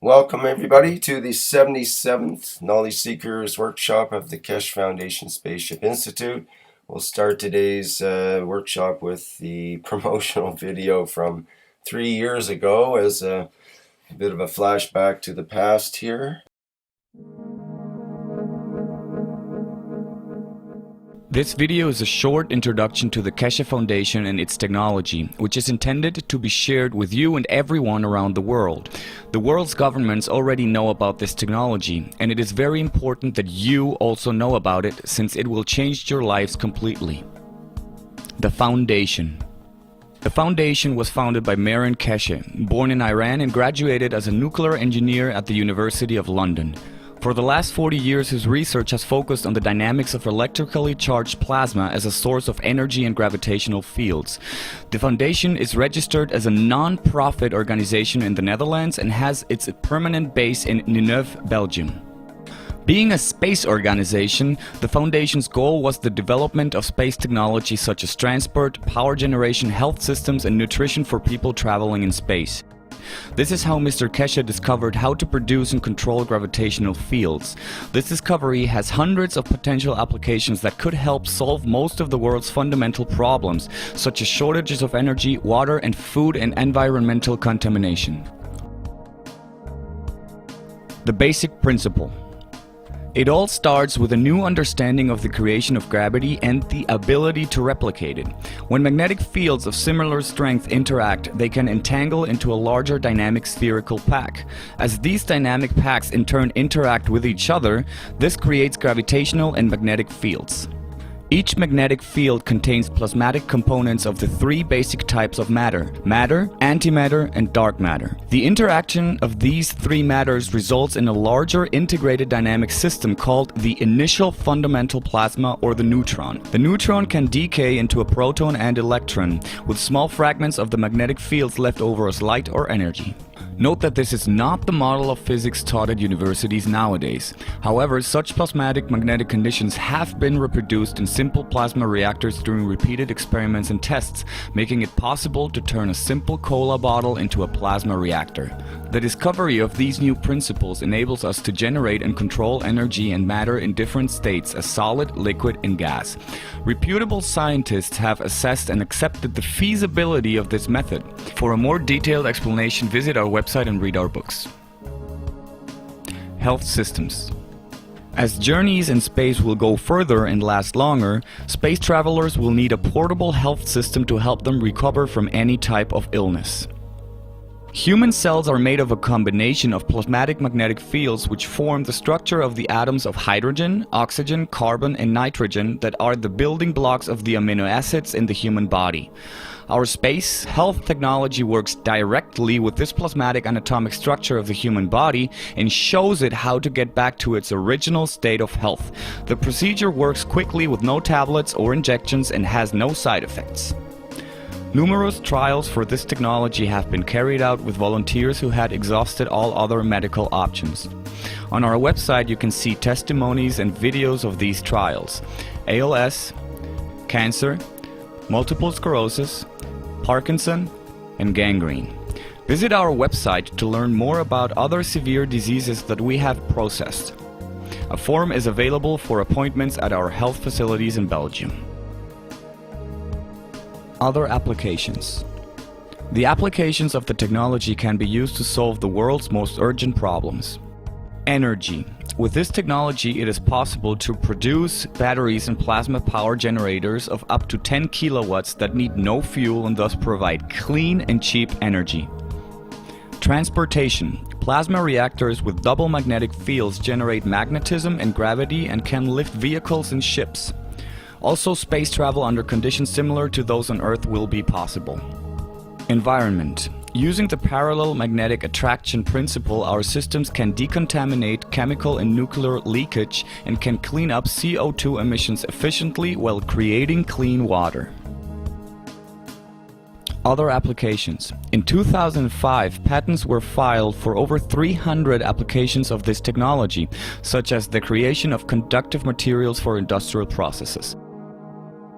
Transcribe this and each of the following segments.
Welcome everybody to the 77th Knowledge Seekers Workshop of the Keshe Foundation Spaceship Institute. We'll start today's workshop with the promotional video from 3 years ago as a bit of a flashback to the past here. This video is a short introduction to the Keshe Foundation and its technology, which is intended to be shared with you and everyone around the world. The world's governments already know about this technology, and it is very important that you also know about it, since it will change your lives completely. The Foundation. The Foundation was founded by Mehran Keshe, born in Iran and graduated as a nuclear engineer at the University of London. For the last 40 years, his research has focused on the dynamics of electrically charged plasma as a source of energy and gravitational fields. The Foundation is registered as a non-profit organization in the Netherlands and has its permanent base in Ninove, Belgium. Being a space organization, the Foundation's goal was the development of space technology such as transport, power generation, health systems, and nutrition for people traveling in space. This is how Mr. Keshe discovered how to produce and control gravitational fields. This discovery has hundreds of potential applications that could help solve most of the world's fundamental problems, such as shortages of energy, water, and food, and environmental contamination. The basic principle. It all starts with a new understanding of the creation of gravity and the ability to replicate it. When magnetic fields of similar strength interact, they can entangle into a larger dynamic spherical pack. As these dynamic packs in turn interact with each other, this creates gravitational and magnetic fields. Each magnetic field contains plasmatic components of the three basic types of matter: matter, antimatter, and dark matter. The interaction of these three matters results in a larger integrated dynamic system called the initial fundamental plasma, or the neutron. The neutron can decay into a proton and electron, with small fragments of the magnetic fields left over as light or energy. Note that this is not the model of physics taught at universities nowadays. However, such plasmatic magnetic conditions have been reproduced in simple plasma reactors during repeated experiments and tests, making it possible to turn a simple cola bottle into a plasma reactor. The discovery of these new principles enables us to generate and control energy and matter in different states as solid, liquid, and gas. Reputable scientists have assessed and accepted the feasibility of this method. For a more detailed explanation, visit our website and read our books. Health systems. As journeys in space will go further and last longer, space travelers will need a portable health system to help them recover from any type of illness. Human cells are made of a combination of plasmatic magnetic fields which form the structure of the atoms of hydrogen, oxygen, carbon, and nitrogen that are the building blocks of the amino acids in the human body. Our space health technology works directly with this plasmatic anatomic structure of the human body and shows it how to get back to its original state of health. The procedure works quickly with no tablets or injections and has no side effects. Numerous trials for this technology have been carried out with volunteers who had exhausted all other medical options. On our website you can see testimonies and videos of these trials: ALS, cancer, multiple sclerosis, Parkinson, and gangrene. Visit our website to learn more about other severe diseases that we have processed. A form is available for appointments at our health facilities in Belgium. Other applications. The applications of the technology can be used to solve the world's most urgent problems. Energy. With this technology, it is possible to produce batteries and plasma power generators of up to 10 kilowatts that need no fuel and thus provide clean and cheap energy. Transportation. Plasma reactors with double magnetic fields generate magnetism and gravity and can lift vehicles and ships. Also, space travel under conditions similar to those on Earth will be possible. Environment. Using the parallel magnetic attraction principle, our systems can decontaminate chemical and nuclear leakage and can clean up CO2 emissions efficiently while creating clean water. Other applications. In 2005, patents were filed for over 300 applications of this technology, such as the creation of conductive materials for industrial processes.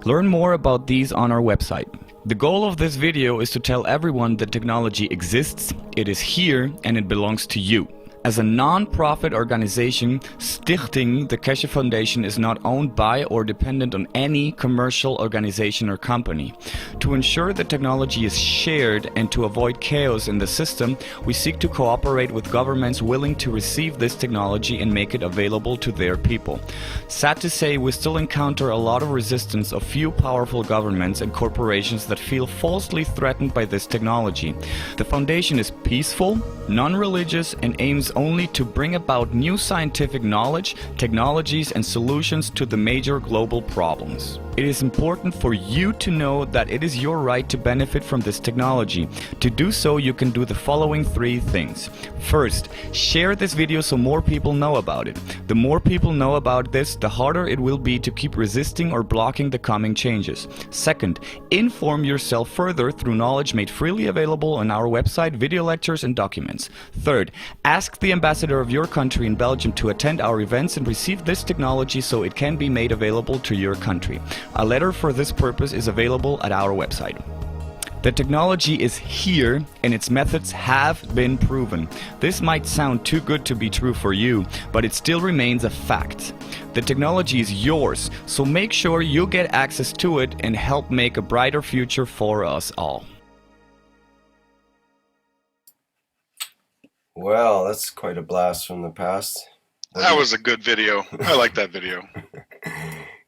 Learn more about these on our website. The goal of this video is to tell everyone that technology exists, it is here, and it belongs to you. As a non-profit organization, Stichting the Keshe Foundation is not owned by or dependent on any commercial organization or company. To ensure that technology is shared and to avoid chaos in the system, we seek to cooperate with governments willing to receive this technology and make it available to their people. Sad to say, we still encounter a lot of resistance of few powerful governments and corporations that feel falsely threatened by this technology. The foundation is peaceful, non-religious, and aims only to bring about new scientific knowledge, technologies, and solutions to the major global problems. It is important for you to know that it is your right to benefit from this technology. To do so, you can do the following 3 things. First, share this video so more people know about it. The more people know about this, the harder it will be to keep resisting or blocking the coming changes. Second, inform yourself further through knowledge made freely available on our website, video lectures, and documents. Third, ask the ambassador of your country in Belgium to attend our events and receive this technology so it can be made available to your country. A letter for this purpose is available at our website. The technology is here and its methods have been proven. This might sound too good to be true for you, but it still remains a fact. The technology is yours, so make sure you get access to it and help make a brighter future for us all. Well, that's quite a blast from the past. That was a good video. I like that video.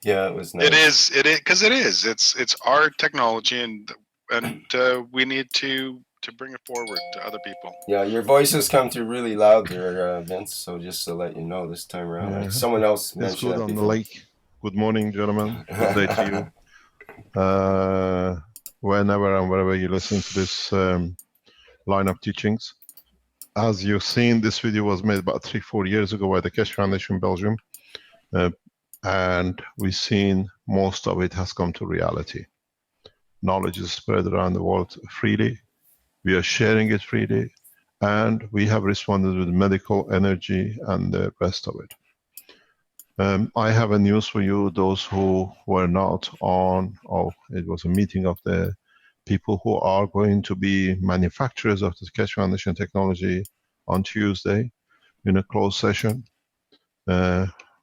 Yeah, it was nice. It is. It's our technology, and we need to bring it forward to other people. Yeah, your voices come through really loud there, Vince. So just to let you know, this time around, like someone else mentioned that on before. the lake. Good morning, gentlemen. Good day to you. Whenever and wherever you listen to this line of teachings. As you've seen, this video was made about 3-4 years ago by the Keshe Foundation Belgium. And we've seen most of it has come to reality. Knowledge is spread around the world freely. We are sharing it freely. And we have responded with medical energy and the rest of it. I have a news for you, those who were not on, it was a meeting of the people who are going to be manufacturers of the Keshe Foundation technology on Tuesday in a closed session.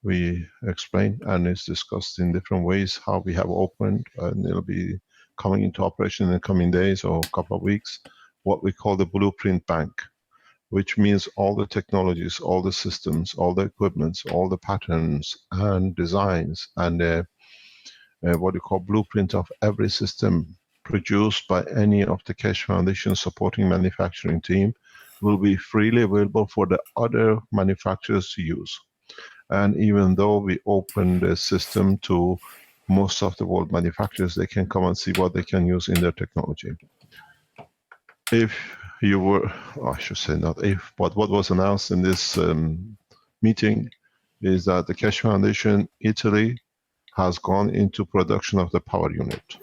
We explain and it's discussed in different ways how we have opened, and it'll be coming into operation in the coming days or a couple of weeks, what we call the blueprint bank, which means all the technologies, all the systems, all the equipments, all the patterns and designs, and what we call blueprint of every system produced by any of the Keshe Foundation supporting manufacturing team will be freely available for the other manufacturers to use. And even though we open the system to most of the world manufacturers, they can come and see what they can use in their technology. If you were, I should say not if, but what was announced in this meeting is that the Keshe Foundation Italy has gone into production of the power unit.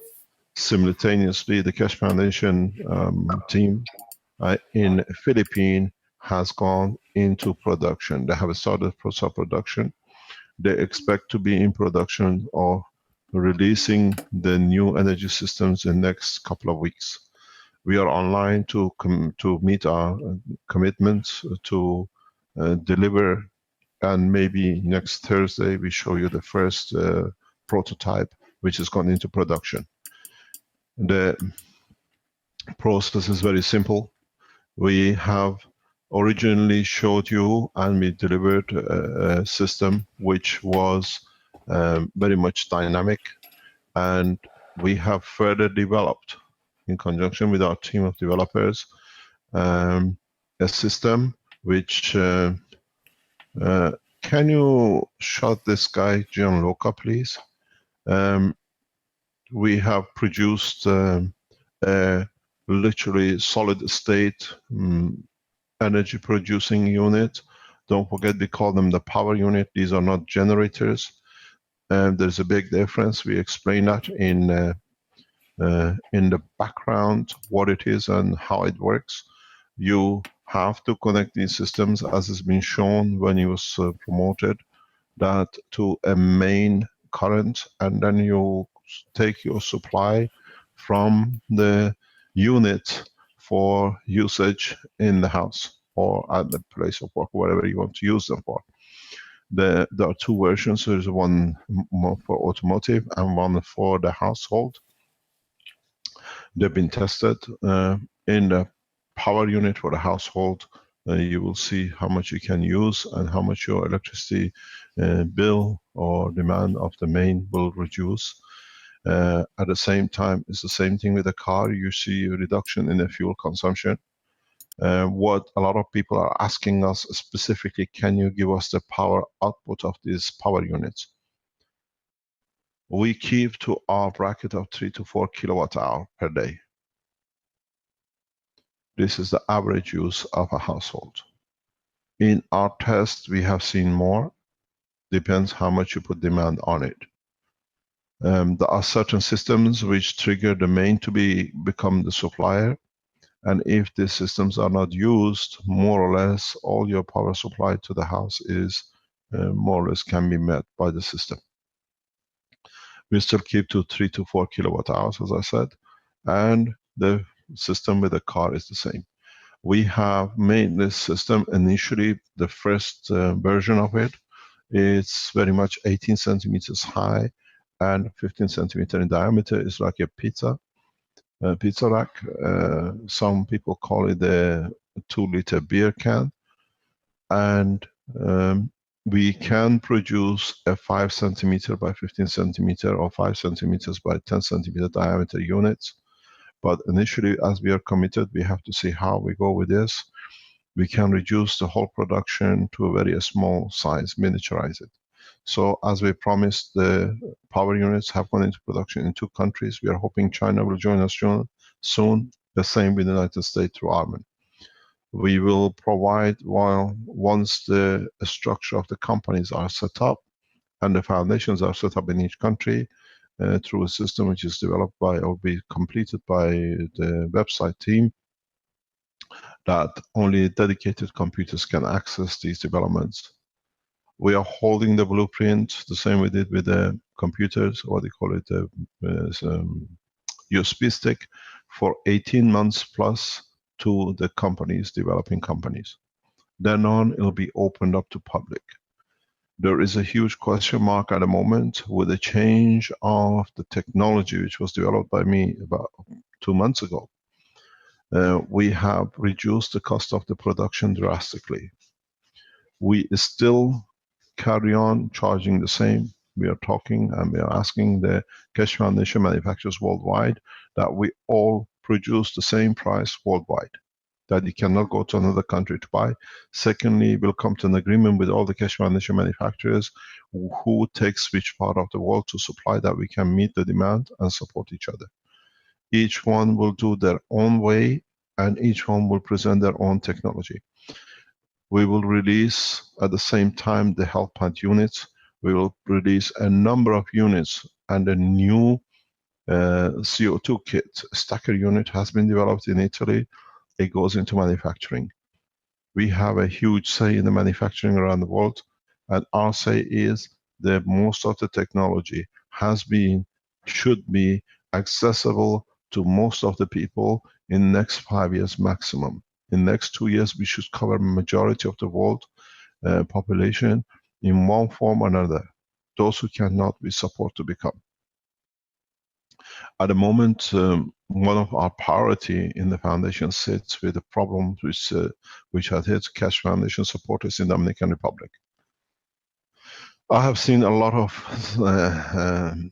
Simultaneously, the Keshe Foundation team in Philippines has gone into production. They have started production. They expect to be in production or releasing the new energy systems in the next couple of weeks. We are online to meet our commitments to deliver, and maybe next Thursday we show you the first prototype which has gone into production. The process is very simple. We have originally showed you and we delivered a system which was very much dynamic, and we have further developed in conjunction with our team of developers a system which can you shut this guy Gianluca please? We have produced a literally solid state energy producing unit. Don't forget, we call them the power unit. These are not generators. There's a big difference. We explain that in the background, what it is and how it works. You have to connect these systems, as has been shown when it was promoted, that to a main current, and then you take your supply from the unit for usage in the house. or at the place of work, whatever you want to use them for. There are two versions. There's one more for automotive and one for the household. They've been tested in the power unit for the household. You will see how much you can use and how much your electricity bill or demand of the main will reduce. At the same time, it's the same thing with the car. You see a reduction in the fuel consumption. What a lot of people are asking us specifically, can you give us the power output of these power units? We keep to our bracket of 3 to 4 kilowatt hour per day. This is the average use of a household. In our test, we have seen more. Depends how much you put demand on it. There are certain systems which trigger the main to become the supplier. And if these systems are not used, more or less all your power supply to the house is more or less can be met by the system. We still keep to 3 to 4 kilowatt hours, as I said, and the system with the car is the same. We have made this system initially, the first version of it, it's very much 18 centimeters high and 15 centimeter in diameter. It's like a pizza rack. Some people call it the 2-liter beer can. And we can produce a 5 centimeter by 15 centimeter or 5 centimeters by 10 centimeter diameter units. But initially, as we are committed, we have to see how we go with this. We can reduce the whole production to a very small size, miniaturize it. So as we promised, the power units have gone into production in 2 countries. We are hoping China will join us soon. The same with the United States through Arman. We will provide, once the structure of the companies are set up and the foundations are set up in each country through a system which is developed by or be completed by the website team, that only dedicated computers can access these developments. We are holding the blueprint the same we did with the computers, what they call it, USB stick, for 18 months plus to the companies, developing companies. Then on, it'll be opened up to public. There is a huge question mark at the moment with the change of the technology which was developed by me about 2 months ago. We have reduced the cost of the production drastically. We still carry on charging the same. We are talking and we are asking the Keshe Foundation manufacturers worldwide that we all produce the same price worldwide, that you cannot go to another country to buy. Secondly, we'll come to an agreement with all the Keshe Foundation manufacturers who takes which part of the world to supply, that we can meet the demand and support each other. Each one will do their own way and each one will present their own technology. We will release at the same time the health pad units. We will release a number of units, and a new CO2 kit, stacker unit, has been developed in Italy. It goes into manufacturing. We have a huge say in the manufacturing around the world, and our say is that most of the technology should be accessible to most of the people in the next 5 years maximum. In the next 2 years, we should cover majority of the world population in one form or another. Those who cannot, we support to become. At the moment, one of our priority in the foundation sits with the problems which had hit Keshe Foundation supporters in the Dominican Republic. I have seen a lot of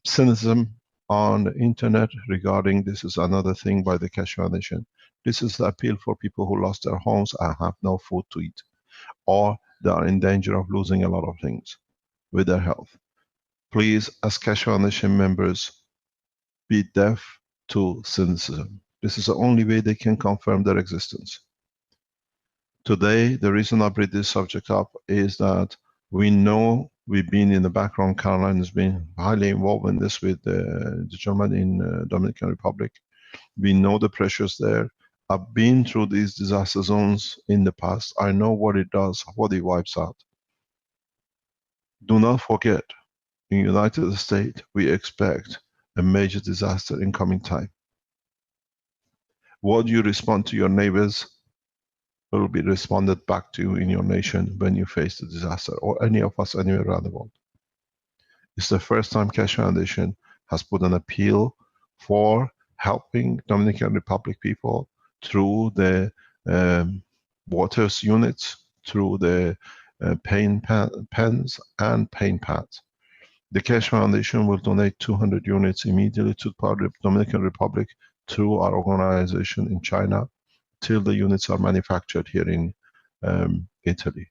cynicism on the internet regarding this is another thing by the Keshe Foundation. This is the appeal for people who lost their homes and have no food to eat, or they are in danger of losing a lot of things with their health. Please, as Keshe Foundation members, be deaf to cynicism. This is the only way they can confirm their existence. Today, the reason I bring this subject up is that we know we've been in the background. Caroline has been highly involved in this with the gentleman in Dominican Republic. We know the pressures there. I've been through these disaster zones in the past. I know what it does, what it wipes out. Do not forget, in the United States, we expect a major disaster in coming time. What do you respond to your neighbors will be responded back to you in your nation when you face the disaster, or any of us anywhere around the world. It's the first time Keshe Foundation has put an appeal for helping Dominican Republic people through the waters units, through the pain pens and pain pads. The Keshe Foundation will donate 200 units immediately to the Dominican Republic through our organization in China, till the units are manufactured here in Italy.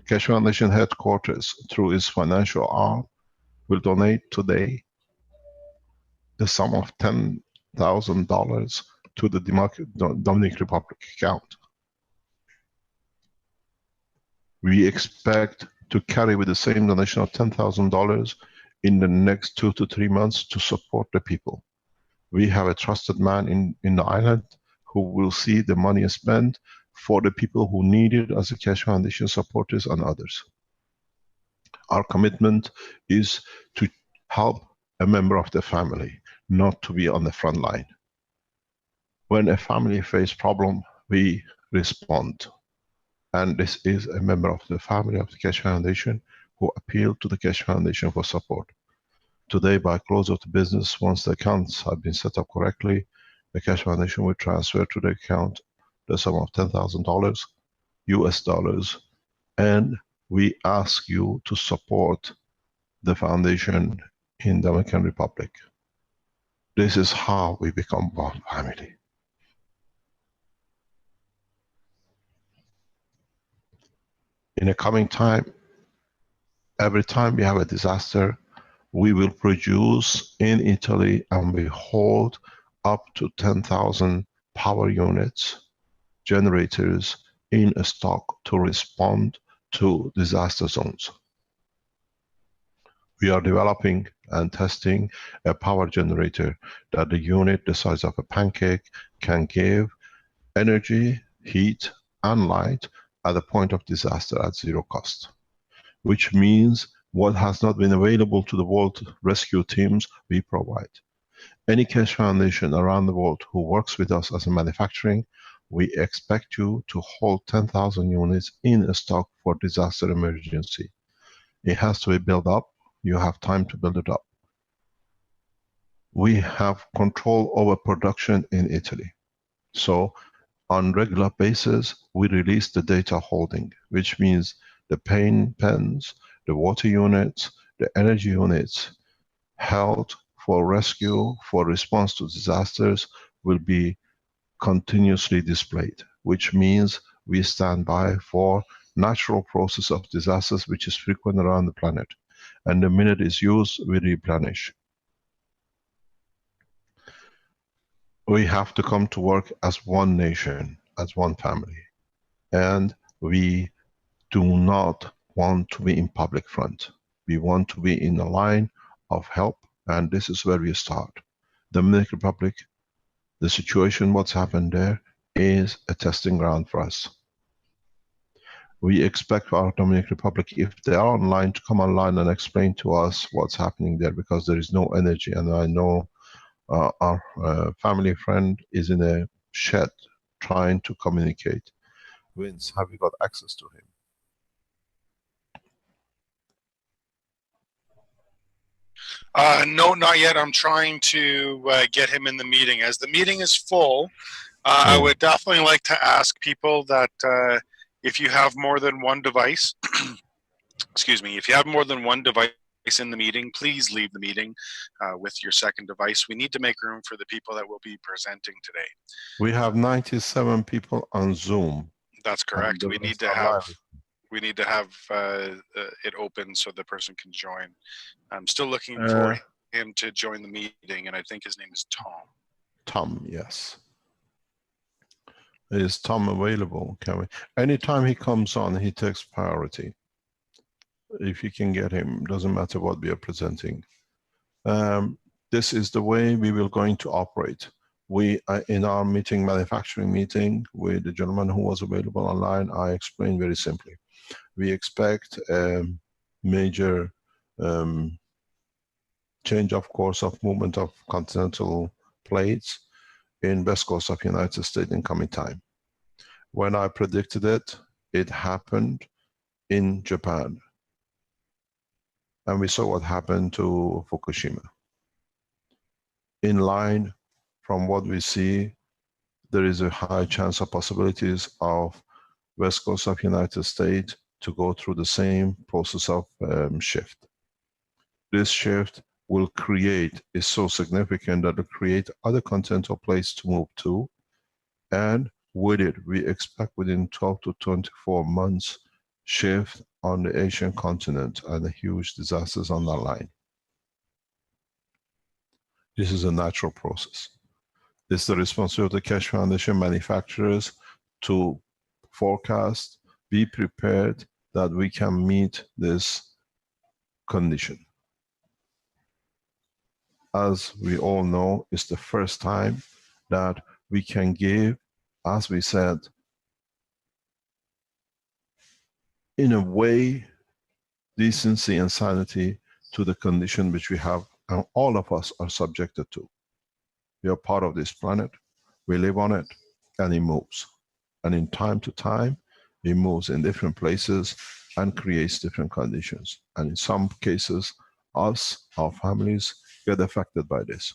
Keshe Foundation headquarters, through its financial arm, will donate today the sum of $10,000 to the Dominican Republic account. We expect to carry with the same donation of $10,000 in the next 2 to 3 months to support the people. We have a trusted man in the island who will see the money spent for the people who need it, as the Keshe Foundation supporters and others. Our commitment is to help a member of the family, not to be on the front line. When a family faces problem, we respond. And this is a member of the family of the Keshe Foundation who appealed to the Keshe Foundation for support. Today, by close of the business, once the accounts have been set up correctly, the Keshe Foundation will transfer to the account the sum of $10,000 US dollars, and we ask you to support the foundation in the Dominican Republic. This is how we become one family. In the coming time, every time we have a disaster, we will produce in Italy, and we hold up to 10,000 power units, generators in stock to respond to disaster zones. We are developing and testing a power generator that the unit the size of a pancake can give energy, heat, and light at the point of disaster at zero cost. Which means what has not been available to the world rescue teams, we provide. Any Keshe Foundation around the world who works with us as a manufacturing, we expect you to hold 10,000 units in stock for disaster emergency. It has to be built up. You have time to build it up. We have control over production in Italy. So on regular basis, we release the data holding, which means the pain pens, the water units, the energy units held for rescue, for response to disasters, will be continuously displayed, which means we stand by for natural process of disasters, which is frequent around the planet. And the minute it's used, we replenish. We have to come to work as one nation, as one family. And we do not want to be in public front. We want to be in the line of help, and this is where we start. The Dominican Republic, the situation, what's happened there, is a testing ground for us. We expect our Dominican Republic, if they are online, to come online and explain to us what's happening there, because there is no energy. And I know our family friend is in a shed trying to communicate. Vince, have you got access to him? No, not yet. I'm trying to get him in the meeting. As the meeting is full, I would definitely like to ask people that if you have more than one device, excuse me, if you have more than one device in the meeting, please leave the meeting with your second device. We need to make room for the people that will be presenting today. We have 97 people on Zoom. That's correct. We need to have it open so the person can join. I'm still looking for him to join the meeting, and I think his name is Tom. Tom, yes. Is Tom available? Can we? Anytime he comes on, he takes priority. If you can get him, doesn't matter what we are presenting. This is the way we will going to operate. We, in our meeting, manufacturing meeting, with the gentleman who was available online, I explained very simply. We expect a major change of course of movement of continental plates in west coast of United States in coming time. When I predicted it, it happened in Japan. And we saw what happened to Fukushima. In line from what we see, there is a high chance of possibilities of West Coast of United States to go through the same process of shift. This shift will create, is so significant that it will create other continental places to move to, and with it, we expect within 12 to 24 months shift on the Asian continent and the huge disasters on that line. This is a natural process. It's the responsibility of the Keshe Foundation manufacturers to forecast, be prepared that we can meet this condition. As we all know, it's the first time that we can give, as we said, in a way, decency and sanity to the condition which we have, and all of us are subjected to. We are part of this planet, we live on it, and it moves. And in time to time, it moves in different places and creates different conditions. And in some cases, us, our families, get affected by this.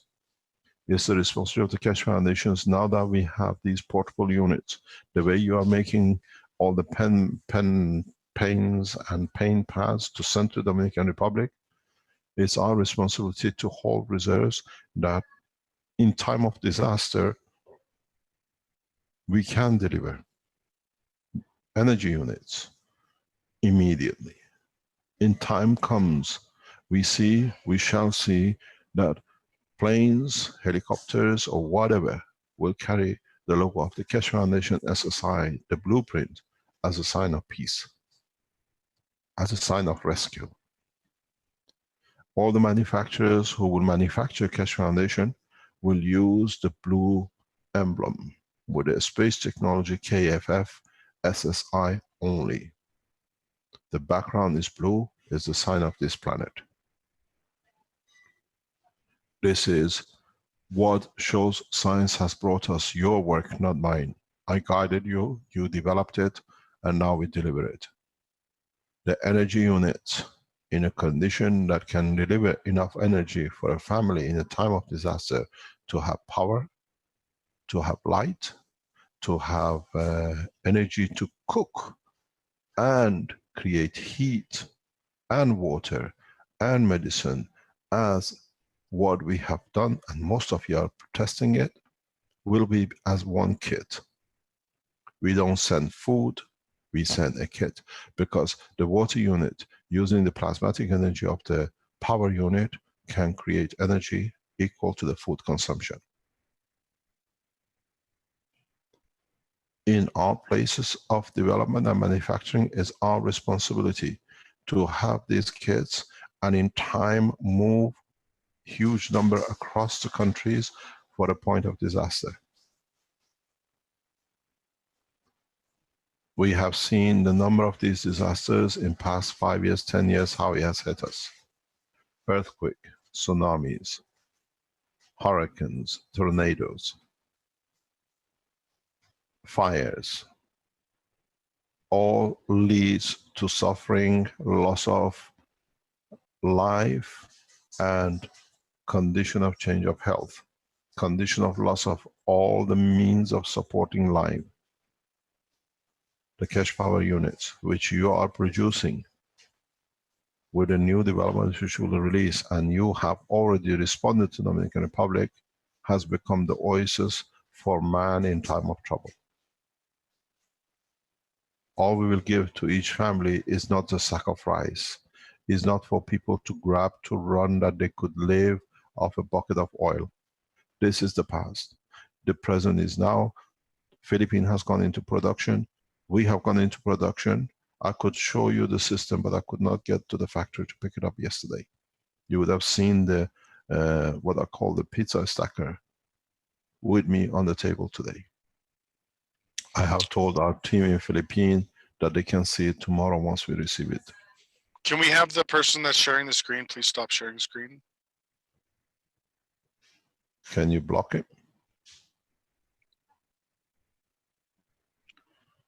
It's the responsibility of the Keshe Foundations, now that we have these portable units, the way you are making all the pains and pain pads to send to the Dominican Republic, it's our responsibility to hold reserves that in time of disaster, we can deliver energy units immediately. In time comes, we shall see that planes, helicopters, or whatever will carry the logo of the Keshe Foundation SSI, the blueprint, as a sign of peace, as a sign of rescue. All the manufacturers who will manufacture Keshe Foundation will use the blue emblem with the space technology KFF SSI only. The background is blue, is the sign of this planet. This is what shows science has brought us, your work, not mine. I guided you, you developed it, and now we deliver it. The energy units in a condition that can deliver enough energy for a family in a time of disaster to have power, to have light, to have energy to cook and create heat and water and medicine, as what we have done, and most of you are testing it, will be as one kit. We don't send food, we send a kit, because the water unit using the plasmatic energy of the power unit can create energy equal to the food consumption. In our places of development and manufacturing, is our responsibility to have these kits and in time move huge number across the countries for a point of disaster. We have seen the number of these disasters in past 5 years, 10 years, how it has hit us. Earthquake, tsunamis, hurricanes, tornadoes, fires, all leads to suffering, loss of life, and condition of change of health, condition of loss of all the means of supporting life. The Keshe power units, which you are producing with a new development which will release, and you have already responded to the Dominican Republic, has become the oasis for man in time of trouble. All we will give to each family is not a sack of rice, is not for people to grab, to run, that they could live off a bucket of oil. This is the past. The present is now. Philippines has gone into production. We have gone into production. I could show you the system, but I could not get to the factory to pick it up yesterday. You would have seen the what I call the pizza stacker with me on the table today. I have told our team in Philippines that they can see it tomorrow once we receive it. Can we have the person that's sharing the screen please stop sharing the screen? Can you block it?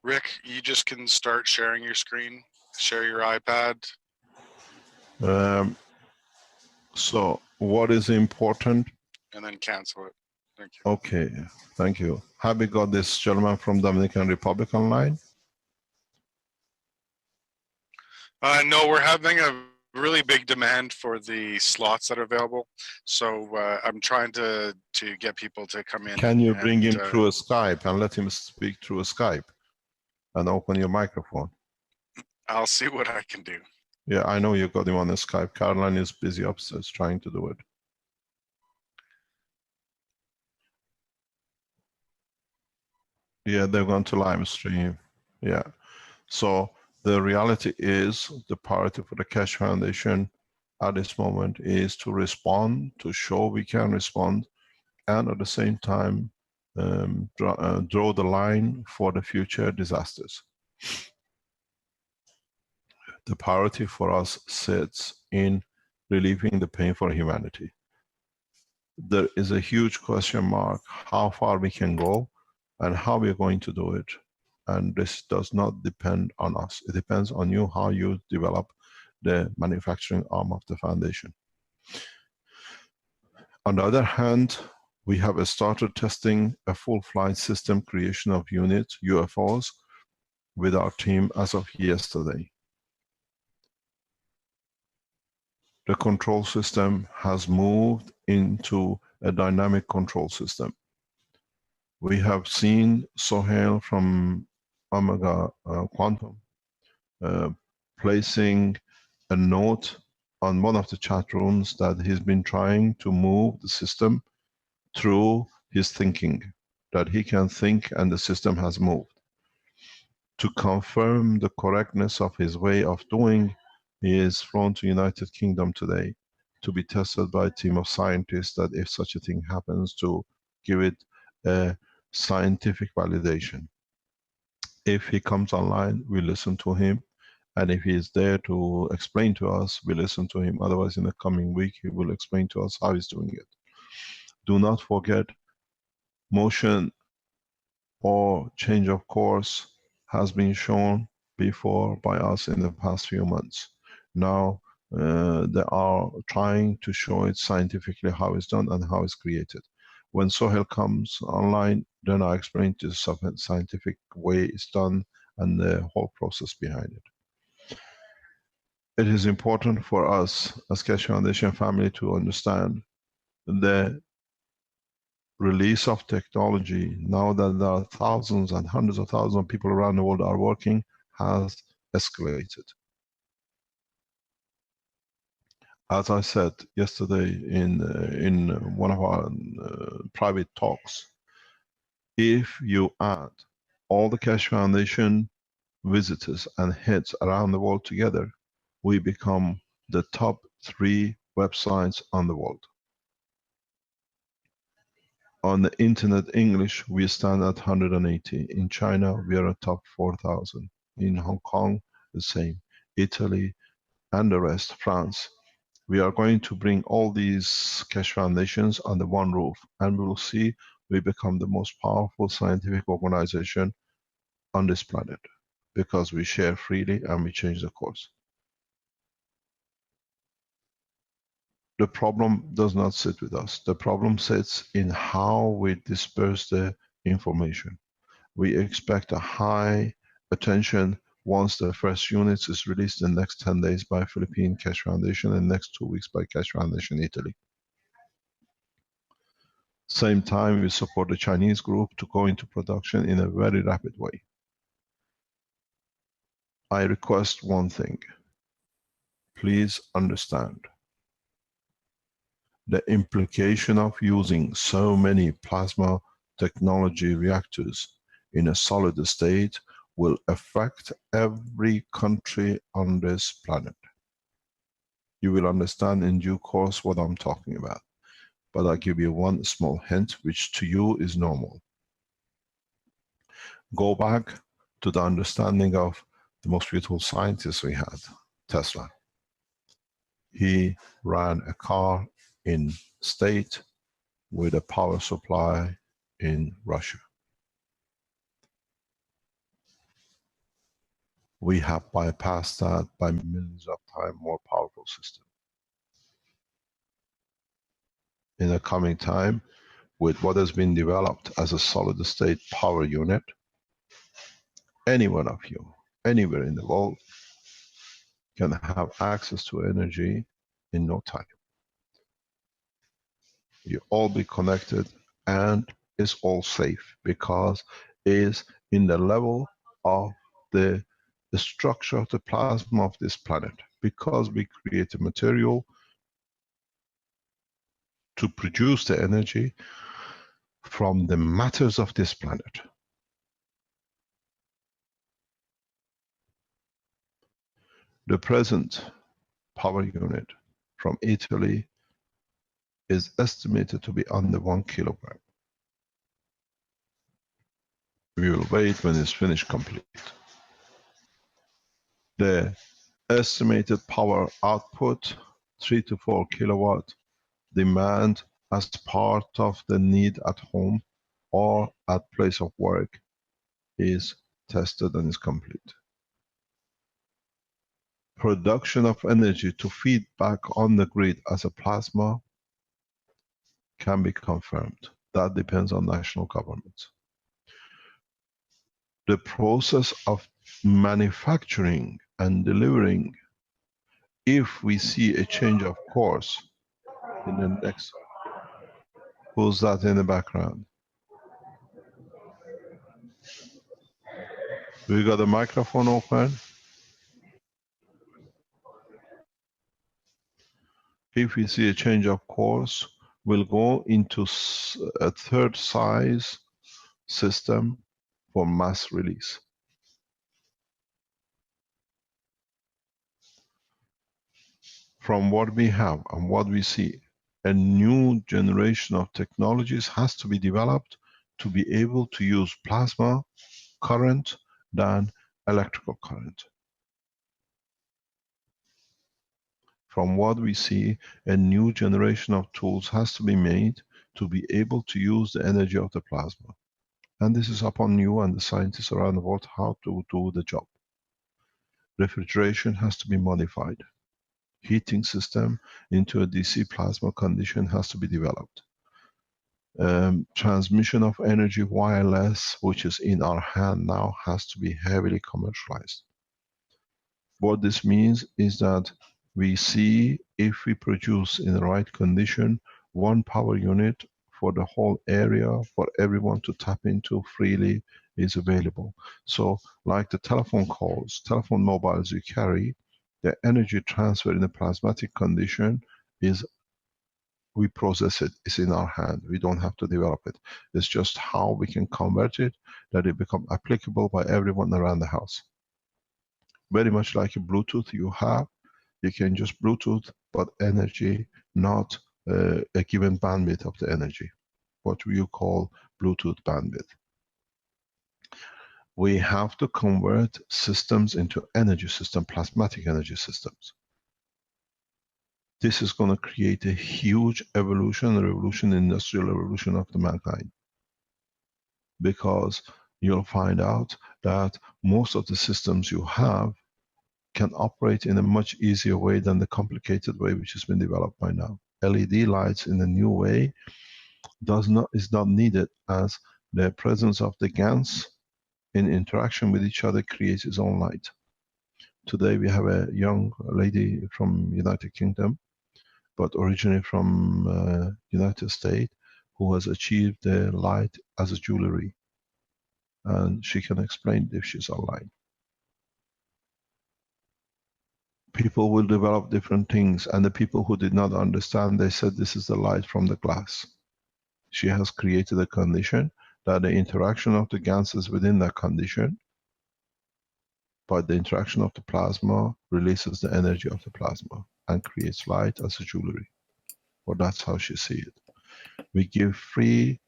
Rick, you just can start sharing your screen, share your iPad. So what is important? And then cancel it. Thank you. Okay, thank you. Have we got this gentleman from Dominican Republic online? No, we're having a really big demand for the slots that are available. So I'm trying to get people to come in. Can you bring him through a Skype and let him speak through a Skype and open your microphone? I'll see what I can do. Yeah, I know you got him on the Skype. Caroline is busy upstairs trying to do it. Yeah, they're going to live stream. Yeah. So the reality is the priority for the Keshe Foundation at this moment is to respond, to show we can respond, and at the same time draw the line for the future disasters. The priority for us sits in relieving the pain for humanity. There is a huge question mark how far we can go and how we are going to do it. And this does not depend on us. It depends on you, how you develop the manufacturing arm of the foundation. On the other hand, we have started testing a full flight system creation of units, UFOs, with our team as of yesterday. The control system has moved into a dynamic control system. We have seen Sohail from Omega Quantum placing a note on one of the chat rooms that he's been trying to move the system through his thinking, that he can think and the system has moved. To confirm the correctness of his way of doing, he is flown to United Kingdom today to be tested by a team of scientists that if such a thing happens, to give it a scientific validation. If he comes online, we listen to him, and if he is there to explain to us, we listen to him. Otherwise, in the coming week, he will explain to us how he's doing it. Do not forget, motion or change of course has been shown before by us in the past few months. Now they are trying to show it scientifically how it's done and how it's created. When Sohail comes online, then I explain to the scientific way it's done and the whole process behind it. It is important for us as Keshe Foundation family to understand the release of technology, now that there are thousands and hundreds of thousands of people around the world are working, has escalated. As I said yesterday in one of our private talks, if you add all the Keshe Foundation visitors and heads around the world together, we become the top 3 websites on the world. On the internet English, we stand at 180. In China, we are at top 4,000. In Hong Kong, the same. Italy, and the rest, France. We are going to bring all these Keshe Foundations under one roof, and we will see we become the most powerful scientific organization on this planet, because we share freely and we change the course. The problem does not sit with us. The problem sits in how we disperse the information. We expect a high attention once the first units is released in the next 10 days by Philippine Keshe Foundation and next 2 weeks by Keshe Foundation Italy. Same time, we support the Chinese group to go into production in a very rapid way. I request one thing. Please understand the implication of using so many plasma technology reactors in a solid state will affect every country on this planet. You will understand in due course what I'm talking about. But I'll give you one small hint, which to you is normal. Go back to the understanding of the most beautiful scientist we had, Tesla. He ran a car in state with a power supply in Russia. We have bypassed that by millions of times more powerful system. In the coming time, with what has been developed as a solid state power unit, any one of you, anywhere in the world, can have access to energy in no time. You all be connected, and it's all safe because it's in the level of the structure of the plasma of this planet. Because we create a material to produce the energy from the matters of this planet. The present power unit from Italy is estimated to be under 1 kilogram. We will wait when it's finished complete. The estimated power output, 3 to 4 kilowatt, demand as part of the need at home or at place of work is tested and is complete. Production of energy to feed back on the grid as a plasma can be confirmed. That depends on national governments. The process of manufacturing and delivering, if we see a change of course in the next, who's that in the background? We got the microphone open. If we see a change of course, we'll go into a third size system for mass release. From what we have and what we see, a new generation of technologies has to be developed to be able to use plasma current than electrical current. From what we see, a new generation of tools has to be made to be able to use the energy of the plasma. And this is upon you and the scientists around the world how to do the job. Refrigeration has to be modified. Heating system into a DC plasma condition has to be developed. Transmission of energy wireless, which is in our hand now, has to be heavily commercialized. What this means is that we see if we produce in the right condition, one power unit for the whole area for everyone to tap into freely is available. So like the telephone calls, telephone mobiles you carry, the energy transfer in a plasmatic condition is, we process it, it's in our hand. We don't have to develop it. It's just how we can convert it that it become applicable by everyone around the house. Very much like a Bluetooth you have, you can just Bluetooth, but energy, not a given bandwidth of the energy, what you call Bluetooth bandwidth. We have to convert systems into energy system, plasmatic energy systems. This is going to create a huge evolution, revolution, industrial revolution of the mankind. Because you'll find out that most of the systems you have can operate in a much easier way than the complicated way which has been developed by now. LED lights in a new way is not needed, as the presence of the GaNs in interaction with each other creates its own light. Today we have a young lady from United Kingdom, but originally from United States, who has achieved the light as a jewelry. And she can explain if she's online. People will develop different things, and the people who did not understand, they said this is the light from the glass. She has created a condition that the interaction of the gases within that condition, but the interaction of the plasma releases the energy of the plasma and creates light as a jewelry. Well, that's how she sees it. We give free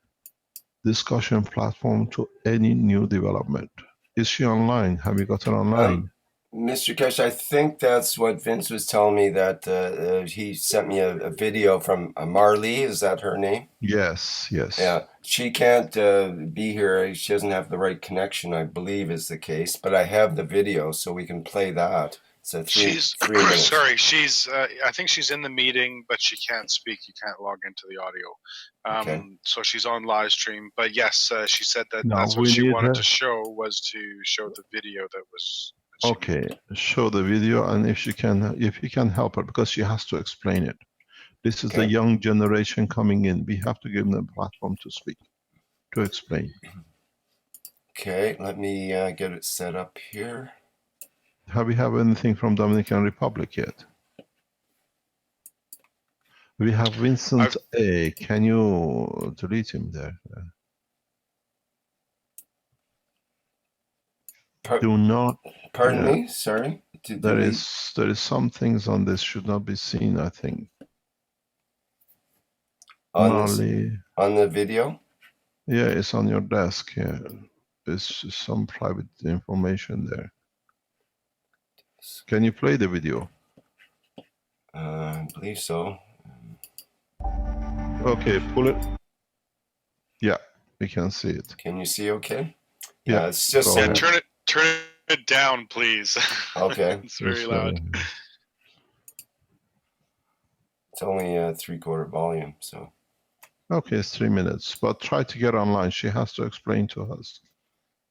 discussion platform to any new development. Is she online? Have you got her online? Mr. Kesh, I think that's what Vince was telling me, that he sent me a video from Marley. Is that her name? Yes, yes. Yeah, she can't be here. She doesn't have the right connection, I believe is the case. But I have the video, so we can play that. It's a She's 3 minutes. sorry. She's I think she's in the meeting, but she can't speak. You can't log into the audio. Okay. So she's on live stream. But yes, she said that Now that's what we she need wanted her. to show, was to show the video that was. That she Okay, made. show the video, and if you can help her, because she has to explain it. This is the Okay. young generation coming in. We have to give them a platform to speak, to explain. Okay, let me get it set up here. Have we have anything from Dominican Republic yet? We have Vincent A. Can you delete him there? Do not. Pardon me. Sorry. There is some things on this should not be seen, I think. On Marley. on the video? Yeah, it's on your desk. Yeah, there's some private information there. Can you play the video? I believe so. Okay, pull it. Yeah, we can see it. Can you see okay? Yeah, it's just Yeah, turn it down, please. Okay. It's very loud. It's only 3/4 volume, so. Okay, it's 3 minutes, but try to get online. She has to explain to us.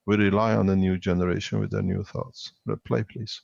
We rely on the new generation with their new thoughts. Play, please.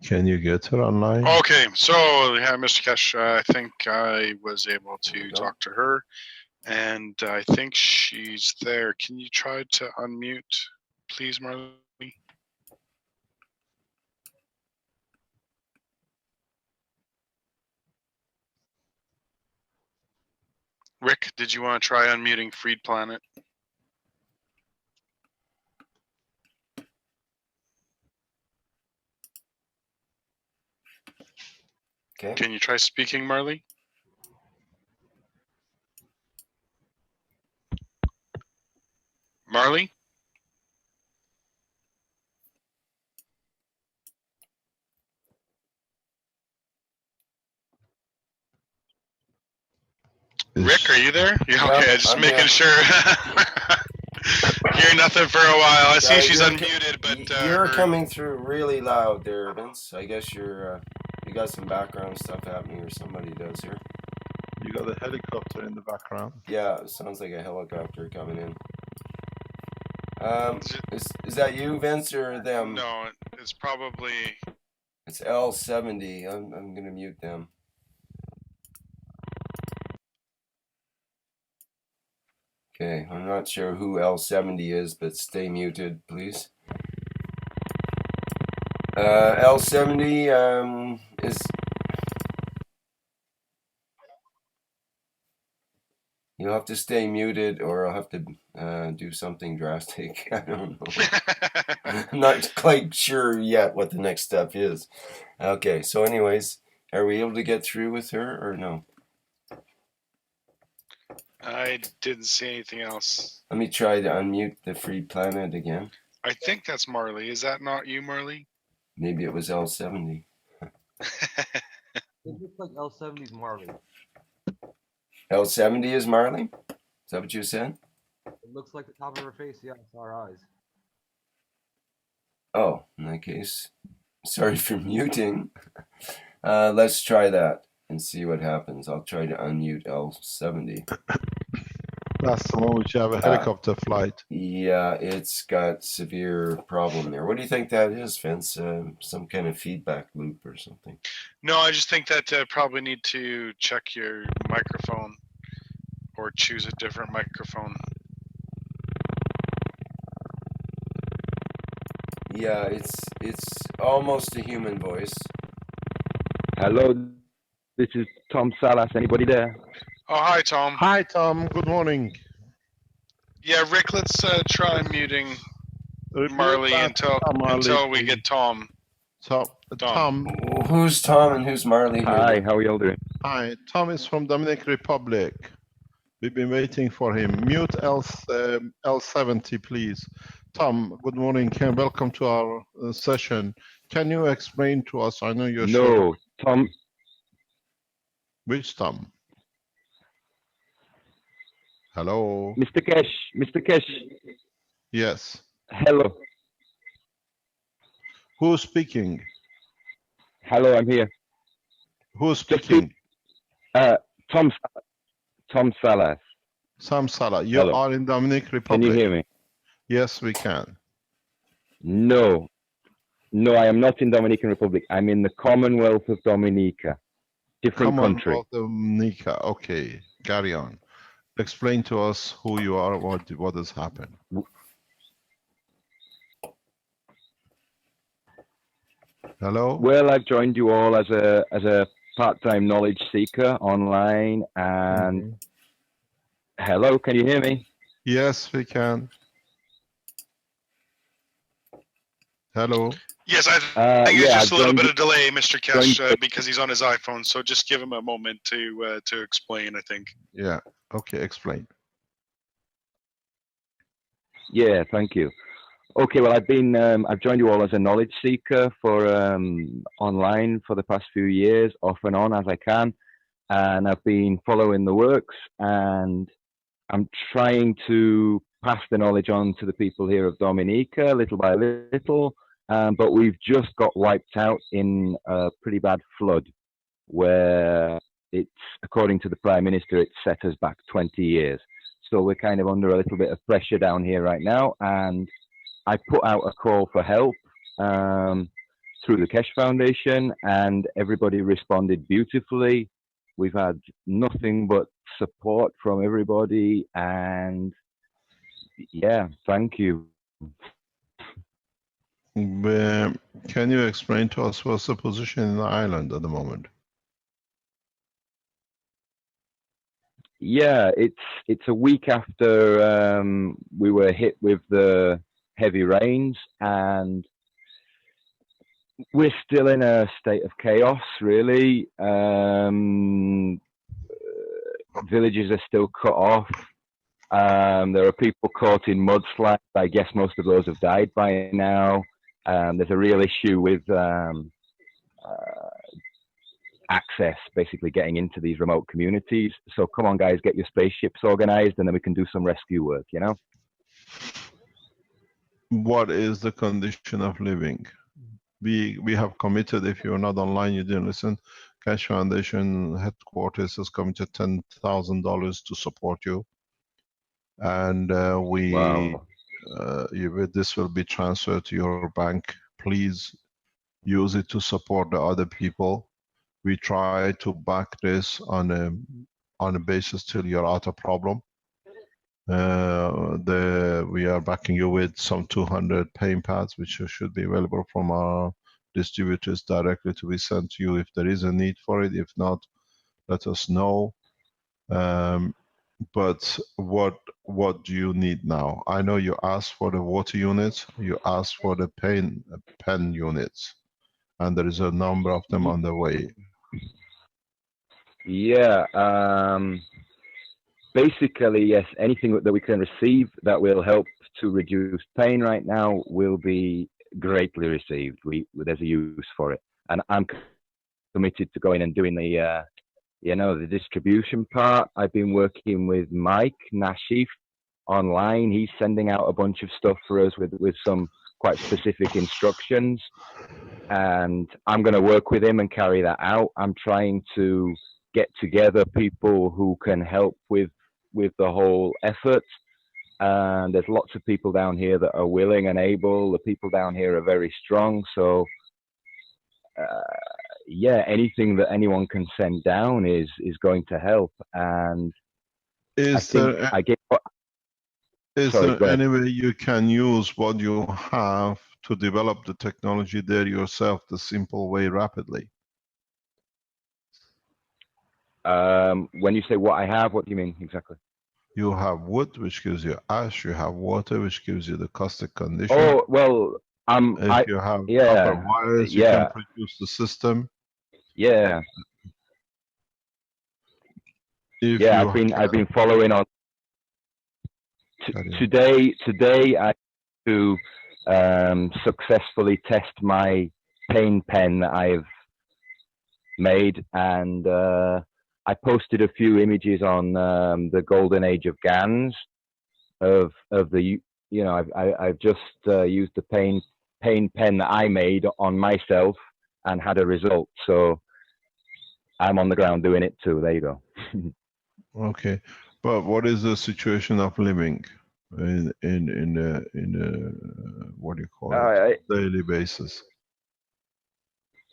Can you get her online? Okay, so yeah, Mr. Kesh, I think I was able to talk to her, and I think she's there. Can you try to unmute, please, Marley? Rick, did you want to try unmuting Freed Planet? Okay. Can you try speaking, Marley? Marley? Rick, are you there? Yeah, okay, just I'm making here. sure. Hear nothing for a while. I see she's unmuted, but you're coming through really loud there, Vince. I guess you got some background stuff happening, or somebody does here. You got a helicopter in the background. Yeah, it sounds like a helicopter coming in. Is that you, Vince, or them? No, it's probably. It's L70. I'm gonna mute them. Okay, I'm not sure who L70 is, but stay muted, please. L70 is. You'll have to stay muted, or I'll have to do something drastic. I don't know. I'm not quite sure yet what the next step is. Okay, so anyways, are we able to get through with her, or no? I didn't see anything else. Let me try to unmute the Freed Planet again. I think that's Marley. Is that not you, Marley? Maybe it was L70. It looks like L70's Marley. L70 is Marley? Is that what you said? It looks like the top of her face. Yeah, it's our eyes. Oh, in that case, sorry for muting. Let's try that and see what happens. I'll try to unmute L70. That's the one which you have a helicopter flight. Yeah, it's got severe problem there. What do you think that is, Vince? Some kind of feedback loop or something? No, I just think that probably need to check your microphone or choose a different microphone. Yeah, it's almost a human voice. Hello, this is Tom Salas. Anybody there? Oh, hi, Tom. Hi, Tom. Good morning. Yeah, Rick, let's try muting Marley until we get Tom. Tom. Who's Tom and who's Marley? Hi, how are you all doing? Hi, Tom is from Dominican Republic. We've been waiting for him. Mute L70, please. Tom, good morning. Welcome to our session. Can you explain to us? I know you're No, Tom. Which Tom? Hello? Mr. Kesh, Mr. Kesh. Yes. Hello. Who's speaking? Hello, I'm here. Who's speaking? Tom Salas. Sam Salah. You Hello. are in Dominican Republic. Can you hear me? Yes, we can. No, I am not in Dominican Republic. I'm in the Commonwealth of Dominica. Different country. Commonwealth of Dominica. Okay, carry on. Explain to us who you are, what has happened. Hello? Well, I've joined you all as a part-time knowledge seeker online, and hello, can you hear me? Yes, we can. Hello? Yes, I think it's just a little bit of delay, Mr. Kesh, because he's on his iPhone, so just give him a moment to explain, I think. Yeah, okay, explain. Yeah, thank you. Okay, well, I've joined you all as a knowledge seeker for online for the past few years, off and on as I can, and I've been following the works, and I'm trying to pass the knowledge on to the people here of Dominica, little by little, but we've just got wiped out in a pretty bad flood, where it's, according to the Prime Minister, it set us back 20 years. So we're kind of under a little bit of pressure down here right now, and I put out a call for help, through the Kesh Foundation, and everybody responded beautifully. We've had nothing but support from everybody, and yeah, thank you. Can you explain to us what's the position in the island at the moment? Yeah, it's a week after we were hit with the heavy rains, and we're still in a state of chaos, really. Villages are still cut off. There are people caught in mudslides. I guess most of those have died by now. There's a real issue with access, basically getting into these remote communities. So come on, guys, get your spaceships organized, and then we can do some rescue work, you know? What is the condition of living? We have committed, if you're not online, you didn't listen, Kesh Foundation headquarters has committed $10,000 to support you. And Wow. this will be transferred to your bank. Please use it to support the other people. We try to back this on a basis till you're out of problem. We are backing you with some 200 paying pads, which should be available from our distributors directly to be sent to you if there is a need for it. If not, let us know. But what do you need now? I know you asked for the water units, you asked for the pen units, and there is a number of them on the way. Yeah. Basically, yes, anything that we can receive that will help to reduce pain right now will be greatly received. There's a use for it. And I'm committed to going and doing the the distribution part. I've been working with Mike Nashif online. He's sending out a bunch of stuff for us with some quite specific instructions, and I'm going to work with him and carry that out. I'm trying to get together people who can help with the whole effort, and there's lots of people down here that are willing and able. The people down here are very strong, so yeah, anything that anyone can send down is going to help. And is there any way you can use what you have to develop the technology there yourself, the simple way, rapidly? When you say what I have, what do you mean exactly? You have wood, which gives you ash. You have water, which gives you the caustic condition. Oh, well, if you have copper wires, you can produce the system. Yeah. I've been following on. Today I to successfully test my pain pen that I've made, and I posted a few images on the golden age of GANs of the I've just used the pain pen that I made on myself and had a result. So I'm on the ground doing it too. There you go. Okay, but what is the situation of living in what do you call it, daily basis?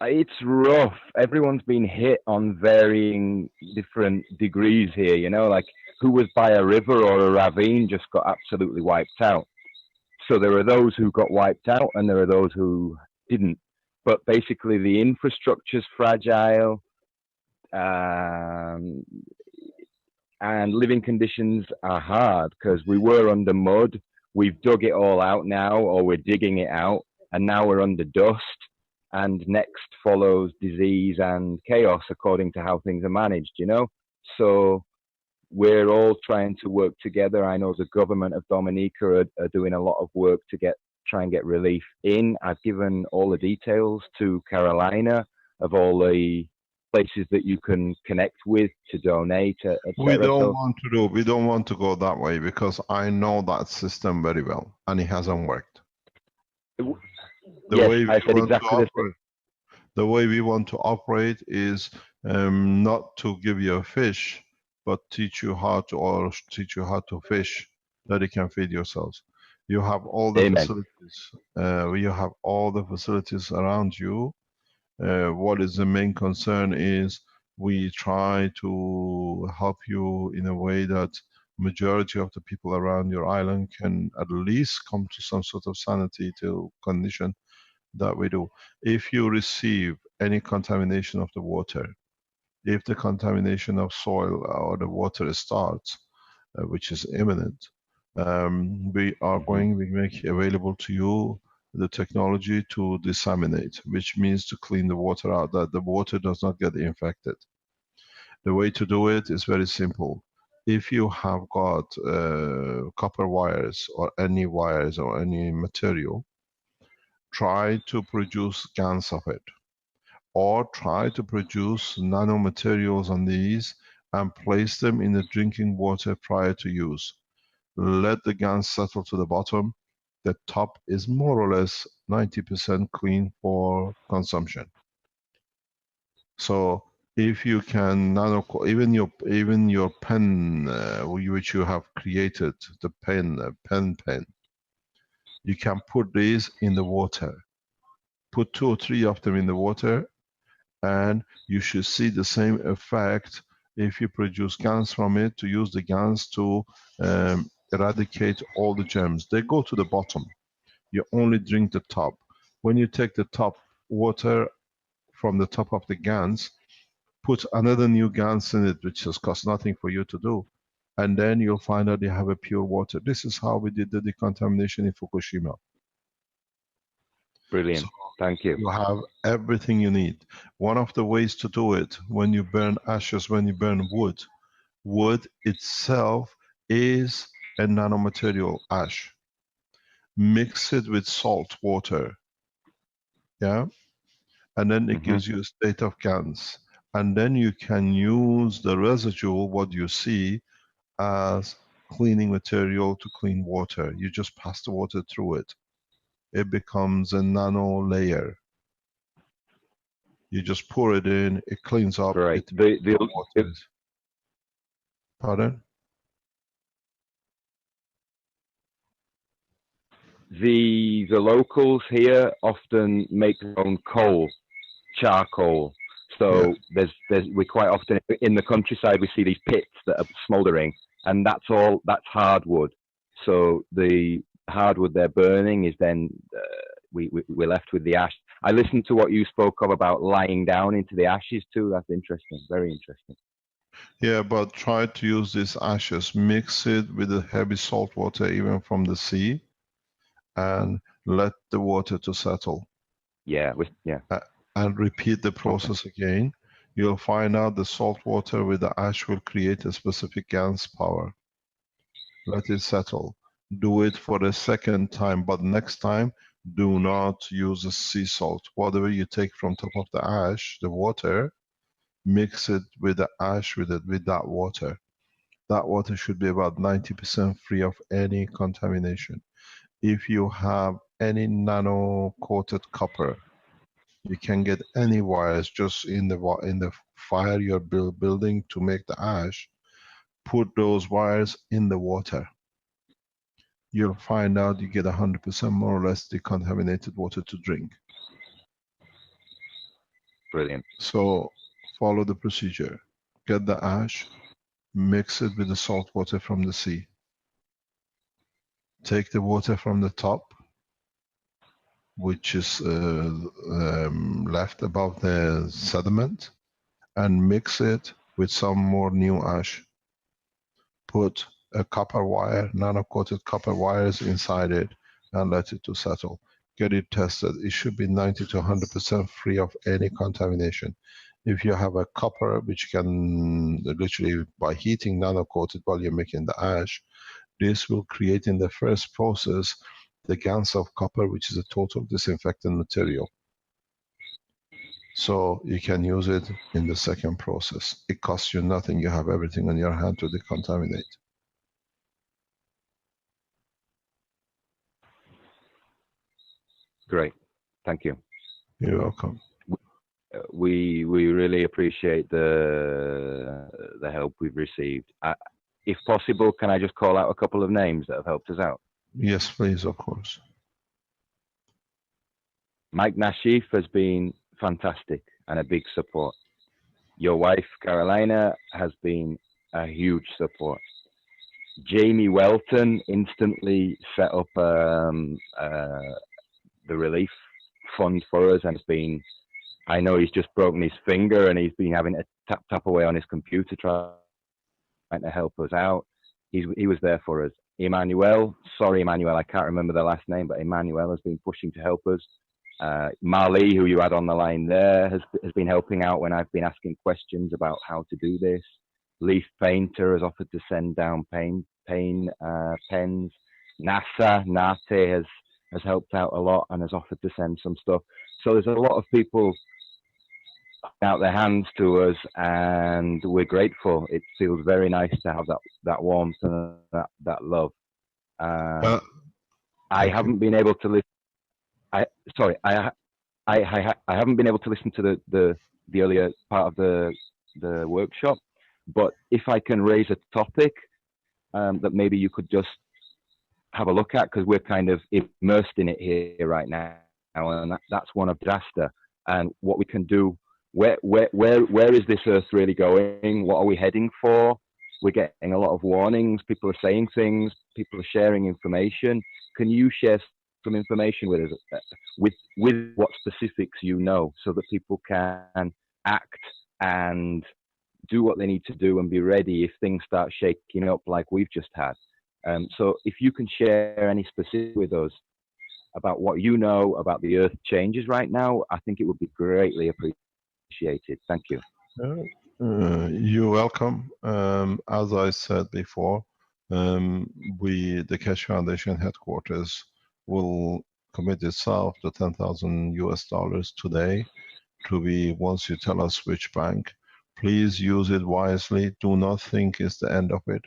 It's rough. Everyone's been hit on varying different degrees here, you know, like who was by a river or a ravine just got absolutely wiped out. So there are those who got wiped out and there are those who didn't. But basically the infrastructure's fragile, and living conditions are hard because we were under mud. We've dug it all out now, or we're digging it out, and now we're under dust. And next follows disease and chaos according to how things are managed, you know? So we're all trying to work together. I know the government of Dominica are doing a lot of work to try and get relief in. I've given all the details to Carolina of all the places that you can connect with to donate. We don't want to go that way because I know that system very well and it hasn't worked. The way we want to operate is not to give you a fish, but teach you how to fish that you can feed yourselves. You have all the Amen. facilities. You have all the facilities around you. What is the main concern is we try to help you in a way that majority of the people around your island can at least come to some sort of sanity to condition that we do. If you receive any contamination of the water, if the contamination of soil or the water starts, which is imminent, we are going to make available to you the technology to disseminate, which means to clean the water out, that the water does not get infected. The way to do it is very simple. If you have got copper wires or any material, try to produce GANs of it, or try to produce nanomaterials on these and place them in the drinking water prior to use. Let the GANs settle to the bottom. The top is more or less 90% clean for consumption. So if you can even your pen, which you have created, the pen, you can put these in the water. Put 2 or 3 of them in the water, and you should see the same effect if you produce GANs from it, to use the GANs to eradicate all the germs. They go to the bottom. You only drink the top. When you take the top water from the top of the GANs, put another new GANs in it, which has cost nothing for you to do, and then you'll find out you have a pure water. This is how we did the decontamination in Fukushima. Brilliant. So Thank you. you have everything you need. One of the ways to do it, when you burn ashes, when you burn wood, wood itself is a nanomaterial ash. Mix it with salt water, yeah, and then it gives you a state of GANs. And then you can use the residual, what you see, as cleaning material to clean water. You just pass the water through it. It becomes a nano layer. You just pour it in, it cleans up. Great. Pardon? The locals here often make their own coal, charcoal. So Yeah. we quite often in the countryside we see these pits that are smouldering, and that's hardwood. So the hardwood they're burning is then we're left with the ash. I listened to what you spoke of about lying down into the ashes too. That's interesting, very interesting. Yeah, but try to use these ashes, mix it with the heavy salt water, even from the sea, and let the water to settle. Yeah, and repeat the process again. You'll find out the salt water with the ash will create a specific GANs power. Let it settle. Do it for the second time, but next time do not use the sea salt. Whatever you take from top of the ash, the water, mix it with the ash with that water. That water should be about 90% free of any contamination. If you have any nano-coated copper, you can get any wires just in the fire you're building to make the ash. Put those wires in the water. You'll find out you get 100% more or less decontaminated water to drink. Brilliant. So follow the procedure. Get the ash, mix it with the salt water from the sea. Take the water from the top, which is left above the sediment, and mix it with some more new ash. Put a copper wire, nano-coated copper wires inside it, and let it to settle. Get it tested. It should be 90 to 100% free of any contamination. If you have a copper, which can literally by heating nano-coated while you're making the ash, this will create in the first process the GANs of copper, which is a total disinfectant material. So you can use it in the second process. It costs you nothing. You have everything on your hand to decontaminate. Great. Thank you. You're welcome. We really appreciate the help we've received. If possible, can I just call out a couple of names that have helped us out? Yes, please, of course. Mike Nashif has been fantastic and a big support. Your wife, Carolina, has been a huge support. Jamie Welton instantly set up the relief fund for us and has been, I know he's just broken his finger and he's been having to tap away on his computer trying to help us out. He was there for us. Emmanuel, sorry Emmanuel, I can't remember the last name, but Emmanuel has been pushing to help us. Marley, who you had on the line there, has been helping out when I've been asking questions about how to do this. Leaf Painter has offered to send down pens. Nate has helped out a lot and has offered to send some stuff. So there's a lot of people out their hands to us, and we're grateful. It feels very nice to have that warmth and that love. I haven't been able to listen. I haven't been able to listen to the earlier part of the workshop, but if I can raise a topic that maybe you could just have a look at, because we're kind of immersed in it here right now, and that's one of disaster and what we can do. Where is this Earth really going? What are we heading for? We're getting a lot of warnings. People are saying things. People are sharing information. Can you share some information with us, with what specifics you know, so that people can act and do what they need to do and be ready if things start shaking up like we've just had? So if you can share any specifics with us about what you know about the Earth changes right now, I think it would be greatly appreciated. Thank you. You're welcome. As I said before, the Keshe Foundation headquarters will commit itself to $10,000 today to be, once you tell us which bank, please use it wisely. Do not think it's the end of it.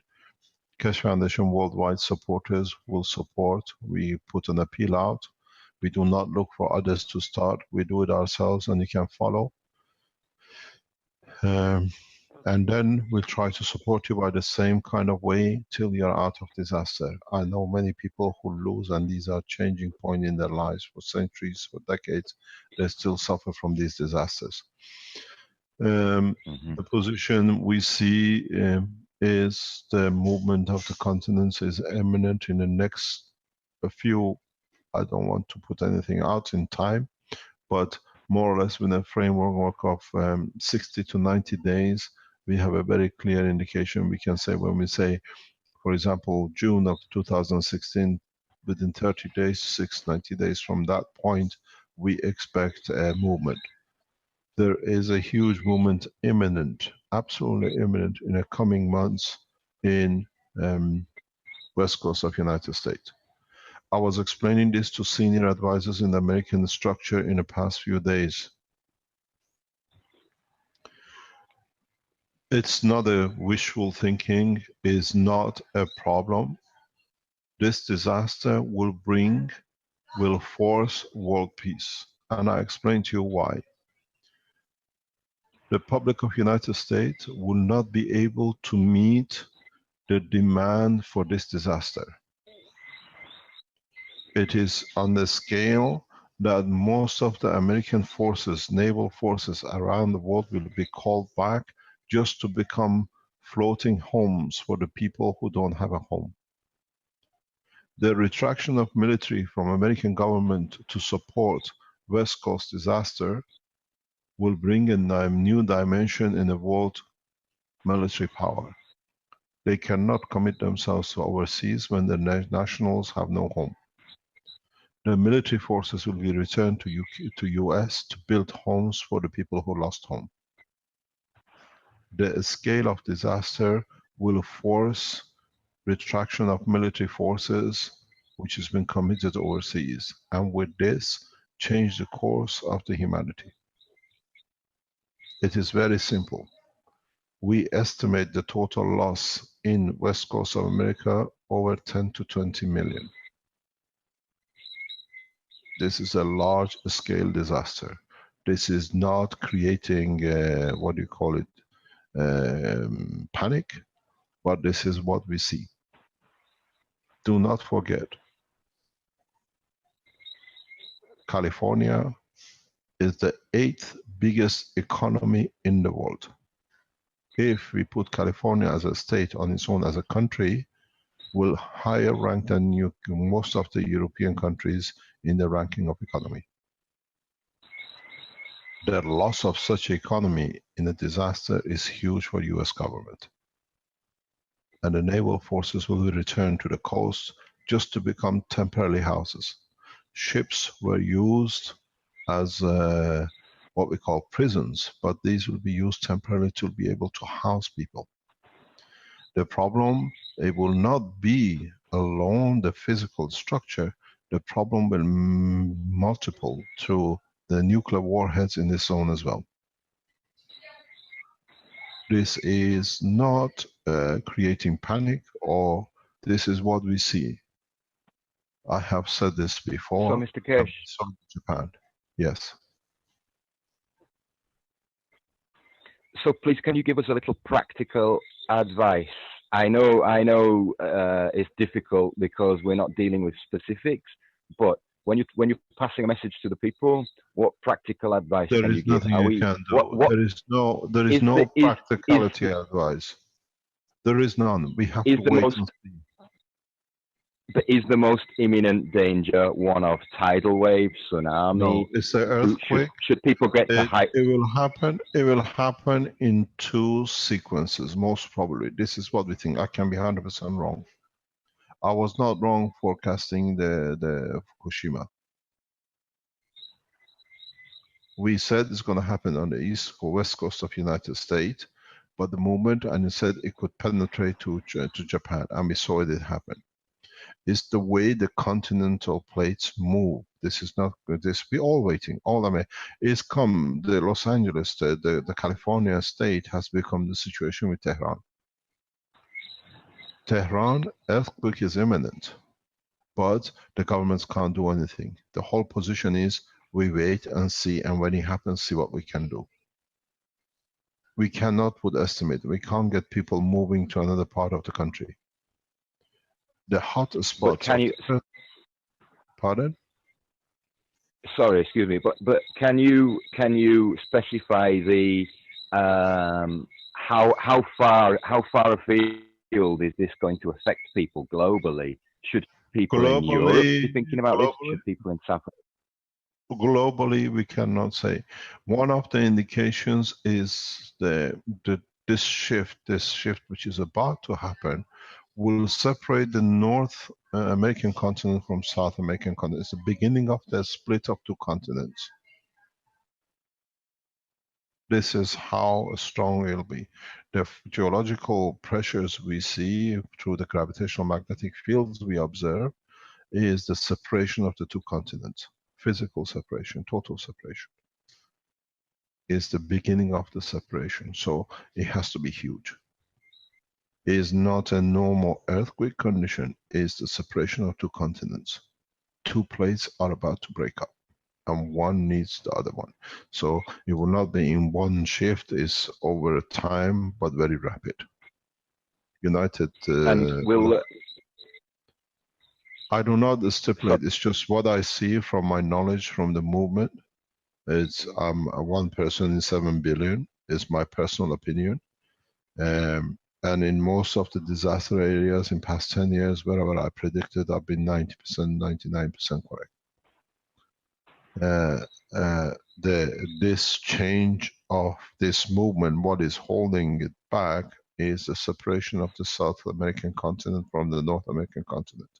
Keshe Foundation worldwide supporters will support. We put an appeal out. We do not look for others to start. We do it ourselves, and you can follow. And then we'll try to support you by the same kind of way till you're out of disaster. I know many people who lose, and these are changing point in their lives for centuries, for decades. They still suffer from these disasters. The position we see is the movement of the continents is imminent in the next few, I don't want to put anything out in time, but more or less within a framework of 60 to 90 days, we have a very clear indication. We can say, when we say, for example, June of 2016, within 30 days, 90 days from that point, we expect a movement. There is a huge movement imminent, absolutely imminent, in the coming months in West Coast of United States. I was explaining this to senior advisors in the American structure in the past few days. It's not a wishful thinking, it's not a problem. This disaster will force world peace. And I explain to you why. The public of United States will not be able to meet the demand for this disaster. It is on the scale that most of the American forces, naval forces around the world, will be called back just to become floating homes for the people who don't have a home. The retraction of military from American government to support West Coast disaster will bring a new dimension in the world military power. They cannot commit themselves to overseas when the nationals have no home. The military forces will be returned to US to build homes for the people who lost home. The scale of disaster will force retraction of military forces which has been committed overseas, and with this, change the course of the humanity. It is very simple. We estimate the total loss in West Coast of America over 10 to 20 million. This is a large scale disaster. This is not creating, what do you call it, panic, but this is what we see. Do not forget, California is the 8th biggest economy in the world. If we put California as a state on its own as a country, will higher rank than most of the European countries in the ranking of economy. The loss of such economy in a disaster is huge for US government. And the naval forces will return to the coast just to become temporary houses. Ships were used as what we call prisons, but these will be used temporarily to be able to house people. The problem, it will not be alone the physical structure, the problem will multiple through the nuclear warheads in this zone as well. This is not creating panic, or this is what we see. I have said this before. So, Mr. Kesh, Japan. Yes. So please, can you give us a little practical advice? I know it's difficult because we're not dealing with specifics, but when you're passing a message to the people, what practical advice can you give? There is nothing you can do. There is no practicality advice. There is none. We have to wait and see. But is the most imminent danger one of tidal waves, tsunami? No, it's an earthquake. Should people get to height? It will happen. It will happen in 2 sequences, most probably. This is what we think. I can be 100% wrong. I was not wrong forecasting the Fukushima. We said it's going to happen on the east or west coast of United States, but the moment, and it said it could penetrate to Japan, and we saw it happen. It's the way the continental plates move. This is not good. We're all waiting. All I mean is come the Los Angeles, the California state has become the situation with Tehran. Tehran, earthquake is imminent, but the governments can't do anything. The whole position is we wait and see, and when it happens, see what we can do. We cannot put estimate. We can't get people moving to another part of the country. The hot spots. Can you? Pardon? Sorry, excuse me. But can you specify the how far afield is this going to affect people globally? Should people in Europe be thinking about this? Should people in South? Globally, we cannot say. One of the indications is this shift which is about to happen will separate the North American continent from South American continent. It's the beginning of the split of 2 continents. This is how strong it'll be. The geological pressures we see through the gravitational magnetic fields we observe is the separation of the 2 continents. Physical separation, total separation. Is the beginning of the separation. So it has to be huge. It is not a normal earthquake condition, it is the separation of 2 continents. 2 plates are about to break up, and one needs the other one. So it will not be in one shift, it's over time, but very rapid. United... and will... I do not stipulate, it's just what I see from my knowledge from the movement. It's 1 person in 7 billion, is my personal opinion. And in most of the disaster areas in past 10 years, wherever I predicted, I've been 90%, 99% correct. This change of this movement, what is holding it back is the separation of the South American continent from the North American continent.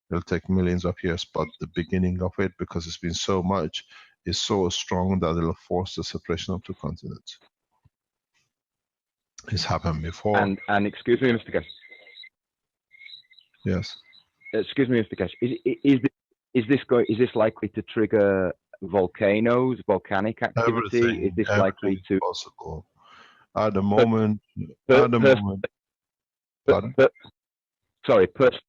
It'll take millions of years, but the beginning of it, because it's been so much, is so strong that it'll force the separation of 2 continents. It's happened before. And excuse me, Mr. Kesh. Yes. Excuse me, Mr. Kesh. Is this likely to trigger volcanoes, volcanic activity? Everything, is this likely to possible? At the moment,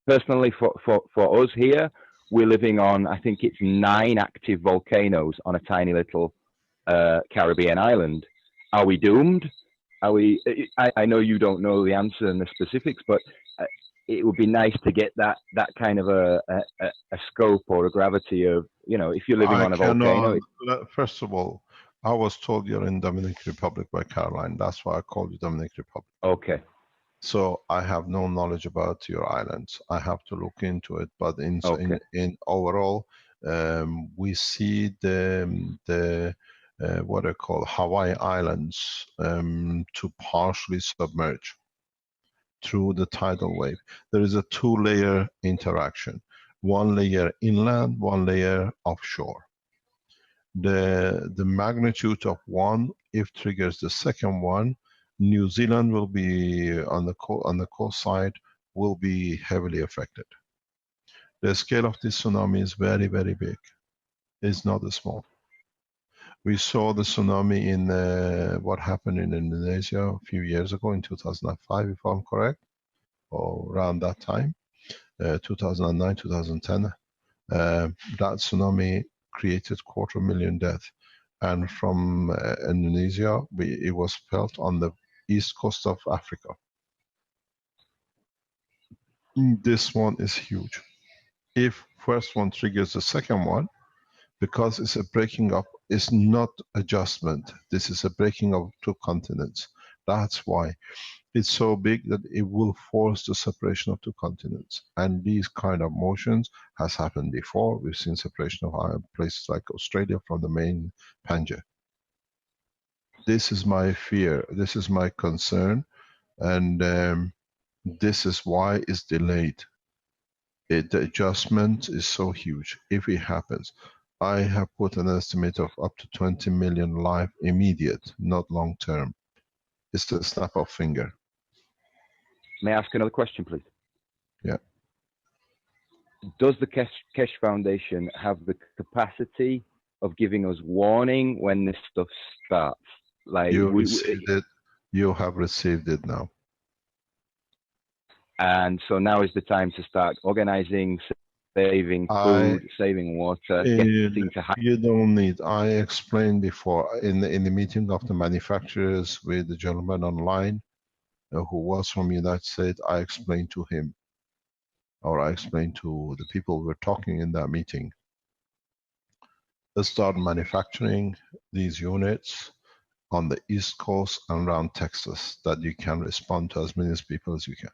personally, for us here, we're living on, I think it's 9 active volcanoes on a tiny little Caribbean island. Are we doomed? Are we? I know you don't know the answer and the specifics, but it would be nice to get that kind of a scope or a gravity of, you know, if you're living I on a volcano. cannot. First of all, I was told you're in Dominican Republic by Caroline. That's why I called you Dominican Republic. Okay. So I have no knowledge about your islands. I have to look into it. But in overall, we see the what I call Hawaii Islands to partially submerge through the tidal wave. There is a two-layer interaction. One layer inland, one layer offshore. The magnitude of one, if triggers the second one, New Zealand will be on the coast side, will be heavily affected. The scale of this tsunami is very, very big. It's not small. We saw the tsunami in what happened in Indonesia a few years ago in 2005, if I'm correct, or around that time, 2009, 2010. That tsunami created 250,000 deaths. And from Indonesia, it was felt on the east coast of Africa. This one is huge. If first one triggers the second one, because it's a breaking up, it's not adjustment. This is a breaking of two continents. That's why it's so big that it will force the separation of two continents. And these kind of motions has happened before. We've seen separation of places like Australia from the main Pangaea. This is my fear. This is my concern. And this is why it's delayed. The adjustment is so huge. If it happens, I have put an estimate of up to 20 million life immediate, not long term. It's the snap of finger. May I ask another question, please? Yeah. Does the Keshe Foundation have the capacity of giving us warning when this stuff starts? Like you received it. You have received it now. And so now is the time to start organizing, saving food, saving water, getting to. You don't need. I explained before in the meeting of the manufacturers with the gentleman online who was from the United States. I explained to him, or I explained to the people who were talking in that meeting. Let's start manufacturing these units on the East Coast and around Texas, that you can respond to as many people as you can.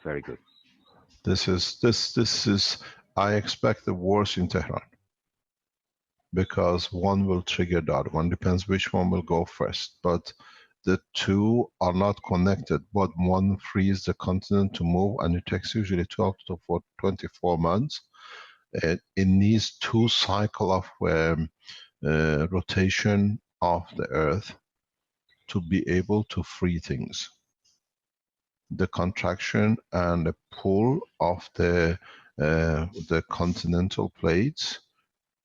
Very good. This is. I expect the worst in Tehran, because one will trigger the other one. Depends which one will go first, but the two are not connected. But one frees the continent to move, and it takes usually 12 to 24 months. It needs two cycles of rotation of the Earth to be able to free things. The contraction and the pull of the continental plates,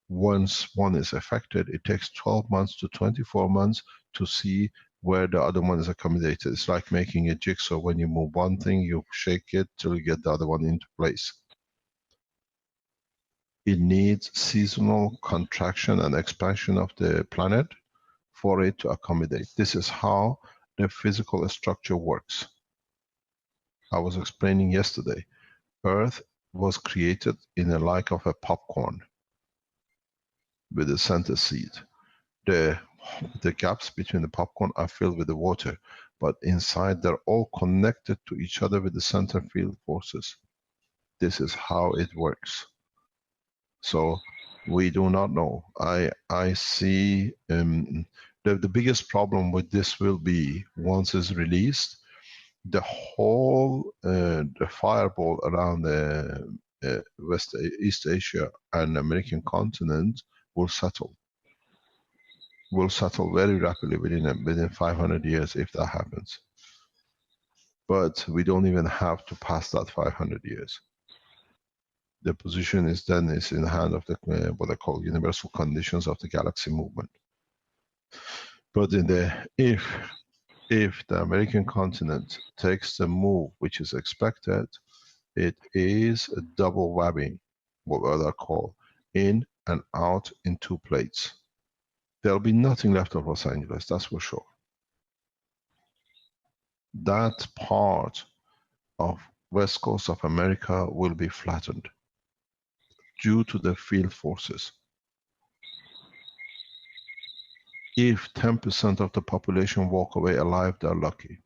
once one is affected, it takes 12 months to 24 months to see where the other one is accommodated. It's like making a jigsaw. When you move one thing, you shake it till you get the other one into place. It needs seasonal contraction and expansion of the planet for it to accommodate. This is how the physical structure works. I was explaining yesterday, Earth was created in a like of a popcorn with a center seed. The gaps between the popcorn are filled with the water, but inside they're all connected to each other with the center field forces. This is how it works. So we do not know. I see the biggest problem with this will be, once it's released, the whole the fireball around the East Asia and American continent will settle. Will settle very rapidly within 500 years if that happens. But we don't even have to pass that 500 years. The position is in the hand of the what I call universal conditions of the galaxy movement. But if the American continent takes the move which is expected, it is a double whammy, what I call, in and out in two plates. There'll be nothing left of Los Angeles, that's for sure. That part of west coast of America will be flattened due to the field forces. If 10% of the population walk away alive, they're lucky.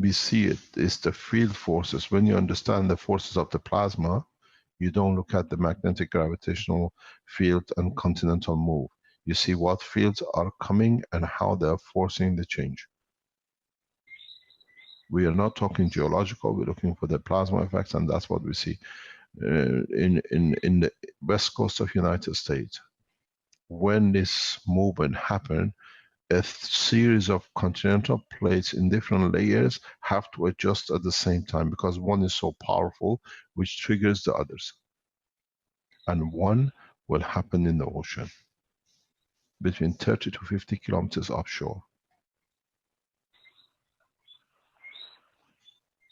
We see it, it's the field forces. When you understand the forces of the plasma, you don't look at the magnetic gravitational field and continental move. You see what fields are coming and how they're forcing the change. We are not talking geological, we're looking for the plasma effects, and that's what we see in the west coast of United States. When this movement happened, a series of continental plates in different layers have to adjust at the same time because one is so powerful, which triggers the others. And one will happen in the ocean, between 30 to 50 kilometers offshore.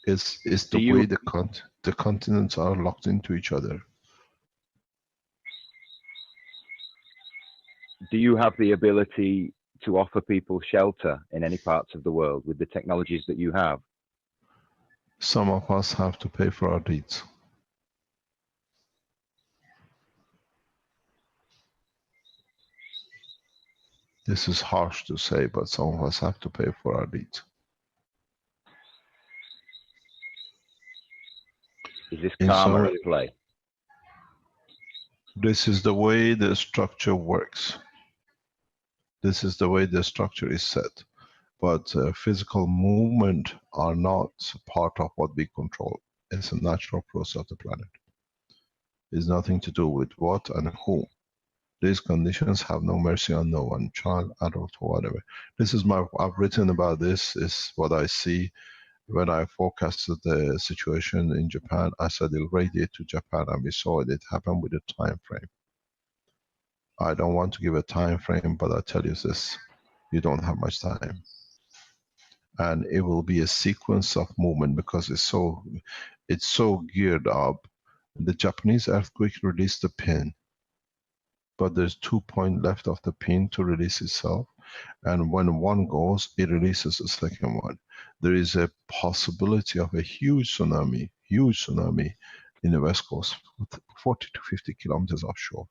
It's the way the continents are locked into each other. Do you have the ability to offer people shelter in any parts of the world with the technologies that you have? Some of us have to pay for our deeds. This is harsh to say, but some of us have to pay for our deeds. Is this karma at play? This is the way the structure works. This is the way the structure is set. But physical movement are not part of what we control. It's a natural process of the planet. It's nothing to do with what and who. These conditions have no mercy on no one, child, adult, or whatever. This is I've written about this, is what I see when I forecasted the situation in Japan. I said it'll radiate to Japan, and we saw it. It happened with a time frame. I don't want to give a time frame, but I tell you this, you don't have much time. And it will be a sequence of movement because it's so geared up. The Japanese earthquake released the pin, but there's 2 points left of the pin to release itself. And when one goes, it releases the second one. There is a possibility of a huge tsunami in the west coast, 40 to 50 kilometers offshore.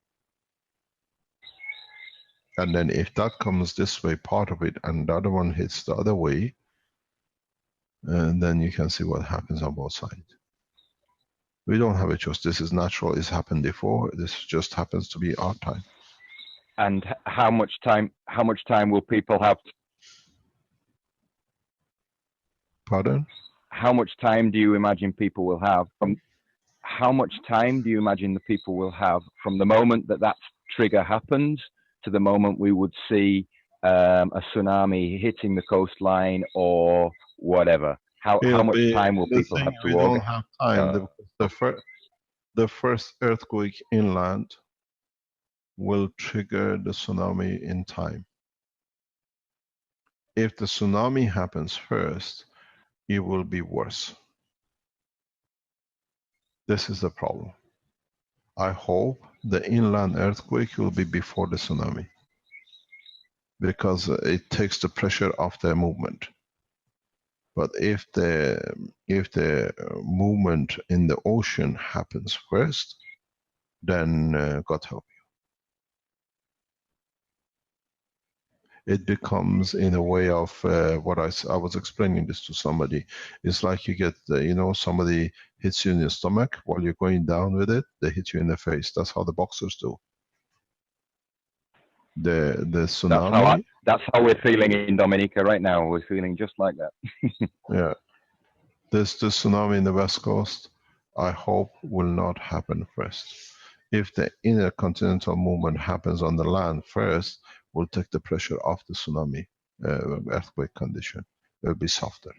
And then if that comes this way, part of it, and the other one hits the other way, and then you can see what happens on both sides. We don't have a choice. This is natural. It's happened before. This just happens to be our time. And how much time will people have? Pardon? How much time do you imagine people will have from? How much time do you imagine the people will have from the moment that trigger happens to the moment we would see a tsunami hitting the coastline or whatever? How much time will people have to organize? We don't have time. The first earthquake inland will trigger the tsunami in time. If the tsunami happens first, it will be worse. This is the problem. I hope the inland earthquake will be before the tsunami, because it takes the pressure off their movement. But if the movement in the ocean happens first, then God help you. It becomes in a way of what I was explaining this to somebody. It's like you get, somebody hits you in your stomach while you're going down with it. They hit you in the face. That's how the boxers do. The tsunami. That's how we're feeling in Dominica right now. We're feeling just like that. Yeah. The tsunami in the west coast, I hope, will not happen first. If the intercontinental movement happens on the land first, will take the pressure off the tsunami earthquake condition. It will be softer.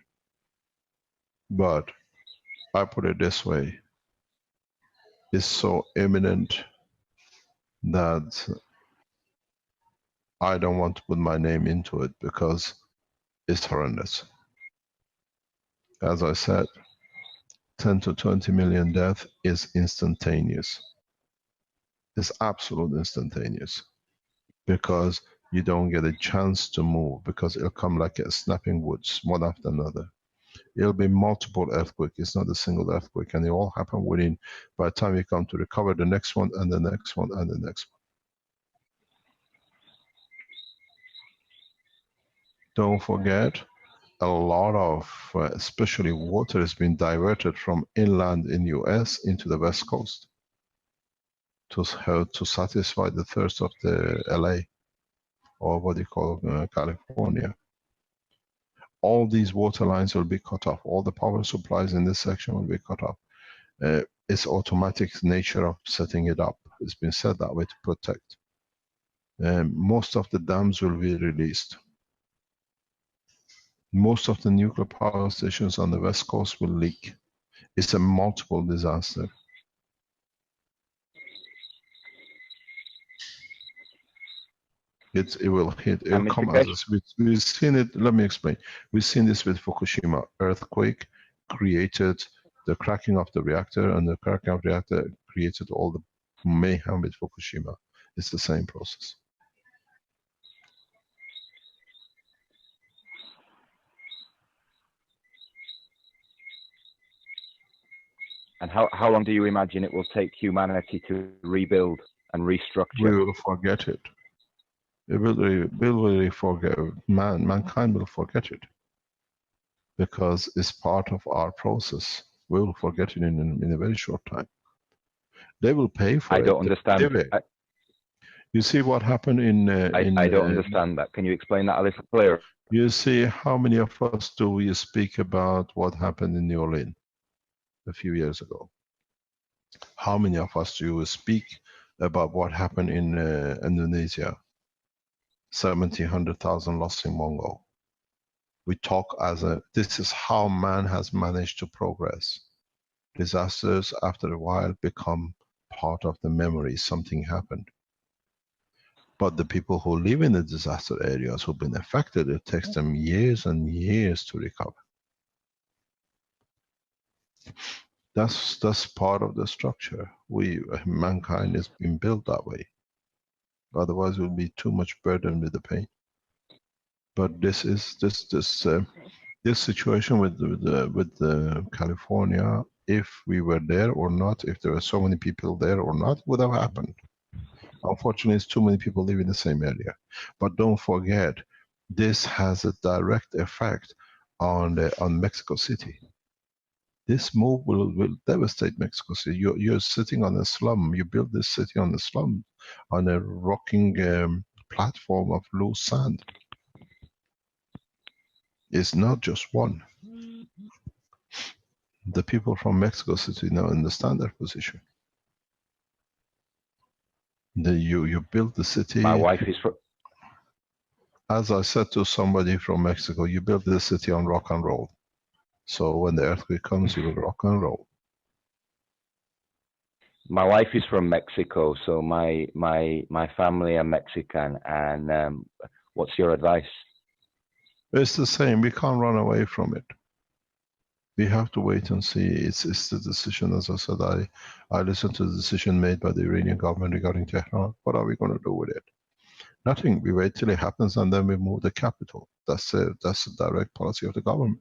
But I put it this way, it's so imminent that I don't want to put my name into it because it's horrendous. As I said, 10 to 20 million death is instantaneous. It's absolute instantaneous, because You don't get a chance to move because it'll come like a snapping woods, one after another. It'll be multiple earthquakes. It's not a single earthquake, and they all happen within, by the time you come to recover, the next one and the next one and the next one. Don't forget, a lot of, especially water, is being diverted from inland in US into the west coast to help to satisfy the thirst of the LA, or what you call California. All these water lines will be cut off. All the power supplies in this section will be cut off. It's automatic nature of setting it up. It's been set that way to protect. Most of the dams will be released. Most of the nuclear power stations on the west coast will leak. It's a multiple disaster. It will hit. It will come as a, we've seen it. Let me explain. We've seen this with Fukushima. Earthquake created the cracking of the reactor, and the cracking of the reactor created all the mayhem with Fukushima. It's the same process. And how long do you imagine it will take humanity to rebuild and restructure? We will forget it. It will really forget. Mankind will forget it because it's part of our process. We will forget it in a very short time. They will pay for it. I don't understand. You see what happened in... I don't understand that. Can you explain that a little clearer? You see, how many of us do we speak about what happened in New Orleans a few years ago? How many of us do you speak about what happened in Indonesia? 1,700,000 lost in Mongo. We talk as a, this is how man has managed to progress. Disasters after a while become part of the memory, something happened. But the people who live in the disaster areas who've been affected, it takes them years and years to recover. That's part of the structure. Mankind has been built that way. Otherwise, we'll be too much burdened with the pain. But this situation with California, if we were there or not, if there were so many people there or not, would have happened. Unfortunately, it's too many people live in the same area. But don't forget, this has a direct effect on Mexico City. This move will devastate Mexico City. You're sitting on a slum. You build this city on a slum, on a rocking platform of loose sand. It's not just one. The people from Mexico City now understand their position. You build the city. My wife is from... As I said to somebody from Mexico, you build the city on rock and roll. So when the earthquake comes, you will rock and roll. My wife is from Mexico, so my family are Mexican. And what's your advice? It's the same. We can't run away from it. We have to wait and see. It's the decision, as I said. I listened to the decision made by the Iranian government regarding Tehran. What are we going to do with it? Nothing. We wait till it happens and then we move the capital. That's the direct policy of the government.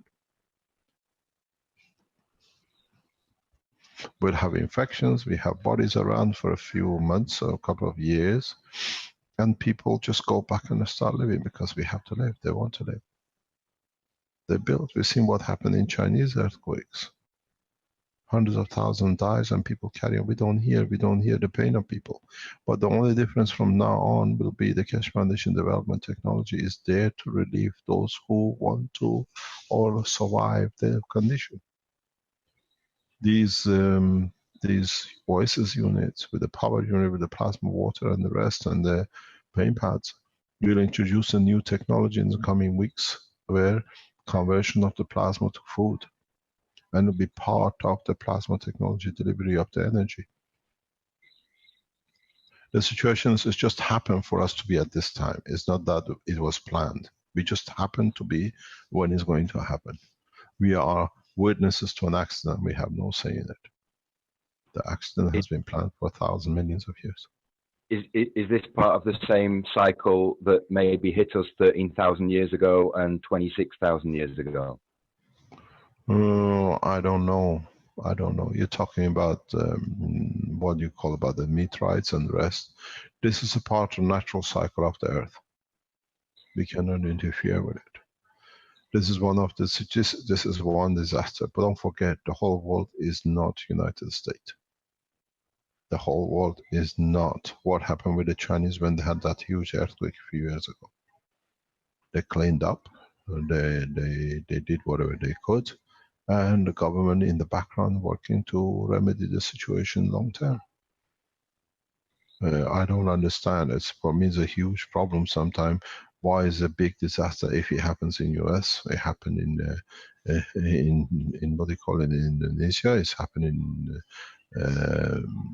We'll have infections. We have bodies around for a few months or a couple of years, and people just go back and start living because we have to live. They want to live. They build. We've seen what happened in Chinese earthquakes. Hundreds of thousands dies and people carry on. We don't hear the pain of people. But the only difference from now on will be the Keshe Foundation Development Technology is there to relieve those who want to or survive their condition. These voices units with the power unit, with the plasma water and the rest, and the pain pads, will introduce a new technology in the coming weeks where conversion of the plasma to food, and will be part of the plasma technology delivery of the energy. The situations has just happened for us to be at this time. It's not that it was planned. We just happen to be when it's going to happen. We are witnesses to an accident. We have no say in it. The accident has been planned for 1,000 millions of years. is this part of the same cycle that maybe hit us 13,000 years ago and 26,000 years ago? I don't know. I don't know. You're talking about what you call about the meteorites and the rest. This is a part of the natural cycle of the Earth. We cannot interfere with it. This is one of the this is one disaster. But don't forget, the whole world is not United States. The whole world is not. What happened with the Chinese when they had that huge earthquake a few years ago? They cleaned up. They did whatever they could, and the government in the background working to remedy the situation long term. I don't understand. It's, for me, it's a huge problem sometimes. Why is a big disaster if it happens in US? It happened in what they call it in Indonesia. It's happened in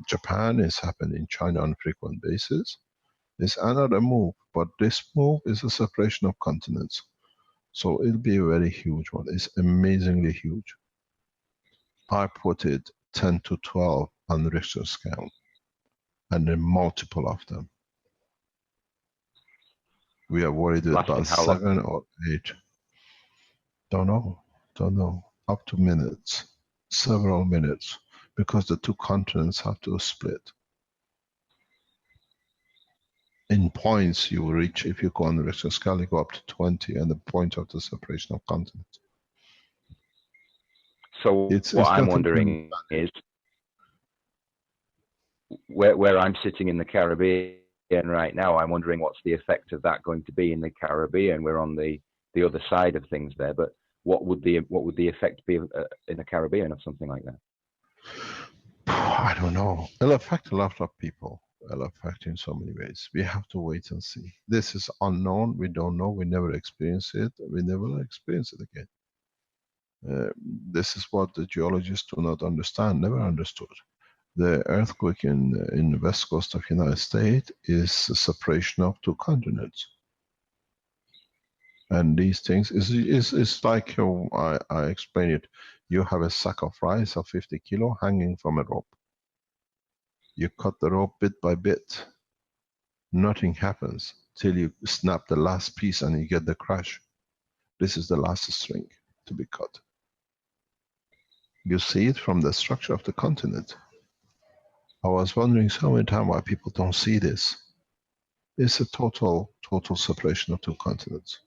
Japan. It's happened in China on a frequent basis. It's another move, but this move is a separation of continents. So it'll be a very huge one. It's amazingly huge. I put it 10 to 12 on the Richter scale, and a multiple of them. We are worried about 7 or 8. Don't know. Up to minutes, several minutes, because the two continents have to split. In points, you will reach, if you go on the Richter scale, you go up to 20, and the point of the separation of continents. So what I'm wondering is, where I'm sitting in the Caribbean right now, I'm wondering what's the effect of that going to be in the Caribbean. We're on the other side of things there, but what would the effect be in the Caribbean of something like that? I don't know. It'll affect a lot of people. It'll affect in so many ways. We have to wait and see. This is unknown. We don't know. We never experience it. We never experience it again. This is what the geologists do not understand, never understood. The earthquake in the west coast of the United States is a separation of two continents. And these things is like I explain it. You have a sack of rice of 50 kilo hanging from a rope. You cut the rope bit by bit. Nothing happens till you snap the last piece and you get the crash. This is the last string to be cut. You see it from the structure of the continent. I was wondering so many times why people don't see this. It's a total separation of two continents.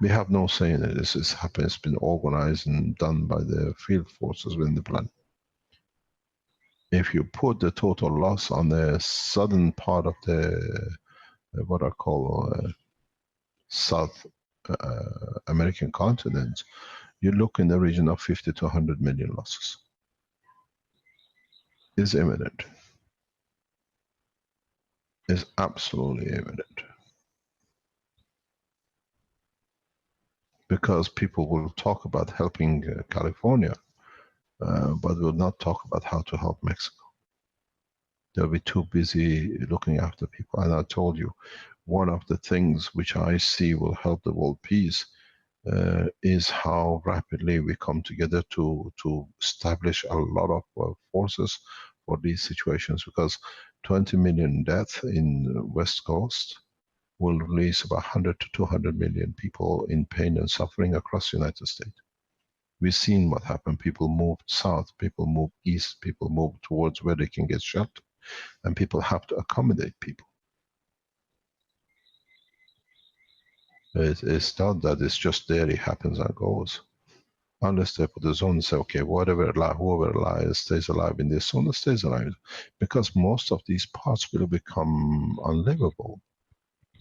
We have no say in it. This has happened. It's been organized and done by the field forces within the planet. If you put the total loss on the southern part of the what I call South American continent, you look in the region of 50 to 100 million losses. It's imminent. It's absolutely imminent. Because people will talk about helping California, but will not talk about how to help Mexico. They'll be too busy looking after people. And I told you, one of the things which I see will help the world peace is how rapidly we come together to establish a lot of forces for these situations, because 20 million deaths in the West Coast will release about 100 to 200 million people in pain and suffering across the United States. We've seen what happened. People moved south, people moved east, people moved towards where they can get shelter, and people have to accommodate people. It's not that it's just there, it happens and goes. Unless they put the zone and say, okay, whoever alive stays alive in this zone, stays alive. Because most of these parts will become unlivable.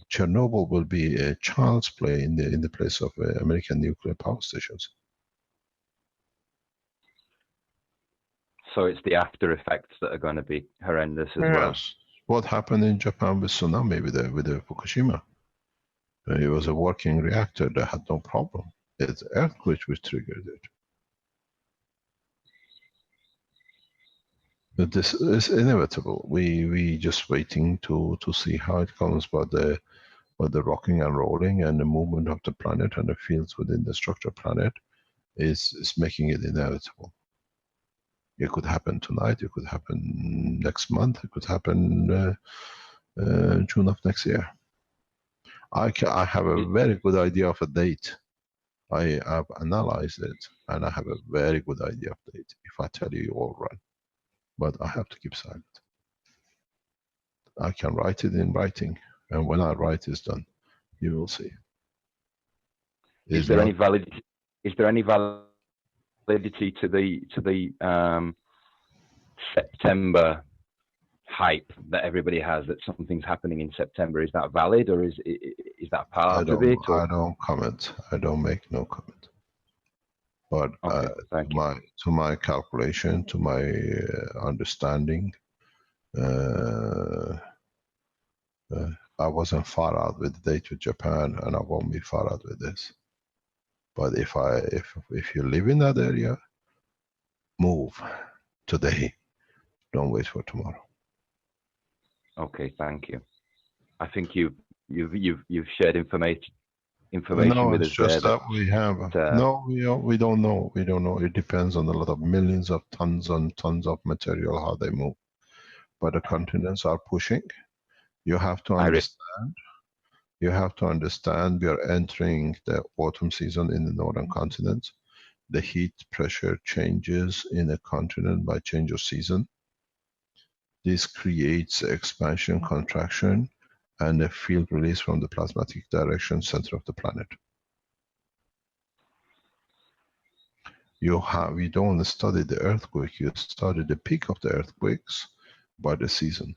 Chernobyl will be a child's play in the place of American nuclear power stations. So it's the after effects that are going to be horrendous as well. Yes. What happened in Japan with tsunami with the Fukushima? It was a working reactor that had no problem. It's earthquake which triggered it. But this is inevitable. We just waiting to see how it comes, but the rocking and rolling and the movement of the planet and the fields within the structure planet is making it inevitable. It could happen tonight, it could happen next month, it could happen June of next year. I have a very good idea of a date. I have analyzed it, and I have a very good idea of date. If I tell you, you all run. But I have to keep silent. I can write it in writing, and when I write it's done, you will see. Is there any validity? Is there any validity to the September hype that everybody has, that something's happening in September? Is that valid, or is that part of it? Or? I don't comment. I don't make no comment. But okay, thank you. To my calculation, to my understanding, I wasn't far out with the date with Japan, and I won't be far out with this. But if you live in that area, move today. Don't wait for tomorrow. Okay, thank you. I think you've shared information no, with it's us just there. That we have. No, we don't know. We don't know. It depends on a lot of millions of tons and tons of material how they move. But the continents are pushing. You have to understand. You have to understand. We are entering the autumn season in the northern continent. The heat pressure changes in a continent by change of season. This creates expansion, contraction, and a field release from the plasmatic direction center of the planet. You don't study the earthquake, you study the peak of the earthquakes by the season.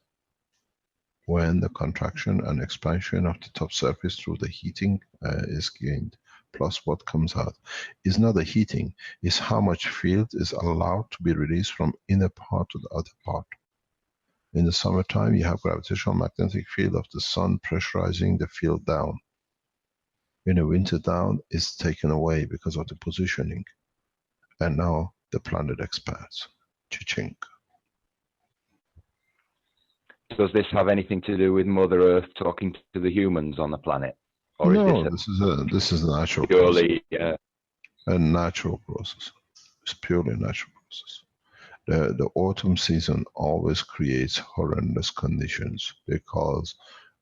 When the contraction and expansion of the top surface through the heating is gained, plus what comes out. It's not the heating, it's how much field is allowed to be released from inner part to the other part. In the summertime, you have gravitational magnetic field of the sun pressurizing the field down. In the winter down, it's taken away because of the positioning. And now the planet expands. Cha-ching. Does this have anything to do with Mother Earth talking to the humans on the planet? Or no, is this is a natural purely process. A natural process. It's purely a natural process. The autumn season always creates horrendous conditions because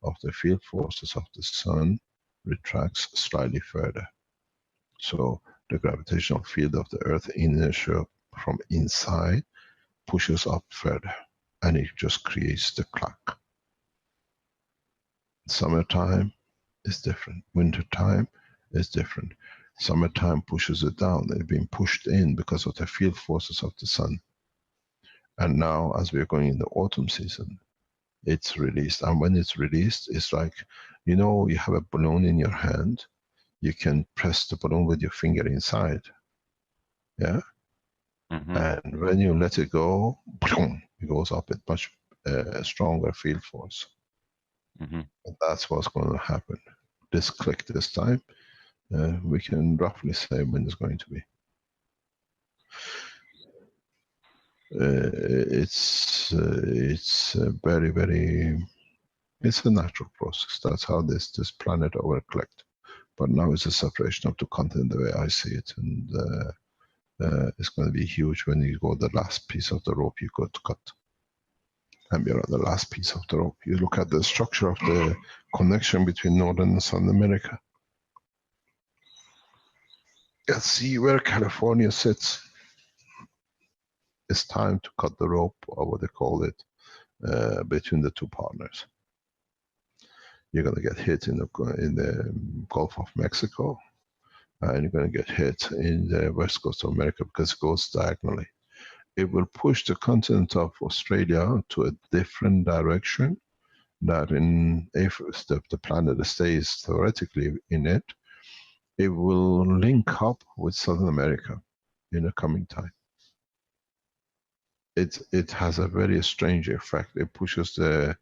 of the field forces of the sun retracts slightly further. So the gravitational field of the Earth inertia from inside pushes up further, and it just creates the clock. Summertime is different. Wintertime is different. Summertime pushes it down. It's been pushed in because of the field forces of the sun. And now, as we're going in the autumn season, it's released. And when it's released, it's like, you know, you have a balloon in your hand. You can press the balloon with your finger inside. Yeah? Mm-hmm. And when you let it go, boom, it goes up with much stronger field force. Mm-hmm. And that's what's going to happen. This click this time, we can roughly say when it's going to be. It's very, very, it's a natural process. That's how this planet overclocked. But now it's a separation of the continent the way I see it. And it's going to be huge when you go the last piece of the rope you got to cut. And we're on the last piece of the rope. You look at the structure of the connection between Northern and South America. You see where California sits. It's time to cut the rope, or what they call it, between the two partners. You're going to get hit in the Gulf of Mexico, and you're going to get hit in the west coast of America because it goes diagonally. It will push the continent of Australia to a different direction. That if the planet stays theoretically in it, it will link up with Southern America in the coming time. It has a very strange effect. It pushes the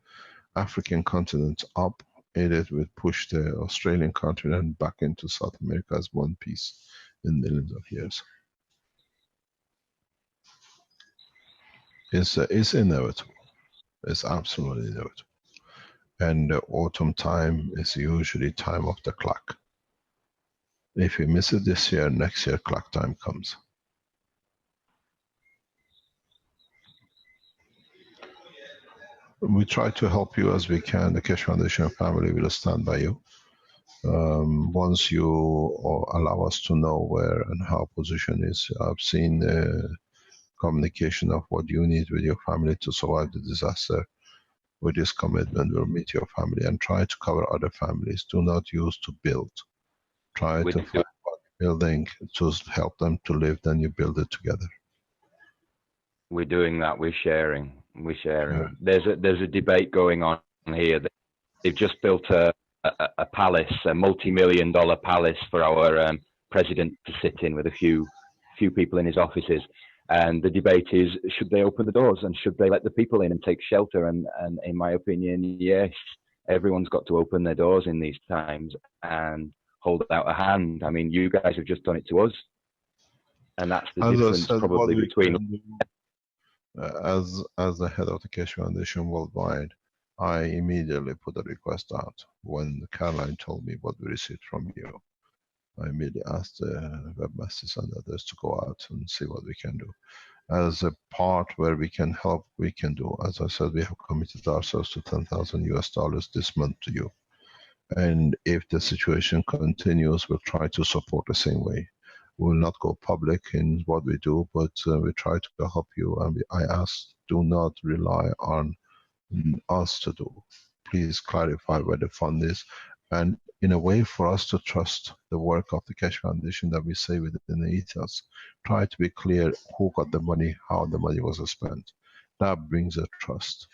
African continent up, and it will push the Australian continent back into South America as one piece in millions of years. It's inevitable. It's absolutely inevitable. And the autumn time is usually time of the clock. If you miss it this year, next year clock time comes. We try to help you as we can. The Keshe Foundation family will stand by you. Once you allow us to know where and how position is, I've seen communication of what you need with your family to survive the disaster. With this commitment, we'll meet your family and try to cover other families. Do not use to build. Try to find building to help them to live, then you build it together. We're doing that. We're sharing. Yeah. There's a debate going on here. They've just built a palace, a multi-million-dollar palace for our president to sit in with a few people in his offices. And the debate is, should they open the doors and should they let the people in and take shelter? And in my opinion, yes, everyone's got to open their doors in these times and hold out a hand. I mean, you guys have just done it to us. And that's the difference probably between... As the head of the Keshe Foundation worldwide, I immediately put a request out. When Caroline told me what we received from you, I immediately asked the webmasters and others to go out and see what we can do. As a part where we can help, we can do. As I said, we have committed ourselves to $10,000 this month to you. And if the situation continues, we'll try to support the same way. We'll not go public in what we do, but we try to help you. And I ask, do not rely on us to do. Please clarify where the fund is. And in a way for us to trust the work of the Keshe Foundation that we say within the ethos, try to be clear who got the money, how the money was spent. That brings a trust.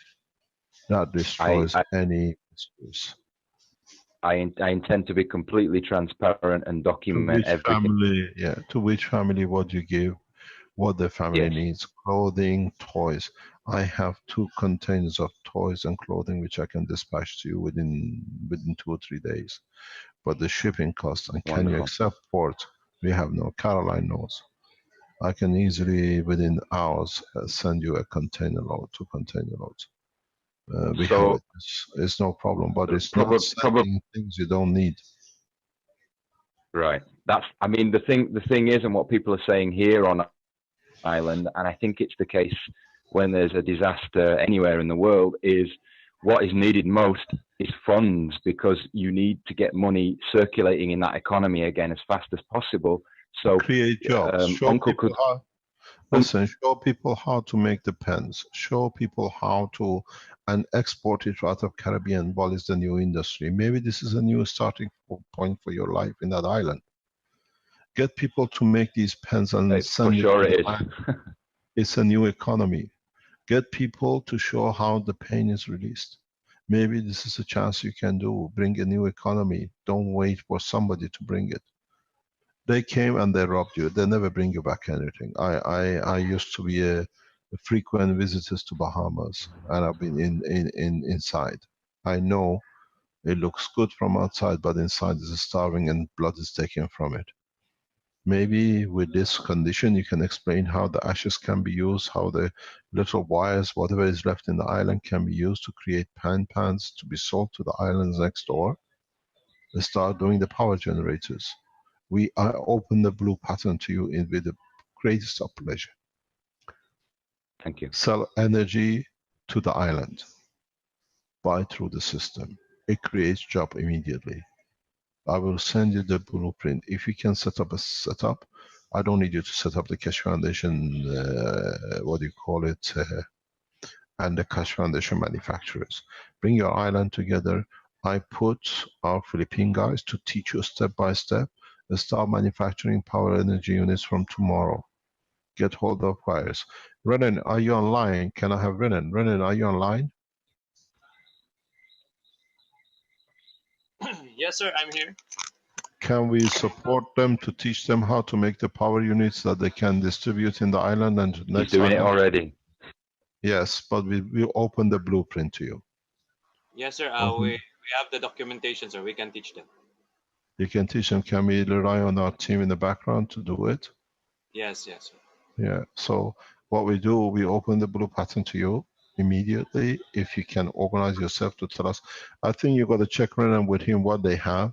That destroys any excuse. I intend to be completely transparent and document everything. To which family what you give, what the family needs, clothing, toys. I have 2 containers of toys and clothing which I can dispatch to you within 2 or 3 days. But the shipping cost, and can you accept port? We have no, Caroline knows. I can easily within hours send you a container load, 2 container loads. We have it. It's no problem, but it's not sending things you don't need. Right. I mean, the thing is, and what people are saying here on island, and I think it's the case when there's a disaster anywhere in the world, is what is needed most is funds, because you need to get money circulating in that economy again as fast as possible. So create jobs. Show people how to make the pens. Show people how to and export it out of Caribbean. What is the new industry? Maybe this is a new starting point for your life in that island. Get people to make these pens and send it to the island. It's a new economy. Get people to show how the pain is released. Maybe this is a chance you can do. Bring a new economy. Don't wait for somebody to bring it. They came and they robbed you. They never bring you back anything. I used to be a frequent visitor to Bahamas, and I've been inside. I know it looks good from outside, but inside is starving and blood is taken from it. Maybe with this condition, you can explain how the ashes can be used, how the little wires, whatever is left in the island, can be used to create pans to be sold to the islands next door. They start doing the power generators. I open the blue pattern to you with the greatest of pleasure. Thank you. Sell energy to the island. Buy through the system. It creates job immediately. I will send you the blueprint. If you can set up a setup, I don't need you to set up the Keshe Foundation, and the Keshe Foundation manufacturers. Bring your island together. I put our Philippine guys to teach you step by step. Start manufacturing power energy units from tomorrow. Get hold of wires. Renan, are you online? Can I have Renan? Renan, are you online? Yes, sir, I'm here. Can we support them to teach them how to make the power units that they can distribute in the island and next? He's doing it already. Yes, but we will open the blueprint to you. Yes, sir. We have the documentation, sir. We can teach them. You can teach them. Can we rely on our team in the background to do it? Yes, yes, sir. Yeah, so what we do, we open the blue pattern to you immediately. If you can organize yourself to tell us, I think you got to check around with him what they have,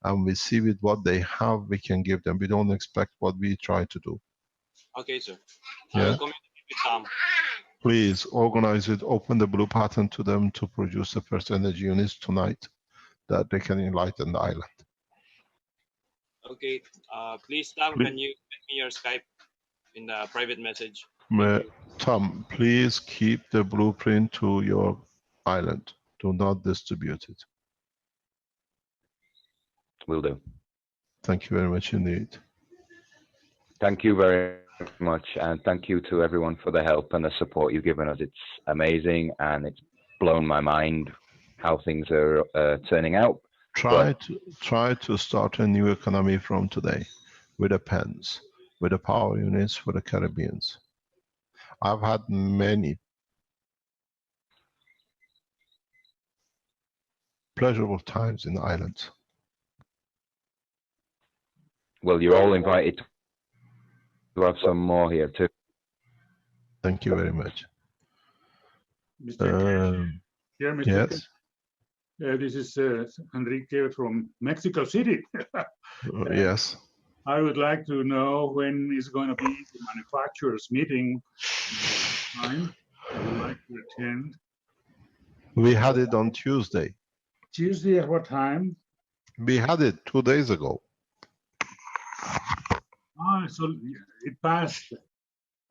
and we see with what they have, we can give them. We don't expect what we try to do. Okay, sir. Yeah. I will communicate with Tom. please organize it, open the blue pattern to them to produce the first energy units tonight, that they can enlighten the island. Okay. Please, Tom, Please. can you send me your Skype in the private message? Tom, please keep the blueprint to your island. Do not distribute it. Will do. Thank you very much indeed. Thank you very much, and thank you to everyone for the help and the support you've given us. It's amazing, and it's blown my mind how things are turning out. Try to start a new economy from today, with the pens, with the power units for the Caribbeans. I've had many pleasurable times in the islands. Well, you're all invited to have some more here too. Thank you very much. Mr. Mr. Yes. This is Enrique from Mexico City. Yes. I would like to know when is going to be the manufacturers meeting time. I would like to attend. We had it on Tuesday. Tuesday at what time? We had it 2 days ago. Ah, so it passed.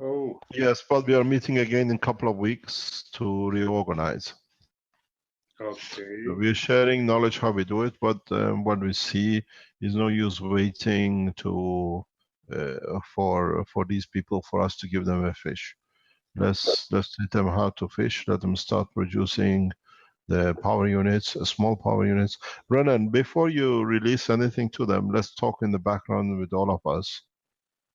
Oh. Yes, but we are meeting again in a couple of weeks to reorganize. Okay. We're sharing knowledge how we do it, but what we see is no use waiting to for these people for us to give them a fish. Let's teach them how to fish. Let them start producing the power units, small power units. Renan, before you release anything to them, let's talk in the background with all of us,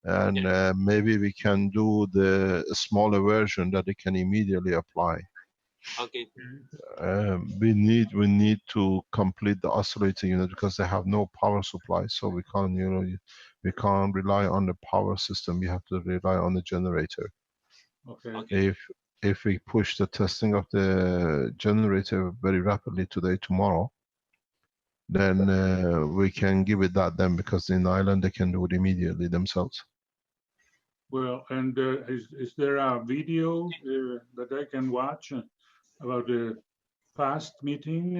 and maybe we can do the smaller version that they can immediately apply. Okay. We need to complete the oscillator unit because they have no power supply, so we can't we can't rely on the power system. We have to rely on the generator. Okay. If we push the testing of the generator very rapidly today, tomorrow, then we can give it that then, because in Ireland they can do it immediately themselves. Well, and is there a video that I can watch about the past meeting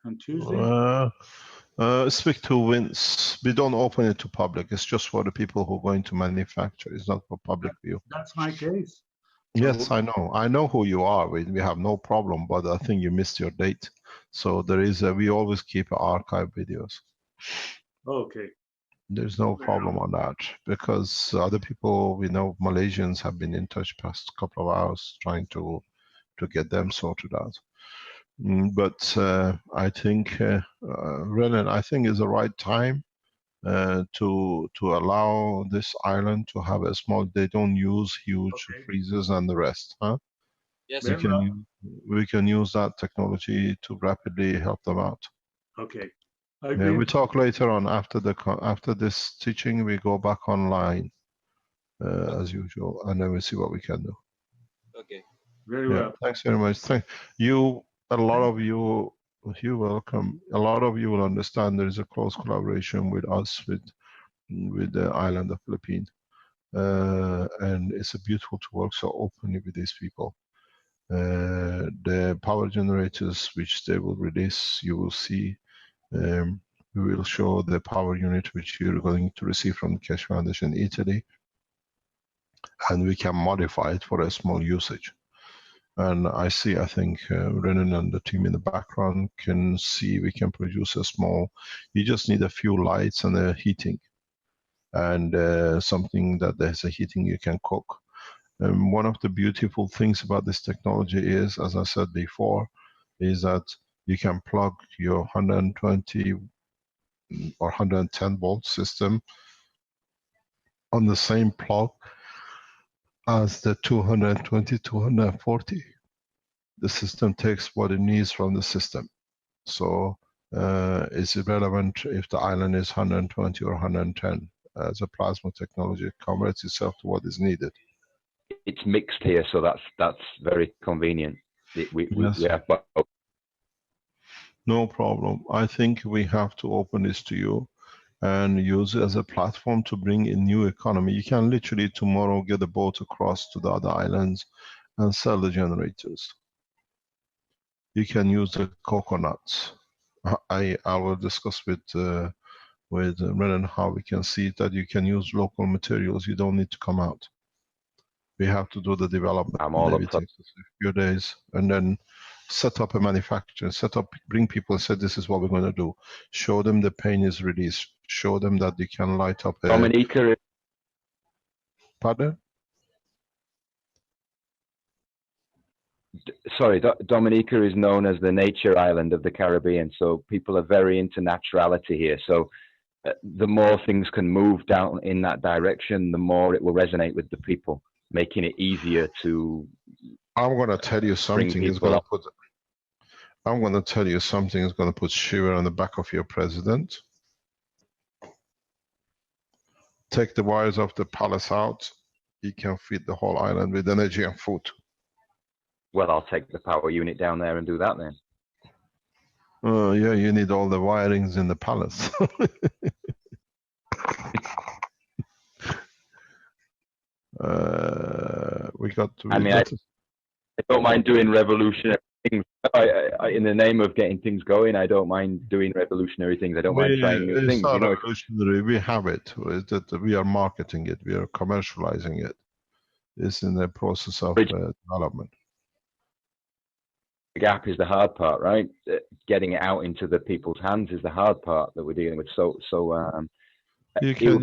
on Tuesday? Speak to Vince. We don't open it to public. It's just for the people who are going to manufacture. It's not for public view. That's my case. Yes, I know. I know who you are. We have no problem, but I think you missed your date. So there is we always keep archive videos. Okay. There's no problem on that, because other people, we know Malaysians have been in touch past couple of hours trying to get them sorted out. But I think, Renan, I think is the right time to allow this island to have a small. They don't use huge freezers and the rest, huh? Yes, we can use that technology to rapidly help them out. Okay. Yeah, we talk later on after this teaching. We go back online as usual, and then we see what we can do. Okay. Very well. Thanks very much. Thank you. A lot of you. You're welcome. A lot of you will understand there is a close collaboration with us with the island of Philippines, and it's a beautiful to work so openly with these people. The power generators which they will release, you will see. We will show the power unit which you're going to receive from the Keshe Foundation in Italy, and we can modify it for a small usage. And I think Renan and the team in the background can see we can produce a small. You just need a few lights and a heating, and something that there's a heating you can cook. One of the beautiful things about this technology is, as I said before, is that you can plug your 120 or 110 volt system on the same plug as the 220, 240. The system takes what it needs from the system. So it's irrelevant if the island is 120 or 110. As a plasma technology, it converts itself to what is needed. It's mixed here, so that's very convenient. We have both. No problem. I think we have to open this to you and use it as a platform to bring in new economy. You can literally tomorrow get a boat across to the other islands and sell the generators. You can use the coconuts. I will discuss with Renan how we can see that you can use local materials. You don't need to come out. We have to do the development. I'm all Maybe up for takes us a few days, and then set up a manufacturer, bring people and say, this is what we're going to do. Show them the pain is released. Show them that you can light up a... Dominica. Pardon? Sorry, Dominica is known as the nature island of the Caribbean, so people are very into naturality here. So the more things can move down in that direction, the more it will resonate with the people, making it easier to... I'm going to tell you something is going to put... I'm going to tell you something is going to put shiver on the back of your president. Take the wires of the palace out. He can feed the whole island with energy and food. Well, I'll take the power unit down there and do that then. Yeah, you need all the wirings in the palace. We got. I mean, I don't mind doing revolutionary things. In the name of getting things going, I don't mind doing revolutionary things. I don't mind trying new things. It's not revolutionary. We have it. That we are marketing it. We are commercializing it. It's in the process of development. The gap is the hard part, right? Getting it out into the people's hands is the hard part that we're dealing with. You can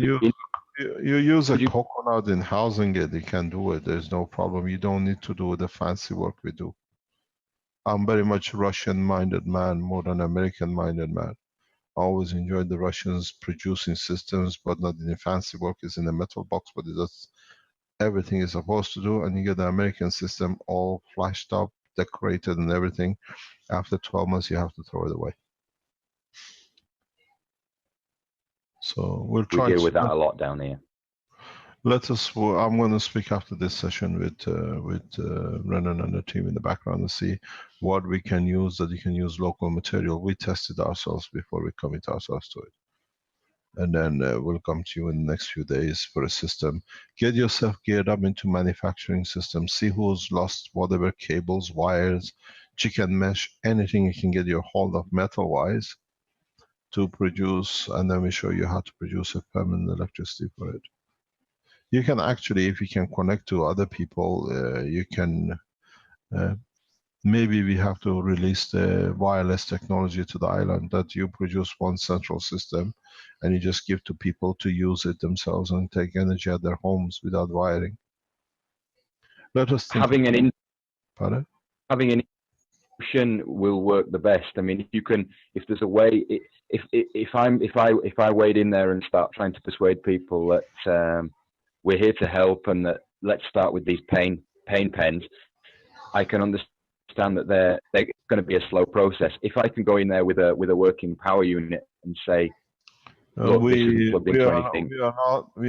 use a coconut in housing it. You can do it. There's no problem. You don't need to do the fancy work we do. I'm very much Russian-minded man, more than American-minded man. I always enjoyed the Russians producing systems, but not in the fancy work. It's in a metal box, but it does everything it's supposed to do. And you get the American system all flashed up, decorated and everything. After 12 months, you have to throw it away. So we'll try. We deal with that a lot down here. I'm going to speak after this session with Renan and the team in the background and see what we can use, that you can use local material. We tested ourselves before we commit ourselves to it. And then we'll come to you in the next few days for a system. Get yourself geared up into manufacturing systems. See who's lost whatever cables, wires, chicken mesh, anything you can get your hold of metal-wise to produce, and then we show you how to produce a permanent electricity for it. You can actually, if you can connect to other people, you can, maybe we have to release the wireless technology to the island, that you produce one central system and you just give to people to use it themselves and take energy at their homes without wiring. Let us think. Having an Pardon? option will work the best. I mean, if there's a way, if I wade in there and start trying to persuade people that we're here to help and that let's start with these pain pens, I can understand that they're going to be a slow process. If I can go in there with a working power unit and say, look, we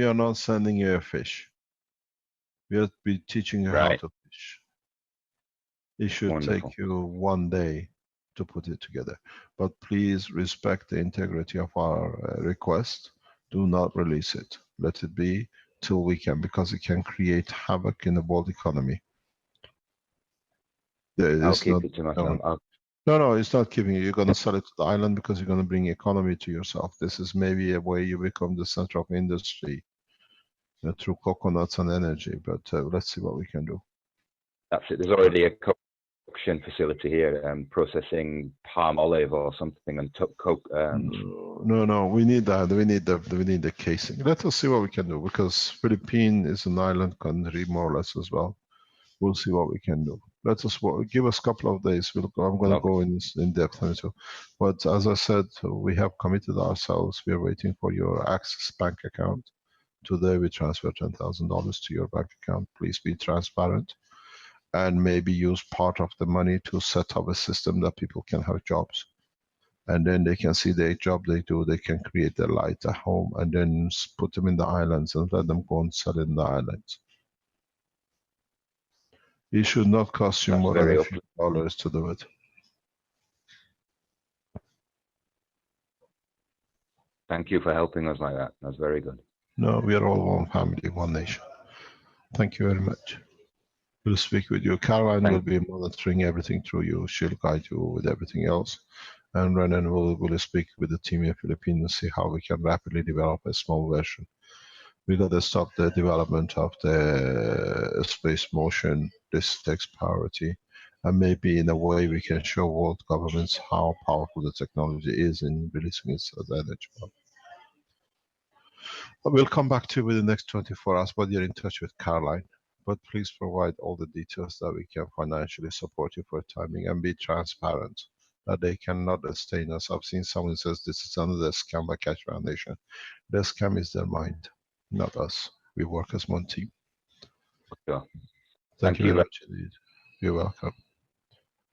are not sending you a fish. We'll be teaching you how to fish. It should take you 1 day to put it together. But please respect the integrity of our request. Do not release it. Let it be till we can, because it can create havoc in the world economy. I'll keep it to myself. No, it's not keeping it. You're going to sell it to the island because you're going to bring economy to yourself. This is maybe a way you become the center of industry through coconuts and energy. But let's see what we can do. That's it. There's already a production facility here, processing palm olive or something, and coke. No, we need that. We need the casing. Let us see what we can do, because Philippines is an island country more or less as well. We'll see what we can do. Give us a couple of days. I'm going to go in depth into. But as I said, we have committed ourselves. We are waiting for your Access Bank account. Today we transfer $10,000 to your bank account. Please be transparent, and maybe use part of the money to set up a system that people can have jobs. And then they can see the job they do. They can create their light at home and then put them in the islands and let them go and sell in the islands. It should not cost you more than a few dollars to do it. Thank you for helping us like that. That's very good. No, we are all one family, one nation. Thank you very much. will speak with you. Caroline will be monitoring everything through you. She'll guide you with everything else. And Renan will speak with the team in the Philippines and see how we can rapidly develop a small version. We got to stop the development of the space motion. This takes priority. And maybe in a way we can show world governments how powerful the technology is in releasing its energy. We'll come back to you within the next 24 hours, but you're in touch with Caroline. But please provide all the details that we can financially support you for timing, and be transparent that they cannot sustain us. I've seen someone says this is another scam by Cash Foundation. The scam is their mind, not us. We work as one team. Sure. Thank you very much indeed. You're welcome.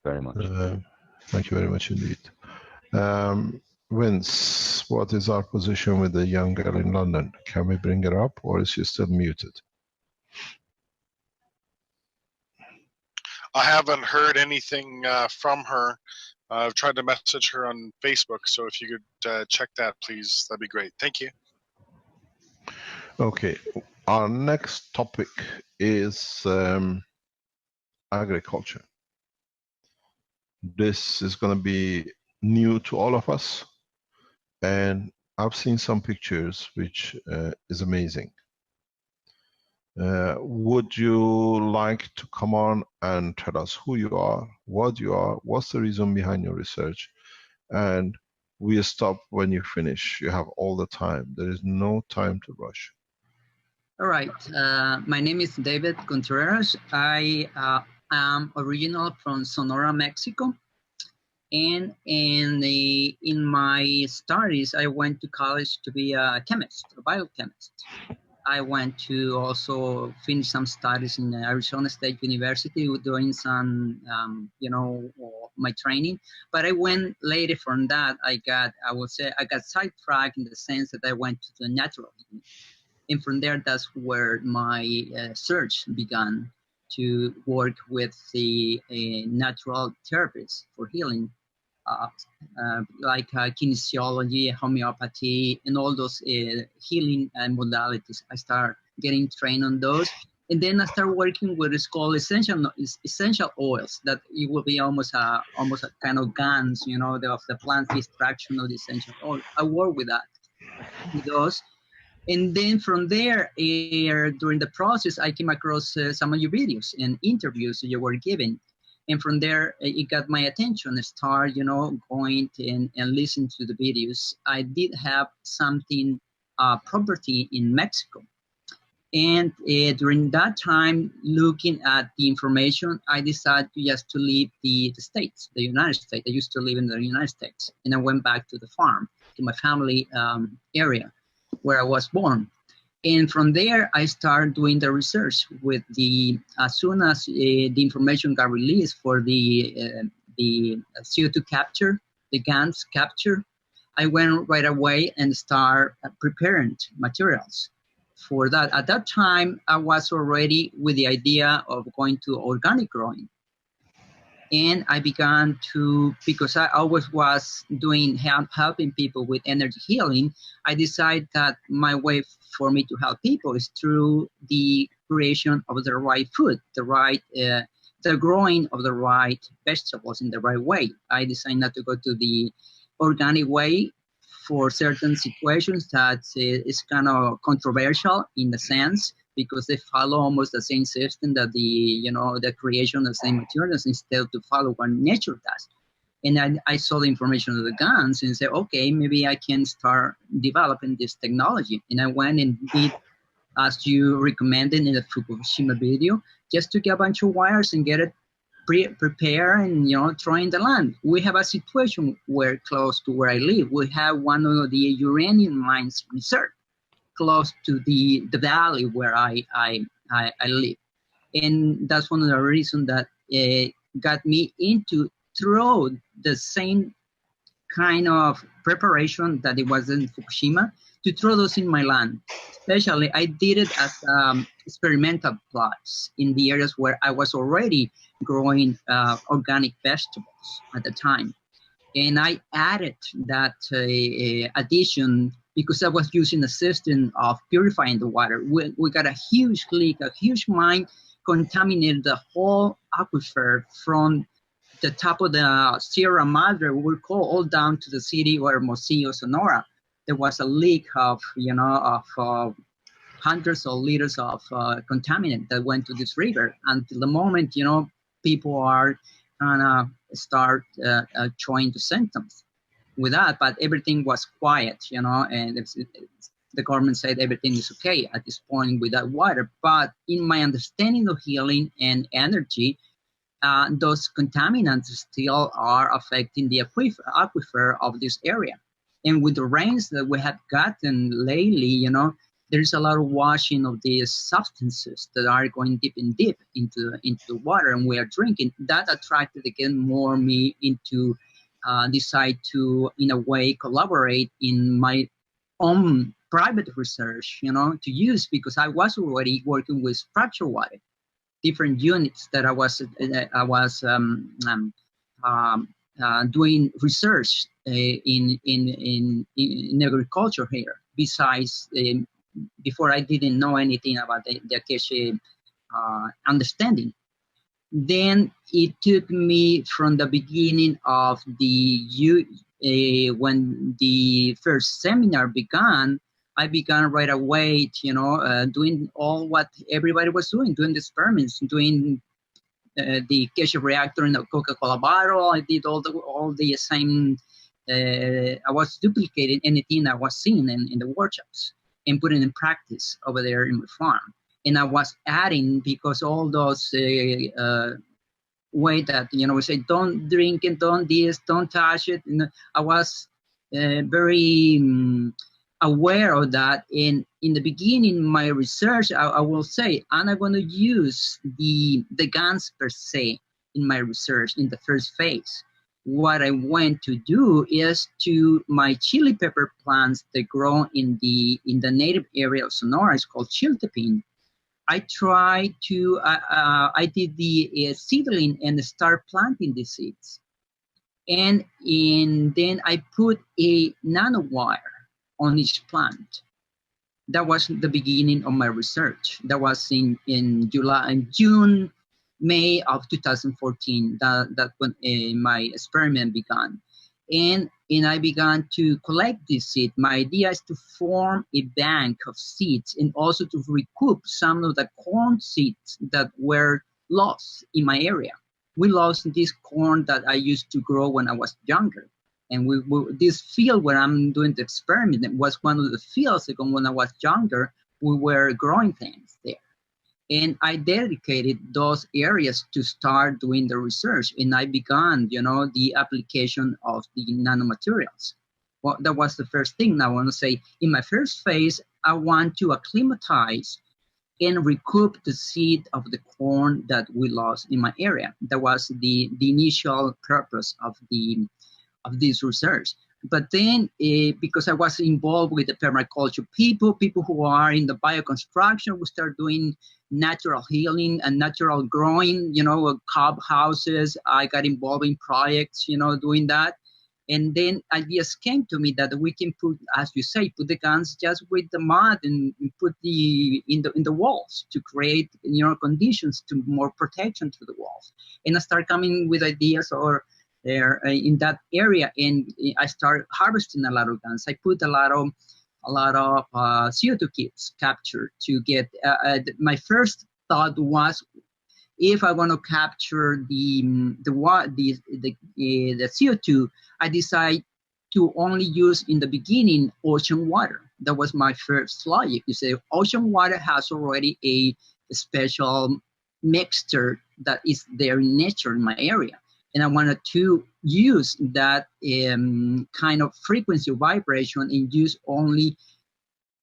Very much. Thank you very much indeed. Vince, what is our position with the young girl in London? Can we bring her up, or is she still muted? I haven't heard anything from her. I've tried to message her on Facebook, so if you could check that, please, that'd be great. Thank you. Okay, our next topic is agriculture. This is going to be new to all of us, and I've seen some pictures which is amazing. Would you like to come on and tell us who you are, what you are, what's the reason behind your research? And we stop when you finish. You have all the time. There is no time to rush. All right. My name is David Contreras. I am original from Sonora, Mexico. And in my studies, I went to college to be a chemist, a biochemist. I went to also finish some studies in Arizona State University, doing some, my training. But I went later from that. I got sidetracked in the sense that I went to the natural healing. And from there, that's where my search began, to work with the natural therapies for healing. Like kinesiology, homeopathy, and all those healing modalities. I start getting trained on those, and then I start working with what's called essential oils. That it will be almost a kind of guns, of the plant extraction of the essential oil. I work with those. And then from there, during the process, I came across some of your videos and interviews you were giving. And from there, it got my attention. I started, going and listen to the videos. I did have something, property in Mexico. And during that time, looking at the information, I decided to leave the States, the United States. I used to live in the United States. And I went back to the farm, to my family area where I was born. And from there, I started doing the research with as soon as the information got released for the CO2 capture, the GANs capture, I went right away and started preparing materials for that. At that time, I was already with the idea of going to organic growing. And I began to, because I always was helping people with energy healing, I decided that my way for me to help people is through the creation of the right food, the growing of the right vegetables in the right way. I decided not to go to the organic way for certain situations that is kind of controversial in the sense, because they follow almost the same system that the creation of the same materials instead to follow what nature does. And I saw the information of the GANs and said, okay, maybe I can start developing this technology. And I went and did, as you recommended in the Fukushima video, just to get a bunch of wires and get it prepare and throwing the land. We have a situation where close to where I live, we have one of the uranium mines reserve close to the valley where I live. And that's one of the reasons that got me into throw the same kind of preparation that it was in Fukushima, to throw those in my land. Especially, I did it as experimental plots in the areas where I was already growing organic vegetables at the time. And I added that addition because I was using a system of purifying the water. We got a huge leak, a huge mine, contaminated the whole aquifer from the top of the Sierra Madre, we call, all down to the city of Hermosillo, Sonora. There was a leak of, hundreds of liters of contaminant that went to this river. Until the moment, people are gonna start showing the symptoms with that, but everything was quiet, and the government said everything is okay at this point with that water. But in my understanding of healing and energy, those contaminants still are affecting the aquifer of this area. And with the rains that we have gotten lately, there's a lot of washing of these substances that are going deep and deep into the water, and we are drinking. That attracted again more me into decide to, in a way, collaborate in my own private research, to use, because I was already working with fractured water, different units that I was doing research in agriculture here. Besides, before I didn't know anything about the Acacia understanding. Then it took me from the beginning of when the first seminar began. I began right away, doing all what everybody was doing the experiments, doing the Acacia reactor in the Coca-Cola bottle. I did all the same. I was duplicating anything I was seeing in the workshops and putting in practice over there in my farm. And I was adding, because all those way that, we say, don't drink it, don't this, don't touch it. I was very aware of that. And in the beginning, my research, I will say, I'm not going to use the guns per se in my research in the first phase. What I went to do is to my chili pepper plants that grow in the native area of Sonora. It's called chiltepin. I tried to, I did the seedling and start planting the seeds. And then I put a nanowire on each plant. That was the beginning of my research. That was in June, May of 2014, that when my experiment began. And I began to collect this seed. My idea is to form a bank of seeds and also to recoup some of the corn seeds that were lost in my area. We lost this corn that I used to grow when I was younger. And this field where I'm doing the experiment was one of the fields that when I was younger, we were growing things there. And I dedicated those areas to start doing the research. And I began, the application of the nanomaterials. Well, that was the first thing. Now I want to say, in my first phase, I want to acclimatize and recoup the seed of the corn that we lost in my area. That was the initial purpose of this research. But then, because I was involved with the permaculture people who are in the bioconstruction, we start doing natural healing and natural growing, cob houses. I got involved in projects, doing that. And then ideas came to me that we can put, as you say, put the guns just with the mud and put in the walls to create, conditions to more protection to the walls. And I start coming with ideas there in that area, and I started harvesting a lot of guns. I put a lot of CO2 kits captured to get. My first thought was, if I want to capture the CO2, I decide to only use in the beginning ocean water. That was my first logic. You say ocean water has already a special mixture that is there in nature in my area. And I wanted to use that kind of frequency of vibration and use only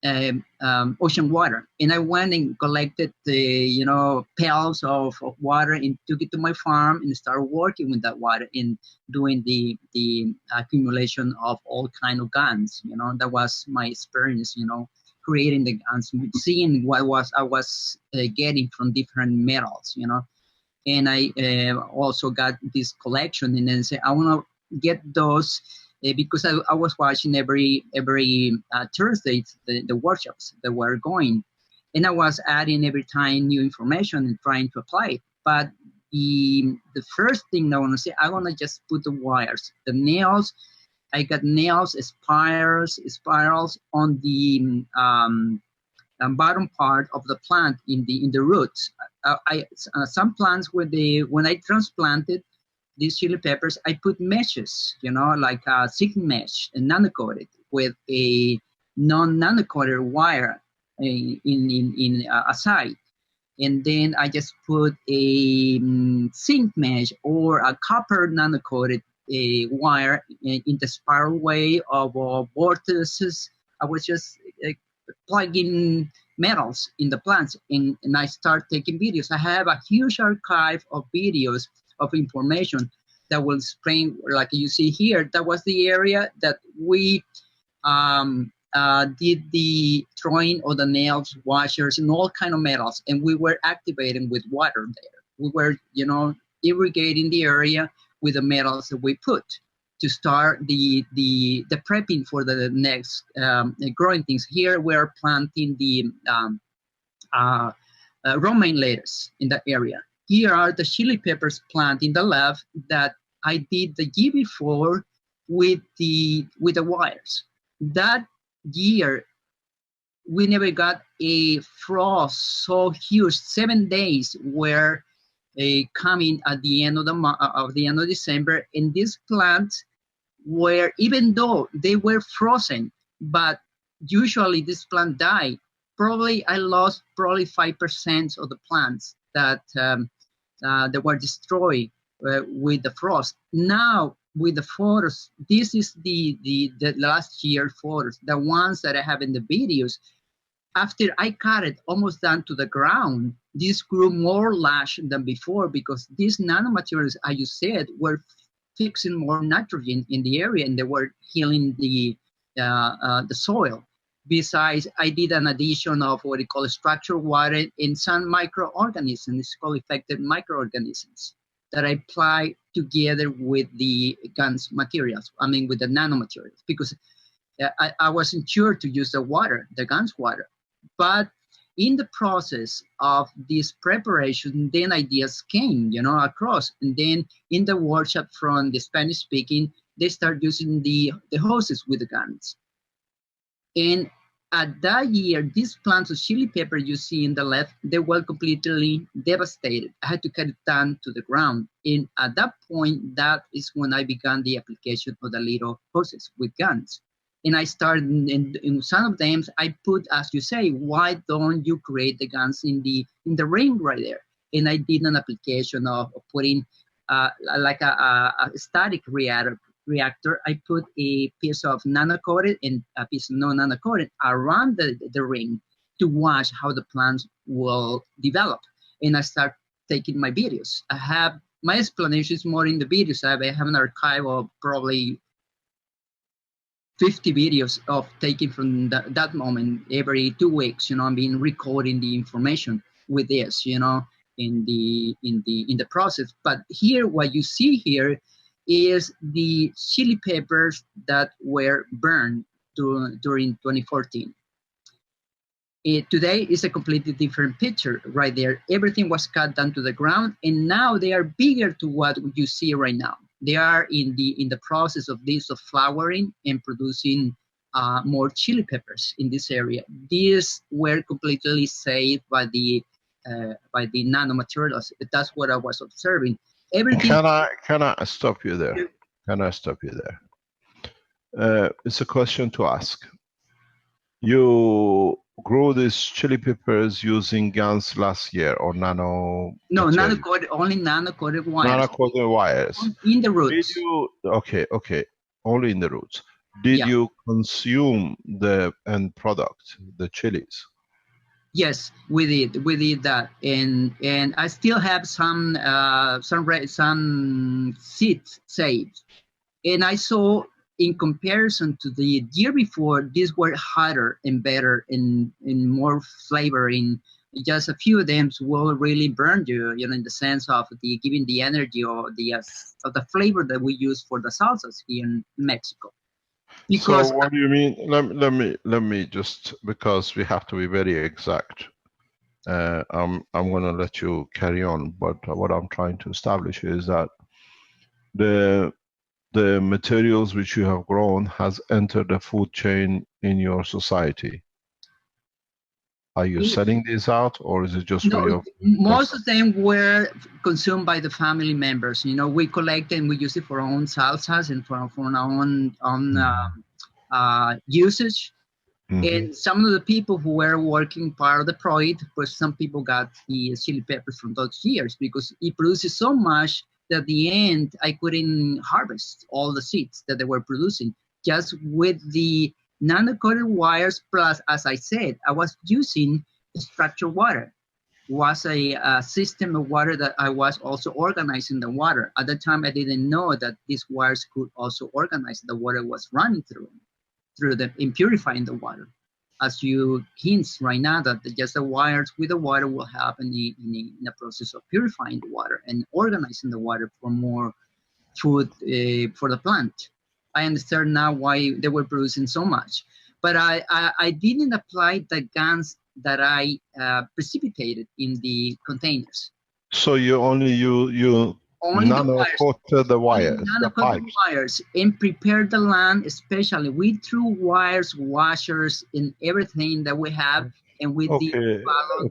ocean water. And I went and collected the pails of water and took it to my farm and started working with that water and doing the accumulation of all kind of guns. That was my experience. Creating the guns, seeing what I was getting from different metals. And I also got this collection, and then say I want to get those because I was watching every Thursday the workshops that were going, And I was adding every time new information and trying to apply it. But the first thing I want to say, I want to just put the wires, the nails. I got nails, spirals on the bottom part of the plant in the roots. Some plants when I transplanted these chili peppers, I put meshes, like a silk mesh, and nano-coated with a non-nano-coated wire in aside. And then I just put a zinc mesh or a copper nano-coated wire in the spiral way of vortices. I was just plugging metals in the plants, and I start taking videos. I have a huge archive of videos of information that will explain, like you see here, that was the area that we did the throwing of the nails, washers, and all kind of metals, and we were activating with water there. We were, irrigating the area with the metals that we put to start the prepping for the next growing things. Here we're planting the romaine lettuce in that area. Here are the chili peppers plant in the left that I did the year before with the wires. That year, we never got a frost so huge. 7 days were coming at the end of December, and these plants were, even though they were frozen, but usually this plant died. Probably I lost 5% of the plants that were destroyed with the frost. Now with the photos, this is the last year photos, the ones that I have in the videos. After I cut it almost down to the ground, this grew more lush than before because these nanomaterials, as you said, were fixing more nitrogen in the area, and they were healing the soil. Besides, I did an addition of what we call structured water in some microorganisms. It's called effective microorganisms that I apply together with the GANS materials. I mean, with the nanomaterials, because I wasn't sure to use the water, the GANS water. But in the process of this preparation, then ideas came, across. And then in the workshop from the Spanish speaking, they start using the hoses with the GANs. And at that year, these plants of chili pepper you see in the left, they were completely devastated. I had to cut it down to the ground. And at that point, that is when I began the application of the little hoses with GANs. And I started in some of them, I put, as you say, why don't you create the GANs in the ring right there? And I did an application of putting like a static reactor. I put a piece of nano-coated and a piece of non-nano-coated around the ring to watch how the plants will develop. And I start taking my videos. I have my explanations more in the videos. I have an archive of probably 50 videos of taking from that moment every 2 weeks. I'm being recording the information with this, in the process. But here, what you see here is the chili peppers that were burned during 2014. Today is a completely different picture right there. Everything was cut down to the ground, and now they are bigger to what you see right now. They are in the process of flowering and producing more chili peppers in this area. These were completely saved by the nanomaterials. That's what I was observing. Everything. Can I stop you there? Can I stop you there? It's a question to ask. You grew these chili peppers using GANs last year or nano? No, only nano-coated wires. Nano-coated wires. In the roots. Okay, only in the roots. Did you consume the end product, the chilies? Yes, we did that, and I still have some seeds saved, and I saw, in comparison to the year before, these were hotter and better and more flavoring. Just a few of them will really burn you, in the sense of giving the energy or the flavor that we use for the salsas here in Mexico. Because, so what do you mean? Let me just, because we have to be very exact. I'm going to let you carry on, but what I'm trying to establish is that the materials which you have grown has entered the food chain in your society. Are you selling these out, or is it just for your? Most of them were consumed by the family members. You know, we collect and we use it for our own salsas and for our own usage. And some of the people who were working part of the project, but some people got the chili peppers from those years because it produces so much that at the end I couldn't harvest all the seeds that they were producing. Just with the nano-coated wires, plus, as I said, I was using structured water. Was a system of water that I was also organizing the water. At the time, I didn't know that these wires could also organize the water was running through them and purifying the water. As you hints right now that just the wires with the water will help in the process of purifying the water and organizing the water for more food for the plant. I understand now why they were producing so much. But I didn't apply the GANs that I precipitated in the containers. So you only you nano-coated the wires, the pipes. Wires, and prepared the land, especially we threw wires, washers, and everything that we have, and we did follow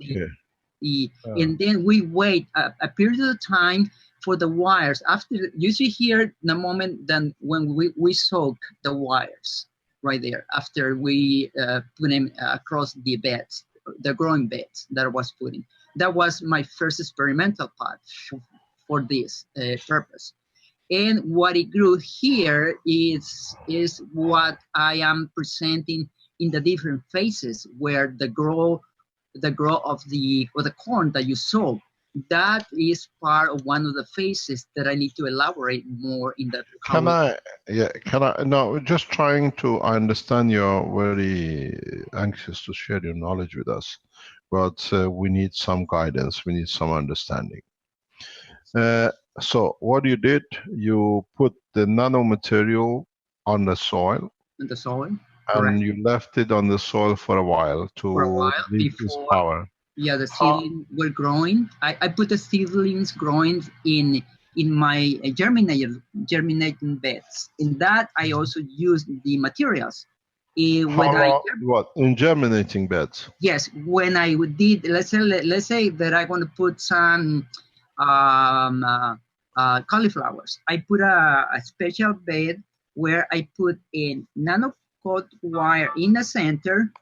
and then we wait a period of time for the wires. After you see here the moment then when we soak the wires right there after we put them across the beds, the growing beds that I was putting. That was my first experimental part for this purpose. And what it grew here is what I am presenting in the different phases where the growth of the corn that you sow. That is part of one of the phases that I need to elaborate more in that. Can I no, just trying to understand. You're very anxious to share your knowledge with us, but we need some guidance, we need some understanding. So what you did, you put the nanomaterial on the soil. On the soil. And correct. You left it on the soil for a while to release its power. Yeah, the seedlings were growing. I put the seedlings growing in my germinating beds. In that, I also used the materials. What in germinating beds? Yes, when I did, let's say that I want to put some cauliflowers. I put a special bed where I put a nano-coat wire in the center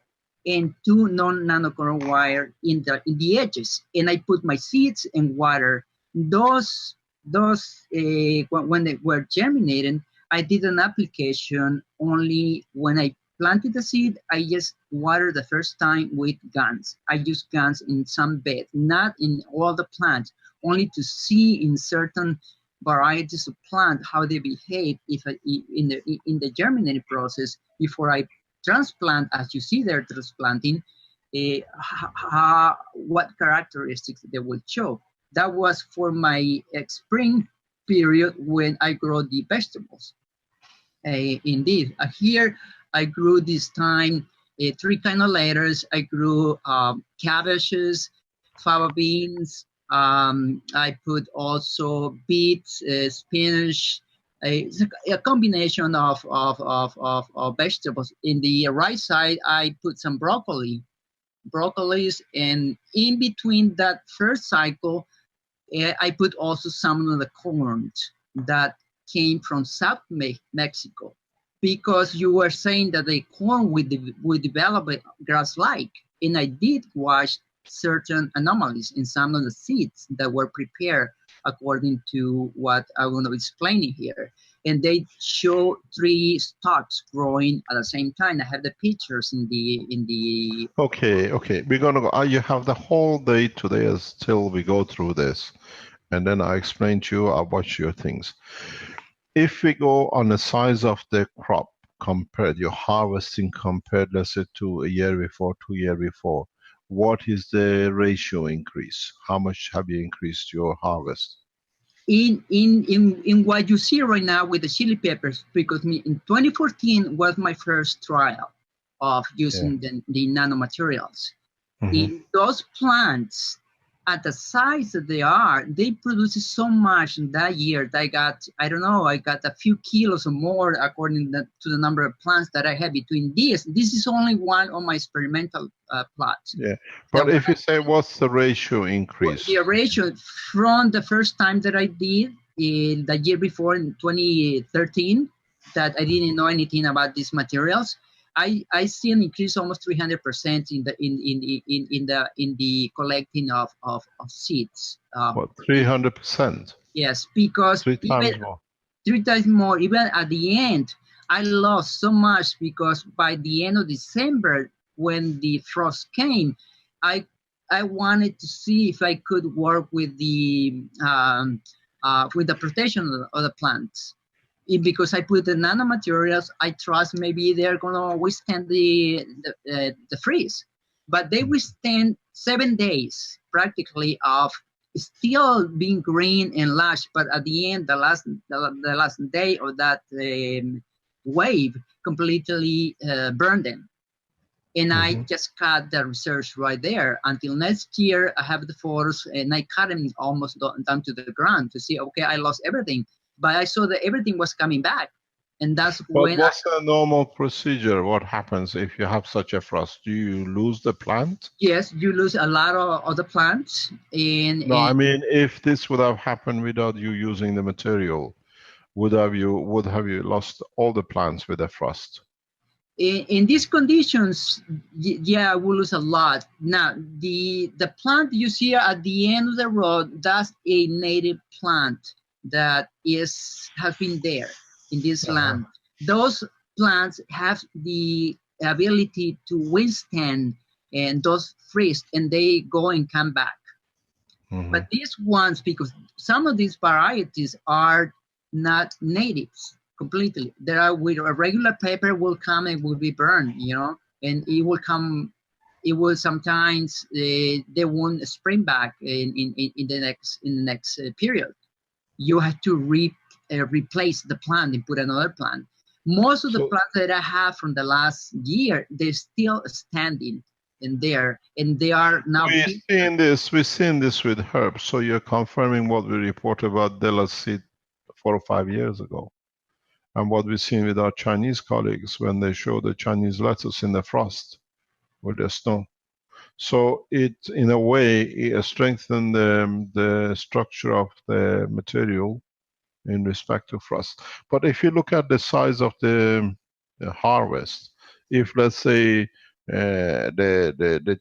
and two non-nano-coat wire in the edges, and I put my seeds and water. Those when they were germinating, I did an application only when I planted the seed. I just watered the first time with GANs. I used GANs in some beds, not in all the plants, only to see in certain varieties of plant how they behave in the germinating process before I transplant, as you see there transplanting, what characteristics they will show. That was for my spring period when I grow the vegetables. Indeed, here I grew this time 3 kind of lettuce. I grew cabbages, fava beans. I put also beets, spinach. It's a combination of vegetables. In the right side, I put some broccolis, and in between that first cycle, I put also some of the corns that came from South Mexico, because you were saying that the corn would develop grass-like, and I did watch certain anomalies in some of the seeds that were prepared according to what I want to explain here. And they show 3 stalks growing at the same time. I have the pictures in the. Okay. We're gonna go. You have the whole day today till we go through this, and then I explain to you. I'll watch your things. If we go on the size of the crop compared, your harvesting compared, let's say, to a year before, 2 years before, what is the ratio increase? How much have you increased your harvest? In what you see right now with the chili peppers, because in 2014 was my first trial of using the nanomaterials. In those plants, at the size that they are, they produce so much in that year that I got, I don't know, I got a few kilos or more according to the number of plants that I have between these. This is only one of my experimental plots. Yeah, but if you say what's the ratio increase? The ratio from the first time that I did in the year before in 2013, that I didn't know anything about these materials. I see an increase almost 300% in the collecting of seeds. What, 300%? Yes, because three times more. 3 times more. Even at the end, I lost so much because by the end of December, when the frost came, I wanted to see if I could work with the protection of the plants. Because I put the nanomaterials, I trust maybe they're gonna withstand the freeze, but they withstand 7 days practically of still being green and lush. But at the end, the last day of that wave completely burned them. And I just cut the research right there. Until next year, I have the photos, and I cut them almost down to the ground to see, okay, I lost everything. But I saw that everything was coming back. And that's when what's the normal procedure? What happens if you have such a frost? Do you lose the plant? Yes, you lose a lot of the plants. I mean, if this would have happened without you using the material, would have you lost all the plants with the frost? In these conditions, yeah, we lose a lot. Now, the plant you see at the end of the road, that's a native plant that has been there in this land. Those plants have the ability to withstand and those freeze, and they go and come back. But these ones, because some of these varieties are not natives completely. There are with a regular paper will come and will be burned, and it will come. It will sometimes they won't spring back in the next period. You have to replace the plant and put another plant. Most of the plants that I have from the last year, they're still standing in there, and they are now. We've seen this with herbs. So you're confirming what we reported about Dela's seed 4 or 5 years ago, and what we've seen with our Chinese colleagues when they show the Chinese lettuce in the frost with the snow. So it, in a way, it strengthened the structure of the material in respect to frost. But if you look at the size of the harvest, if let's say the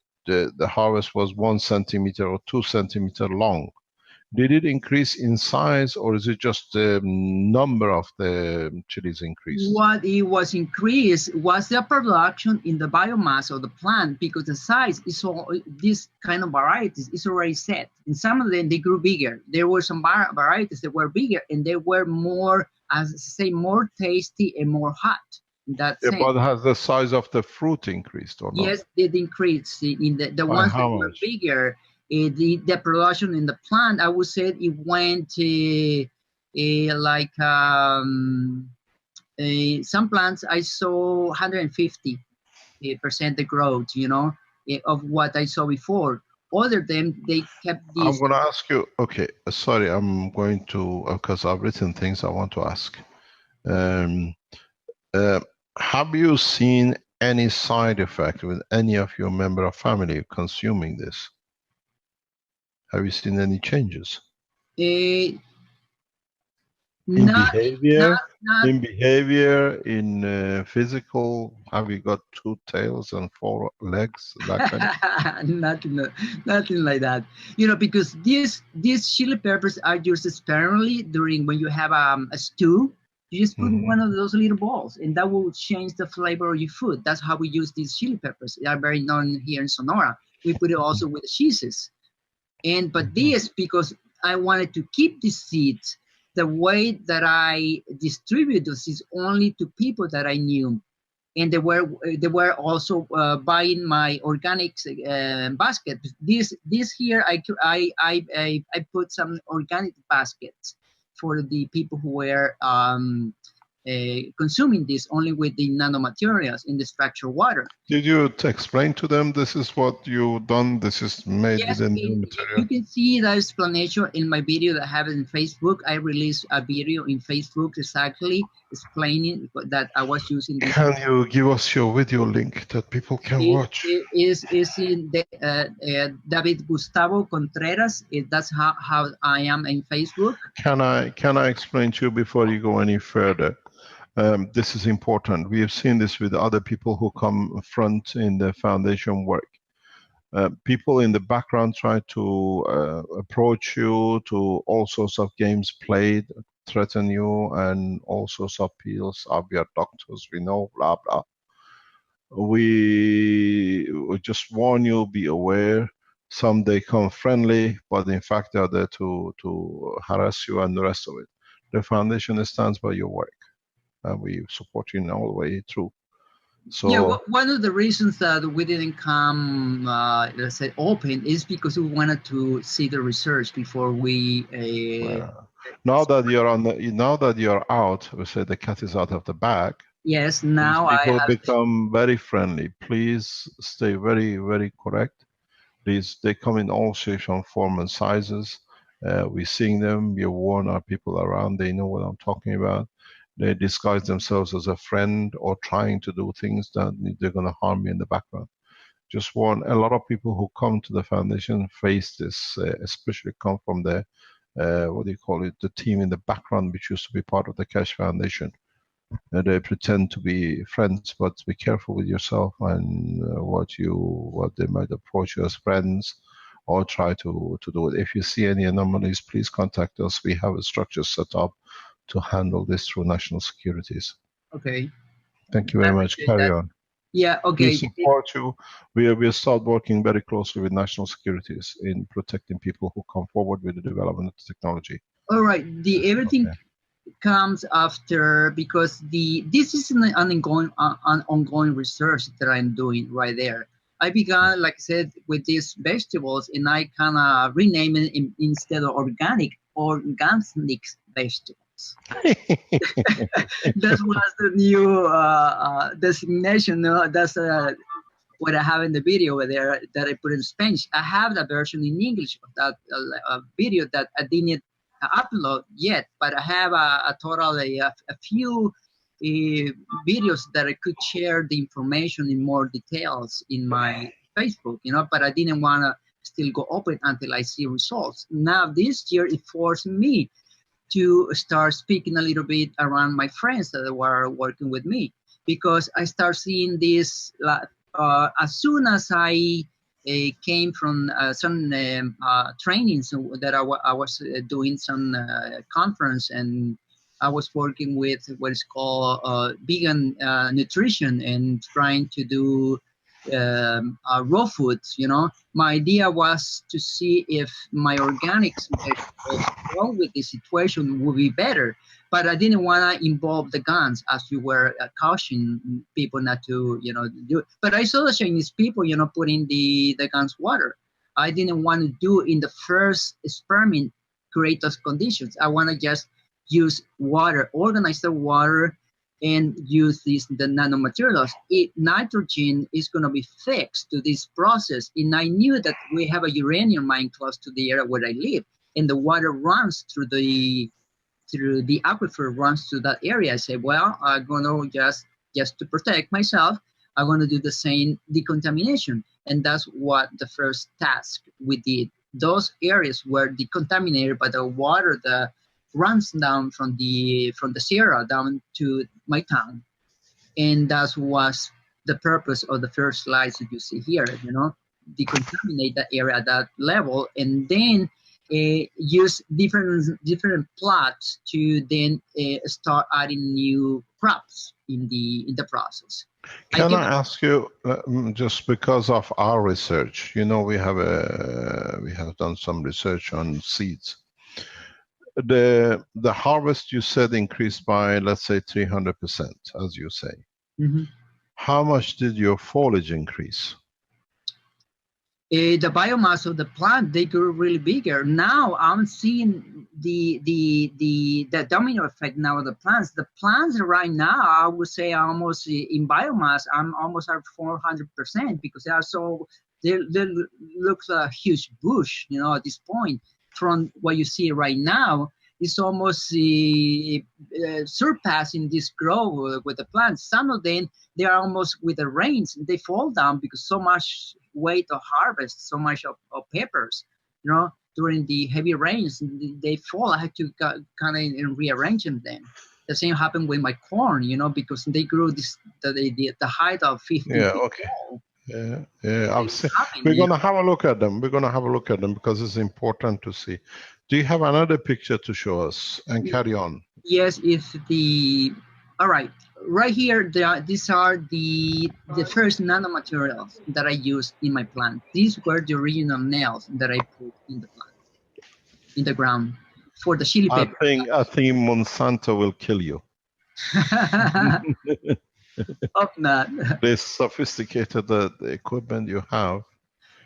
harvest was 1 centimeter or 2 centimeter long, did it increase in size, or is it just the number of the chilies increased? What it was increased was the production in the biomass of the plant, because the size is all, this kind of varieties is already set. And some of them, they grew bigger. There were some varieties that were bigger, and they were more, as I say, more tasty and more hot. But has the size of the fruit increased or not? Yes, it increased. In the ones that were bigger, the production in the plant, I would say it went some plants I saw 150% the growth, of what I saw before. Other them, they kept this. I'm going to ask you, okay, sorry, I'm going to, because I've written things I want to ask. Have you seen any side effect with any of your member of family consuming this? Have you seen any changes? In behavior, in physical, have you got 2 tails and 4 legs? That kind of... nothing like that. Because these chili peppers are used sparingly during when you have a stew. You just put one of those little balls, and that will change the flavor of your food. That's how we use these chili peppers. They are very known here in Sonora. We put it also with the cheeses. But this, because I wanted to keep the seeds, the way that I distribute those seeds only to people that I knew. And they were also buying my organic basket. This here, I put some organic baskets for the people who were consuming this only with the nanomaterials in the structured water. Did you explain to them this is what you've done? This is made Yes, with a new material? you can see the explanation in my video that I have in Facebook. I released a video in Facebook exactly explaining that I was using this. Can you give us your video link that people can watch? It is in the, David Gustavo Contreras. That's how I am in Facebook. Can I explain to you before you go any further? This is important. We have seen this with other people who come front in the foundation work. People in the background try to approach you to all sorts of games played, threaten you, and all sorts of appeals. We are doctors, we know, blah, blah. We just warn you, be aware. Some they come friendly, but in fact they are there to harass you and the rest of it. The foundation stands by your work, and we support you in all the way through. So yeah, one of the reasons that we didn't come, let's say, open is because we wanted to see the research before we. Now that you're out, we say the cat is out of the bag. Yes, now people become very friendly. Please stay very, very correct. Please, they come in all shapes and form and sizes. We're seeing them. We warn our people around. They know what I'm talking about. They disguise themselves as a friend or trying to do things that they're going to harm me in the background. Just warn. A lot of people who come to the foundation face this, especially come from the, what do you call it, the team in the background, which used to be part of the Keshe Foundation. They pretend to be friends, but be careful with yourself and what they might approach you as friends or try to do it. If you see any anomalies, please contact us. We have a structure set up to handle this through national securities. Okay. Thank you very much. Carry on. Yeah, okay. We support you. We'll start working very closely with national securities in protecting people who come forward with the development of the technology. All right. Everything comes after, because this is an ongoing research that I'm doing right there. I began, like I said, with these vegetables, and I kind of rename it instead of organic vegetables. That was the new designation. That's what I have in the video there that I put in Spanish. I have the version in English of that video that I didn't upload yet, but I have a total a few videos that I could share the information in more details in my Facebook, but I didn't want to still go open until I see results. Now this year it forced me to start speaking a little bit around my friends that were working with me, because I start seeing this as soon as I came from some trainings that I was doing some conference, and I was working with what is called vegan nutrition and trying to do raw foods. My idea was to see if my organics vegetables along with the situation would be better, but I didn't want to involve the guns, as you were cautioning people not to, do it. But I saw the Chinese people, putting the guns water. I didn't want to do in the first experiment create those conditions. I want to just use water, organize the water, and use the nanomaterials. Nitrogen is going to be fixed to this process. And I knew that we have a uranium mine close to the area where I live, and the water runs through the aquifer, runs through that area. I said, well, I'm going to just to protect myself, I'm going to do the same decontamination. And that's what the first task we did. Those areas were decontaminated by the water that runs down from the Sierra down to my town. And that was the purpose of the first slides that you see here, decontaminate that area at that level, and then use different plots to then start adding new crops in the process. Can I ask you, just because of our research, we have done some research on seeds. The harvest you said increased by, let's say, 300%, as you say. Mm-hmm. How much did your foliage increase? The biomass of the plant, they grew really bigger. Now I'm seeing the domino effect now of the plants. The plants right now, I would say almost in biomass, I'm almost at 400% because they are so, they look a huge bush, you know, at this point. From what you see right now, it's almost surpassing this growth with the plants. Some of them, they are almost with the rains, they fall down because so much weight of harvest, so much of peppers, you know, during the heavy rains, they fall. I had to kind of rearrange them then. The same happened with my corn, you know, because they grew this the height of 50 Yeah, feet okay. tall. Yeah, I've seen. We're Yeah. gonna have a look at them. We're gonna have a look at them because it's important to see. Do you have another picture to show us? And carry on. Yes, if the, all right, right here, these are the first nanomaterials that I used in my plant. These were the original nails that I put in the plant, in the ground, for the chili I pepper. think Monsanto will kill you. Hope not. They sophisticated the equipment you have.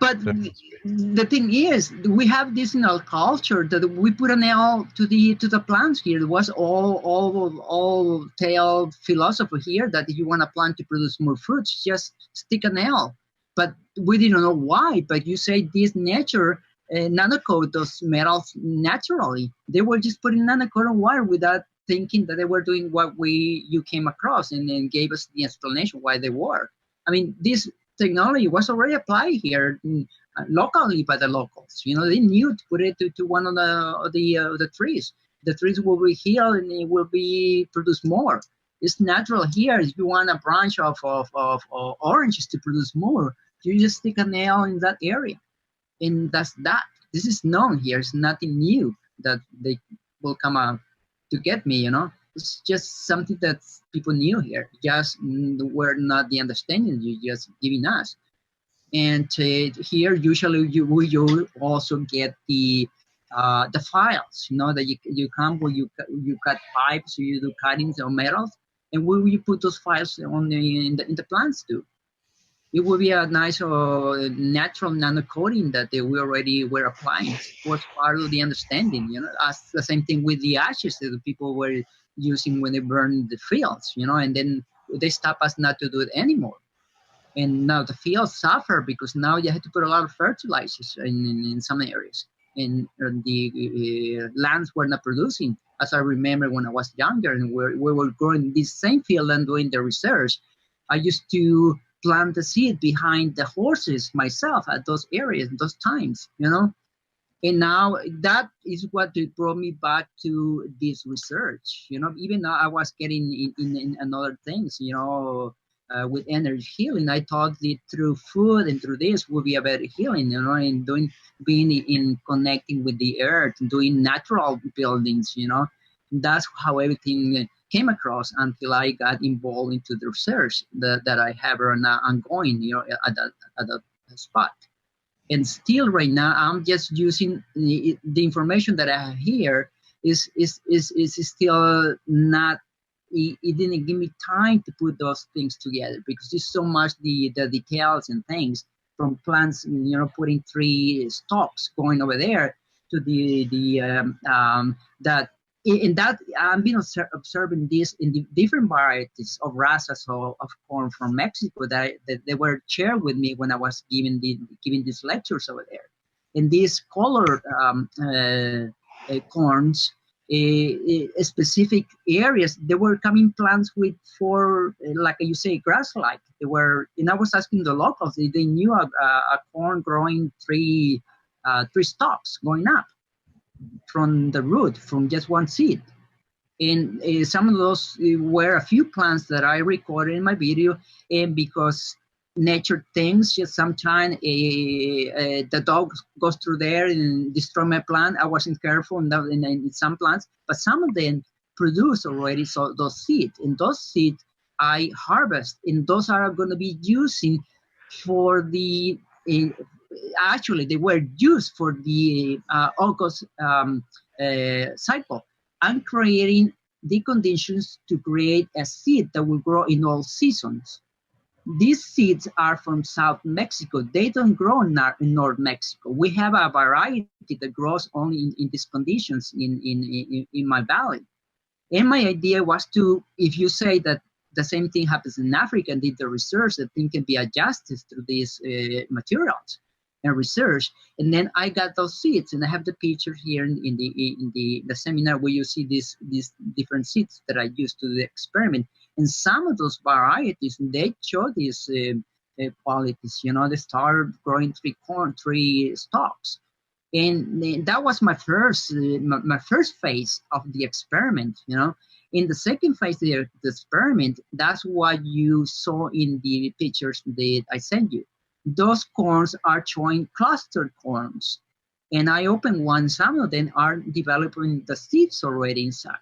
But the thing is, we have this in our culture that we put a nail to the plants here. It was all tale philosophy here that if you want a plant to produce more fruits, just stick a nail. But we didn't know why. But you say this nature nanocoat those metals naturally. They were just putting nanocoat on wire without thinking that they were doing what you came across, and then gave us the explanation why they were. I mean, this technology was already applied here locally by the locals. You know, they knew to put it to one of the trees. The trees will be healed and it will be produce more. It's natural here. If you want a branch of oranges to produce more, you just stick a nail in that area, and that's that. This is known here. It's nothing new that they will come out to get me. You know, it's just something that people knew here. Just were not the understanding you just giving us. And here usually you also get the files. You know that you come where you cut pipes, you do cuttings of metals, and where you put those files on in the plants too. It would be a nice natural nano coating that we already were applying. It was part of the understanding, you know, as the same thing with the ashes that the people were using when they burned the fields, you know, and then they stop us not to do it anymore. And now the fields suffer because now you have to put a lot of fertilizers in some areas, and the lands were not producing. As I remember when I was younger and we were growing this same field and doing the research, I used to plant the seed behind the horses myself at those areas, those times, you know. And now that is what brought me back to this research. You know, even though I was getting in another things, you know, with energy healing, I thought that through food and through this would be a better healing, you know, and being in connecting with the earth, doing natural buildings, you know. That's how everything came across until I got involved into the research that I have right now ongoing, you know, at that spot. And still right now I'm just using the information that I have here is still not, it didn't give me time to put those things together because there's so much the details and things from plants, you know, putting 3 stalks going over there to that. In that, I've been observing this in the different varieties of razas of corn from Mexico that they were shared with me when I was giving these lectures over there. And these colored corns, specific areas, they were coming plants with 4, like you say, grass-like. They were, and I was asking the locals, they knew a corn growing 3 stalks going up from the root, from just one seed. And some of those were a few plants that I recorded in my video, and because nature things, just sometimes the dog goes through there and destroy my plant. I wasn't careful in some plants, but some of them produce already those seeds, and those seeds I harvest, and those are going to be using for the actually they were used for the August cycle. I'm creating the conditions to create a seed that will grow in all seasons. These seeds are from South Mexico. They don't grow in North Mexico. We have a variety that grows only in these conditions in my valley. And my idea was to, if you say that the same thing happens in Africa and did the research, that thing can be adjusted through these materials and research. And then I got those seeds, and I have the picture here in the seminar where you see these different seeds that I used to do the experiment. And some of those varieties, they show these qualities. You know, they start growing three stalks. And that was my first phase of the experiment. You know, in the second phase of the experiment, that's what you saw in the pictures that I sent you. Those corns are showing clustered corns, and I opened one. Some of them are developing the seeds already inside.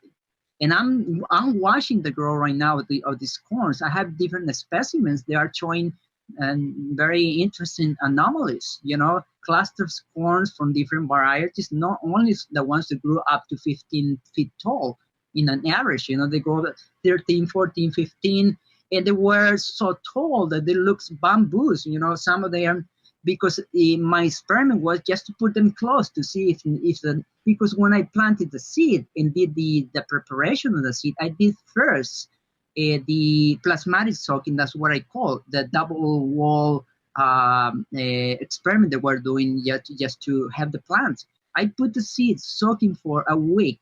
And I'm watching the growth right now of these corns. I have different specimens. They are showing very interesting anomalies. You know, clusters corns from different varieties, not only the ones that grew up to 15 feet tall in an average. You know, they go 13, 14, 15, and they were so tall that they look bamboos. You know, some of them, because my experiment was just to put them close to see because when I planted the seed and did the preparation of the seed, I did first the plasmatic soaking. That's what I call the double wall experiment that we're doing just to have the plants. I put the seeds soaking for a week.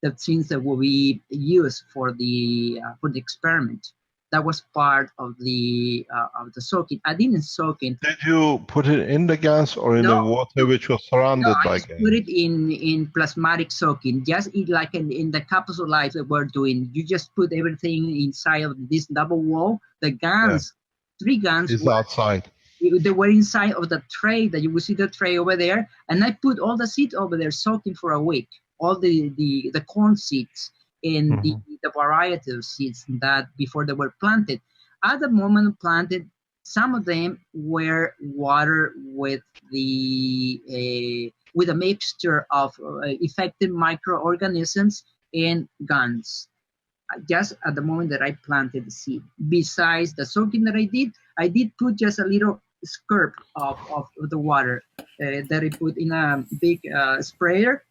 That seems that will be used for the experiment. That was part of the soaking. I didn't soak it. Did you put it in the gas or in the water which was surrounded by gas? I put it in plasmatic soaking, just like in the capsule life that we're doing. You just put everything inside of this double wall. The guns, 3 guns. It's outside. They were inside of the tray that you will see the tray over there. And I put all the seeds over there soaking for a week. All the corn seeds and the variety of seeds that before they were planted. At the moment planted, some of them were watered with a mixture of effective microorganisms and guns. Just at the moment that I planted the seed. Besides the soaking that I did put just a little squirt of the water that I put in a big sprayer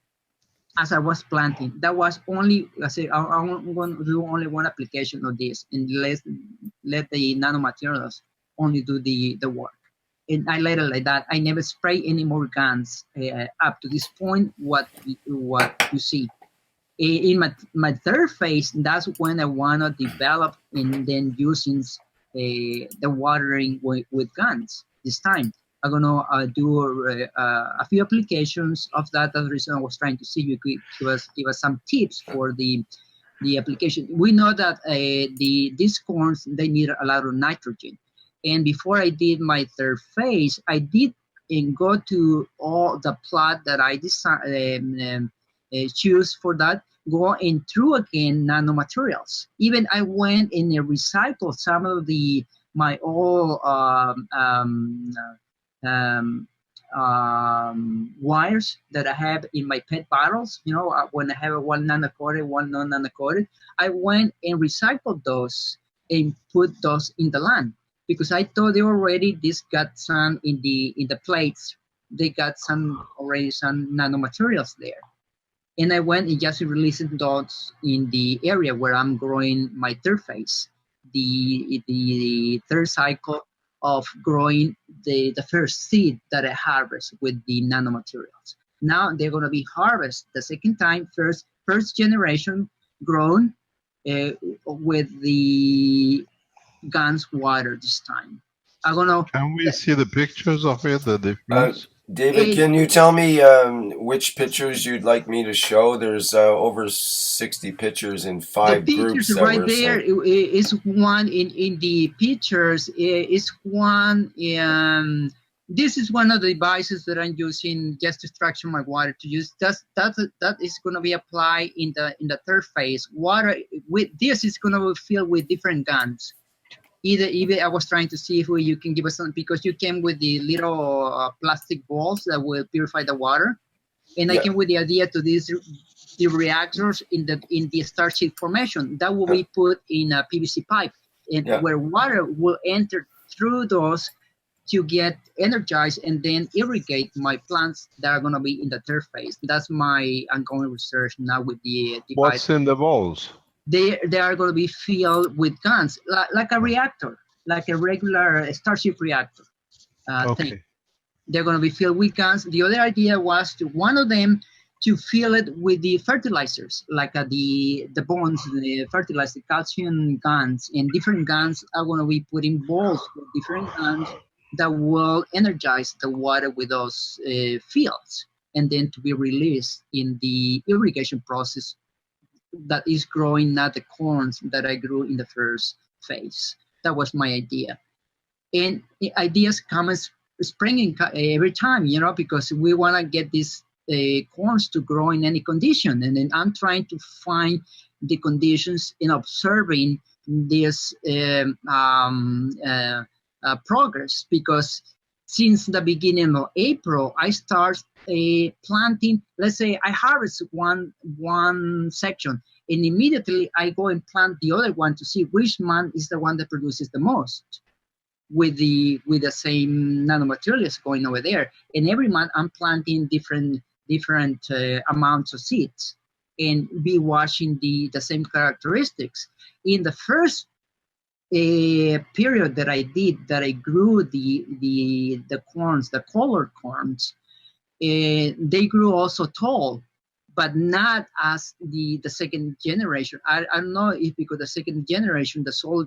as I was planting. That was only, I said, I'm going to do only one application of this and let the nanomaterials only do the work. And I let it like that. I never spray any more guns up to this point, what you see. In my third phase, that's when I want to develop and then using the watering with guns this time. I'm gonna do a few applications of that. That's the reason I was trying to see you could give us some tips for the application. We know that these corns, they need a lot of nitrogen. And before I did my third phase, I did go to all the plot that I choose for that, go and through again nanomaterials. Even I went and recycled some of my old wires that I have in my PET bottles. You know, when I have one nano-coated, one non-nano-coated, I went and recycled those and put those in the land because I thought they already got some in the plates. They got already some nanomaterials there. And I went and just released those in the area where I'm growing my third phase, the third cycle of growing the first seed that I harvest with the nanomaterials. Now they're going to be harvested the second time, first generation grown with the guns water this time. Can we see the pictures of it, the difference? David, can you tell me which pictures you'd like me to show? There's over 60 pictures in 5 groups. The pictures right there is one in the pictures. Is one. This is one of the devices that I'm using just to structure my water to use. That is going to be applied in the third phase. Water with this is going to be filled with different guns. Either I was trying to see if you can give us some, because you came with the little plastic balls that will purify the water, and I came with the idea to the reactors in the star sheet formation that will be put in a PVC pipe, where water will enter through those to get energized and then irrigate my plants that are going to be in the third phase. That's my ongoing research now with the device. What's in the balls? They are going to be filled with guns, like a reactor, like a regular Starship reactor thing. They're going to be filled with guns. The other idea was one of them to fill it with the fertilizers, like the bonds, the fertilizer, calcium guns, and different guns are going to be put in balls with different guns that will energize the water with those fields, and then to be released in the irrigation process that is growing not the corns that I grew in the first phase. That was my idea. And ideas come springing every time, you know, because we want to get these corns to grow in any condition. And then I'm trying to find the conditions in observing this progress, because since the beginning of April, I start planting. Let's say I harvest one section, and immediately I go and plant the other one to see which month is the one that produces the most with the same nanomaterials going over there. And every month I'm planting different amounts of seeds and be watching the same characteristics. In the first period that I grew the corns, the colored corns, they grew also tall, but not as the second generation. I don't know if because the second generation the soil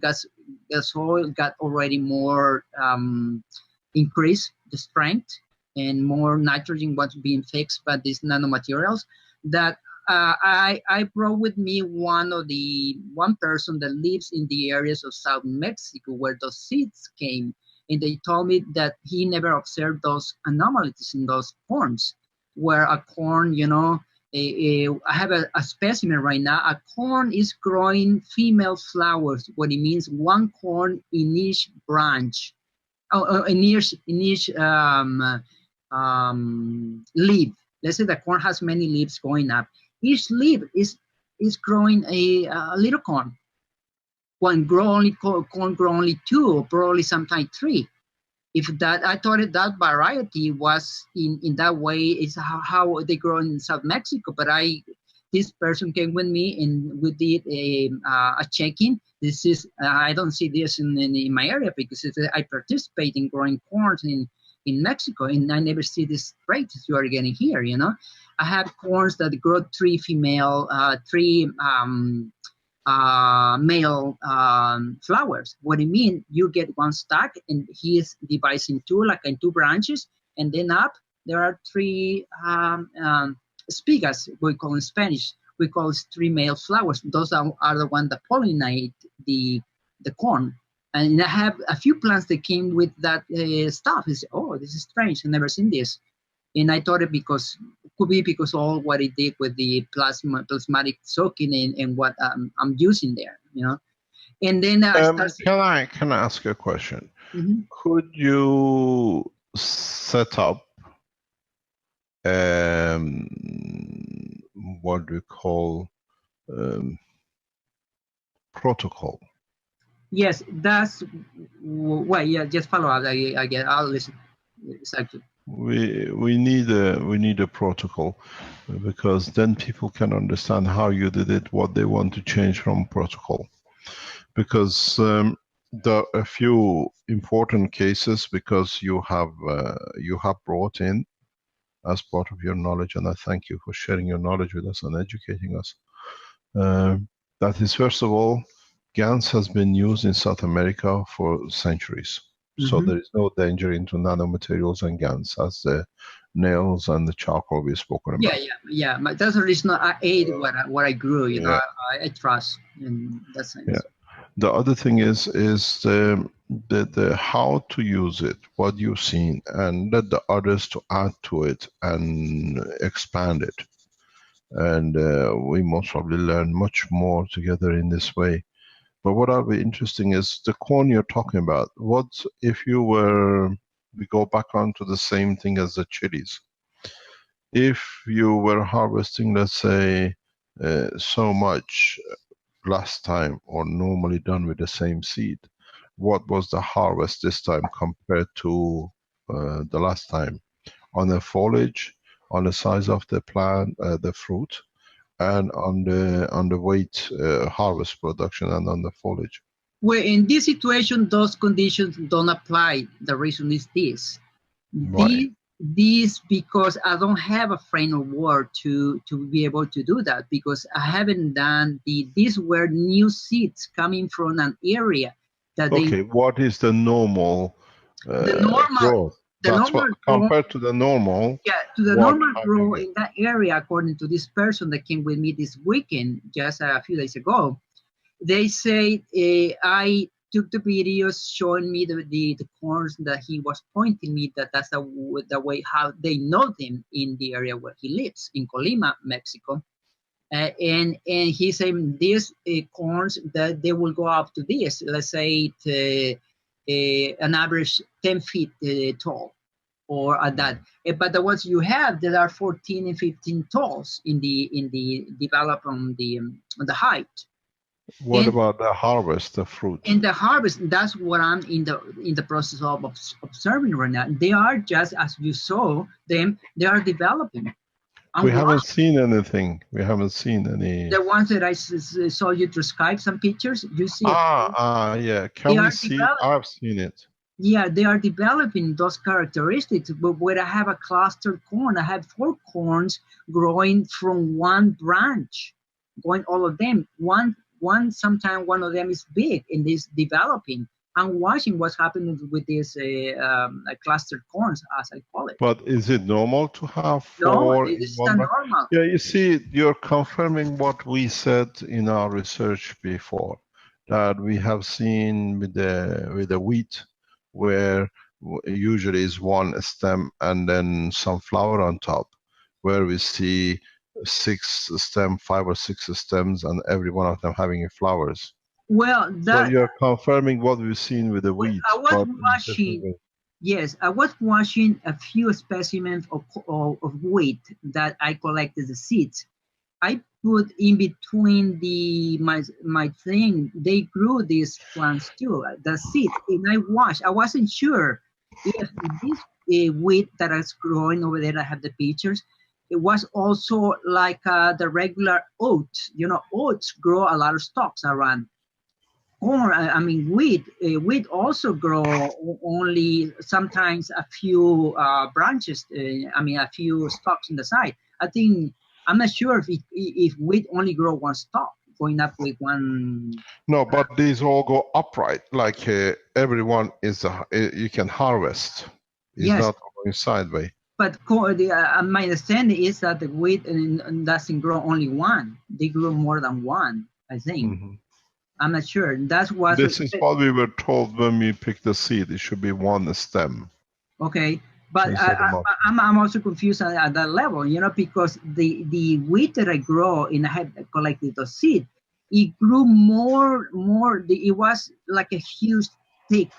got already more increased the strength and more nitrogen was being fixed by these nanomaterials, that I brought with me one person that lives in the areas of South Mexico where those seeds came, and they told me that he never observed those anomalies in those corns, where a corn, you know, I have a specimen right now. A corn is growing female flowers, what it means one corn in each branch, in each leaf. Let's say the corn has many leaves going up. Each leaf is growing a little corn. Corn grow only two, or probably sometimes three. If that, I thought that variety was in that way is how they grow in South Mexico. But this person came with me and we did a check-in. This is I don't see this in my area because I participate in growing corns in Mexico, and I never see this rate you are getting here. You know, I have corns that grow three male flowers. What do you mean? You get one stack and he is divided in two, like in two branches, and then up there are three espigas, we call in Spanish. We call it three male flowers. Those are the ones that pollinate the corn. And I have a few plants that came with that stuff. I said, oh, this is strange. I've never seen this. And I thought it could be because all what it did with the plasmatic soaking and what I'm using there, you know. And then can I ask you a question? Mm-hmm. Could you set up what do you call protocol? Yes, that's well. Yeah, just follow up. I get. I'll listen. Exactly. We need a protocol, because then people can understand how you did it, what they want to change from protocol. Because there are a few important cases, because you have brought in as part of your knowledge, and I thank you for sharing your knowledge with us and educating us. That is, first of all, GANS has been used in South America for centuries. Mm-hmm. So there is no danger into nanomaterials and GANS, as the nails and the charcoal we've spoken about. Yeah. But that's the reason I ate what I grew. You know, I trust in that sense. Yeah. The other thing is the how to use it, what you've seen, and let the others to add to it and expand it. And we most probably learn much more together in this way. But what will be interesting is the corn you're talking about. What if we go back onto the same thing as the chilies. If you were harvesting, let's say, so much last time or normally done with the same seed? What was the harvest this time compared to the last time? On the foliage, on the size of the plant, the fruit, and on the weight, harvest production, and on the foliage. Well, in this situation, those conditions don't apply. The reason is this. Why? This because I don't have a frame of work to be able to do that, because I haven't done these were new seeds coming from an area that Okay, what is the normal the normal growth? the That's normal what compared to the normal. Yeah, to the what normal have grow you get? in that area, according to this person that came with me this weekend, just a few days ago, they say I took the videos showing me the corns that he was pointing me that's the way how they know them in the area where he lives in Colima, Mexico. And he said these corns that they will go up to this, let's say an average 10 feet tall or at that. But the ones you have that are 14 and 15 talls in the develop on the height. What And about the harvest, the fruit? in the harvest, that's what I'm in the process of observing right now. They are just as you saw them, they are developing. We haven't seen anything. We haven't seen any. The ones that I saw you through Skype, some pictures, you see it. Yeah. Can we see? I've seen it. Yeah, they are developing those characteristics. But when I have a clustered corn, I have 4 corns growing from one branch, going all of them. Sometimes one of them is big and is developing. I'm watching what's happening with these clustered corns, as I call it. But is it normal to have 4 No, in it is one not branch? normal. Yeah, you see, you're confirming what we said in our research before, that we have seen with the wheat, where usually is one stem and then some flower on top, where we see 5 or 6 stems, and every one of them having flowers. Well, So you're confirming what we've seen with the wheat. I was watching. Yes, I was watching a few specimens of wheat that I collected the seeds. I put in between my thing. They grew these plants too, the seeds, and I watched. I wasn't sure if this wheat that is growing over there. I have the pictures. It was also like the regular oats. You know, oats grow a lot of stalks around. Corn, I mean wheat. Wheat also grow only sometimes a few branches. A few stalks in the side. I'm not sure if wheat only grow one stalk, going up with one. No, but these all go upright. Like everyone is, you can harvest. It's Yes. not going sideways. But my understanding is that the wheat doesn't grow only one. They grow more than one, I think. Mm-hmm. I'm not sure. That's what. This is what we were told when we picked the seed. It should be one stem. Okay, but I'm also confused at that level, because the wheat that I grow and I had collected the seed, it grew more. It was like a huge, thick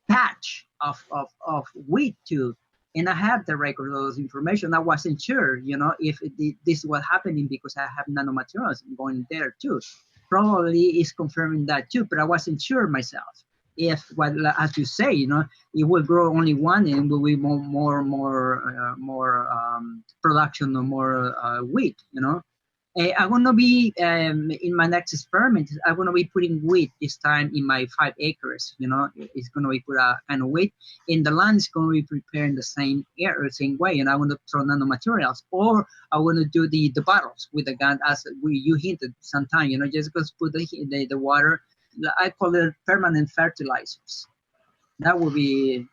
patch of wheat too. And I have the record of those information. I wasn't sure, if this is what happening because I have nanomaterials going there too. Probably is confirming that too, but I wasn't sure myself. If, as you say, it will grow only one and will be more production or more wheat, I'm going to be, in my next experiment, I'm going to be putting wheat this time in my 5 acres, it's going to be put a kind of wheat, and the land is going to be prepared in the same way, and I'm going to throw nanomaterials, or I'm going to do the bottles with the gun, as you hinted sometime, just go put the water. I call it permanent fertilizers. That would be,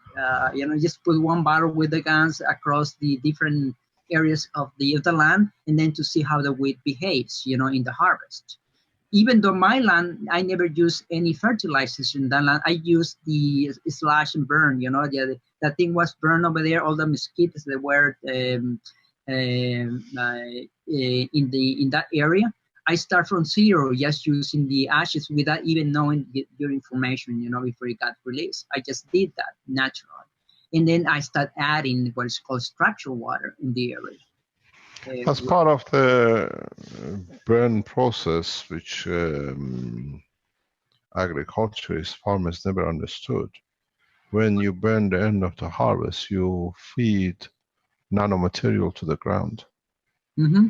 just put one bottle with the guns across the different areas of the land, and then to see how the wheat behaves, in the harvest. Even though my land, I never use any fertilizers in that land. I use the slash and burn, that thing was burned over there, all the mosquitoes that were in that area. I start from zero, just using the ashes without even knowing your information, before it got released. I just did that naturally. And then I start adding what is called structural water in the area. As part of the burn process, which agriculturists, farmers never understood, when you burn the end of the harvest, you feed nanomaterial to the ground. Mm-hmm.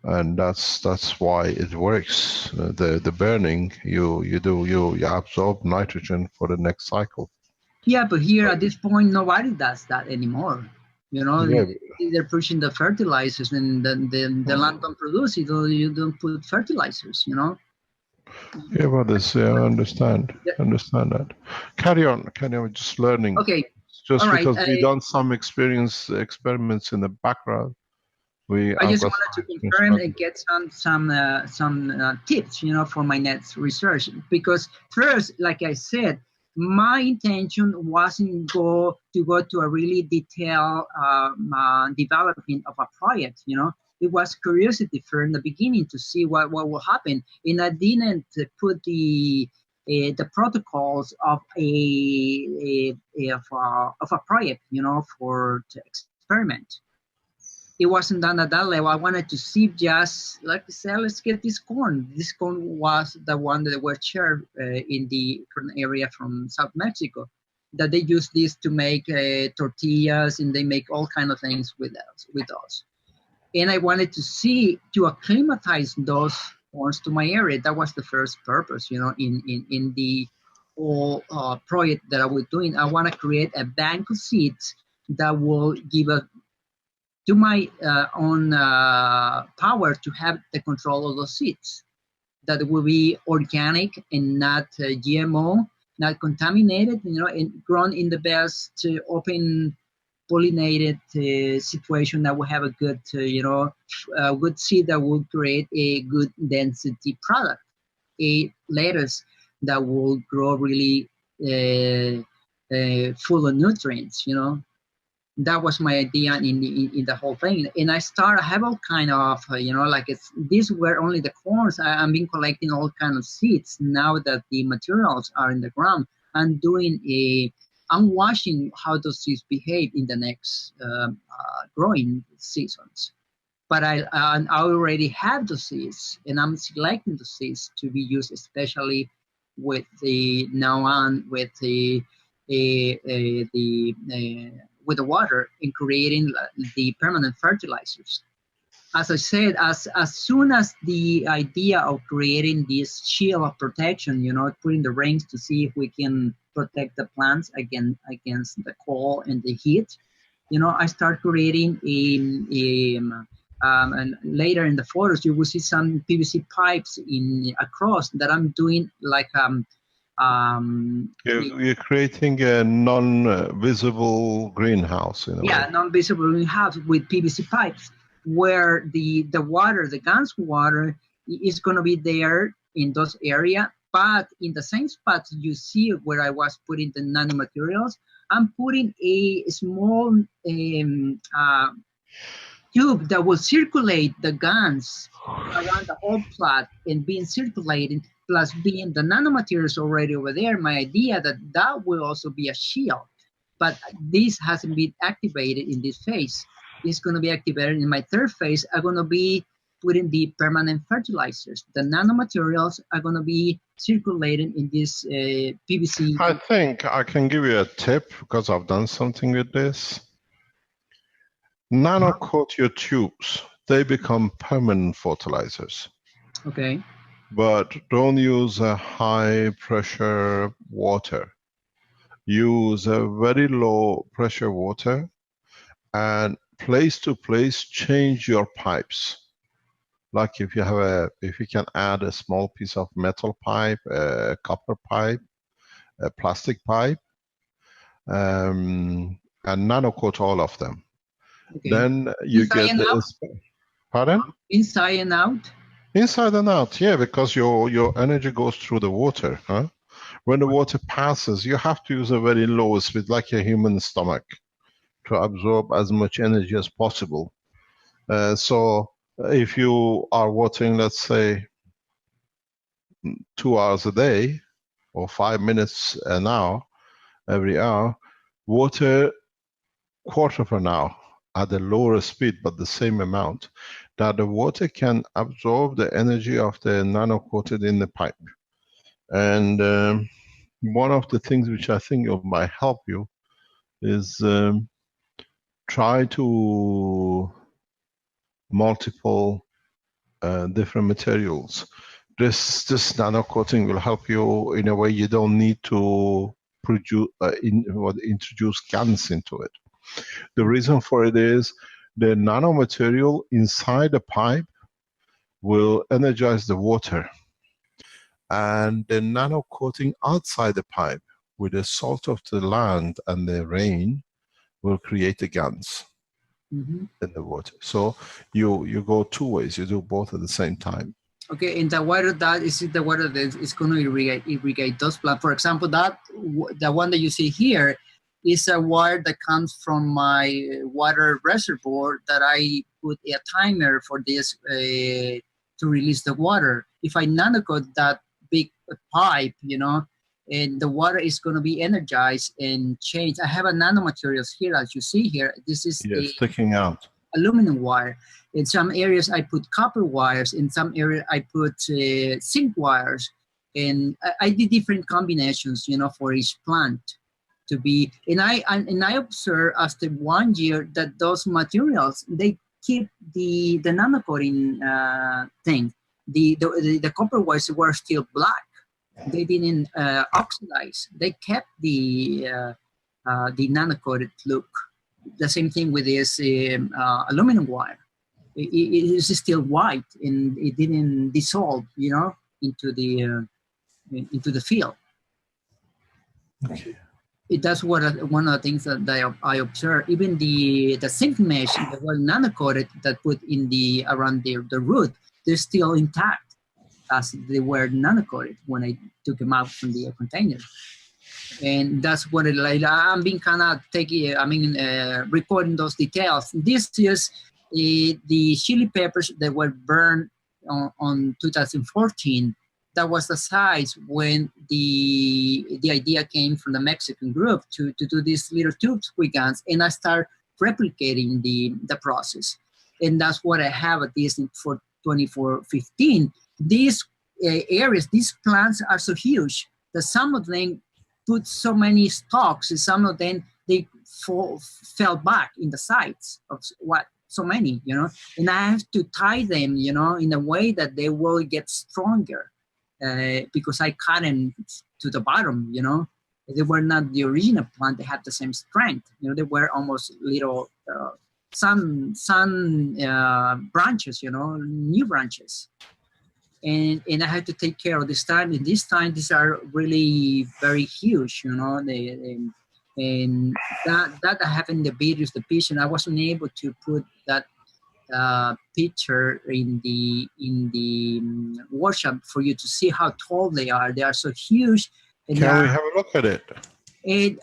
And that's why it works. The burning, you absorb nitrogen for the next cycle. Yeah, but here at this point, nobody does that anymore. You know, Yeah. they're pushing the fertilizers, and the land don't produce it. Or you don't put fertilizers. You know. Yeah, but this, I understand that. Carry on. Just learning. Okay. Just all right. because we've done some experiments in the background. I just wanted to confirm and get some tips, you know, for my next research. Because first, like I said, my intention wasn't to go to a really detailed development of a project. You know, it was curiosity from the beginning to see what will happen, and I didn't put the protocols of a project, you know, to experiment. It wasn't done at that level. I wanted to see just, like I said, let's get this corn. This corn was the one that was shared in the area from South Mexico, that they use this to make tortillas, and they make all kind of things with us. And I wanted to acclimatize those corns to my area. That was the first purpose, you know, in the whole project that I was doing. I want to create a bank of seeds that will give us to my own power to have the control of those seeds that will be organic and not GMO, not contaminated, you know, and grown in the best open pollinated situation that will have a good, a good seed that will create a good density product, a lettuce that will grow really full of nutrients, you know. That was my idea in the whole thing. And I have all kind of, these were only the corns. I've been collecting all kind of seeds. Now that the materials are in the ground, I'm watching how those seeds behave in the next growing seasons. But I already have the seeds, and I'm selecting the seeds to be used, especially with the with the water in creating the permanent fertilizers. As I said, as soon as the idea of creating this shield of protection, you know, putting the rings to see if we can protect the plants against the cold and the heat, you know, I start creating and later in the photos you will see some PVC pipes across that I'm doing like you're creating a non-visible greenhouse in a way. Non-visible greenhouse with PVC pipes, where the water, the GANS water, is going to be there in those areas, but in the same spots you see where I was putting the nanomaterials, I'm putting a small tube that will circulate the GANS around the whole plot and being circulated, plus being the nanomaterials already over there. My idea that will also be a shield, but this hasn't been activated in this phase. It's going to be activated in my third phase. I'm going to be putting the permanent fertilizers. The nanomaterials are going to be circulating in this PVC. I think I can give you a tip because I've done something with this. Nano coat your tubes. They become permanent fertilizers. Okay. But don't use a high pressure water. Use a very low pressure water, and place to place change your pipes. Like if you can add a small piece of metal pipe, a copper pipe, a plastic pipe, and nano coat all of them. Okay. Then you get pardon? Inside and out? Inside and out, yeah, because your energy goes through the water. Huh? When the water passes, you have to use a very low speed, like a human stomach, to absorb as much energy as possible. So if you are watering, let's say, 2 hours a day, or 5 minutes an hour, every hour, water quarter of an hour at a lower speed, but the same amount, that the water can absorb the energy of the nano-coated in the pipe. And one of the things which I think might help you is try to multiple different materials. This nano coating will help you in a way you don't need to introduce GaNs into it. The reason for it is the nanomaterial inside the pipe will energize the water, and the nano coating outside the pipe with the salt of the land and the rain will create the GaNs in the water. So you go two ways, you do both at the same time. Okay, and the water that is the water that is going to irrigate those plants. For example, the one that you see here is a water that comes from my water reservoir that I put a timer for this to release the water. If I nanocoat that big pipe, you know, and the water is going to be energized and changed. I have a nanomaterials here, as you see here. This is sticking out aluminum wire. In some areas, I put copper wires. In some areas, I put zinc wires. And I did different combinations, you know, for each plant to be. And I observed after 1 year that those materials, they keep the nanocoating thing. The copper wires were still black. They didn't oxidize. They kept the nanocoated look. The same thing with this aluminum wire. It is still white and it didn't dissolve, you know, into the field. Okay. That's one of the things that I observed. Even the zinc mesh that were nanocoated that put in around the root, they're still intact as they were nanocoated when I took them out from the container. And that's what I'm being kind of recording those details. This is the chili peppers that were burned on 2014. That was the size when the idea came from the Mexican group to do these little tubes with GaNs, and I start replicating the process. And that's what I have at this for 2415. These areas, these plants are so huge that some of them put so many stalks, and some of them they fell back in the sides of so many, you know, and I have to tie them, you know, in a way that they will get stronger because I cut them to the bottom, you know. They were not the original plant; they had the same strength, you know. They were almost little sun branches, you know, new branches. And I had to take care of this time. And this time, these are really very huge, you know. And that I have in the videos, the picture. I wasn't able to put that picture in the workshop for you to see how tall they are. They are so huge. And can we have a look at it? And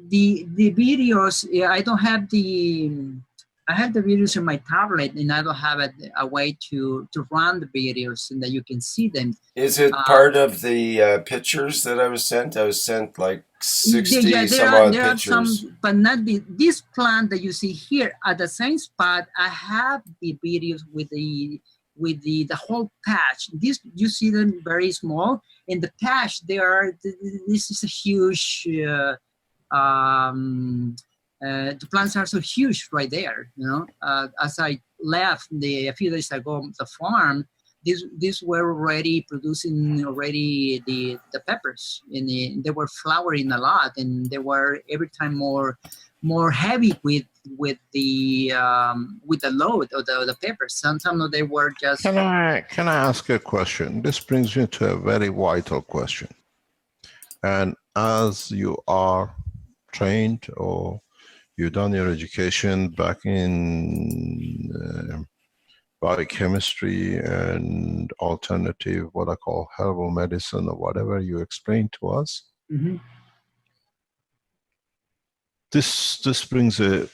the videos, I don't have I have the videos on my tablet, and I don't have a way to run the videos and that you can see them. Is it part of the pictures that I was sent? I was sent like 60 some odd pictures. But not this plant that you see here at the same spot. I have the videos with the whole patch. This you see them very small, and the patch this is a huge. The plants are so huge right there, you know. As I left a few days ago the farm, these were already producing the peppers, and they were flowering a lot, and they were every time more heavy with the load of the peppers. Sometimes they were just. Can I ask a question? This brings me to a very vital question. And as you are trained or you've done your education back in biochemistry and alternative, what I call herbal medicine or whatever you explained to us. Mm-hmm. This brings a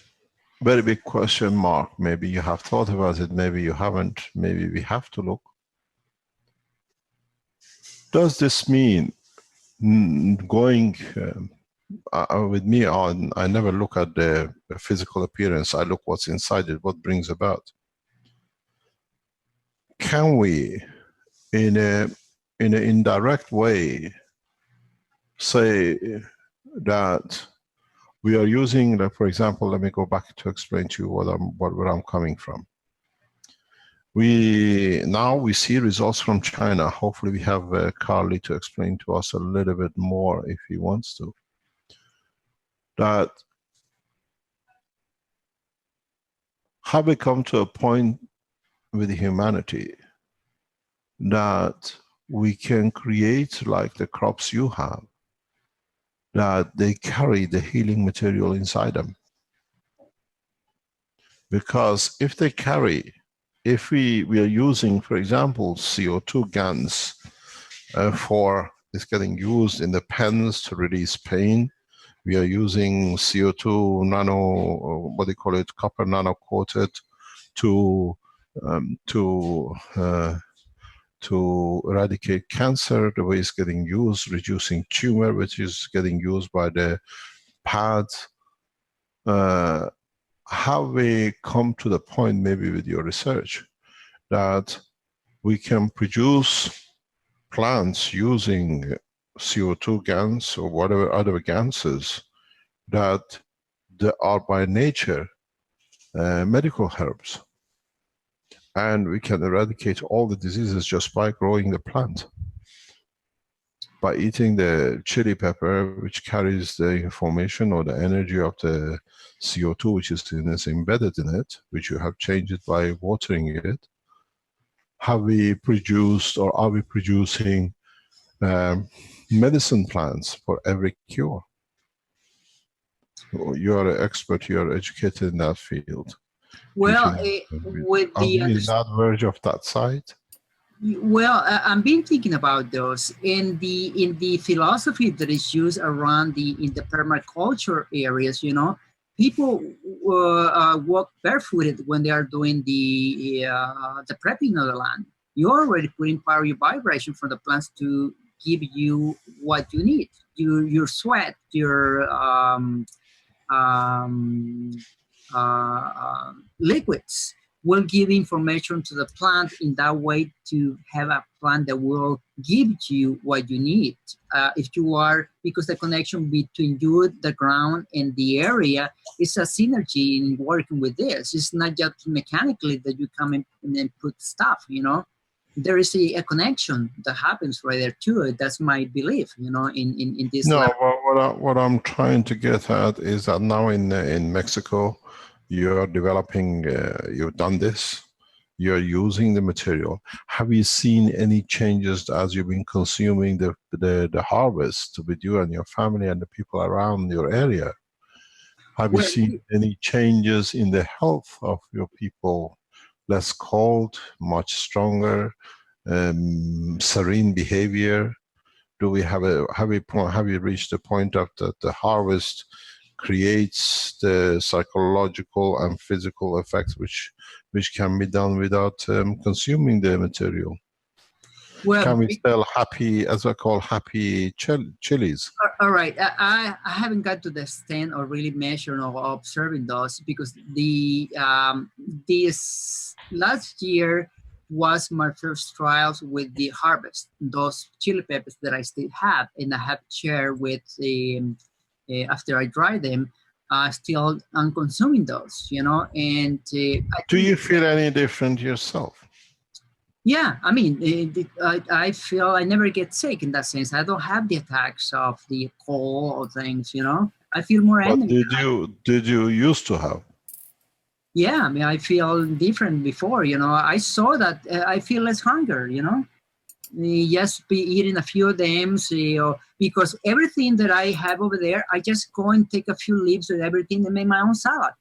very big question mark. Maybe you have thought about it, maybe you haven't, maybe we have to look. Does this mean going with me, I never look at the physical appearance. I look what's inside it, what brings about. Can we, in an indirect way, say that we are using, like, for example, let me go back to explain to you where I'm coming from. Now we see results from China. Hopefully we have Carly to explain to us a little bit more if he wants to. That have we come to a point with humanity that we can create, like the crops you have, that they carry the healing material inside them. Because if they carry, if we are using, for example, CO2 GANs it's getting used in the pens to release pain. We are using CO2 nano, what do you call it, copper nano coated to eradicate cancer, the way it's getting used, reducing tumor, which is getting used by the pads. Have we come to the point, maybe with your research, that we can produce plants using CO2 GANs or whatever other gases that they are by nature medical herbs, and we can eradicate all the diseases just by growing the plant, by eating the chili pepper, which carries the information or the energy of the CO2 which is embedded in it, which you have changed it by watering it. Have we produced, or are we producing medicine plants for every cure? You are an expert, you are educated in that field. Well, with are we in that verge of that side? Well, I've been thinking about those in the philosophy that is used around in the permaculture areas. You know, people walk barefooted when they are doing the prepping of the land. You're already putting part of your vibration for the plants to give you what you need. Your sweat, your liquids will give information to the plant in that way to have a plant that will give you what you need. If you are, because the connection between you, the ground, and the area is a synergy in working with this. It's not just mechanically that you come in and put stuff, you know. There is a connection that happens right there too. That's my belief, you know, in this. No, what I'm trying to get at is that now in Mexico, you're developing, you've done this, you're using the material. Have you seen any changes as you've been consuming the harvest with you and your family and the people around your area? Have you seen any changes in the health of your people? Less cold, much stronger, serene behavior? Do we have you reached the point of that the harvest creates the psychological and physical effects which can be done without consuming the material? Well, can we still happy, as I call happy chilies? All right, I haven't got to the extent of really measuring or observing those, because this last year was my first trials with the harvest, those chili peppers that I still have, and I have shared with after I dry them, still I'm consuming those, you know. And do you feel any different yourself? Yeah, I mean, I feel I never get sick in that sense. I don't have the attacks of the cold or things, you know. I feel more energy. Did you used to have? Yeah, I mean, I feel different before, you know. I saw that I feel less hunger, you know. Just be eating a few of them, because everything that I have over there, I just go and take a few leaves of everything and make my own salad.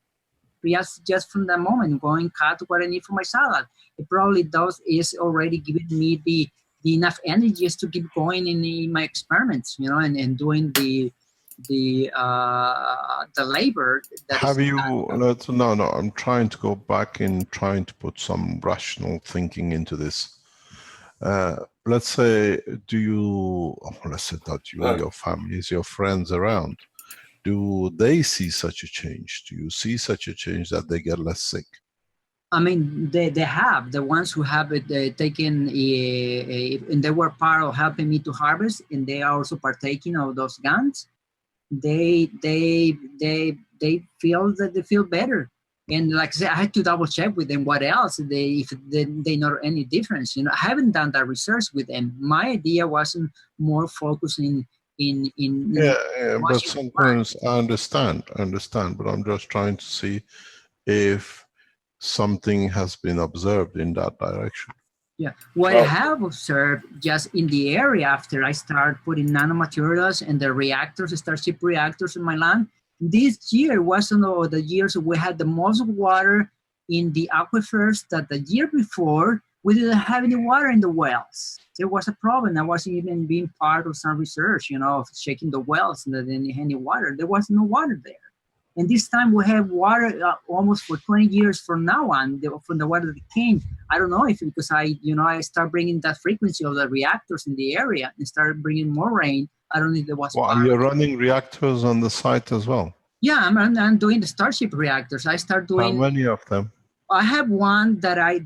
Just from that moment, go and cut what I need for my salad. It probably is already giving me the enough energy just to keep going in my experiments, you know, and doing the labor. Have you? No. I'm trying to go back and trying to put some rational thinking into this. Let's say, let's say not you, your families, your friends around. do they see such a change? Do you see such a change that they get less sick? I mean, they have, the ones who have taken, and they were part of helping me to harvest, and they are also partaking of those guns. They feel that they feel better. And like I said, I had to double check with them what else if they know any difference. You know, I haven't done that research with them. My idea wasn't more focusing in but sometimes I understand, but I'm just trying to see if something has been observed in that direction. Yeah, what I have observed just in the area after I started putting nanomaterials and the reactors, Starship reactors in my land, this year was one of the years we had the most water in the aquifers that the year before we didn't have any water in the wells. There was a problem. I wasn't even being part of some research, you know, of checking the wells and any water. There was no water there. And this time we have water almost for 20 years from now on, from the water that came. I don't know if because I start bringing that frequency of the reactors in the area and start bringing more rain. I don't know if there was. Well, you're running reactors on the site as well? Yeah, I'm doing the Starship reactors. I start doing. How many of them? I have one that I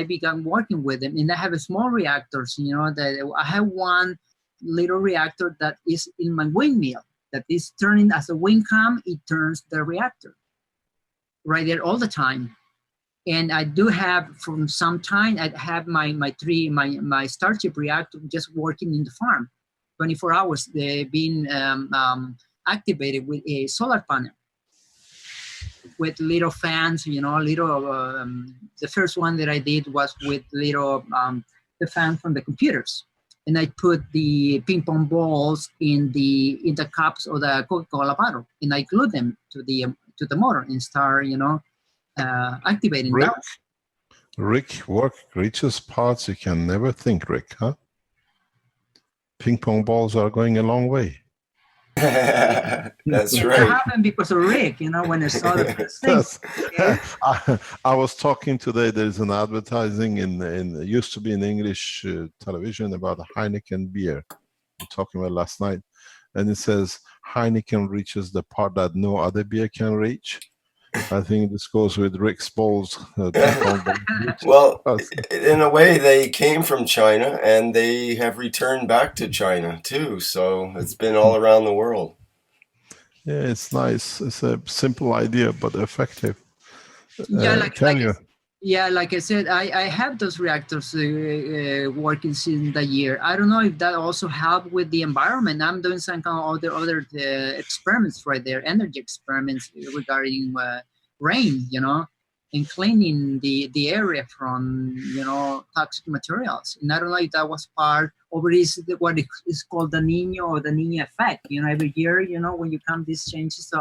began working with them, and I have a small reactors. You know, that I have one little reactor that is in my windmill. That is turning as the wind comes, it turns the reactor right there all the time. And I do have from some time, I have my Starship reactor just working in the farm, 24 hours. They've been activated with a solar panel with little fans, you know, the first one that I did was with little, the fan from the computers. And I put the ping pong balls in the cups of the Coca-Cola bottle, and I glue them to the motor and start, you know, activating Rick, those. Rick, work reaches parts you can never think, Rick, huh? Ping pong balls are going a long way. That's It right. happened because of Rick, you know, when I saw the first thing. I was talking today, there's an advertising it used to be in English television about a Heineken beer. I'm talking about last night. And it says, Heineken reaches the part that no other beer can reach. I think this goes with Rick's balls. Well, in a way, they came from China and they have returned back to China too. So it's been all around the world. Yeah, it's nice. It's a simple idea, but effective. Yeah, like I said, I have those reactors working since the year. I don't know if that also helped with the environment. I'm doing some kind of other experiments right there, energy experiments regarding rain, you know, and cleaning the area from, you know, toxic materials. And I don't know if that was part of what is called the Nino or the Niña effect. You know, every year, you know, when you come these changes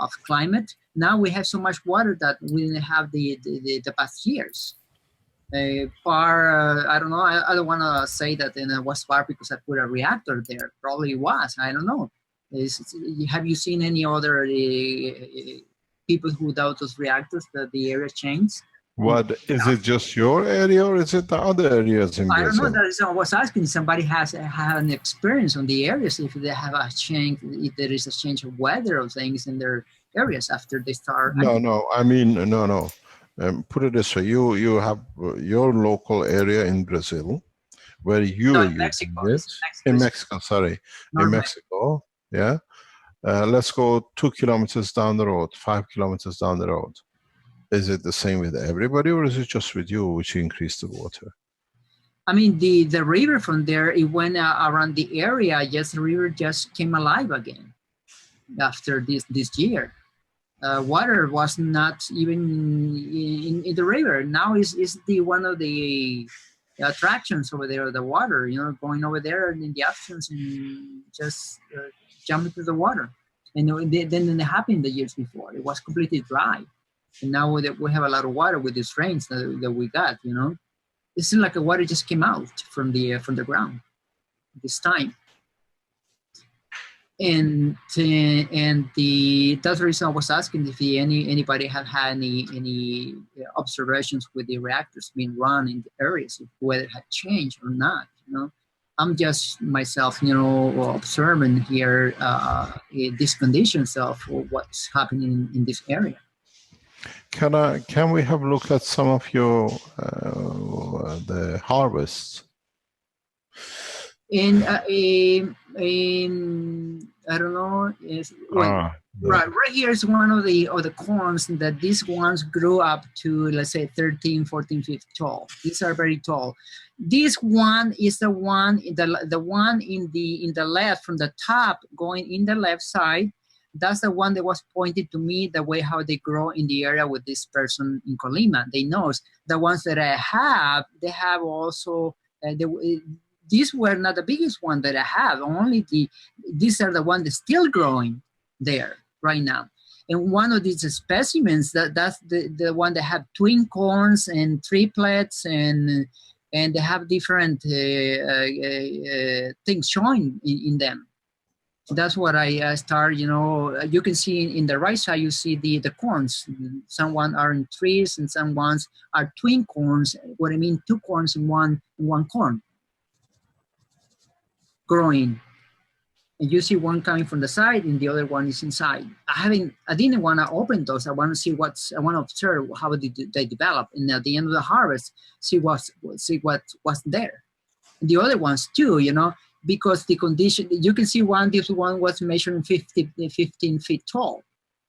of climate, now we have so much water that we didn't have the past years. I don't know, I don't want to say that it was far because I put a reactor there. Probably was, I don't know. Have you seen any other people who doubt those reactors that the area changed? What, is it just your area or is it the other areas in Brazil? I don't know, that is I was asking if somebody has an experience on the areas, if they have a change, if there is a change of weather or things in their areas after they start. No. Put it this way, you have your local area in Brazil where you in Mexico. In Mexico, yeah. Let's go 2 kilometers down the road, 5 kilometers down the road. Is it the same with everybody, or is it just with you which increased the water? I mean, the river from there, it went around the area. Yes, the river just came alive again after this year. Water was not even in the river. Now is one of the attractions over there, the water, you know, going over there in the afternoons and just jumping to the water. And then it happened the years before. It was completely dry. And now we have a lot of water with these rains that we got, you know. It seems like the water just came out from the ground this time. And that's the reason I was asking if anybody had any observations with the reactors being run in the areas, if weather had changed or not, you know. I'm just myself, observing here these conditions of what's happening in this area. Can we have a look at some of your the harvests? And I don't know. Right here is one of the corns that these ones grew up to, let's say, 13, 14 feet tall. These are very tall. This one is the one in the left, from the top going in the left side. That's the one that was pointed to me, the way how they grow in the area with this person in Colima. They know the ones that I have. They have also these were not the biggest one that I have. These are the ones that's still growing there right now. And one of these specimens, that's the one that have twin corns and triplets, and they have different things showing in them. That's what I start, you can see in the right side, you see the corns. Some ones are in trees and some ones are twin corns. What I mean, two corns in one corn growing. And you see one coming from the side and the other one is inside. I didn't want to open those. I want to see I want to observe how they develop. And at the end of the harvest, see what's there. And the other ones too, because the condition, you can see this one was measuring 15 feet tall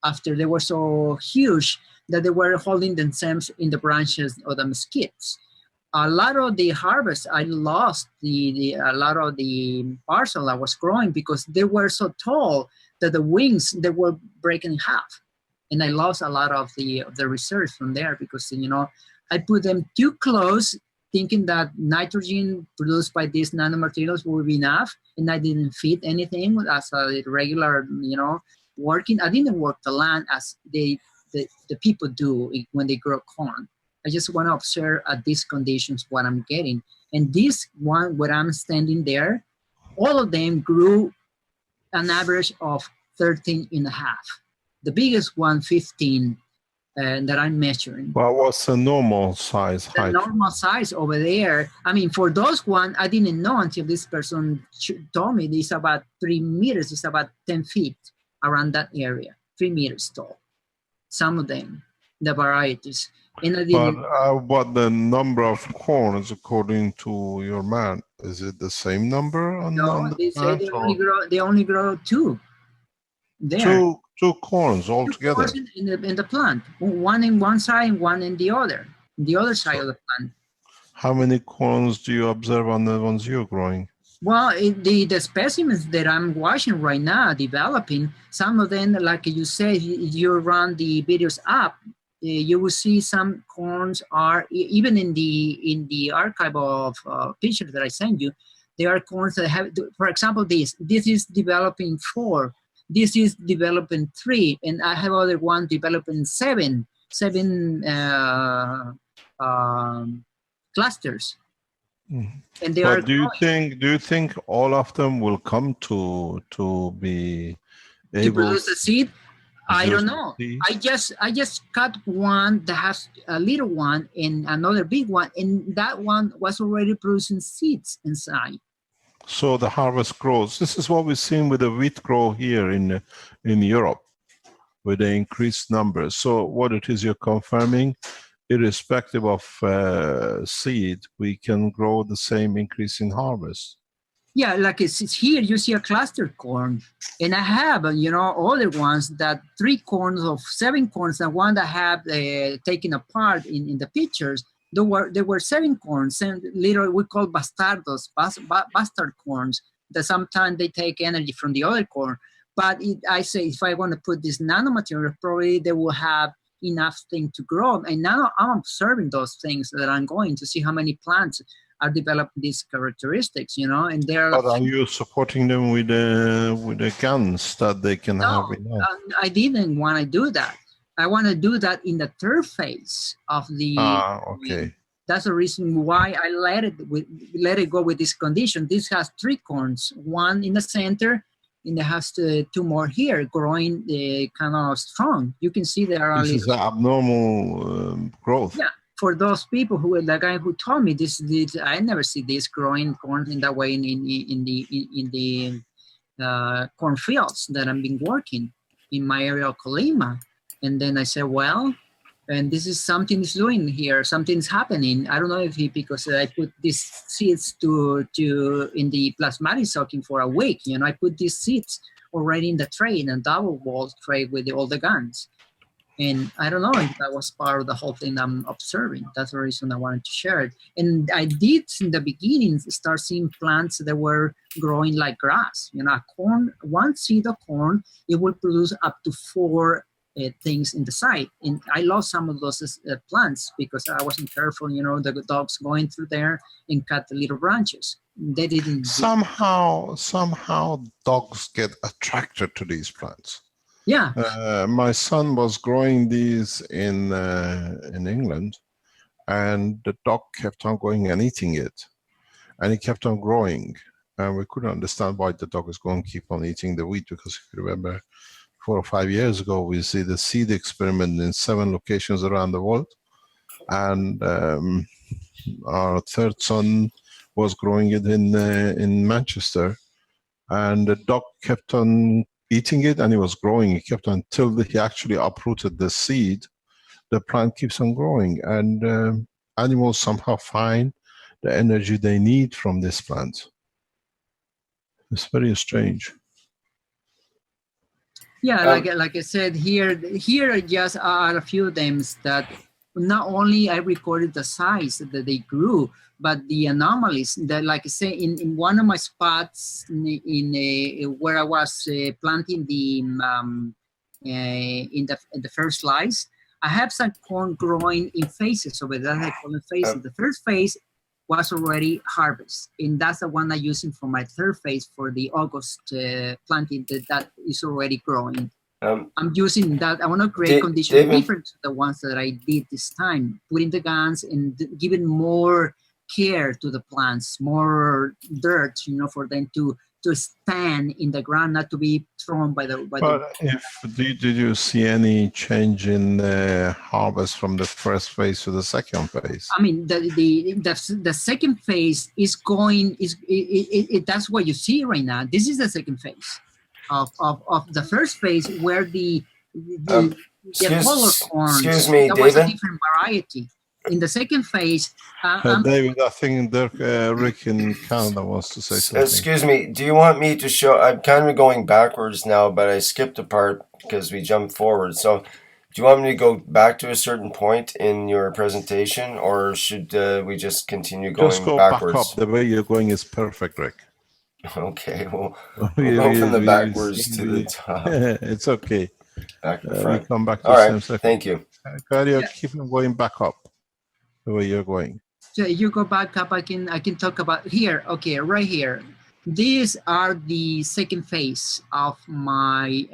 after they were so huge that they were holding themselves in the branches of the mesquites. A lot of the harvest, I lost a lot of the parcel I was growing because they were so tall that the wings, they were breaking in half. And I lost a lot of the research from there because, I put them too close, thinking that nitrogen produced by these nanomaterials would be enough, and I didn't feed anything as a regular, working. I didn't work the land as the people do when they grow corn. I just want to observe at these conditions what I'm getting. And this one, where I'm standing there, all of them grew an average of 13 and a half. The biggest one, 15. That I'm measuring. Well, what's the normal size height? The normal size over there, I mean, for those one, I didn't know until this person told me it's about 3 meters, it's about 10 feet around that area, 3 meters tall. Some of them, the varieties. And I didn't. But the number of corns, according to your man, is it the same number? No, they say they only grow two. There. Two corns altogether. Two corns in the plant, one in one side and one in the other side of the plant. How many corns do you observe on the ones you're growing? Well, the specimens that I'm watching right now, developing, some of them, like you say, if you run the videos up, you will see some corns are, even in the archive of pictures that I send you, there are corns that have, for example, this is developing 4. This is developing 3, and I have other one developing 7 clusters. Mm. And they are. Do you think all of them will come to be able to produce a seed? I don't know. I just cut one that has a little one and another big one, and that one was already producing seeds inside. So the harvest grows. This is what we've seen with the wheat grow here in Europe, with the increased numbers. So what it is you're confirming, irrespective of seed, we can grow the same increase in harvest. Yeah, like it's here, you see a clustered corn, and I have, other ones that 3 corns of 7 corns, and one that I have taken apart in the pictures. There were 7 corns, and later we call bastardos, bastard corns, that sometimes they take energy from the other corn. But I say, if I want to put this nanomaterial, probably they will have enough thing to grow. And now I'm observing those things that I'm going to see how many plants are developing these characteristics, and they're. But are you supporting them with the guns that they can have enough? I didn't want to do that. I want to do that in the 3rd phase of the. Okay. That's the reason why I let it go with this condition. This has 3 corns, one in the center, and it has 2 more here, growing kind of strong. You can see there are. This is abnormal growth. Yeah, for those people who, the guy who told me this, I never see this growing corn in that way in the cornfields that I've been working in my area of Colima. And then I said, well, and this is something is doing here, something's happening. I don't know if because I put these seeds to in the plasmatic soaking for a week. You know, I put these seeds already in the tray, in a double wall tray with all the guns. And I don't know if that was part of the whole thing I'm observing. That's the reason I wanted to share it. And I did in the beginning start seeing plants that were growing like grass. You know, corn, one seed of corn, it will produce up to 4 things in the side. And I lost some of those plants because I wasn't careful, you know, the dogs going through there and cut the little branches. They didn't. Somehow dogs get attracted to these plants. Yeah. My son was growing these in England, and the dog kept on going and eating it, and it kept on growing, and we couldn't understand why the dog is going to keep on eating the wheat, because if you remember 4 or 5 years ago, we see the seed experiment in 7 locations around the world, and our third son was growing it in Manchester, and the dog kept on eating it, and it was growing. It kept on until he actually uprooted the seed. The plant keeps on growing, and animals somehow find the energy they need from this plant. It's very strange. Yeah, like I said, here just are a few of them that not only I recorded the size that they grew, but the anomalies that, like I say, in one of my spots where I was planting the in the first slice, I have some corn growing in phases over there. I call it phases. The first phase was already harvested, and that's the one I'm using for my third phase for the August planting that is already growing. I'm using that. I want to create conditions different to the ones that I did this time, putting the guns and giving more care to the plants, more dirt, you know, for them to stand in the ground, not to be thrown by the. Did you see any change in harvest from the first phase to the second phase? I mean, the second phase is going that's what you see right now. This is the second phase of the first phase, where the color corn. Excuse me, that David. was a different variety. In the second phase, David, I think Rick in Canada wants to say something. Excuse me, do you want me to show? I'm kind of going backwards now, but I skipped a part because we jumped forward. So, do you want me to go back to a certain point in your presentation, or should we just continue going just go backwards? Back up. The way you're going is perfect, Rick. Okay, we'll go from the backwards to the top. It's okay. Back to front. We come back to all the right, same thank you. Claudio, keep on going back up the way you're going. So you go back up, I can talk about here. Okay, right here. These are the second phase of my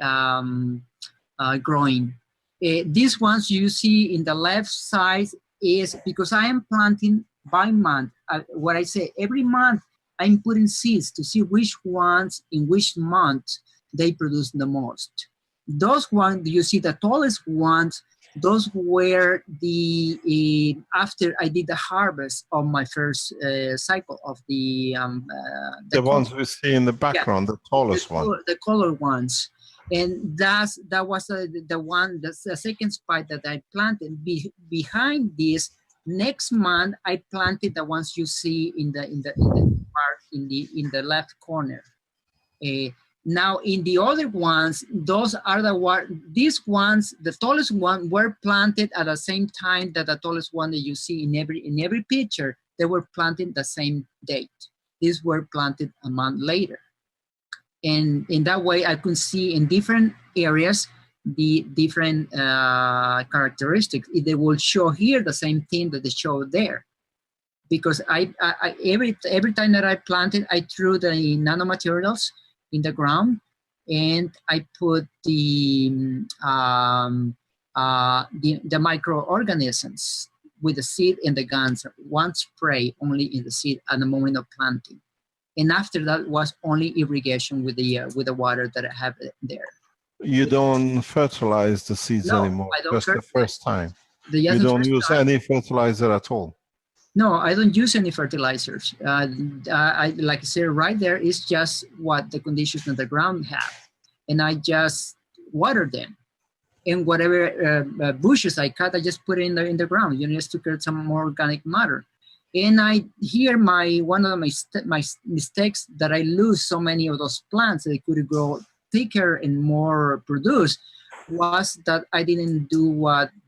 growing. These ones you see in the left side is because I am planting by month. What I say, every month I'm putting seeds to see which ones in which month they produce the most. Those ones, you see the tallest ones, those were the after I did the harvest of my first cycle of the ones we see in the background, the tallest one, the colored ones, and that was the one, that's the second spot that I planted. Behind this, next month I planted the ones you see in the left corner. Now, in the other ones, those are these ones, the tallest one were planted at the same time that the tallest one that you see in every picture, they were planted the same date. These were planted a month later. And in that way, I could see in different areas the different characteristics. They will show here the same thing that they show there. Because every time that I planted, I threw the nanomaterials in the ground, and I put the microorganisms with the seed and the guns, one spray only in the seed at the moment of planting, and after that was only irrigation with the water that I have there. You don't fertilize the seeds anymore. I don't. Just the first time. You don't use any fertilizer at all? No, I don't use any fertilizers. Like I said, right there is just what the conditions of the ground have. And I just water them. And whatever bushes I cut, I just put it in the ground, just to create some more organic matter. And one of my mistakes that I lose so many of those plants that could grow thicker and more produce was that I didn't do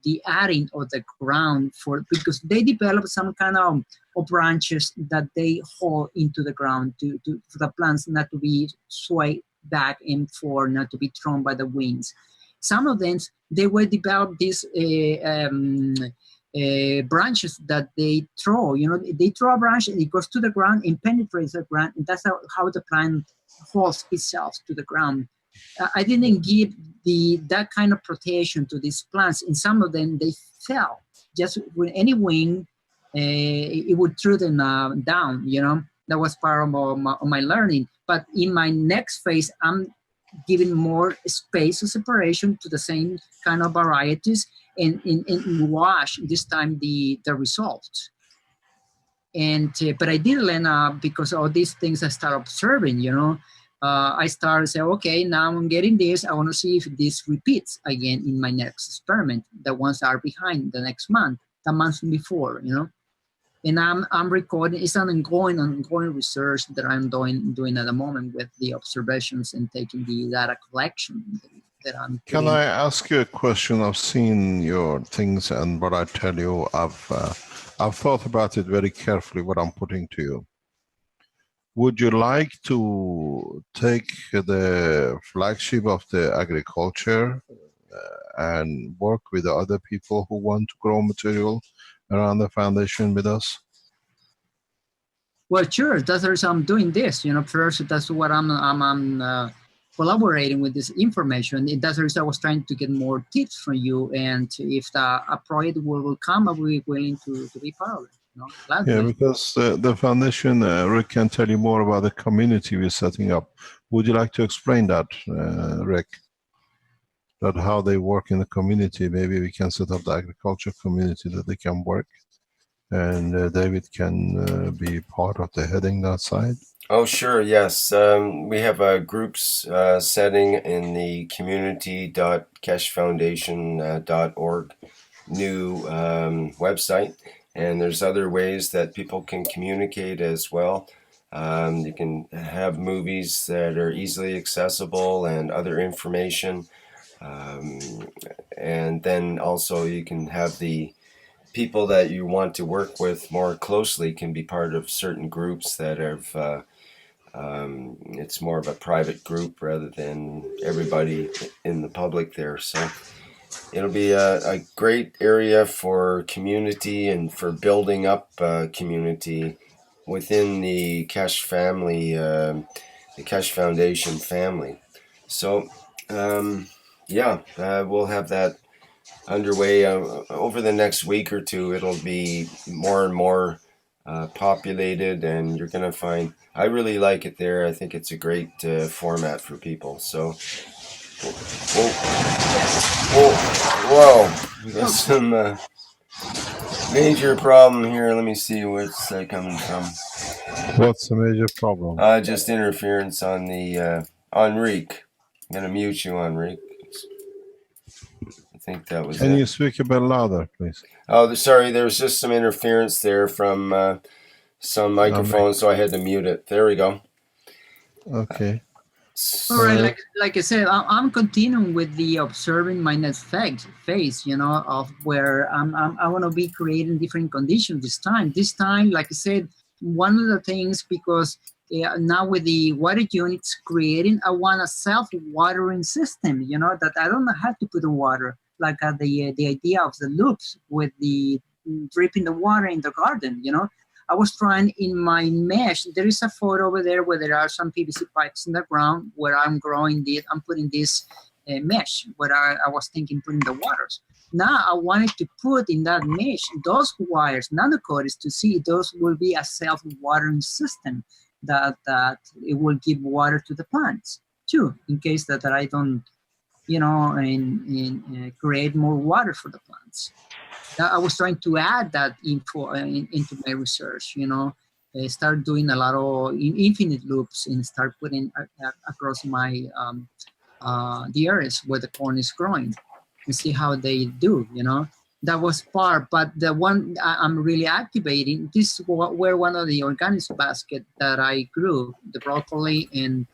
the adding of the ground because they develop some kind of branches that they hold into the ground for the plants not to be swayed back and forth, not to be thrown by the winds. Some of them, they will develop these branches that they throw. They throw a branch and it goes to the ground and penetrates the ground, and that's how the plant holds itself to the ground. I didn't give that kind of protection to these plants, and some of them, they fell. Just with any wind, it would throw them down, That was part of my learning. But in my next phase, I'm giving more space of separation to the same kind of varieties and wash this time the results. But I did learn because all these things I started observing, I started saying, okay, now I'm getting this. I want to see if this repeats again in my next experiment. The ones that are behind the next month, the month before, And I'm recording. It's an ongoing research that I'm doing at the moment with the observations and taking the data collection that I'm. Can I ask you a question? I've seen your things, and what I tell you, I've thought about it very carefully. What I'm putting to you. Would you like to take the flagship of the agriculture and work with the other people who want to grow material around the foundation with us? Well, sure. That's the reason I'm doing this. First, that's what I'm collaborating with this information. That's the reason I was trying to get more tips from you. And if a project will come, I'll be willing to be part of it. Yeah, because the foundation, Rick can tell you more about the community we're setting up. Would you like to explain that, Rick? That how they work in the community? Maybe we can set up the agriculture community that they can work, and David can be part of the heading that side. Oh, sure, yes. We have a groups setting in the community.keshfoundation.org new website. And there's other ways that people can communicate as well. You can have movies that are easily accessible and other information. And then also you can have the people that you want to work with more closely can be part of certain groups that have, it's more of a private group rather than everybody in the public there. So it'll be a great area for community and for building up community within the Kesh family, the Kesh Foundation family. So, we'll have that underway over the next week or two. It'll be more and more populated, and you're going to find, I really like it there. I think it's a great format for people. So, whoa, we got some major problem here. Let me see what's coming from. What's the major problem? Just interference on the Enrique. I'm gonna mute you, Enrique. I think that was. Can you speak a bit louder, please? Oh, sorry. There was just some interference there from some microphones, so I had to mute it. There we go. Okay. All right, like I said, I'm continuing with the observing my next phase, of where I want to be creating different conditions this time. This time, like I said, one of the things, because now with the water units creating, I want a self-watering system, that I don't have to put the water, like the idea of the loops with the dripping the water in the garden, I was trying in my mesh. There is a photo over there where there are some PVC pipes in the ground where I'm putting this mesh where I was thinking putting the waters. Now I wanted to put in that mesh those wires, nano-coatings, to see those will be a self-watering system that it will give water to the plants too, in case that I don't you know, and create more water for the plants. I was trying to add that info into my research, you know, start doing a lot of infinite loops and start putting across my the areas where the corn is growing and see how they do, you know. That was part, but the one I'm really activating, this were one of the organics basket that I grew, the broccoli and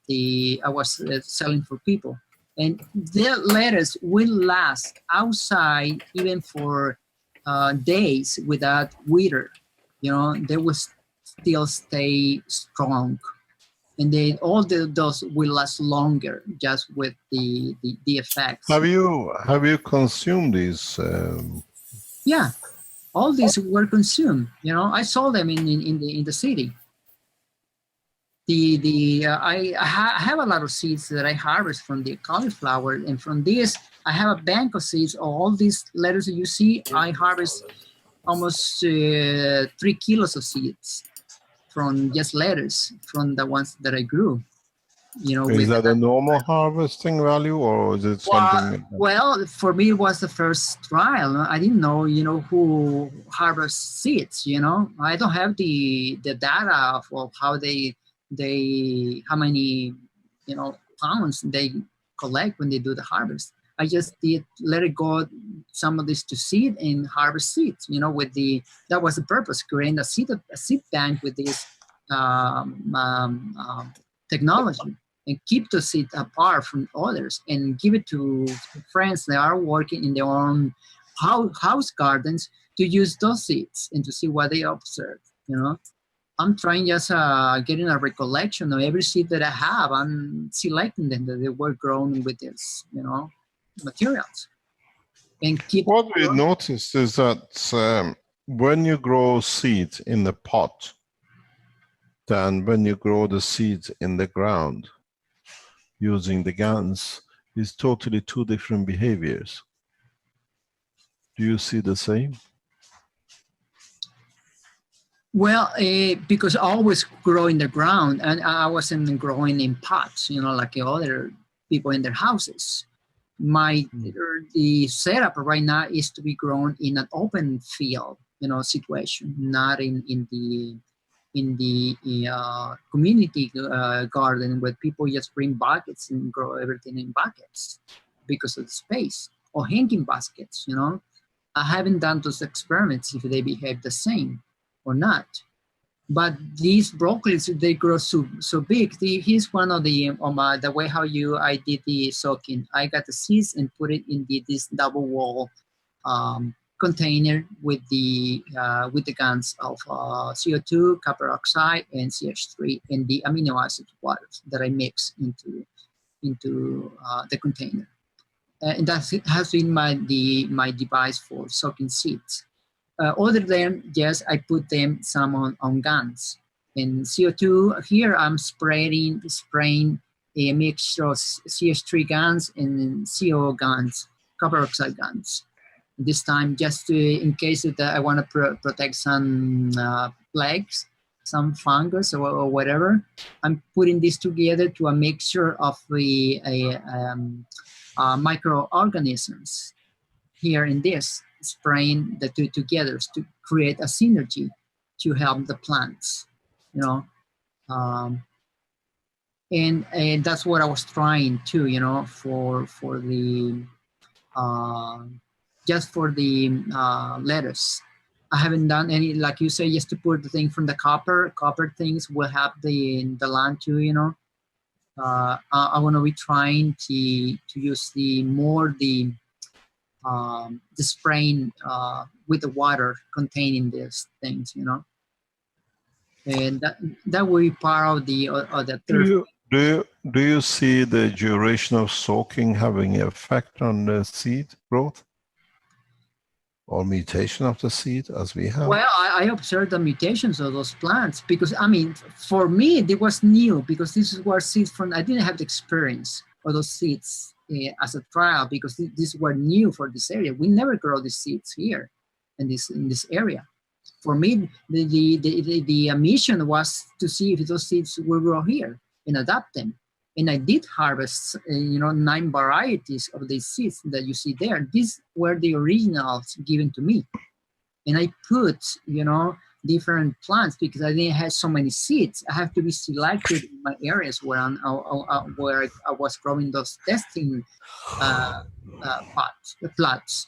the I was selling for people. And the lettuce will last outside even for days without wither. You know, they will still stay strong. And then those will last longer just with the effects. Have you consumed these? Yeah, all these were consumed. You know, I sold them in the city. I have a lot of seeds that I harvest from the cauliflower, and from this I have a bank of seeds. All these lettuce that you see, I harvest almost 3 kilos of seeds from just lettuce, from the ones that I grew. You know, Is that a normal harvesting value, or is it something? Well, for me, it was the first trial. I didn't know, you know, who harvests seeds. You know, I don't have the data of how how many, you know, pounds they collect when they do the harvest. I just did let it go, some of this to seed and harvest seeds. You know, that was the purpose, creating a seed bank with this technology, and keep the seed apart from others and give it to friends that are working in their own house gardens to use those seeds and to see what they observe. You know, I'm trying just getting a recollection of every seed that I have. I'm selecting them that they were grown with this, you know, materials. And keep. What we noticed is that when you grow seeds in the pot, than when you grow the seeds in the ground using the GANs, is totally two different behaviors. Do you see the same? Well, because I always grow in the ground, and I wasn't growing in pots, you know, like other people in their houses. The setup right now is to be grown in an open field, you know, situation, not in the community garden where people just bring buckets and grow everything in buckets because of the space, or hanging baskets. You know, I haven't done those experiments if they behave the same or not. But these broccolis, they grow so big. Here's one of the way how I did the soaking. I got the seeds and put it in this double wall container with the GANs of CO2, copper oxide, and CH3, and the amino acid waters that I mix into the container. And that has been my device for soaking seeds. Other than, yes, I put them some on GANs. And CO2, here I'm spraying a mixture of CH3 GANs and CO GANs, copper oxide GANs. This time, just in case that I want to protect some plagues, some fungus or whatever, I'm putting this together to a mixture of the microorganisms here in this, spraying the two together to create a synergy to help the plants, you know. And that's what I was trying to, you know, for the just for the lettuce. I haven't done any, like you say, just to put the thing from the copper things will have the land too, you know. I want to be trying to use the spraying with the water containing these things, you know. And that will be part of the third. Do you see the duration of soaking having an effect on the seed growth or mutation of the seed as we have? Well, I observed the mutations of those plants because, I mean, for me, it was new because this is where seeds from, I didn't have the experience of those seeds as a trial because these were new for this area. We never grow these seeds here in this area. For me, the mission was to see if those seeds will grow here and adapt them. And I did harvest, 9 varieties of the seeds that you see there. These were the originals given to me. And I put, different plants because I didn't have so many seeds. I have to be selected in my areas where I was growing those testing plots.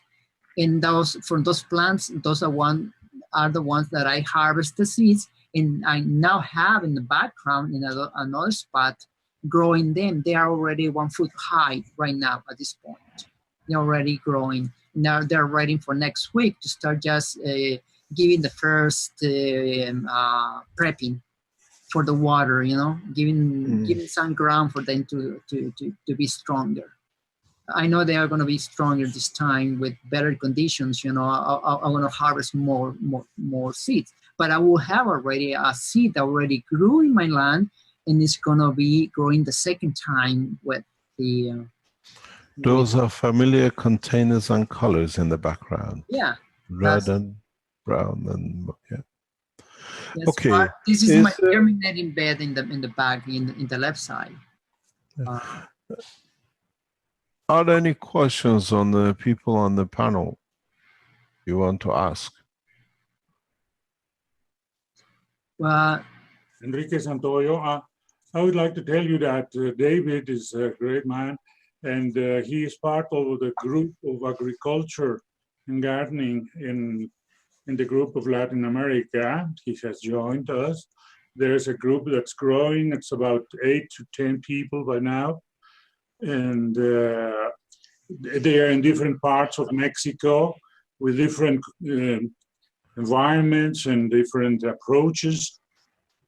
And from those plants, those are the ones that I harvest the seeds, and I now have in the background in another spot growing them. They are already 1 foot high right now at this point. They're already growing. Now they're waiting for next week to start just giving the first prepping for the water, giving some ground for them to be stronger. I know they are going to be stronger this time with better conditions. I want to harvest more seeds, but I will have already a seed that already grew in my land, and it's going to be growing the second time with the. Those are familiar containers and colors in the background. Yeah. Red and brown and yeah. Yes, okay. This is my germinating bed in the back in the left side. Are there any questions on the people on the panel you want to ask? Well, Enrique Santoyo, I would like to tell you that David is a great man, and he is part of the group of agriculture and gardening in the group of Latin America. He has joined us. There's a group that's growing. It's about 8 to 10 people by now. And they are in different parts of Mexico with different environments and different approaches.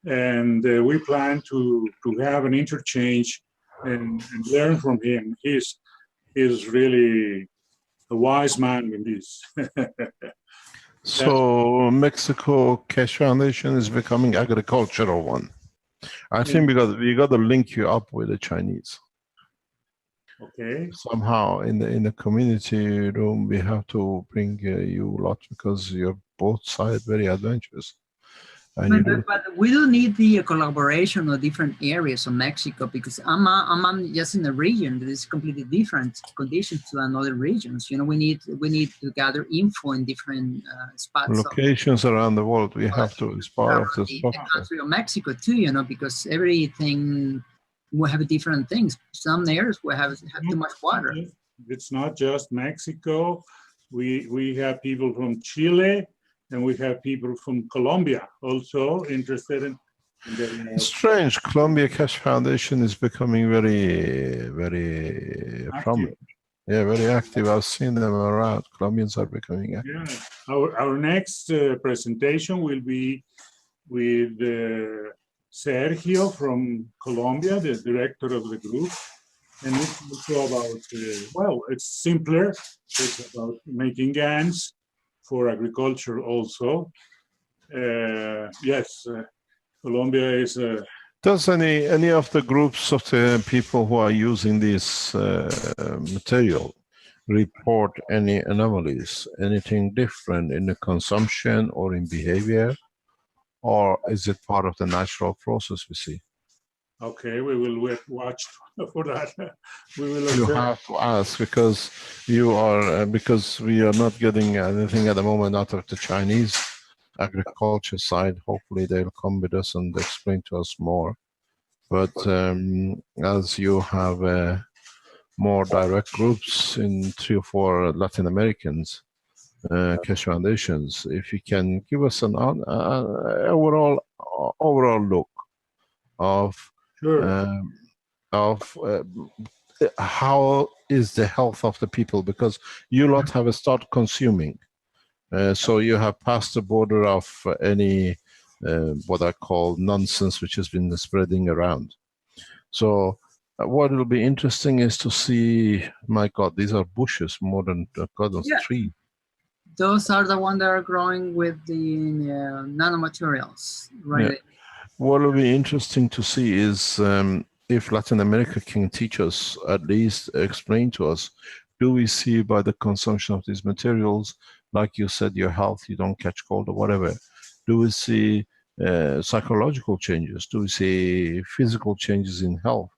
And we plan to have an interchange and learn from him. He's really a wise man in this. So Mexico Cash Foundation is becoming agricultural one. I think because we got to link you up with the Chinese. Okay. Somehow in the community room we have to bring you a lot because you're both sides very adventurous. But we do need the collaboration of different areas of Mexico because I'm just in a region that is completely different conditions to another regions. We need to gather info in different spots. Locations around the world. We have to, as part of the country of Mexico too. Because everything will have different things. Some areas will have too much water. It's not just Mexico. We have people from Chile. And we have people from Colombia also interested in the strange. Colombia Cash Foundation is becoming very, very prominent. Yeah, very active. I've seen them around. Colombians are becoming active. Yeah. Our next presentation will be with Sergio from Colombia, the director of the group. And it's also about, it's simpler. It's about making GANs for agriculture also. Yes, Colombia is... Does any of the groups of the people who are using this material report any anomalies, anything different in the consumption or in behavior? Or is it part of the natural process we see? Okay, we will watch for that. We will. You have to ask because because we are not getting anything at the moment out of the Chinese agriculture side. Hopefully they'll come with us and explain to us more. But as you have more direct groups in 3 or 4 Latin Americans, cash foundations, if you can give us an overall look of how is the health of the people, because you lot have start consuming, so you have passed the border of any what I call nonsense which has been spreading around. So what will be interesting is to see, my God, these are bushes more than a tree. Those are the ones that are growing with the nanomaterials, right? Yeah. What will be interesting to see is if Latin America can teach us, at least explain to us, do we see by the consumption of these materials, like you said, your health, you don't catch cold or whatever, do we see psychological changes? Do we see physical changes in health?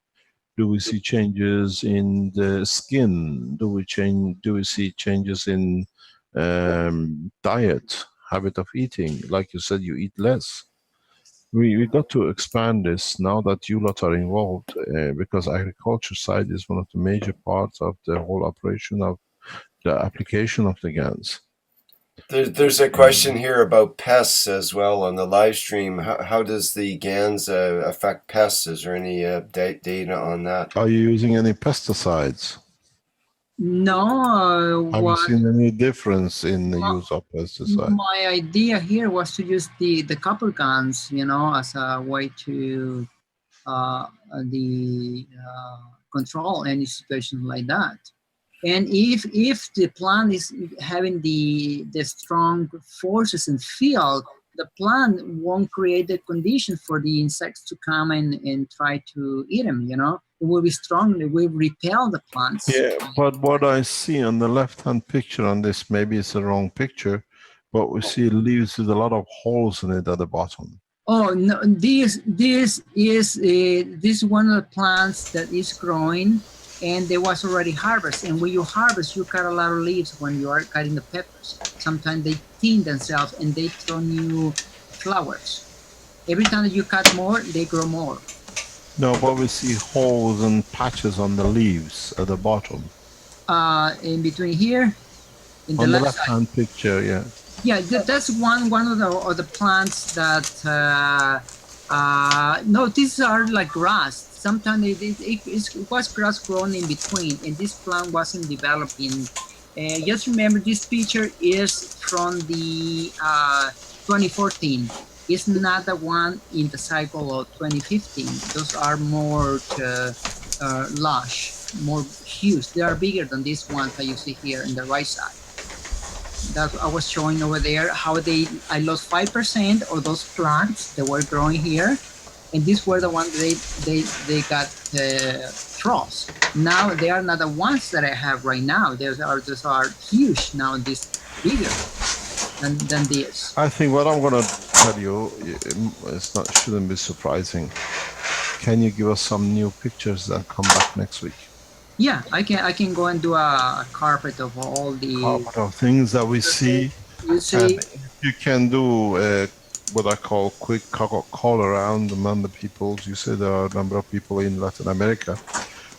Do we see changes in the skin? Do we see changes in diet, habit of eating? Like you said, you eat less. We got to expand this now that you lot are involved, because agriculture side is one of the major parts of the whole operation of the application of the GANs. There's a question here about pests as well on the live stream. How does the GANs affect pests? Is there any data on that? Are you using any pesticides? No, Have you seen any difference in the use of pesticides? my idea here was to use the copper guns, you know, as a way to control any situation like that. And if the plant is having the strong forces in field, the plant won't create the condition for the insects to come and try to eat them, you know. It will be strong, it will repel the plants. Yeah, but what I see on the left-hand picture on this, maybe it's the wrong picture, but we see leaves with a lot of holes in it at the bottom. Oh no! This is one of the plants that is growing, and they was already harvested. And when you harvest, you cut a lot of leaves when you are cutting the peppers. Sometimes they thin themselves and they throw new flowers. Every time that you cut more, they grow more. No, but we see holes and patches on the leaves at the bottom. In between here, in the on the left left-hand picture, yeah. Yeah, that's one of the plants that no, these are like grass. Sometimes it was grass grown in between, and this plant wasn't developing. Just remember, this picture is from the 2014. It's not the one in the cycle of 2015. Those are more lush, more huge. They are bigger than this one that you see here in the right side. That I was showing over there, how I lost 5% of those plants that were growing here, and these were the ones they got troughs. Now they are not the ones that I have right now. Those are huge now. This bigger than this. I think what I'm going to tell you, shouldn't be surprising. Can you give us some new pictures that come back next week? Yeah, I can go and do a carpet of all the carpet of things that we see. You see, and you can do what I call quick call around among the peoples. You say there are a number of people in Latin America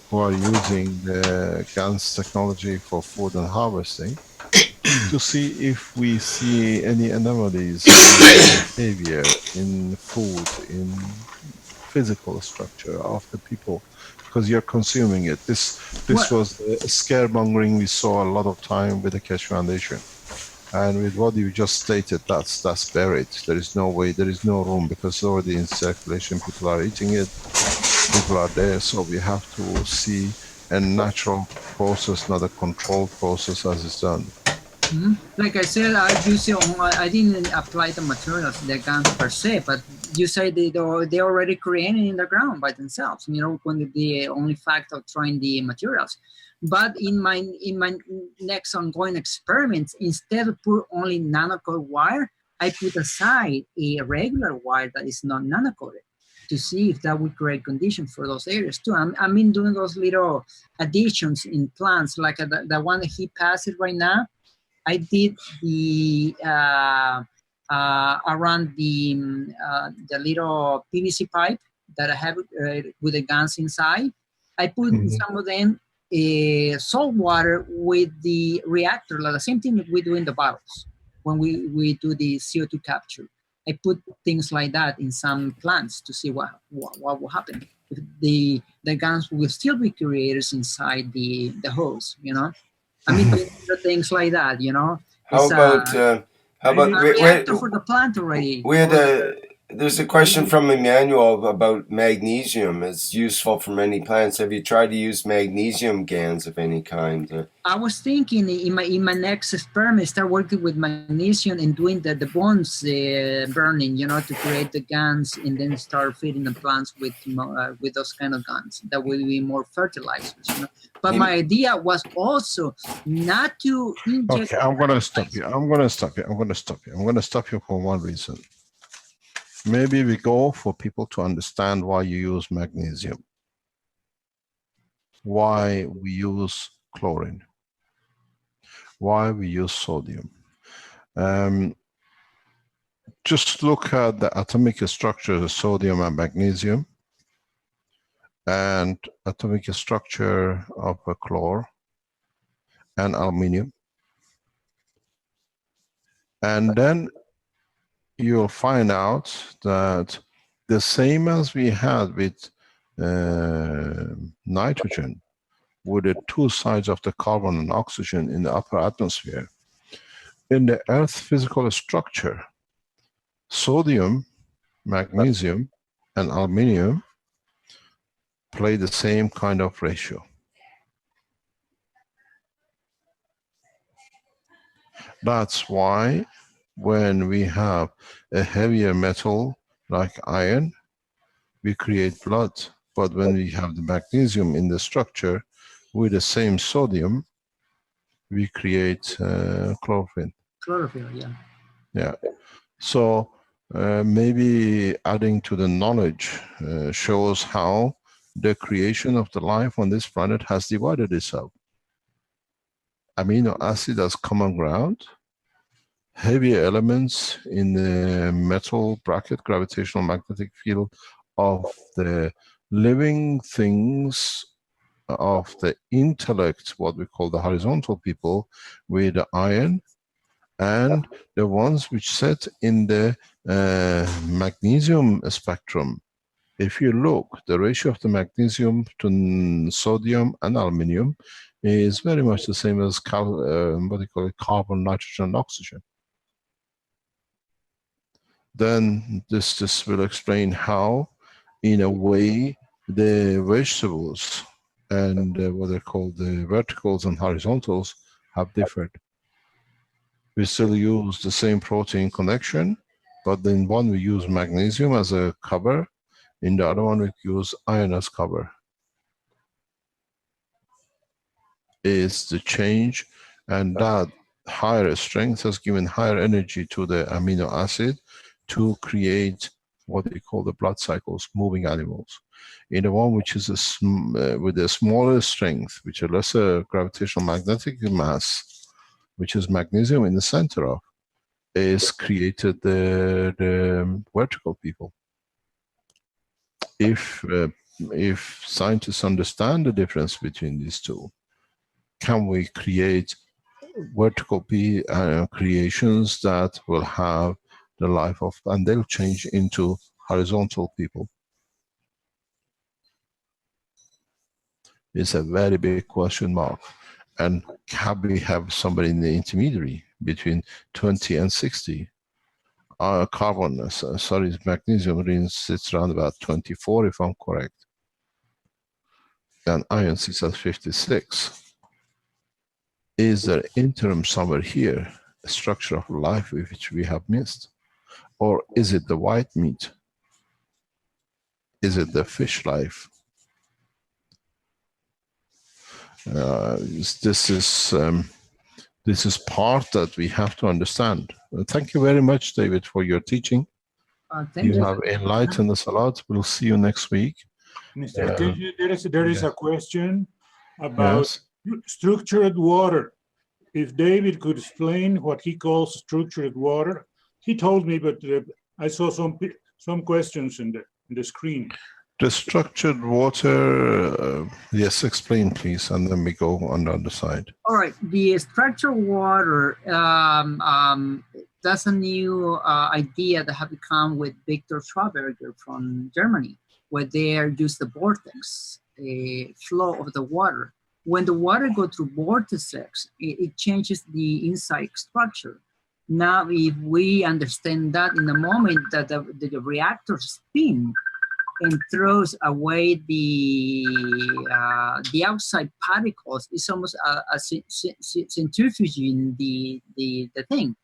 who are using the GANs technology for food and harvesting to see if we see any anomalies in behavior, in food, in physical structure of the people, because you're consuming it. This was scaremongering we saw a lot of time with the Keshe Foundation, and with what you just stated, that's buried. There is no way, there is no room, because already in circulation, people are eating it, people are there. So we have to see a natural process, not a controlled process as it's done. Mm-hmm. Like I said, I didn't apply the materials, the GANs per se, but you say they already created in the ground by themselves. You know, when the only fact of trying the materials. But in my next ongoing experiments, instead of put only nano-coated wire, I put aside a regular wire that is not nano-coated to see if that would create conditions for those areas too. I mean, doing those little additions in plants, like the one that he passed it right now. I did the around the little PVC pipe that I have with the GANs inside. I put some of them salt water with the reactor, like the same thing that we do in the bottles when we do the CO2 capture. I put things like that in some plants to see what will happen. If the GANs will still be creators inside the hose, you know. I mean, things like that, you know. How about reactor for the plant already? We had there's a question from Emmanuel about magnesium. It's useful for many plants. Have you tried to use magnesium GANs of any kind? I was thinking in my next experiment, start working with magnesium and doing the bones burning, you know, to create the GANs, and then start feeding the plants with those kind of GANs. That will be more fertilizers, you know. But my idea was also not to inject. Okay, I'm going to stop you. I'm going to stop you for one reason. Maybe we go for people to understand why you use magnesium. why we use chlorine, why we use sodium. Just look at the atomic structures of sodium and magnesium and atomic structure of chlor and aluminium. And then you'll find out that the same as we had with nitrogen, with the two sides of the carbon and oxygen in the upper atmosphere, in the Earth's physical structure, sodium, magnesium, and aluminium play the same kind of ratio. That's why when we have a heavier metal like iron, we create blood. But when we have the magnesium in the structure with the same sodium, we create chlorophyll. Chlorophyll, yeah. Yeah. So maybe adding to the knowledge shows how the creation of the life on this planet has divided itself. Amino acid as common ground, heavier elements in the metal bracket, gravitational magnetic field of the living things of the intellect, what we call the horizontal people, with the iron, and the ones which set in the magnesium spectrum. If you look, the ratio of the magnesium to sodium and aluminium is very much the same as what do you call it, carbon, nitrogen, and oxygen. Then this will explain how, in a way, the vegetables and what they call the verticals and horizontals have differed. We still use the same protein connection, but in one we use magnesium as a cover, in the other one we use iron as cover. Is the change, and that higher strength has given higher energy to the amino acid to create what they call the blood cycles, moving animals. In the one which is with a smaller strength, which is lesser gravitational magnetic mass, which is magnesium in the center of, is created the vertical people. If scientists understand the difference between these two, can we create vertical creations that will have the life of, and they'll change into horizontal people? It's a very big question mark. And can we have somebody in the intermediary between 20 and 60? Carbon, sorry, magnesium sits around about 24 if I'm correct. And iron sits at 56. Is there interim somewhere here, a structure of life which we have missed? Or is it the white meat? Is it the fish life? This is part that we have to understand. Thank you very much, David, for your teaching. Thank you have enlightened us a lot. We'll see you next week. Mr. KJ, there is a question about structured water. If David could explain what he calls structured water. He told me, but I saw some questions in the screen. The structured water, yes, explain please, and then we go on the other side. All right, the structured water, that's a new idea that have come with Victor Schwaberger from Germany, where they use the vortex flow of the water. When the water goes through vortices, it changes the inside structure. Now, if we understand that in the moment that the reactor spins and throws away the outside particles, it's almost a centrifuging the thing,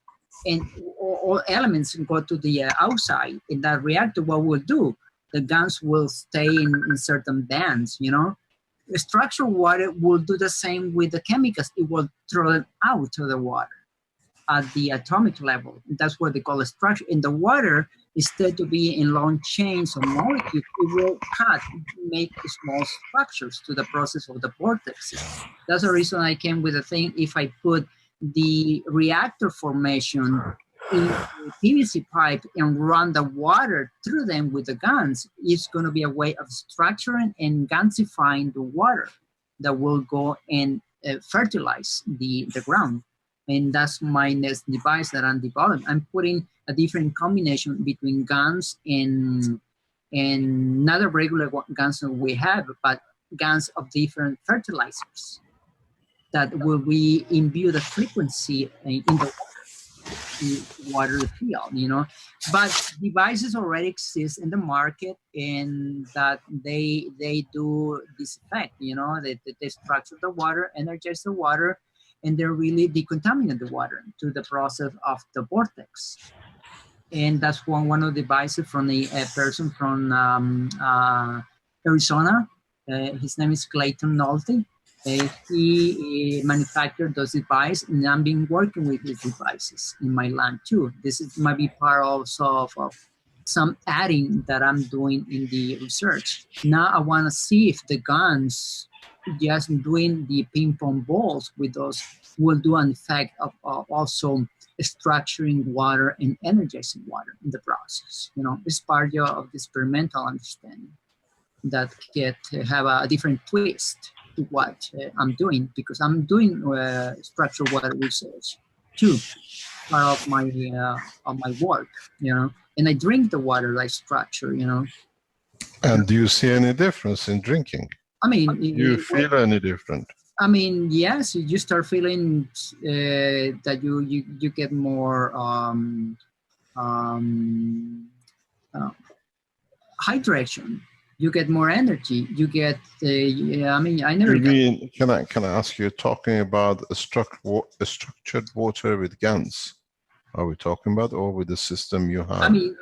and all elements go to the outside. In that reactor, what we'll do, the gas will stay in certain bands, you know. The structured water will do the same with the chemicals. It will throw them out to the water. at the atomic level. That's what they call a structure. In the water, instead to be in long chains of molecules, it will cut, make small structures to the process of the vortexes. That's the reason I came with the thing, if I put the reactor formation in the PVC pipe and run the water through them with the guns, it's going to be a way of structuring and gasifying the water that will go and fertilize the ground. And that's my next device that I'm developing. I'm putting a different combination between guns and not the regular guns that we have, but guns of different fertilizers that will we imbue the frequency in the water field, you know. But devices already exist in the market, and that they do this effect, you know, they structure the water, energize the water, and they really decontaminate the water through the process of the vortex. And that's one of the devices from a person from Arizona. His name is Clayton Nolte. He manufactured those devices, and I've been working with his devices in my lab too. This is might be part also of some adding that I'm doing in the research. Now I want to see if the guns, just doing the ping pong balls with those, will do an effect of also structuring water and energizing water in the process. You know, it's part of the experimental understanding that get have a different twist to what I'm doing, because I'm doing structural water research too, part of my work, you know. And I drink the water like structure, you know. And do you see any difference in drinking? I mean, do you feel any different? I mean, yes, you start feeling that you get more hydration. You get more energy. You get. I mean, I never. You mean? Can I ask you? Talking about a structured water with GANs? Are we talking about, or with the system you have? I mean,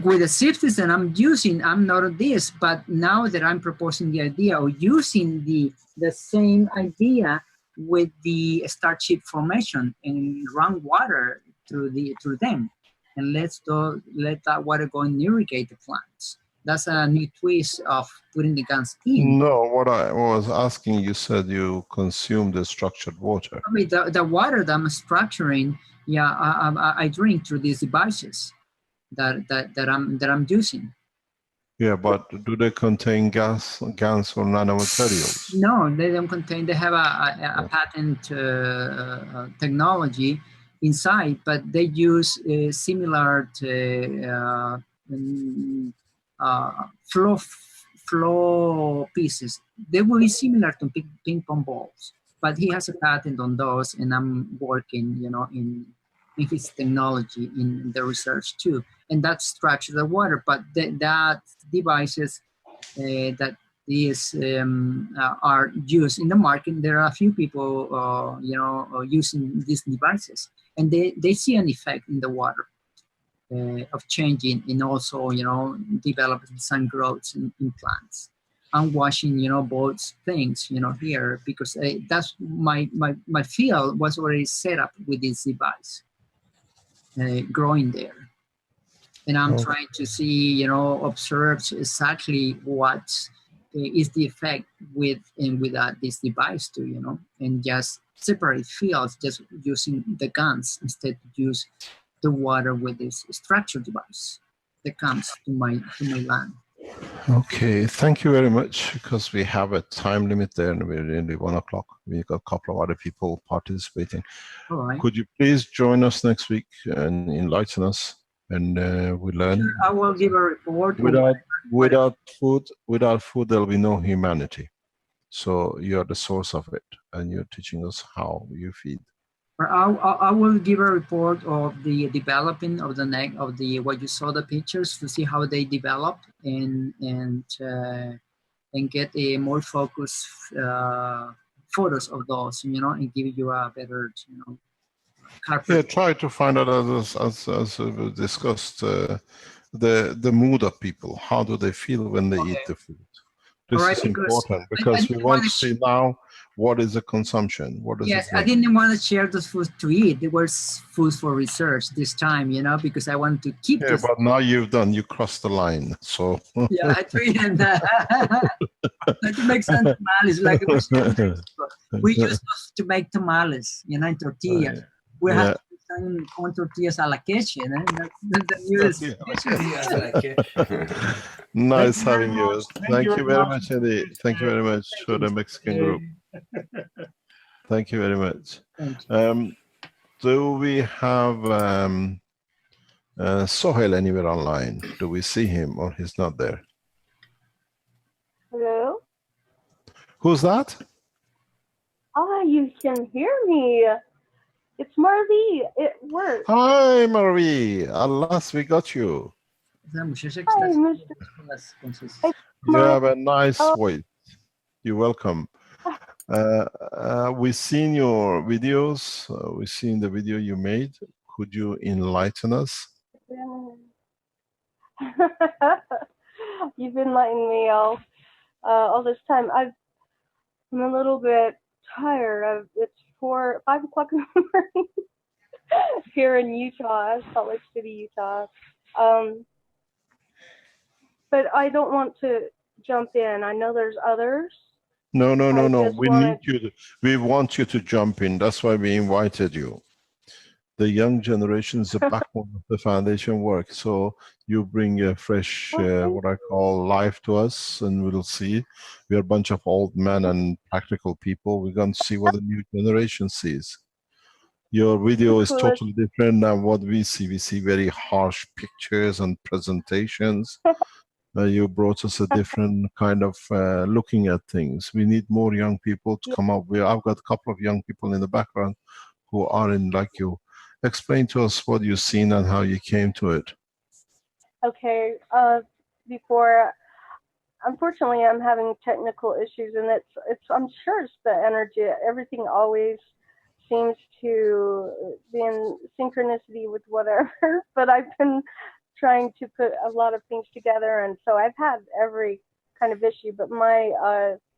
with the system I'm using, I'm not on this, but now that I'm proposing the idea of using the same idea with the starship formation and run water through them, and let that water go and irrigate the plants. That's a new twist of putting the GANs in. No, what I was asking, you said you consume the structured water. I mean, the water that I'm structuring, yeah, I drink through these devices that I'm using. Yeah, but do they contain GANs or nanomaterials? No, they don't contain. They have a patent technology inside, but they use similar to flow pieces. They will be similar to ping pong balls, but he has a patent on those, and I'm working, you know, in his technology in the research too, and that structures the water. But that devices that these are used in the market. There are a few people, you know, using these devices, and they see an effect in the water. Of changing, and also, you know, developing some growths in plants. I'm watching, you know, both things, you know, here, because that's my field was already set up with this device, growing there. And I'm trying to see, you know, observe exactly what is the effect with this device too, you know, and just separate fields, just using the GANs instead of use the water with this structured device that comes to my land. Okay, thank you very much, because we have a time limit there and we're nearly 1 o'clock. We've got a couple of other people participating. All right. Could you please join us next week and enlighten us, and we learn? Sure, I will give a report. Without food, there'll be no humanity. So you're the source of it, and you're teaching us how you feed. I will give a report of the developing of the what you saw the pictures, to see how they develop, and get a more focused photos of those, you know, and give you a better, you know, carpet. Yeah, try to find out, as we discussed, the mood of people. How do they feel when they eat the food? This is important, because we want to see now What is the consumption? What does Yes, it I bring? didn't want to share those foods to eat. They were foods for research this time, you know, because I wanted to keep Yeah, this. but now you crossed the line. So Yeah, I tweeted that. Not to make some tamales, like we used to make tamales, you know, in tortillas. We have yeah. some con tortillas a la queso, you know, that's the newest. Nice having you. Thank you Thank you very much, Eddie. Thank you very much for the Mexican group. Thank you very much. Do we have Sohail anywhere online? Do we see him or he's not there? Hello? Who's that? Ah, you can hear me. It's Marley. It works. Hi, Marie. Alas, we got you. Hi, Mr. You have a nice voice. You're welcome. We've seen your videos. We've seen the video you made. Could you enlighten us? You've enlightened me all this time. I'm a little bit tired. It's 5 o'clock in the morning here in Utah, Salt Lake City, Utah. But I don't want to jump in. I know there's others. No. We We want you to jump in. That's why we invited you. The young generation is the backbone of the foundation work. So you bring a fresh, what I call life to us, and we'll see. We're a bunch of old men and practical people. We're going to see what the new generation sees. Your video is totally different than what we see. We see very harsh pictures and presentations. You brought us a different kind of looking at things. We need more young people to come up. I've got a couple of young people in the background who are in like you. Explain to us what you've seen and how you came to it. Okay. Before, unfortunately, I'm having technical issues, and I'm sure it's the energy. Everything always seems to be in synchronicity with whatever, but I've been trying to put a lot of things together, and so I've had every kind of issue, but my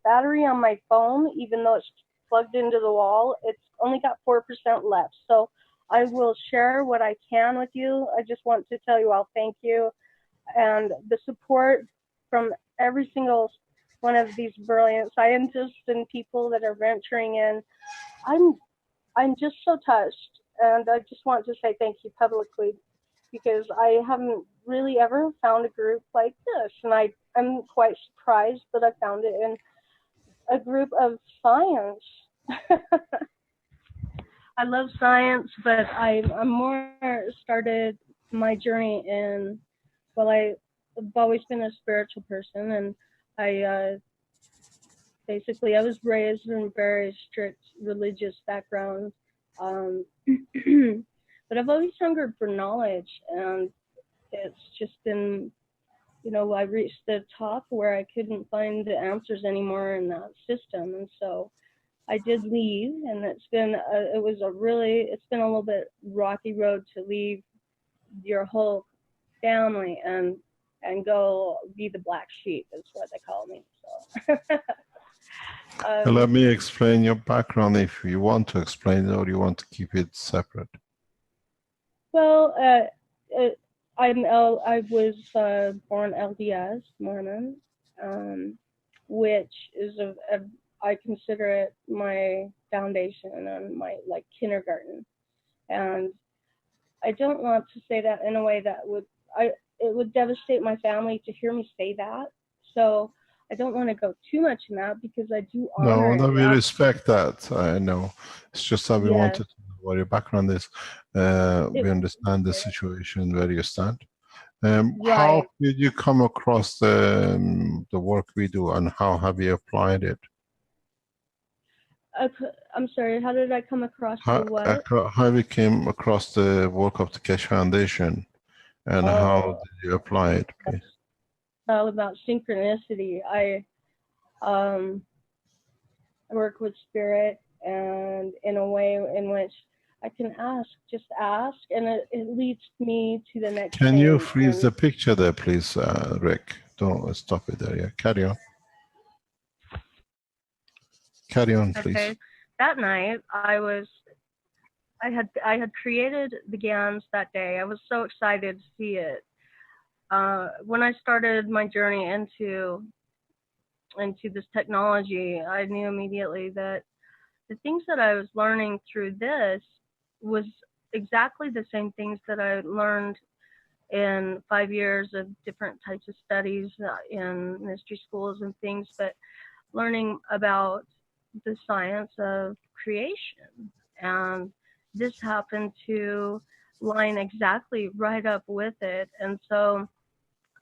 battery on my phone, even though it's plugged into the wall, it's only got 4% left. So I will share what I can with you. I just want to tell you all thank you, and the support from every single one of these brilliant scientists and people that are venturing in. I'm just so touched, and I just want to say thank you publicly, because I haven't really ever found a group like this, and I'm quite surprised that I found it in a group of science. I love science, but I'm more started my journey in, well, I've always been a spiritual person, and I was raised in a very strict religious background, but I've always hungered for knowledge, and it's just been, I reached the top where I couldn't find the answers anymore in that system, and so I did leave, and it's been a little bit rocky road to leave your whole family and go be the black sheep, is what they call me. So Let me explain your background if you want to explain it, or you want to keep it separate. Well, I was born LDS Mormon, which is I consider it my foundation and my kindergarten, and I don't want to say that in a way that it would devastate my family to hear me say that. So I don't want to go too much in that, because I do honor. No, we respect that. I know. It's just that we wanted to know what your background is. We understand the situation where you stand. How did you come across the work we do, and how have you applied it? I'm sorry, how did I come across the what? How you came across the work of the Keshe Foundation, and how did you apply it, please? All about synchronicity. I work with spirit, and in a way in which I can just ask, and it leads me to the next Can thing. you freeze the picture there, please, Rick? Don't stop it there. Yeah, carry on. Carry on, please. Okay. That night, I had created the GANs that day. I was so excited to see it. When I started my journey into this technology, I knew immediately that the things that I was learning through this was exactly the same things that I learned in 5 years of different types of studies in mystery schools and things, but learning about the science of creation. And this happened to line exactly right up with it. And so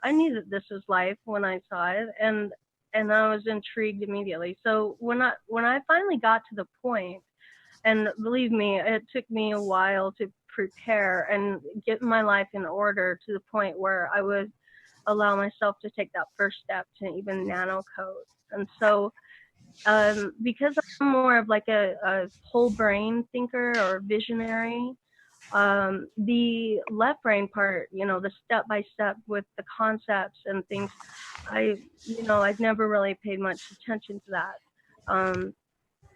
I knew that this was life when I saw it, and I was intrigued immediately. So when I finally got to the point, and believe me, it took me a while to prepare and get my life in order to the point where I would allow myself to take that first step to even nano code. And so because I'm more of like a whole brain thinker or visionary, the left brain part, the step by step with the concepts and things, I'd never really paid much attention to that.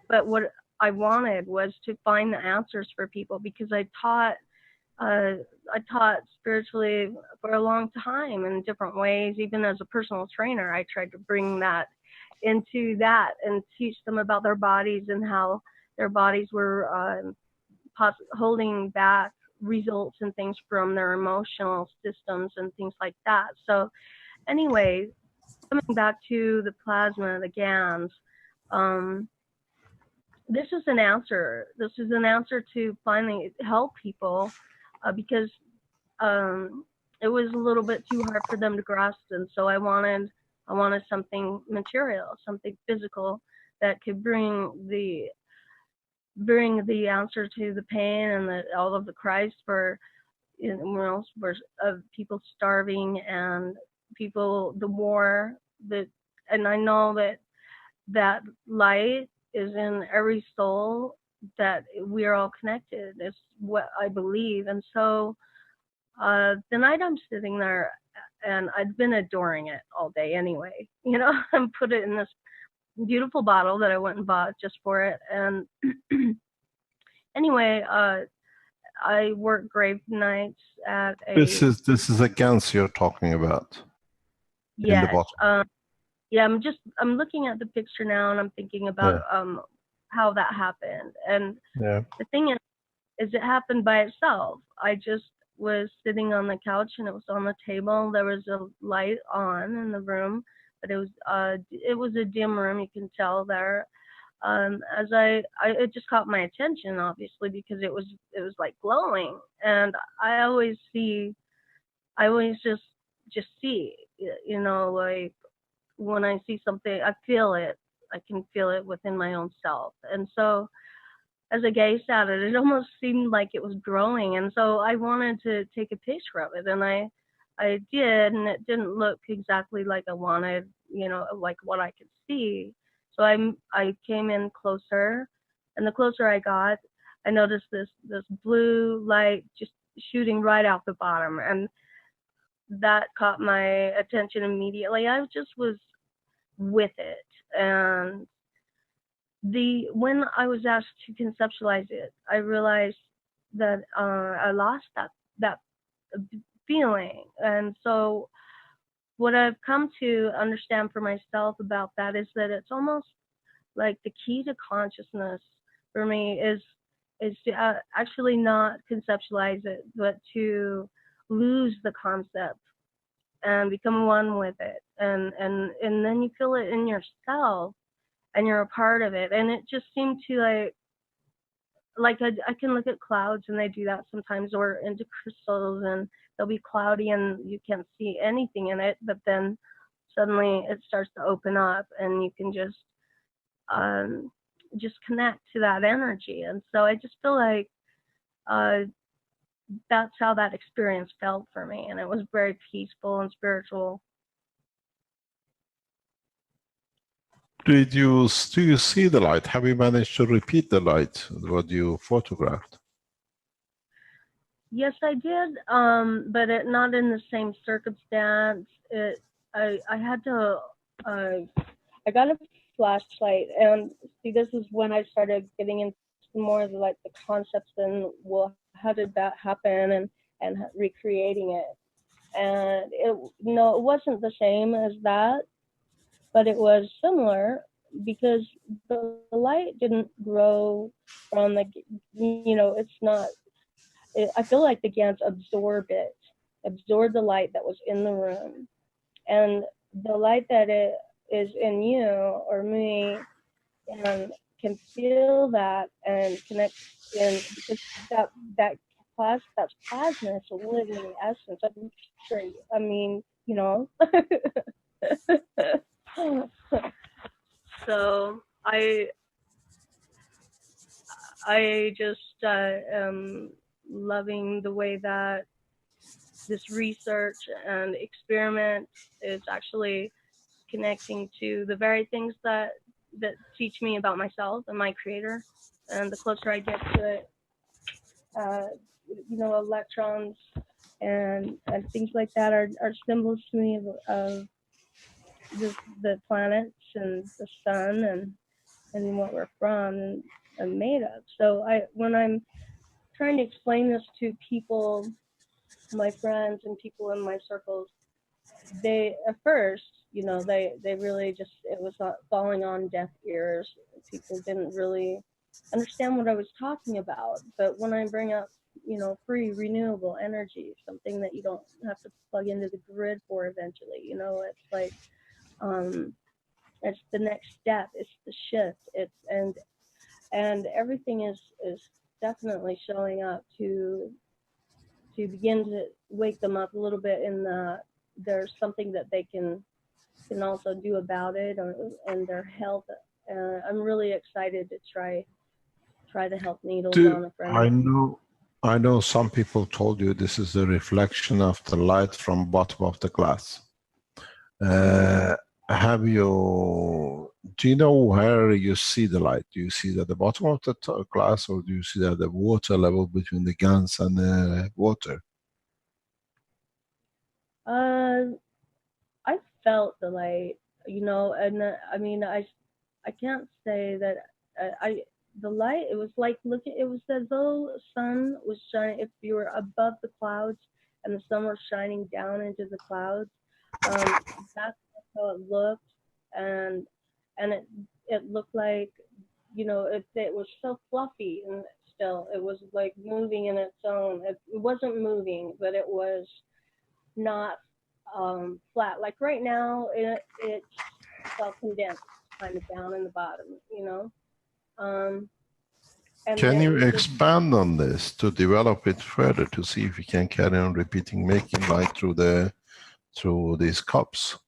But what I wanted was to find the answers for people, because I taught spiritually for a long time in different ways. Even as a personal trainer, I tried to bring that into that and teach them about their bodies and how their bodies were holding back results and things from their emotional systems and things like that. So anyway, coming back to the plasma, the GANs, this is an answer. This is an answer to finally help people because it was a little bit too hard for them to grasp, and so I wanted something material, something physical that could bring the answer to the pain and all of the cries for of people starving and people, the war, and I know that light is in every soul, that we are all connected is what I believe. And so the night I'm sitting there, and I'd been adoring it all day anyway, and put it in this beautiful bottle that I went and bought just for it. And anyway, I work grave nights at a. This is a GANs you're talking about. Yes. In the bottle. Yeah, I'm looking at the picture now, and I'm thinking about how that happened. And the thing is it happened by itself. I just was sitting on the couch, and it was on the table. There was a light on in the room, but it was a dim room. You can tell there. As it just caught my attention, obviously, because it was like glowing, and I always just see, like when I see something, I feel it. I can feel it within my own self. And so as I gazed at it, it almost seemed like it was growing. And so I wanted to take a picture of it, and I did, and it didn't look exactly like I wanted, like what I could see. So I came in closer, and the closer I got, I noticed this blue light just shooting right out the bottom, and that caught my attention immediately. I just was with it, and when I was asked to conceptualize it, I realized that I lost that feeling. And so what I've come to understand for myself about that is that it's almost like the key to consciousness for me is to actually not conceptualize it, but to lose the concept and become one with it, and then you feel it in yourself, and you're a part of it. And it just seemed to I can look at clouds, and they do that sometimes, or into crystals, and they'll be cloudy and you can't see anything in it, but then suddenly it starts to open up, and you can just connect to that energy. And so I just feel like that's how that experience felt for me, and it was very peaceful and spiritual. Do you see the light? Have you managed to repeat the light, what you photographed? Yes, I did, but not in the same circumstance. I had to, I got a flashlight. And see, this is when I started getting into more of like the concepts and, well, how did that happen, and recreating it. And it, no, it wasn't the same as that, but it was similar because the light didn't grow from the, it's not, I feel like the GANs absorb the light that was in the room. And the light that it is in you or me, and can feel that and connect in, because that's plasma, it's a living essence. I'm sure, I mean, so I just am loving the way that this research and experiment is actually connecting to the very things that teach me about myself and my creator. And the closer I get to it, uh, electrons and things like that are symbols to me of the planets and the sun and what we're from and made of. So when I'm trying to explain this to people, my friends and people in my circles, they at first, they really just, it was not falling on deaf ears. People didn't really understand what I was talking about. But when I bring up, free renewable energy, something that you don't have to plug into the grid for eventually, it's like, it's the next step, it's the shift, and everything is definitely showing up to begin to wake them up a little bit in there's something that they can also do about it, and their health. I'm really excited to try to help needles on a I friend. know some people told you this is a reflection of the light from bottom of the glass. Do you know where you see the light? Do you see it at the bottom of the glass, or do you see it at the water level between the GANs and the water? I felt the light, and I mean, I can't say that the light. It was like it was as though the sun was shining. If you were above the clouds and the sun was shining down into the clouds, that's how it looked, and it looked like, it was so fluffy, and still it was like moving in its own. It wasn't moving, but it was not flat. Like right now, it's self-condensed, kind of down in the bottom, and Can it you was just, expand on this to develop it further to see if we can carry on repeating, making light through these cups?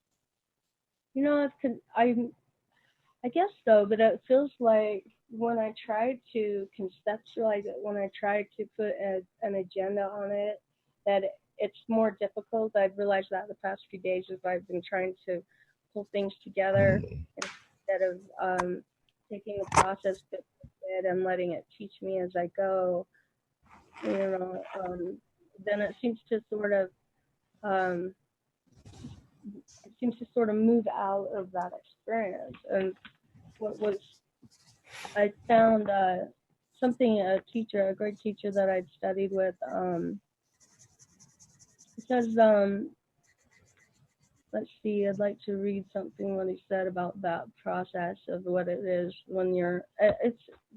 I guess so, but it feels like when I tried to conceptualize it, when I tried to put an agenda on it, that it's more difficult. I've realized that the past few days as I've been trying to pull things together instead of taking the process bit by bit and letting it teach me as I go. Then it seems to um, move out of that experience. And what was I found a great teacher that I'd studied with, because let's see, I'd like to read something what he said about that process of what it is when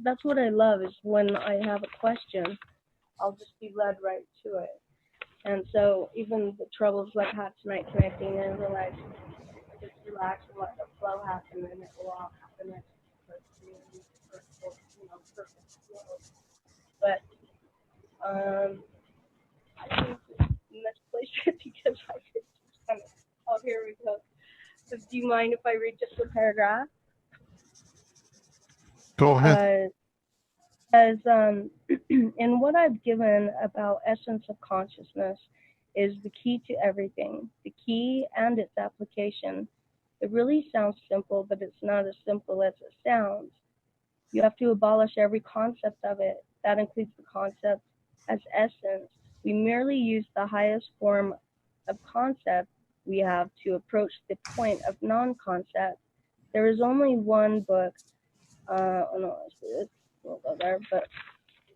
that's what I love, is when I have a question, I'll just be led right to it. And so even the troubles like had tonight connecting and realize, just relax and let the flow happen, and it will all happen at perfect flow. But I think misplaced it because I could just kind of, oh, here we go. So do you mind if I read just a paragraph? Go ahead. As in what I've given about essence of consciousness is the key to everything, the key and its application. It really sounds simple, but it's not as simple as it sounds. You have to abolish every concept of it. That includes the concept as essence. We merely use the highest form of concept we have to approach the point of non-concept. there was only one book. Oh no, we'll go there, but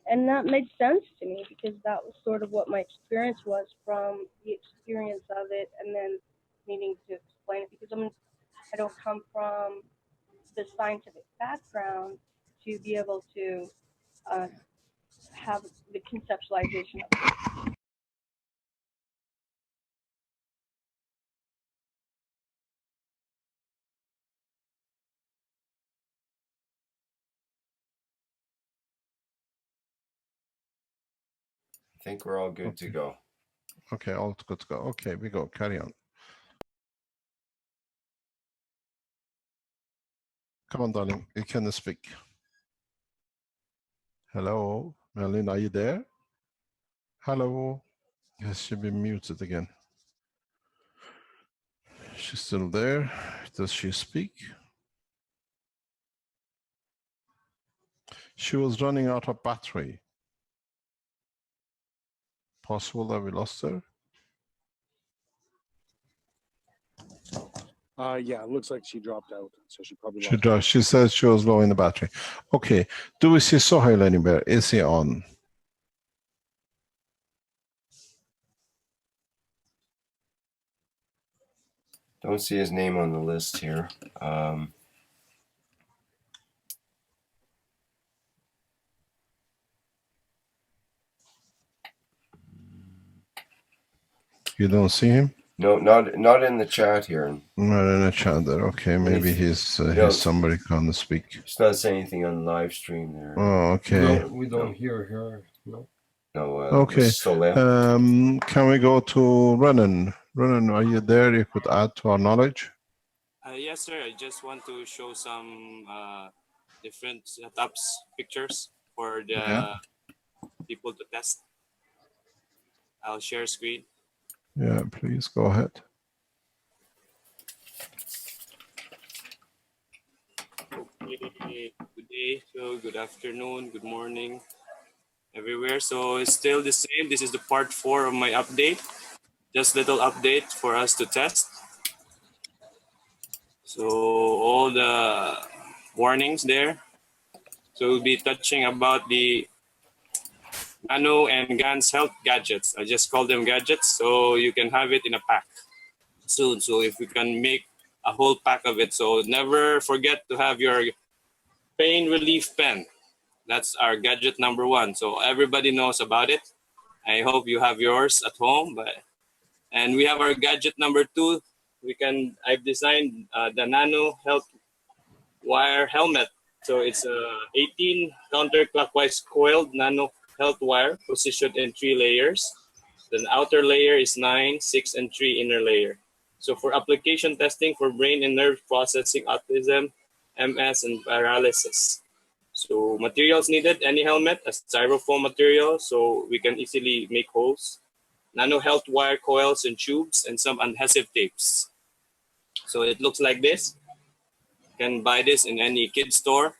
and that made sense to me because that was sort of what my experience was from the experience of it, and then needing to explain it because I don't come from the scientific background to be able to have the conceptualization of it. I think we're all good to go. Okay, all good to go. Okay, we go. Carry on. Come on, darling. You can speak. Hello, Merlin, are you there? Hello. Yes, she's been muted again. She's still there. Does she speak? She was running out of battery. Possible that we lost her? Yeah, it looks like she dropped out, so she probably She does. She said she was low in the battery. Okay. Do we see Sohail anywhere? Is he on? Don't see his name on the list here. You don't see him? No, not in the chat here. Not in the chat there. Okay, maybe he's somebody can't speak. He's not saying anything on live stream there. Oh, okay. We don't hear her. No. No. Okay. Can we go to Renan? Renan, are you there? You could add to our knowledge. Yes, sir. I just want to show some different setups, pictures for the people to test. I'll share screen. Yeah, please go ahead. Okay, good day, so good afternoon, good morning, everywhere. So it's still the same. This is the part 4 of my update. Just little update for us to test. So all the warnings there. So we'll be touching about the Nano and GAN's health gadgets. I just call them gadgets, so you can have it in a pack soon. So if we can make a whole pack of it, so never forget to have your pain relief pen. That's our gadget number 1. So everybody knows about it. I hope you have yours at home. And we have our gadget number 2. I've designed the Nano Health Wire helmet. So it's a 18 counterclockwise coiled Nano Health Wire positioned in 3 layers. The outer layer is 9, 6, and 3 inner layer. So for application testing for brain and nerve processing, autism, MS, and paralysis. So materials needed, any helmet, a styrofoam material, so we can easily make holes. Nano Health Wire coils and tubes, and some adhesive tapes. So it looks like this. You can buy this in any kid store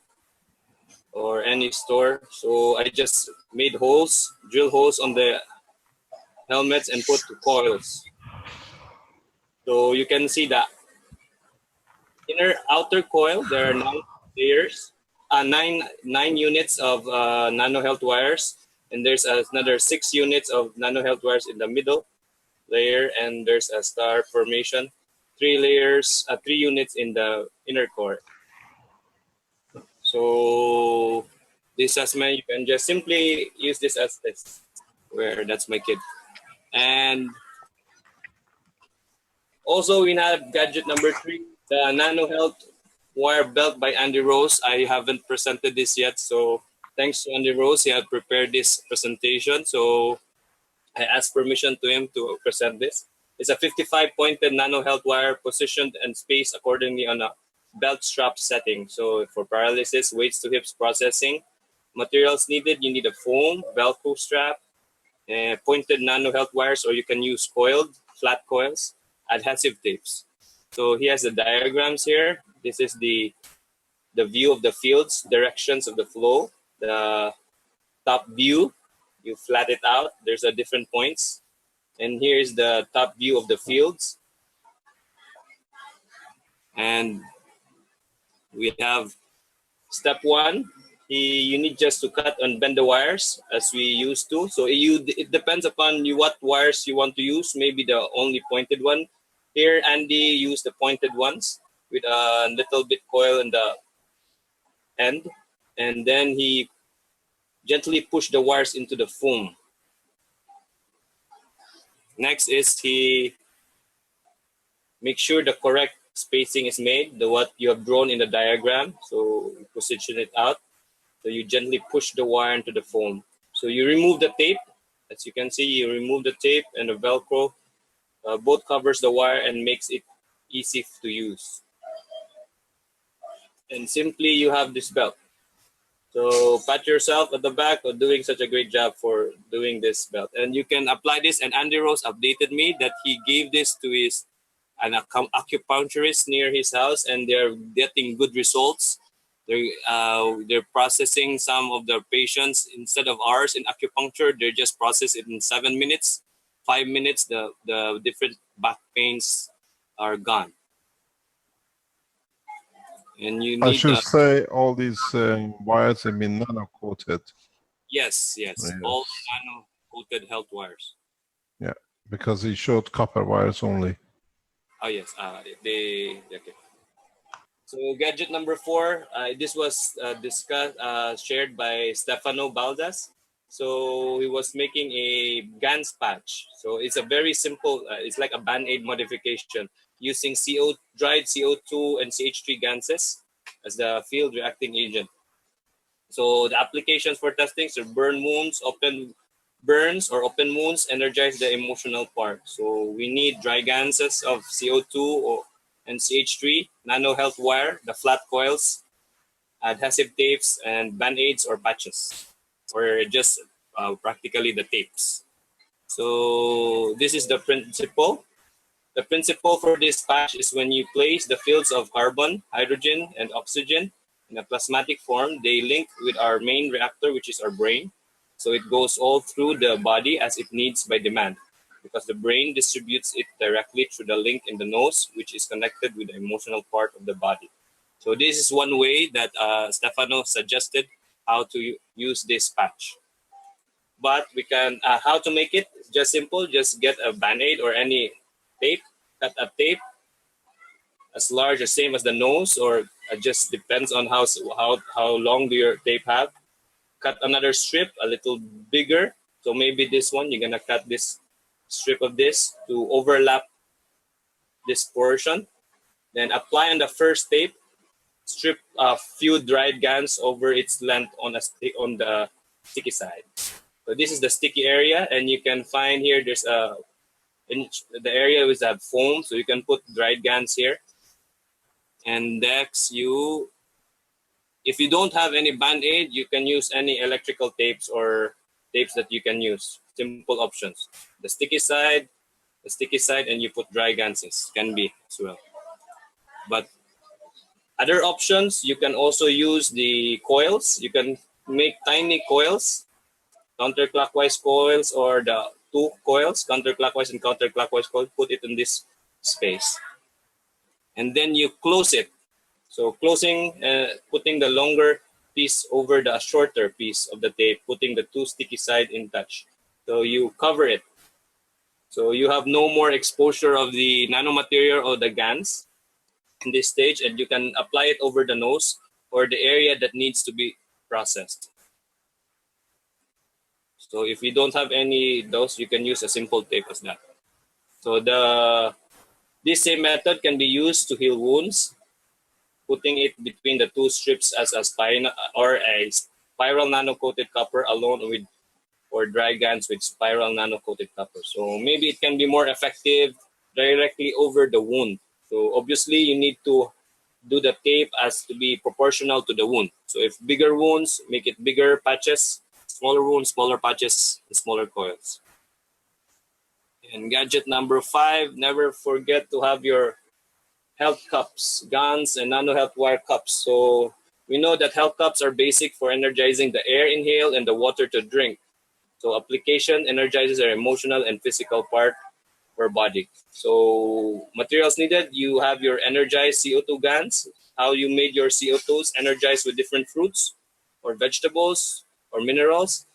or any store. So I just made holes, drill holes on the helmets and put coils. So you can see the outer coil, there are 9 layers, 9 units of Nano Health wires, and there's another 6 units of Nano Health wires in the middle layer, and there's a star formation, 3 layers, 3 units in the inner core. So this assessment, you can just simply use this as this, where that's my kid. And also we have gadget number 3, the Nano Health wire belt by Andy Rose. I haven't presented this yet, so thanks to Andy Rose, he had prepared this presentation. So I asked permission to him to present this. It's a 55 pointed Nano Health wire positioned and spaced accordingly on a belt strap setting. So for paralysis, weights to hips processing, materials needed, you need a foam, Velcro strap, pointed Nano Health wires, or you can use coiled, flat coils, adhesive tapes. So he has the diagrams here. This is the view of the fields, directions of the flow. The top view, you flat it out. There's a different points. And here's the top view of the fields. And we have step one. You need just to cut and bend the wires as we used to. So it depends upon what wires you want to use. Maybe the only pointed one. Here, Andy used the pointed ones with a little bit coil in the end, and then he gently pushed the wires into the foam. Next is he make sure the correct spacing is made, what you have drawn in the diagram. So you position it out. So you gently push the wire into the foam. So you remove the tape. As you can see, you remove the tape and the Velcro. Both covers the wire and makes it easy to use. And simply you have this belt. So pat yourself at the back for doing such a great job for doing this belt. And you can apply this. And Andy Rose updated me that he gave this to an acupuncturist near his house, and they're getting good results. They're processing some of their patients instead of ours in acupuncture. They just process it in 7 minutes, 5 minutes. The different back pains are gone. And you need. I should say all these wires have been nano-coated. Yes, all nano-coated health wires. Yeah, because he showed copper wires only. Oh yes, okay. So gadget number 4, this was shared by Stefano Baldas. So he was making a GANS patch. So it's a very simple, it's like a Band-Aid modification using dried CO2 and CH3 gases as the field reacting agent. So the applications for testing are burn wounds, open burns or open wounds, energize the emotional part. So we need dry gases of CO2 and CH3, nano health wire, the flat coils, adhesive tapes, and band-aids or patches, or just practically the tapes. So this is the principle. The principle for this patch is when you place the fields of carbon, hydrogen, and oxygen in a plasmatic form, they link with our main reactor, which is our brain. So it goes all through the body as it needs by demand, because the brain distributes it directly through the link in the nose, which is connected with the emotional part of the body. So this is one way that Stefano suggested how to use this patch. But we can, how to make it, just simple, just get a Band-Aid or any tape, cut a tape as large as same as the nose, or it just depends on how long do your tape have. Cut another strip a little bigger. So maybe this one, you're gonna cut this strip of this to overlap this portion. Then apply on the first tape, strip a few dried GANs over its length on the sticky side. So this is the sticky area, and you can find here there's in the area with that foam, so you can put dried GANs here. And next, if you don't have any Band-Aid, you can use any electrical tapes or tapes that you can use. Simple options. The sticky side, and you put dry GANs can be as well. But other options, you can also use the coils. You can make tiny coils, counterclockwise coils, or the 2 coils, counterclockwise and counterclockwise coils, put it in this space. And then you close it. So closing, putting the longer piece over the shorter piece of the tape, putting the 2 sticky side in touch. So you cover it. So you have no more exposure of the nanomaterial or the GANs in this stage, and you can apply it over the nose or the area that needs to be processed. So if you don't have any those, you can use a simple tape as that. So this same method can be used to heal wounds, putting it between the 2 strips as a spiral nano-coated copper alone or dry GANs with spiral nano-coated copper. So maybe it can be more effective directly over the wound. So obviously you need to do the tape as to be proportional to the wound. So if bigger wounds, make it bigger patches, smaller wounds, smaller patches, and smaller coils. And gadget number 5, never forget to have your health cups, GANs, and nano health wire cups. So we know that health cups are basic for energizing the air inhale and the water to drink. So application energizes our emotional and physical part of our body. So materials needed, you have your energized CO2 GANs, how you made your CO2s energized with different fruits or vegetables or minerals.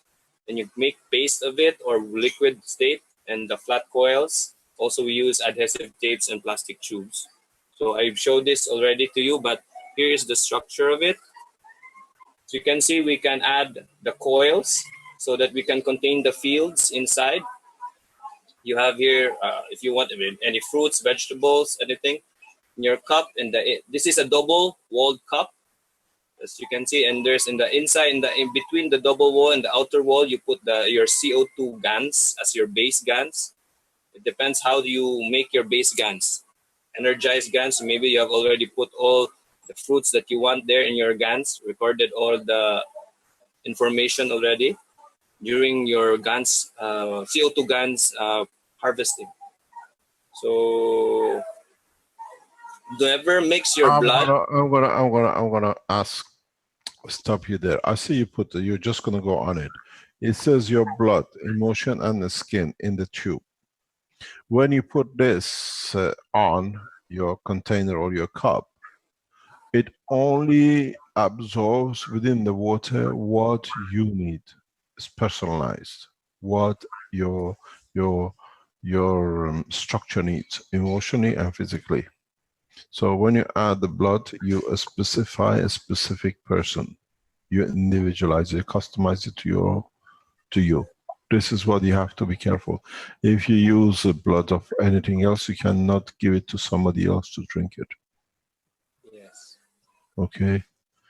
Then you make paste of it or liquid state, and the flat coils. Also, we use adhesive tapes and plastic tubes. So I've showed this already to you, but here is the structure of it. So you can see we can add the coils so that we can contain the fields inside. You have here, if you want any fruits, vegetables, anything in your cup. And this is a double-walled cup, as you can see. And there's in the inside, in between the double wall and the outer wall, you put your CO2 GANs as your base GANs. It depends how you make your base GANs. Energized GANs, maybe you have already put all the fruits that you want there in your GANs, recorded all the information already during your GANs, CO2 GANs harvesting. So, never mix your blood. I'm gonna stop you there. I see you put. You're just gonna go on it. It says your blood, emotion, and the skin in the tube. When you put this on your container or your cup, it only absorbs within the water what you need. It's personalized. What your structure needs, emotionally and physically. So when you add the blood, you specify a specific person. You individualize it, customize it to you. This is what you have to be careful. If you use the blood of anything else, you cannot give it to somebody else to drink it. Yes. Okay.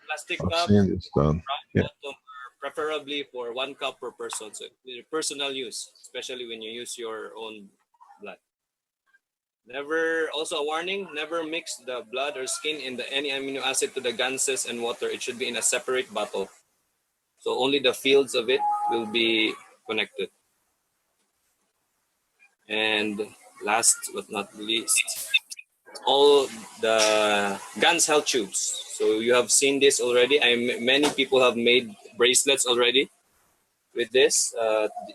Plastic I've cup, seen this done. Yeah. bottom, preferably for 1 cup per person. So personal use, especially when you use your own blood. Never, also a warning, never mix the blood or skin in any amino acid to the ganses and water. It should be in a separate bottle. So only the fields of it will be connected. And last but not least, all the GANS health tubes. So you have seen this already. Many people have made bracelets already with this.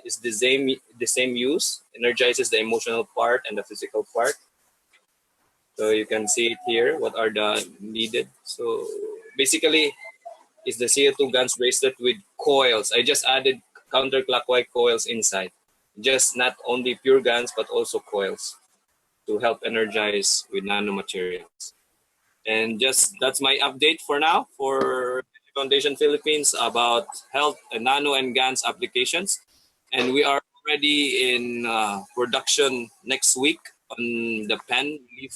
It's the same use, energizes the emotional part and the physical part. So you can see it here, what are the needed. So basically, it's the CO2 GANS bracelet with coils. I just added counterclockwise coils inside. Just not only pure GANS, but also coils to help energize with nanomaterials. And just that's my update for now for Foundation Philippines about health and nano and GANS applications. And we are already in production next week on the pen leaf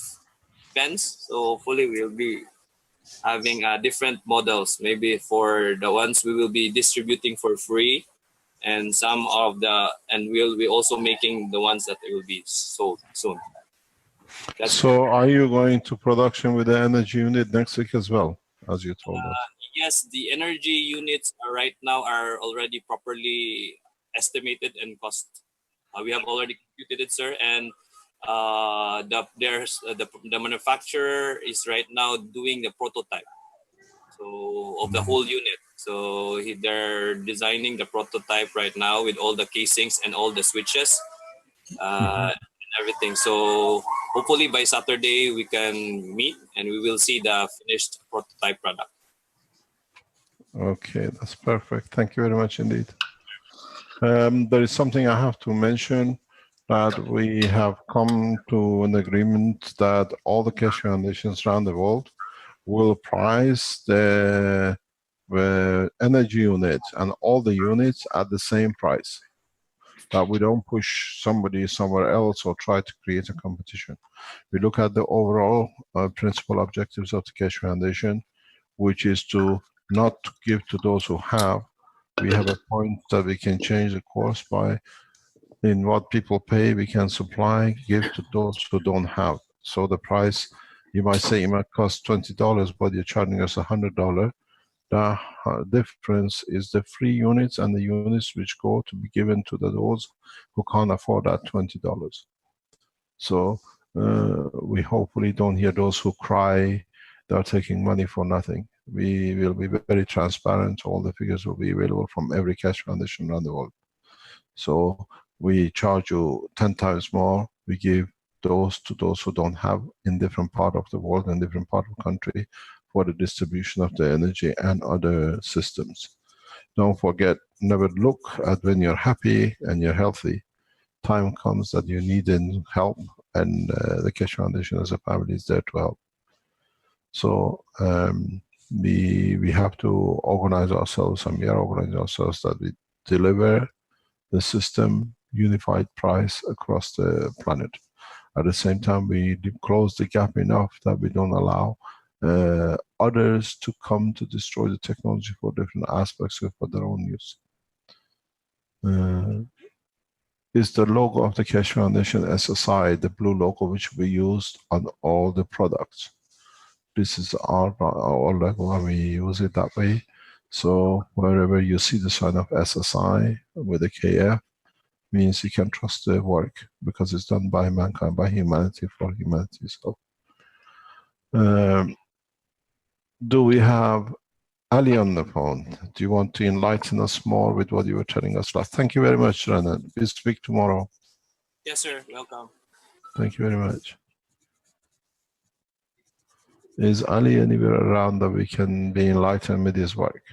pens. So hopefully we'll be having different models, maybe for the ones we will be distributing for free, and we'll be also making the ones that will be sold soon. So are you going to production with the energy unit next week as well, as you told us? Yes, the energy units right now are already properly estimated and cost. We have already computed it, sir, and the manufacturer is right now doing the prototype, so of the whole unit. So they're designing the prototype right now with all the casings and all the switches and everything. So hopefully by Saturday we can meet and we will see the finished prototype product. Okay, that's perfect. Thank you very much indeed. There is something I have to mention, that we have come to an agreement that all the Keshe foundations around the world will price the energy units and all the units at the same price. That we don't push somebody somewhere else or try to create a competition. We look at the overall principal objectives of the Keshe Foundation, which is to not to give to those who have. We have a point that we can change the course by, in what people pay, we can supply, give to those who don't have. So the price, you might say it might cost $20, but you're charging us $100. The difference is the free units and the units which go to be given to those who can't afford that $20. So we hopefully don't hear those who cry they're taking money for nothing. We will be very transparent. All the figures will be available from every Keshe foundation around the world. So we charge you 10 times more. We give those to those who don't have in different part of the world and different part of the country for the distribution of the energy and other systems. Don't forget, never look at when you're happy and you're healthy. Time comes that you need help, and the Keshe Foundation as a family is there to help. So we have to organize ourselves, and we are organizing ourselves that we deliver the system unified price across the planet. At the same time, we close the gap enough that we don't allow others to come to destroy the technology for different aspects for their own use. Is the logo of the Keshe Foundation SSI, the blue logo which we used on all the products. This is our logo, and we use it that way. So wherever you see the sign of SSI with a KF, means you can trust the work because it's done by mankind, by humanity, for humanity. So, do we have Ali on the phone? Do you want to enlighten us more with what you were telling us last? Thank you very much, Renan. We'll speak tomorrow. Yes, sir. Welcome. Thank you very much. Is Ali anywhere around that we can be enlightened with his work?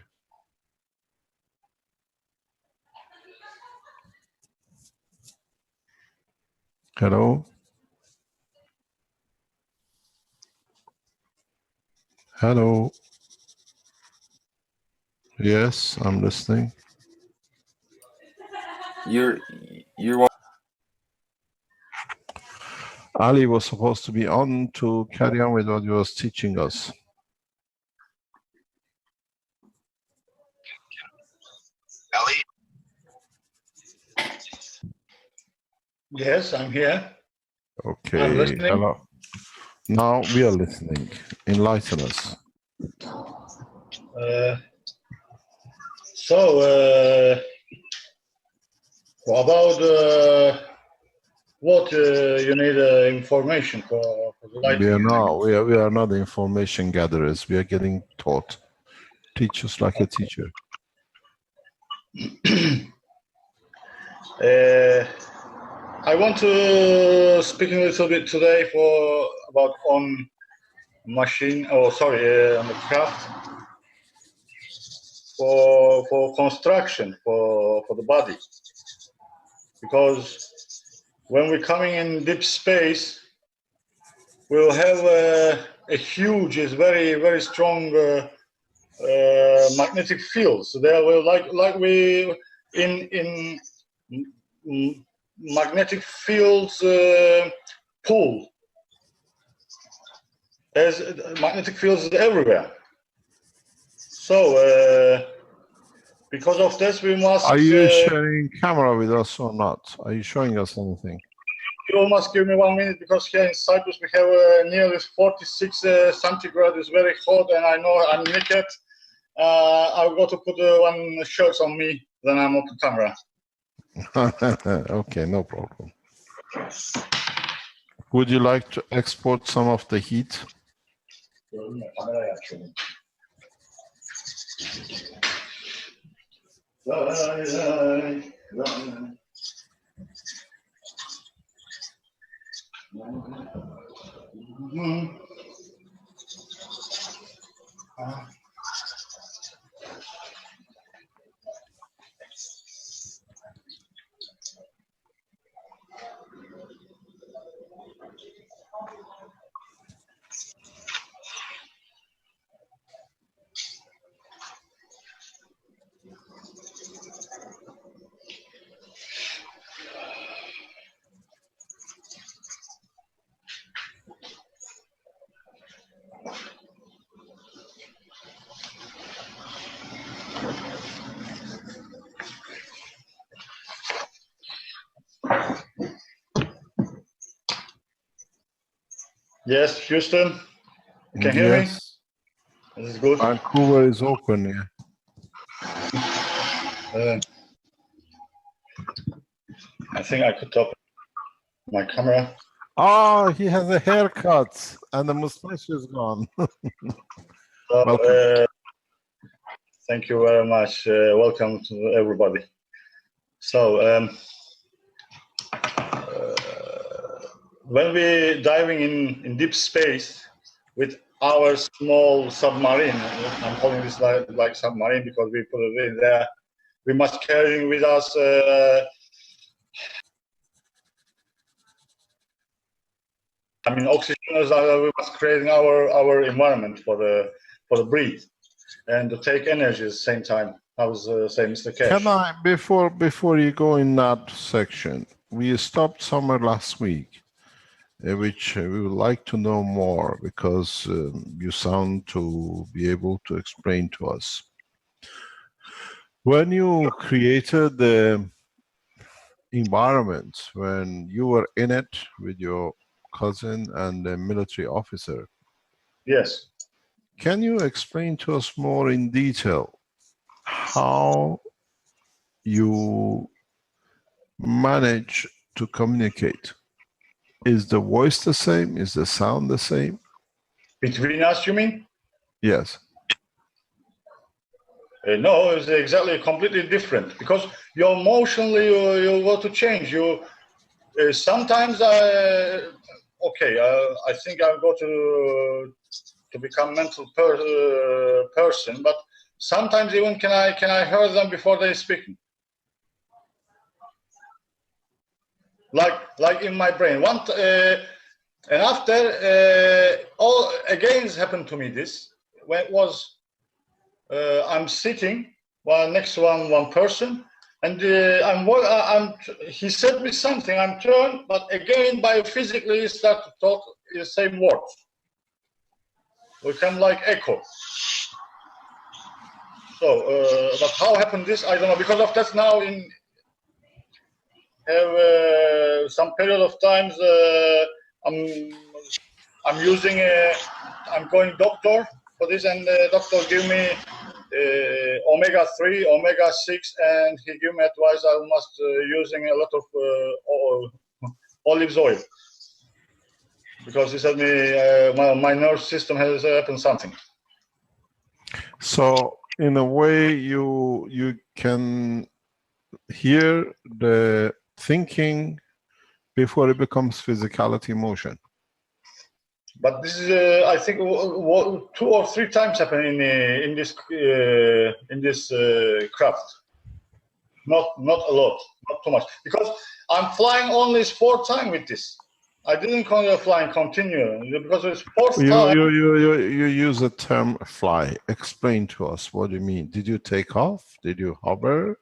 Hello? Hello? Yes, I'm listening. You're Ali was supposed to be on to carry on with what he was teaching us. Ali? Yes, I'm here. Okay, I'm listening. hello. Now we are listening. Enlighten us. About what you need information for the light? We are not information gatherers. We are getting taught. Teach us like a teacher. I want to speak a little bit today about on machine. Oh, sorry, on the craft for construction for the body, because when we're coming in deep space, we'll have a huge, very very strong magnetic fields. There will like we in magnetic fields pool. As magnetic fields everywhere. So because of this, we must. Are you sharing camera with us or not? Are you showing us anything? You must give me 1 minute, because here in Cyprus we have nearly 46 centigrade. It's very hot, and I know I'm naked. I've got to put one shirt on me, then I'm off the camera. Okay, no problem. Would you like to export some of the heat? Yes, Houston, you can hear me? This is good. Vancouver is open, yeah. I think I could top my camera. Oh, he has a haircut and the mustache is gone. So, thank you very much. Welcome to everybody. So, when we're diving in deep space with our small submarine. I'm calling this like submarine because we put it in there. We must carry with us oxygeners. We must create our environment for the breathe and to take energy at the same time. I was saying, Mr. Cash. Can I, before you go in that section, we stopped somewhere last week, which we would like to know more because you sound to be able to explain to us. When you created the environment, when you were in it with your cousin and the military officer. Yes. Can you explain to us more in detail how you manage to communicate? Is the voice the same? Is the sound the same? Between us, you mean? Yes. No, it's exactly completely different because you emotionally you want to change. You sometimes I think I go to become mental person, but sometimes even can I hear them before they speak? Like in my brain. And after all again it's happened to me this when it was I'm sitting next to one person and he said me something. I'm turned, but again biophysically start to talk the same words. We come like echo. So, but how happened this? I don't know. Because of that, now have some period of times I'm using I'm going doctor for this, and the doctor give me omega-3, omega-6, and he give me advice I must using a lot of olive oil because he said me my nerve system has happened something. So in a way you can hear the thinking before it becomes physicality motion. But this is, I think, 2 or 3 times happened in this craft. Not a lot, not too much, because I'm flying only 4 times with this. I didn't fly and continue because it's 4th time. You use the term fly. Explain to us what you mean. Did you take off? Did you hover?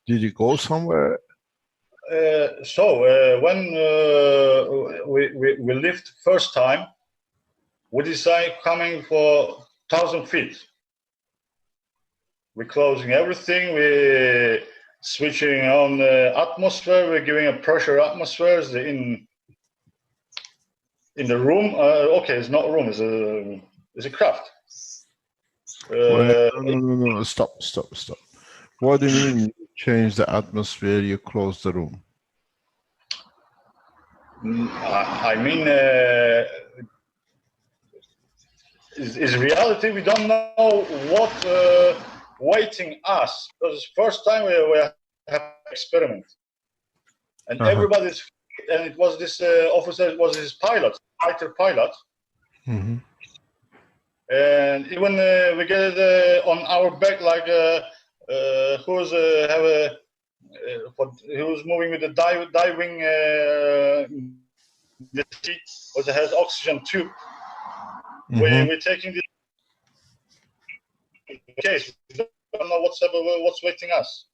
Did you go somewhere? When we lift first time, we decide coming for 1,000 feet. We're closing everything. We're switching on the atmosphere. We're giving a pressure atmospheres in the room. Okay, it's not a room. It's a craft. No. Stop. What do you mean you change the atmosphere, you close the room? I mean, is reality. We don't know what waiting us. Because first time we have experiment, and everybody's, and it was this officer, it was his pilot, fighter pilot. Mm-hmm. And even we get it on our back, like who's who's moving with the diving the sea, or has oxygen tube. Mm-hmm. We're taking this case. We don't know what's waiting us.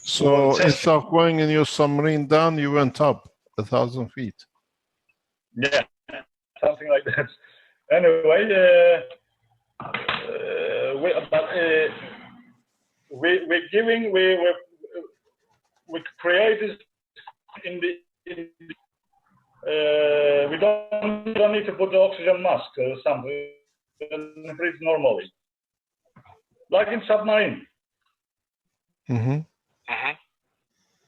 So instead of going in your submarine down, you went up 1,000 feet. Yeah, something like that. Anyway, we created we don't need to put the oxygen mask or something. We breathe normally, like in submarine. Mm-hmm.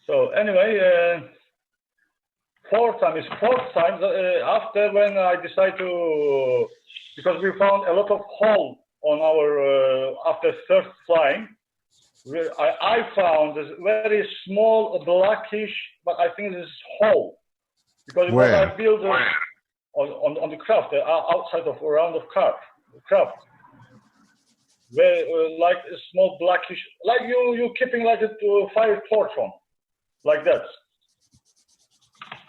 So anyway, 4th time after when I decided to, because we found a lot of hole on our after 3rd flying. I found this very small blackish, but I think this is hole because Where? I built on the craft, outside of around of craft, where like a small blackish, like you keeping like a fire torch on, like that.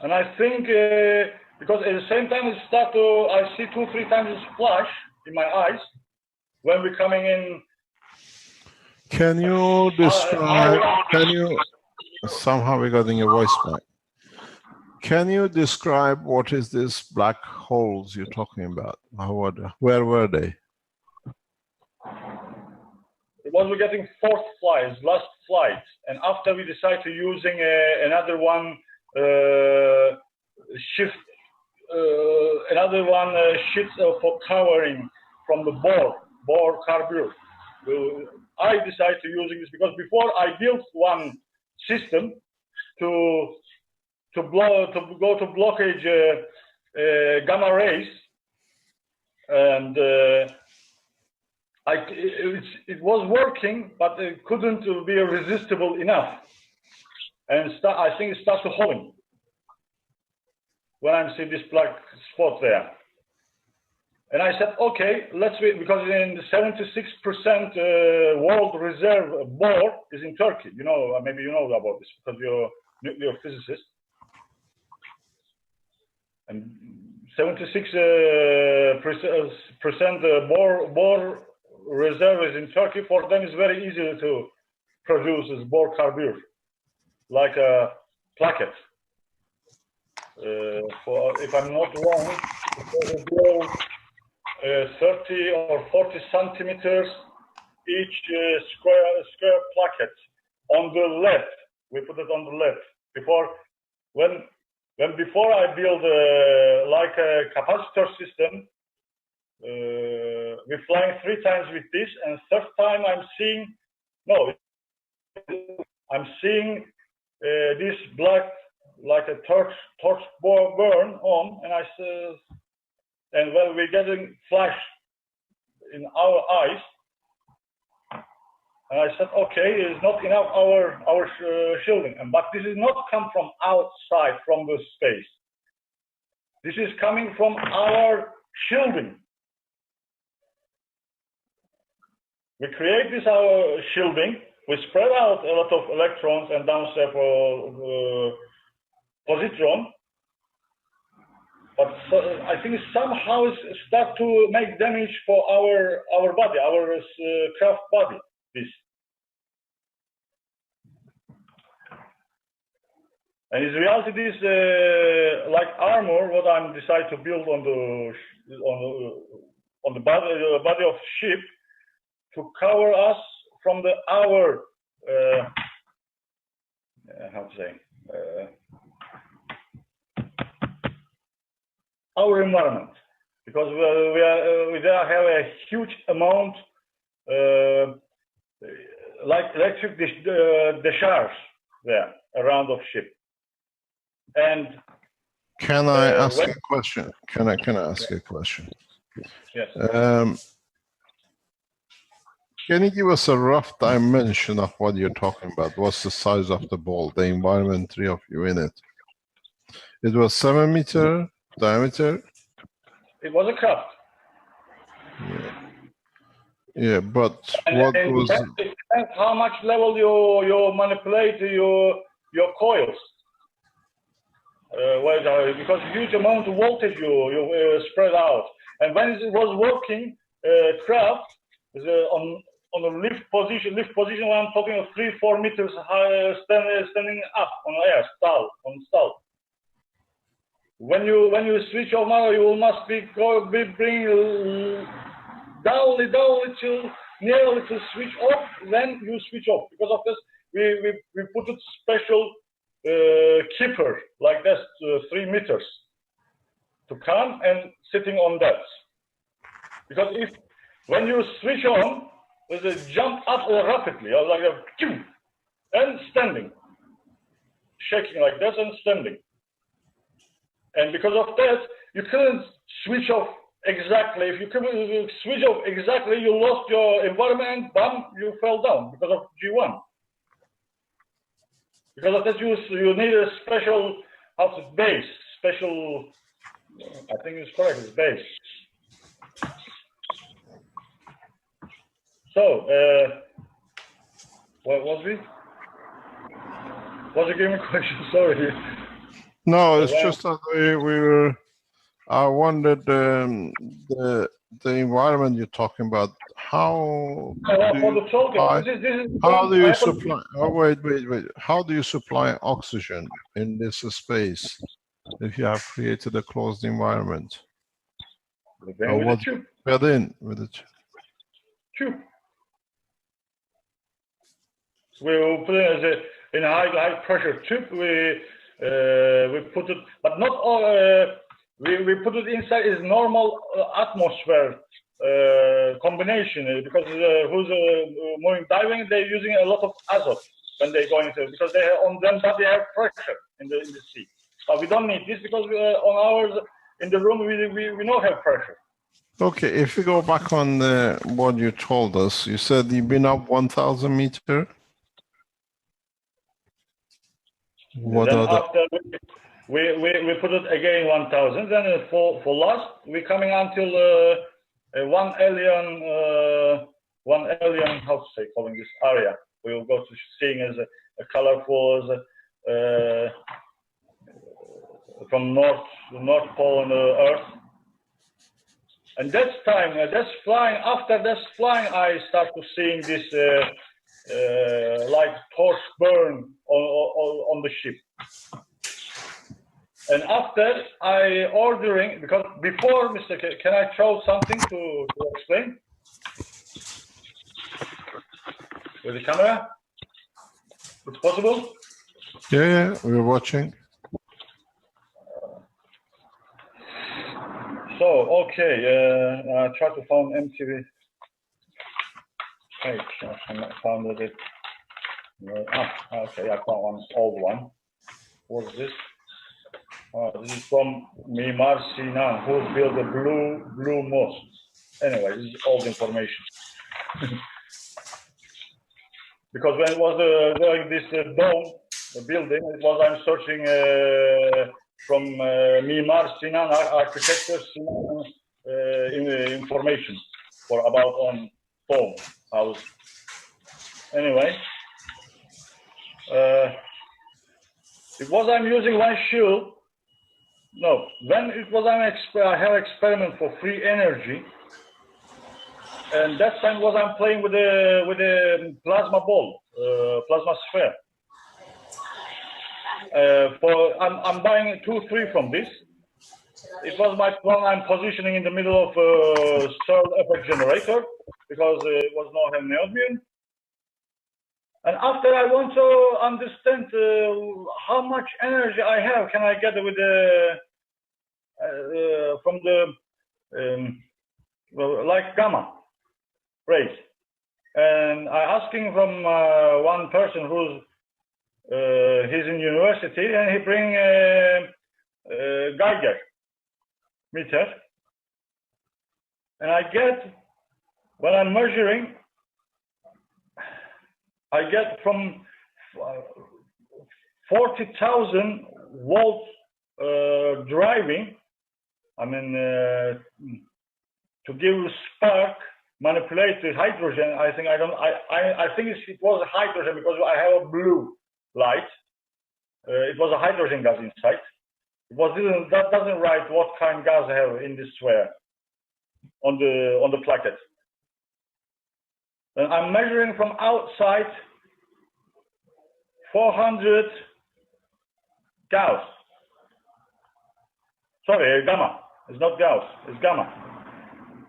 And I think because at the same time it start to, I see 2-3 times flash in my eyes when we're coming in. Can you describe? Can you? Somehow we're getting a voice back. Can you describe what is this black holes you're talking about? Where were they? It was we're getting last flight, and after we decided to using another one shift, sheet for covering from the bore carburetor. I decided to using this because before I built one system to go to blockage gamma rays, and it was working, but it couldn't be resistible enough, and I think it starts to holding when I see this black spot there. And I said, okay, let's wait, because in the 76% world reserve bore is in Turkey. You know, maybe you know about this because you're a nuclear physicist. And 76% bore reserve is in Turkey. For them, it's very easy to produce this bore carburetor, like a plaquette. If I'm not wrong, it will 30 or 40 centimeters each square plaquette on the left. We put it on the left. Before I build like a capacitor system, we're flying 3 times with this, and third time I'm seeing this black, like a torch burn on, and I said, and when we're getting flash in our eyes, and I said, okay, it's not enough our shielding, but this is not come from outside from the space. This is coming from our shielding. We create this our shielding. We spread out a lot of electrons and downstairs positron. But I think somehow it start to make damage for our body, our craft body. This, and in reality, this like armor. What I'm decided to build on the body of ship to cover us from our how to say. Our environment, because we have a huge amount like electric discharge there around of ship. And can I ask a question? Can I ask a question? Yes. Can you give us a rough dimension of what you're talking about? What's the size of the ball, the environment, 3 of you in it? It was 7 meter diameter? It was a craft. Yeah, but and what it was... depends how much level you manipulate your coils. Because huge amount of voltage you spread out. And when it was working, craft is on the lift position when I'm talking of 3-4 meters high, standing up on air, stall. When you switch off now, you must bring down little, nearly to switch off. Then you switch off. Because of this, we put a special keeper like this, 3 meters, to come and sitting on that. Because when you switch on, there's a jump up rapidly, like a and standing, shaking like that and standing. And because of that, you couldn't switch off exactly. If you couldn't switch off exactly, you lost your environment, bam, you fell down because of G1. Because of that, you need a special base, special I think it's correct, it's base. So, what was it? What's the game question? Sorry. No, it's just that we were. I wondered the environment you're talking about. How do you supply? Oh, wait. How do you supply oxygen in this space if you have created a closed environment? With a tube. Within with a tube. We will put it as in a high pressure tube. We put it, but not all. We put it inside is normal atmosphere combination because who's moving diving, they're using a lot of azote when they go into, because they have, on them body have pressure in the sea. But we don't need this because on ours in the room we don't have pressure. Okay, if we go back on what you told us, you said you've been up 1,000 meters. What then are after we put it again 1,000. Then for last we coming until one alien how to say calling this area. We will go to seeing as a colorful from North Pole on the Earth. And that's time, that's flying. After that's flying, I start to seeing this like torch burn on the ship. And after I ordering, because before, Mr. Can I show something to explain with the camera? It's possible? Yeah, we're watching. So, okay, I try to find MTV page. I found it. Okay, I found one old one. What's this? This is from Mimar Sinan, who built the blue mosque. Anyway, this is old information. Because when it was going this dome, the building, it was I'm searching from Mimar Sinan, architecture Sinan, information for about on dome house. Anyway, it was I'm using one shoe. No, when it was I have experiment for free energy, and that time was I'm playing with a plasma ball, plasma sphere. I'm buying 2-3 from this. It was my plan. I'm positioning in the middle of third effect generator because it was no neodymium. And after I want to understand how much energy I have, can I get with the from the like gamma rays? And I asking from one person who's he's in university, and he bring Geiger meter, and I get when I'm measuring. I get from 40,000 volts driving. I mean, to give spark, manipulate the hydrogen. I think I think it was hydrogen because I have a blue light. It was a hydrogen gas inside. That doesn't write what kind of gas I have in this sphere on the placket. And I'm measuring from outside 400 Gauss. Sorry, gamma. It's not Gauss, it's gamma.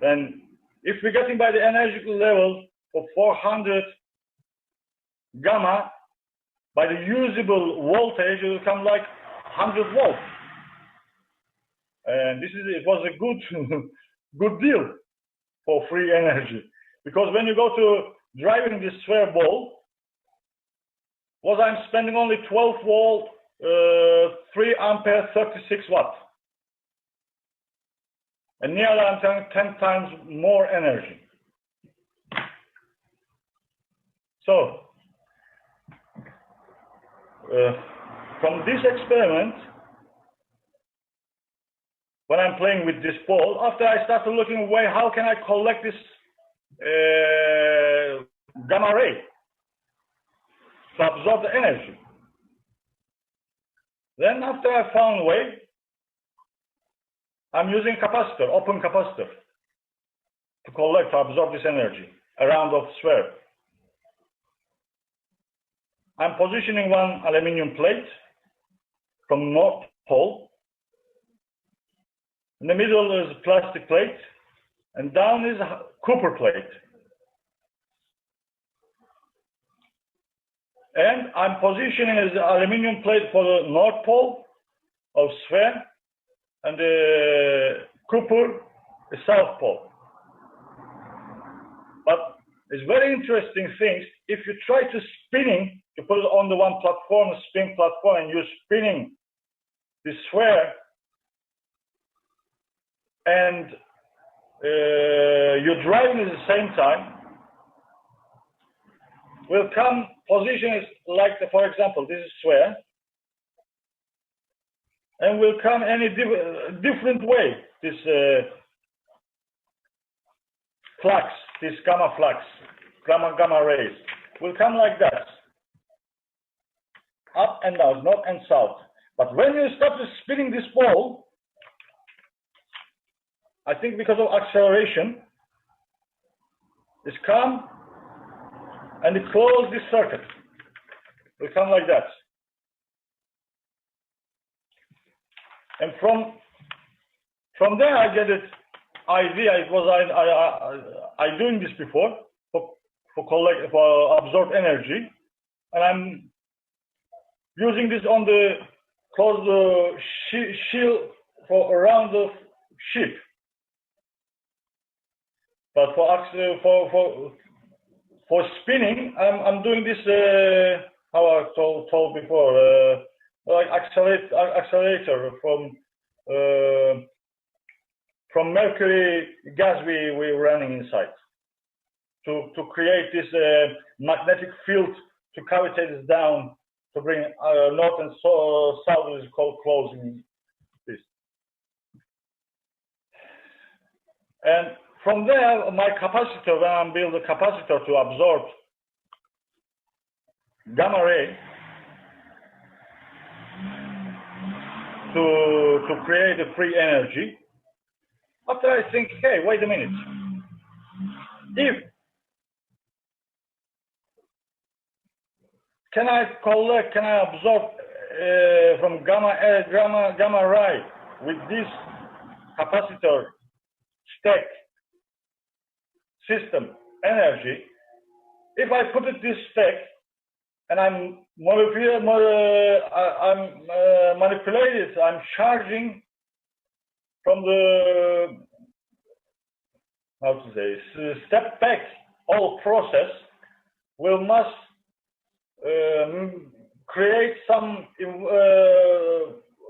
Then if we're getting by the energy level of 400 gamma, by the usable voltage, it will come like 100 volts. And it was a good deal for free energy. Because when you go to driving this sphere ball, was I'm spending only 12 volt, 3 ampere, 36 watt. And nearly I'm telling 10 times more energy. So, from this experiment, when I'm playing with this ball, after I started looking away, how can I collect this gamma ray to absorb the energy? Then after I found a way, I'm using capacitor, open capacitor, to collect, to absorb this energy around the sphere. I'm positioning one aluminum plate from North Pole. In the middle is a plastic plate, and down is a copper plate. And I'm positioning as the aluminum plate for the North Pole of sphere, and the copper, the South Pole. But it's very interesting things. If you try to spinning, you put it on the one platform, a spin platform, and you're spinning the sphere, and you're driving at the same time, will come positions like, for example, this is sphere, and will come any different way, this flux, this gamma flux, gamma rays, will come like that, up and down, north and south. But when you start spinning this ball, I think because of acceleration, it's come and it closes this circuit. It will come like that. And from there I get it idea. It was I doing this before for absorb energy, and I'm using this on the close the shield for around the ship. But for spinning, I'm doing this how I told before, like accelerator from mercury gas we're running inside to create this magnetic field to cavitate this down to bring north and south is called closing this. And from there, my capacitor, when I build a capacitor to absorb gamma ray to create a free energy. After I think, hey, wait a minute. Can I absorb from gamma ray with this capacitor stack system energy? If I put it this stack and I'm manipulated, I'm charging from the, how to say, step back all process, will must create some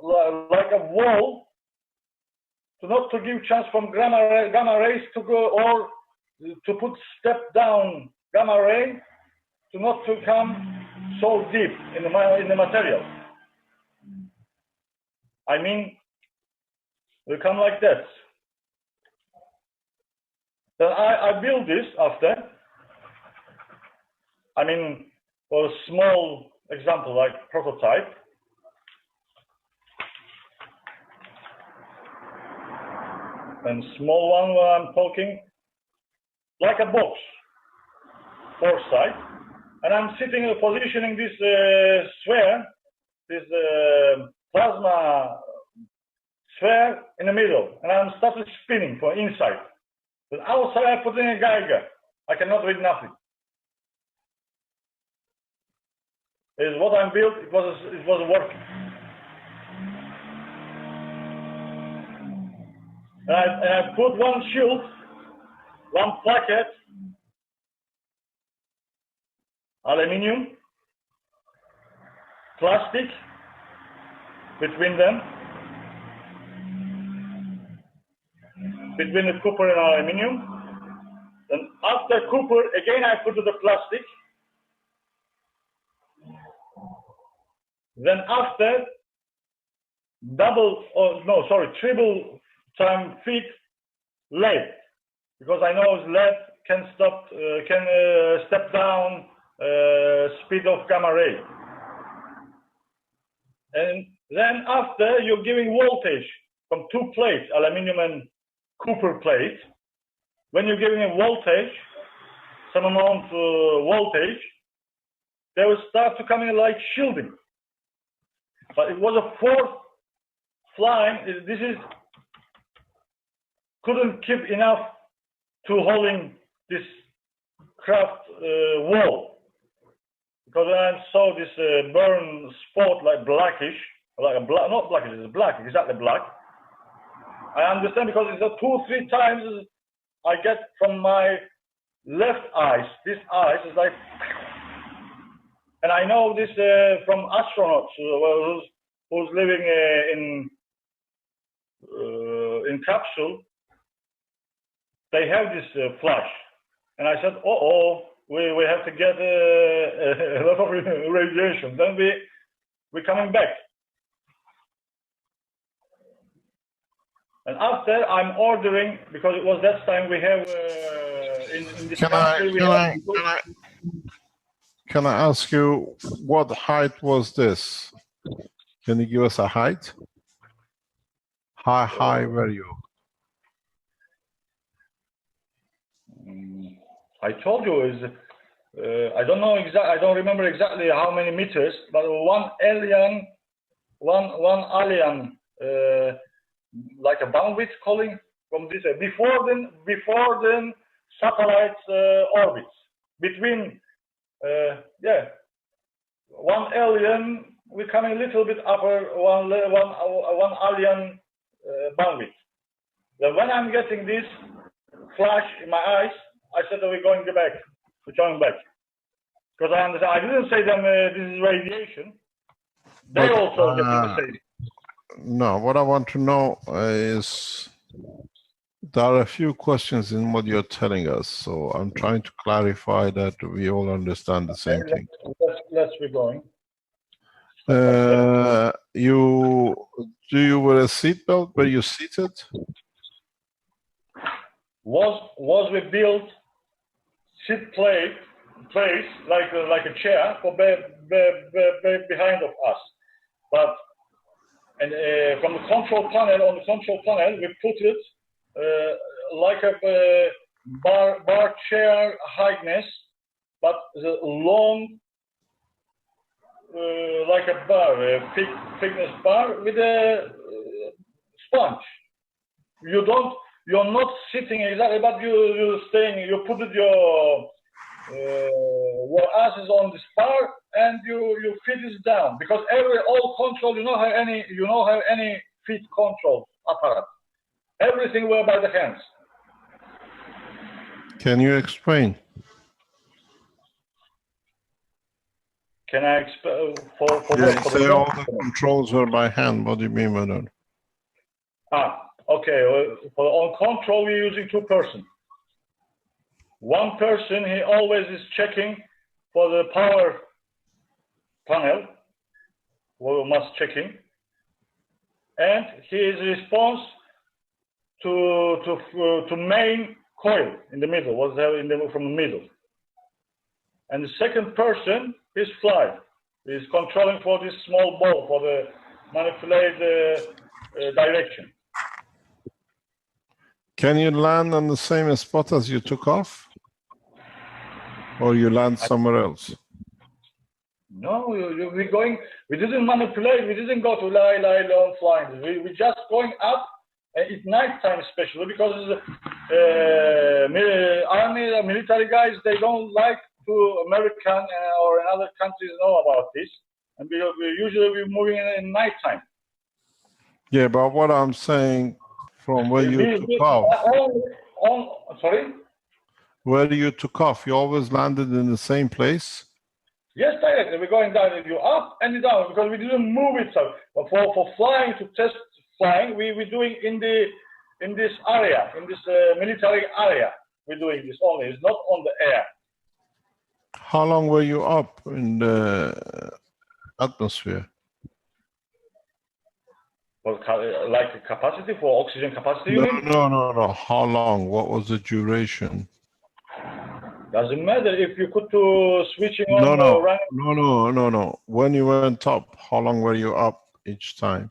like a wall to not to give chance from gamma rays to go, or to put step down gamma ray to not to come so deep in the material. I mean, will come like that. Then I build this after. I mean, for a small example, like prototype. And small one where I'm talking, like a box, four side. And I'm sitting positioning this sphere, this plasma sphere in the middle, and I'm started spinning from inside. But outside I put in a Geiger. I cannot read nothing. Is what I built. It was working. And I put one shield, one placket, aluminium, plastic between them, between the copper and aluminium. Then after copper, again I put the plastic. Then after triple time feet lead, because I know lead can step down speed of gamma ray. And then after you're giving voltage from two plates, aluminum and copper plate. When you're giving a voltage, some amount of voltage, they will start to come in like shielding. But it was a fourth flying. This is couldn't keep enough to holding this craft wall, because when I saw this burn spot like blackish, like a black, not blackish, it's black, exactly black. I understand because it's 2-3 times I get from my left eyes. This eyes is like, and I know this from astronauts who's living in capsule. They have this flash, and I said, we have to get a lot of radiation. Then we're coming back. And after I'm ordering, because it was that time we have in this country. Can I ask you, what height was this? Can you give us a height? How high were you? I told you is I don't know exactly. I don't remember exactly how many meters, but one alien, like a bandwidth calling from this before the satellite orbits between one alien, we're coming a little bit upper one alien bandwidth. Then when I'm getting this flash in my eyes, I said that we're going back. We're coming back. Because I understand. I didn't say them this is radiation. They also getting the same. No, what I want to know is there are a few questions in what you're telling us, so I'm trying to clarify that we all understand the same thing. Let's be going. Do you wear a seatbelt? Were you seated? Was we built seat place like a chair for behind of us, but from the control panel, on the control panel we put it like a bar chair highness, but the long like a bar, a thickness bar with a sponge. You're not sitting exactly, but you're staying. You put it your ass is on this bar, and your feet is down, because all control. You don't have any feet control apparatus. Everything were by the hands. Can you explain? Can I explain for say all the controls were by hand. What do you mean by that? Okay. On control, we're using 2 persons. One person, he always is checking for the power panel, we must checking, and he is response to main coil in the middle. What's there from the middle? And the second person is fly. He's controlling for this small ball for the manipulate direction. Can you land on the same spot as you took off? Or you land somewhere else? No, we didn't manipulate, we didn't go to lie down flying. We just going up at night time, especially because army, military guys, they don't like to American or in other countries know about this. And we usually we're moving in night time. Yeah, but what I'm saying, from where you took off. Sorry? Where you took off, you always landed in the same place? Yes, directly. We're going down, you up and down, because we didn't move it. So for flying, to test flying, we're doing in this area, in this military area. We're doing this only. It's not on the air. How long were you up in the atmosphere? Well, like capacity for oxygen capacity, you mean? No. How long? What was the duration? Doesn't matter if you could to switching on No. When you went up, how long were you up each time?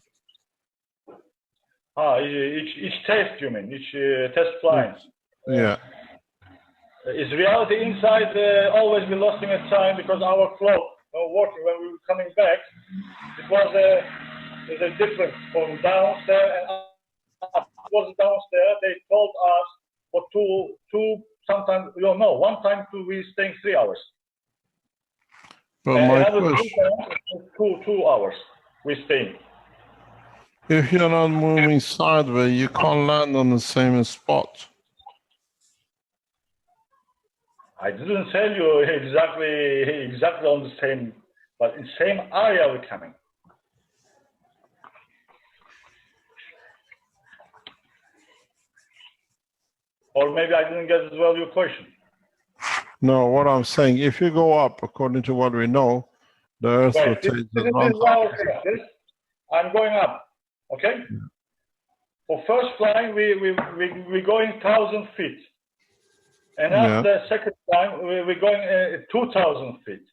Each test, you mean? Each test flying. Yeah. Is reality inside always be losing a time because our clock working when we were coming back? It was a difference from downstairs and up. It was downstairs. They told us for two sometimes you don't know. One time we staying 3 hours. Well, my another question. 2 hours we staying. If you're not moving sideways, you can't land on the same spot. I didn't tell you exactly on the same, but in same area we're coming. Or maybe I didn't get as well your question. No, what I'm saying, if you go up, according to what we know, the Earth Right. rotates This around. is now I'm going up. Okay. Yeah. For first flying, we going 1,000 feet, and after second flying, we're going 2,000 feet.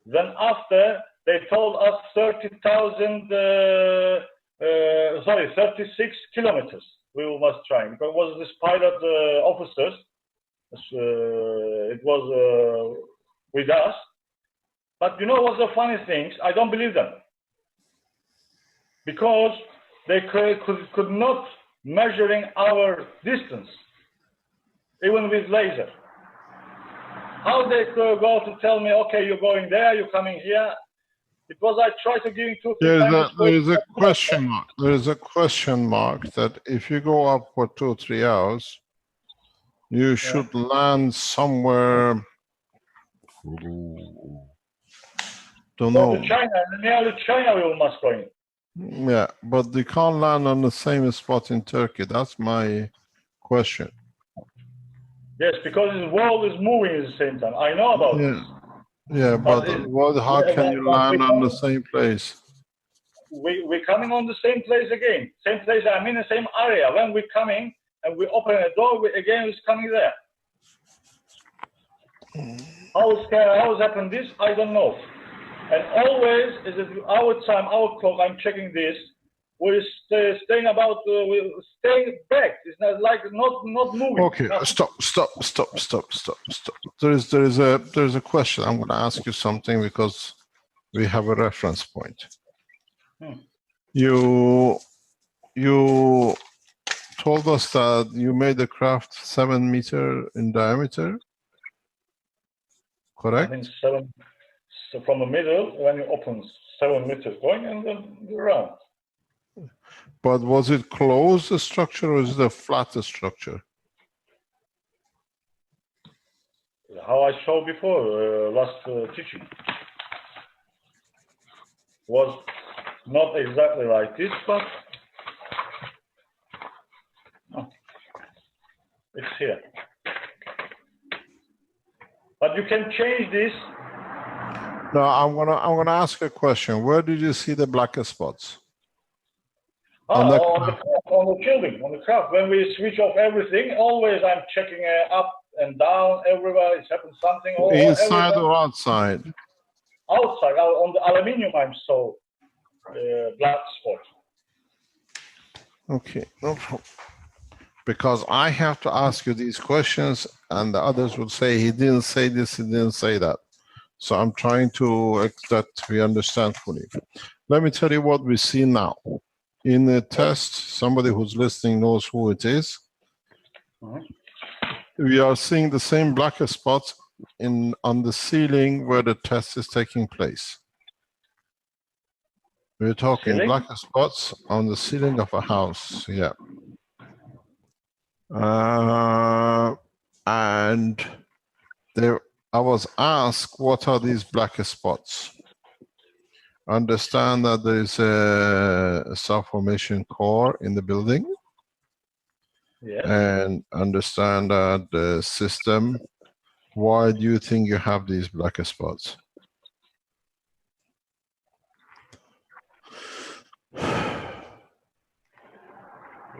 Then after they told us 36 kilometers we must try because it was this pilot officers. It was with us. But you know what's the funny things? I don't believe them. Because they could not measuring our distance, even with laser. How they could go to tell me, okay, you're going there, you're coming here? It was I tried to give you 2 times. There is a question mark. There is a question mark that if you go up for 2 or 3 hours, you should land somewhere. Don't know. To China, nearly China we must go in. Yeah, but they can't land on the same spot in Turkey. That's my question. Yes, because the world is moving at the same time. I know about this. Yeah, but how can you land on the same place? We're coming on the same place again. Same place, I mean the same area. When we're coming and we open a door, again it's coming there. How's happened this? I don't know. And always is it our time, our clock, I'm checking this, we're staying about, we're staying back. It's not like not moving. Okay, stop. There's a question. I'm going to ask you something because we have a reference point. You told us that you made the craft 7 meters in diameter, correct? I think 7. So from the middle, when you open 7 meters going and then around. But was it closed structure or is it a flat structure? How I showed before, last teaching. Was not exactly like this, but it's here. But you can change this. No, I'm gonna ask a question. Where did you see the black spots? On the shielding, on the craft. When we switch off everything, always I'm checking up and down everywhere. It's happened something. Inside or outside? Outside, on the aluminium, I'm so black spot. Okay, no problem. Because I have to ask you these questions, and the others would say he didn't say this, he didn't say that. So I'm trying to that we understand fully. Let me tell you what we see now. In the test, somebody who's listening knows who it is. We are seeing the same black spots on the ceiling where the test is taking place. We're talking black spots on the ceiling of a house, yeah. And there, I was asked, what are these black spots? Understand that there is a self-formation core in the building. Yes. And understand that the system, why do you think you have these black spots?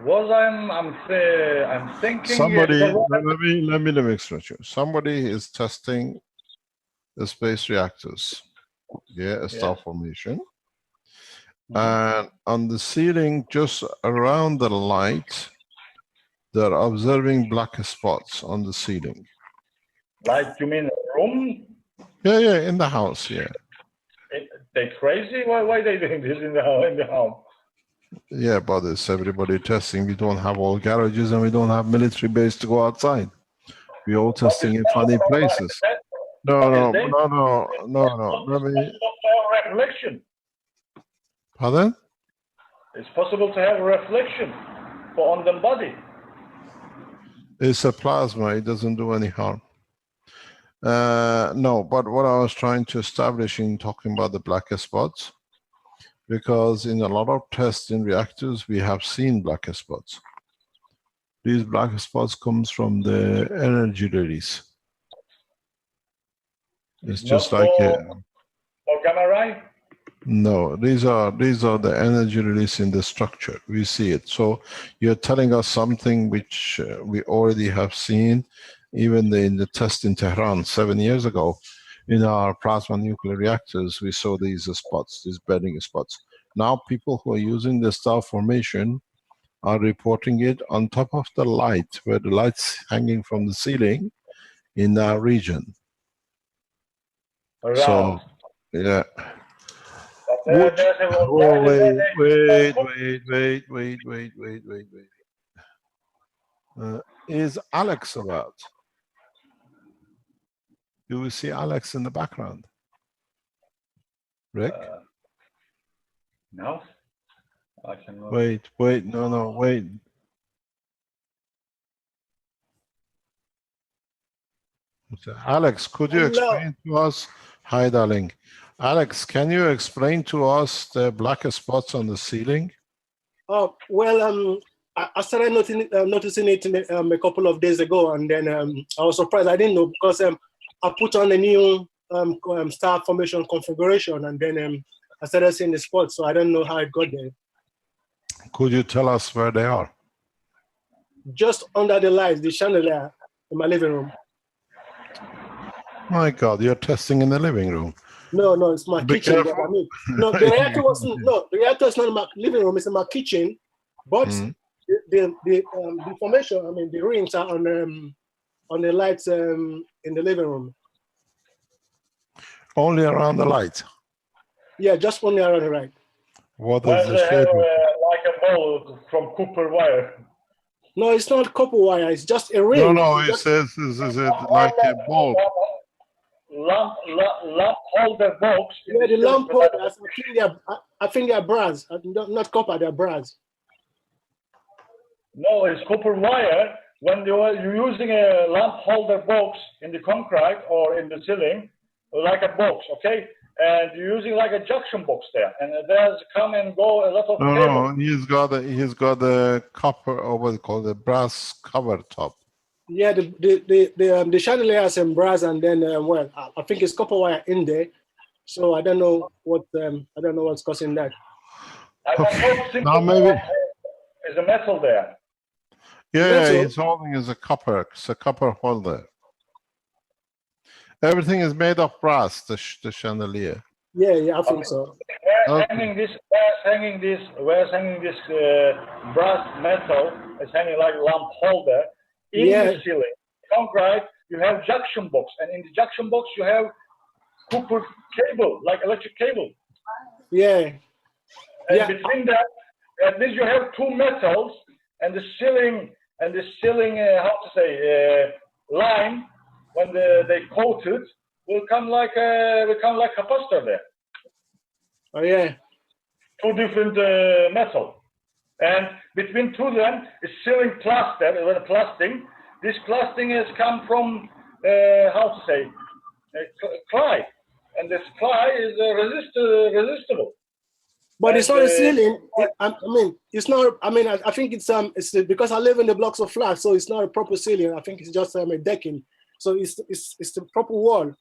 I'm thinking. Somebody, let me explain to you. Somebody is testing the space reactors. Yeah, a star formation. And on the ceiling, just around the light, they're observing black spots on the ceiling. Like, you mean a room? Yeah, in the house, yeah. They crazy? Why they doing this in the home? Yeah, but it's everybody testing. We don't have all garages and we don't have military base to go outside. We're all testing in funny places. No. Let me. Reflection. Pardon? It's possible to have a reflection on the body. It's a plasma. It doesn't do any harm. No, but what I was trying to establish in talking about the black spots, because in a lot of tests in reactors, we have seen black spots. These black spots comes from the energy release. It's just like or gamma ray? No, these are the energy release in the structure. We see it. So you're telling us something which we already have seen, even in the test in Tehran 7 years ago. In our plasma nuclear reactors, we saw these spots, these burning spots. Now people who are using the star formation are reporting it on top of the light, where the light's hanging from the ceiling in our region. Around. So, yeah. Wait. Is Alex about? Do we see Alex in the background? Rick? No. I cannot. Wait, no, wait. Alex, could you explain to us? Hi, darling. Alex, can you explain to us the black spots on the ceiling? Well, I started noticing it a couple of days ago, and then I was surprised. I didn't know because I put on a new star formation configuration, and then I started seeing the spots, so I don't know how it got there. Could you tell us where they are? Just under the lights, the chandelier in my living room. My God, you're testing in the living room. No, it's my Be kitchen. careful. I mean, no, the reactor wasn't. No, the reactor is not in my living room. It's in my kitchen. But the formation, I mean, the rings are on the lights in the living room. Only around the light. Yeah, just only around the light. What is the shape? Like a ball from copper wire. No, it's not copper wire. It's just a ring. No, it says, is it like a bulb? Lamp holder box. Yeah, the lamp holders. I think they're brass. Not copper, they're brass. No, it's copper wire. When you're using a lamp holder box in the concrete or in the ceiling, like a box, okay? And you're using like a junction box there, and there's come and go a lot of cables. No, he's got the copper, or what they call the brass cover top. Yeah, the chandelier has some brass, and then well, I think it's copper wire in there. So I don't know what's causing that. Now maybe there's a metal there. Yeah, he's holding is a copper. It's a copper holder. Everything is made of brass. The chandelier. Yeah, I think so. Where's hanging this brass metal? It's hanging like lamp holder in the ceiling. Concrete, you have junction box, and in the junction box you have copper cable, like electric cable. Yeah. And between that, at least you have two metals, and the ceiling line, when they coat it, will come like a capacitor there. Oh yeah. Two different metal, and between two of them is ceiling plaster. This plastering has come from clay, and this clay is resistible. But it's not a ceiling. I mean, it's not. I mean, I think it's because I live in the blocks of flats, so it's not a proper ceiling. I think it's just a decking. So it's the proper wall.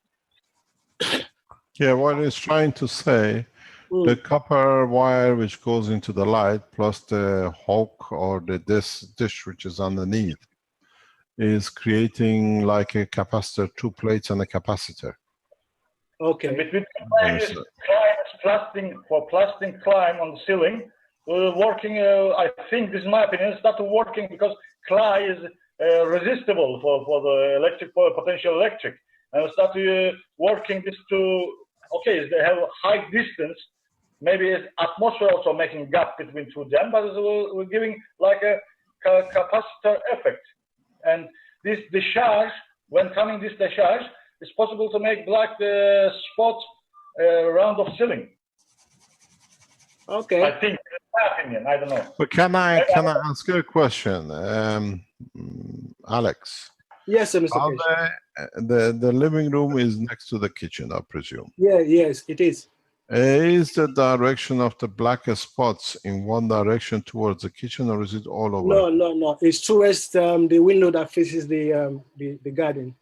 Yeah, what it's trying to say, The copper wire which goes into the light plus the hook or the dish which is underneath is creating like a capacitor, two plates and a capacitor. Okay. And between plastic climb on the ceiling, working, I think this is my opinion, it started working because clay is resistible for the electric, potential electric. And started working this to, okay, they have high distance, maybe it's atmosphere also making gap between two of them, but we're giving like a capacitor effect. And this discharge, when coming this discharge, it's possible to make black spot around of ceiling. Okay. I think, in my opinion, I don't know. But can I ask you a question, Alex? Yes, sir, Mr. The living room is next to the kitchen, I presume. Yeah, yes, it is. Is the direction of the black spots in one direction towards the kitchen, or is it all over? No, no, no. It's towards the window that faces the garden.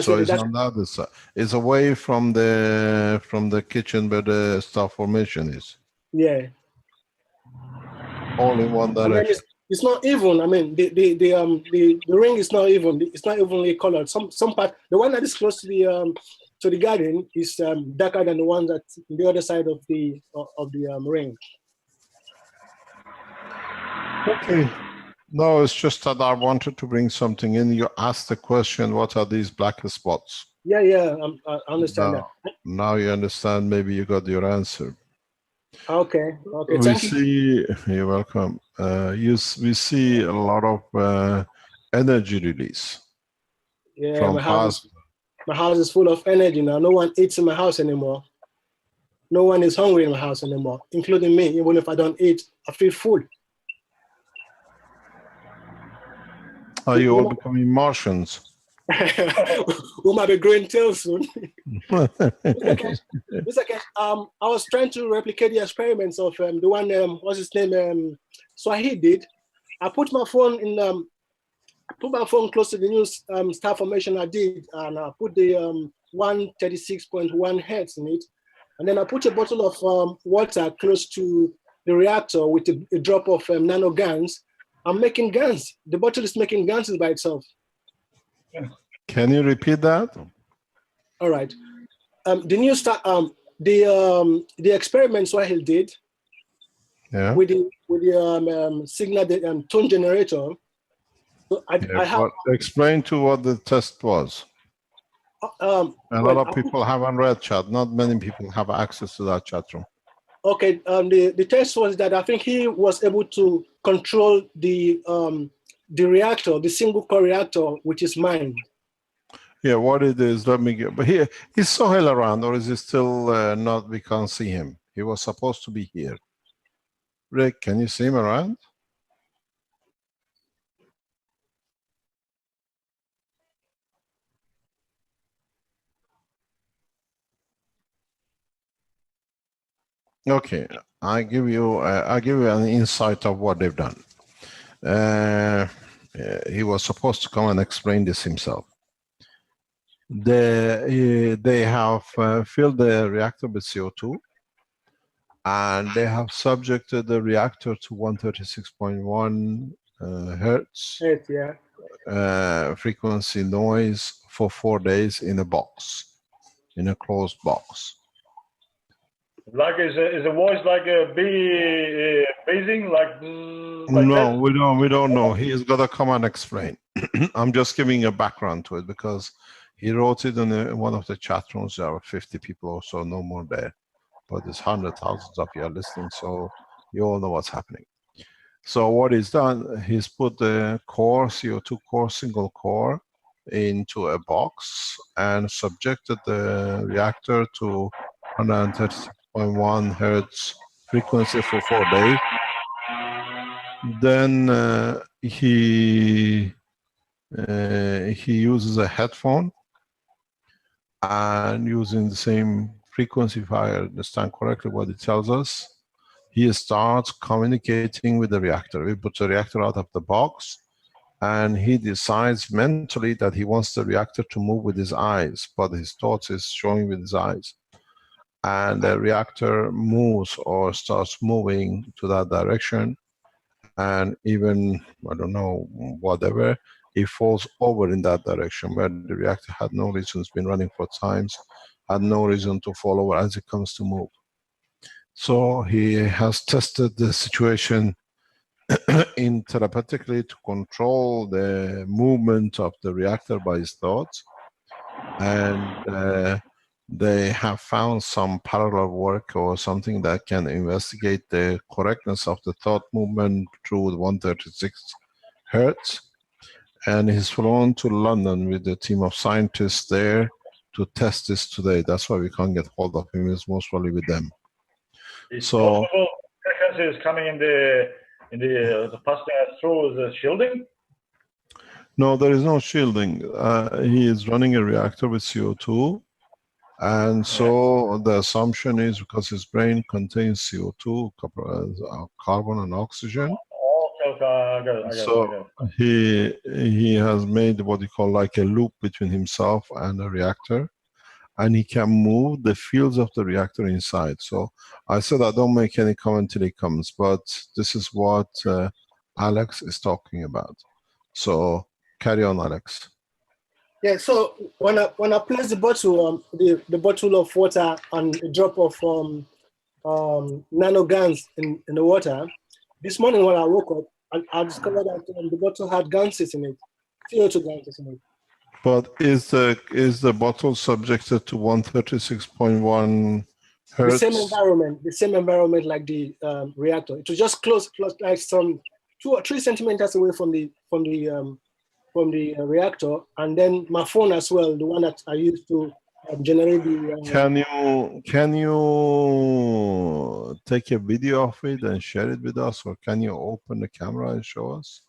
So it's on the other side. It's away from the kitchen where the star formation is. Yeah. All in one direction. It's not even. I mean, the ring is not even. It's not evenly colored. Some part, the one that is close to the garden is darker than the one that's on the other side of the ring. Okay. No, it's just that I wanted to bring something in. You asked the question, what are these black spots? Yeah, yeah, I understand that. Now you understand, maybe you got your answer. Okay, okay, thank you. You're welcome. We see a lot of energy release. Yeah, my house is full of energy now. No one eats in my house anymore. No one is hungry in my house anymore, including me. Even if I don't eat, I feel full. Are you all becoming Martians? We might be growing tails soon. Mr. Kesh, I was trying to replicate the experiments of the one, what's his name, Swahili did. I put my phone close to the new star formation I did, and I put the 136.1 hertz in it. And then I put a bottle of water close to the reactor with a drop of nano GaNs. I'm making GaNs. The bottle is making GaNs by itself. Can you repeat that? All right. The new star, the experiments Swahili did, yeah, with the signal tone generator. So I have. Explain to what the test was. A lot of people haven't read chat. Not many people have access to that chat room. Okay, the test was that I think he was able to control the reactor, the single core reactor, which is mine. Yeah, what it is, let me get, but here, is Sohail around, or is he still not, we can't see him? He was supposed to be here. Rick, can you see him around? Okay, I'll give you an insight of what they've done. He was supposed to come and explain this himself. They have filled the reactor with CO2, and they have subjected the reactor to 136.1 hertz frequency noise for 4 days in a box, in a closed box. Like is a voice like a bee buzzing like no, we don't know. He's got to come and explain. I'm just giving a background to it because he wrote it in one of the chat rooms. There are 50 people or so, no more there, but there's hundreds, thousands of you are listening, so you all know what's happening. So what he's done, he's put the core, CO2 core, single core, into a box and subjected the reactor to 136.1 hertz frequency for 4 days. Then he uses a headphone, and using the same frequency, if I understand correctly what it tells us, he starts communicating with the reactor. We put the reactor out of the box, and he decides mentally that he wants the reactor to move with his eyes, but his thoughts is showing with his eyes. and the reactor moves or starts moving to that direction, and even, I don't know, whatever, it falls over in that direction where the reactor had no reason, it's been running for times, had no reason to fall over as it comes to move. So he has tested the situation in telepathically to control the movement of the reactor by his thoughts, and they have found some parallel work or something that can investigate the correctness of the thought movement through 136 hertz. And he's flown to London with a team of scientists there to test this today. That's why we can't get hold of him. He's most probably with them. Is So possible frequency is coming in the passing through the shielding? no, there is no shielding. He is running a reactor with CO2. And so the assumption is, because his brain contains CO2, carbon and oxygen, Okay, I got it. so he has made what you call like a loop between himself and the reactor, and he can move the fields of the reactor inside. So I said I don't make any comment till he comes, but this is what Alex is talking about. So carry on, Alex. Yeah, so when I place the bottle, the bottle of water and a drop of nano GANs in the water, this morning when I woke up, I discovered that the bottle had GANs in it, CO2 GANs in it. But is the bottle subjected to 136.1 hertz? The same environment like the reactor. It was just close, like some 2 or 3 centimeters away from the reactor, and then my phone as well, the one that I used to generate the. Can you take a video of it and share it with us, or can you open the camera and show us?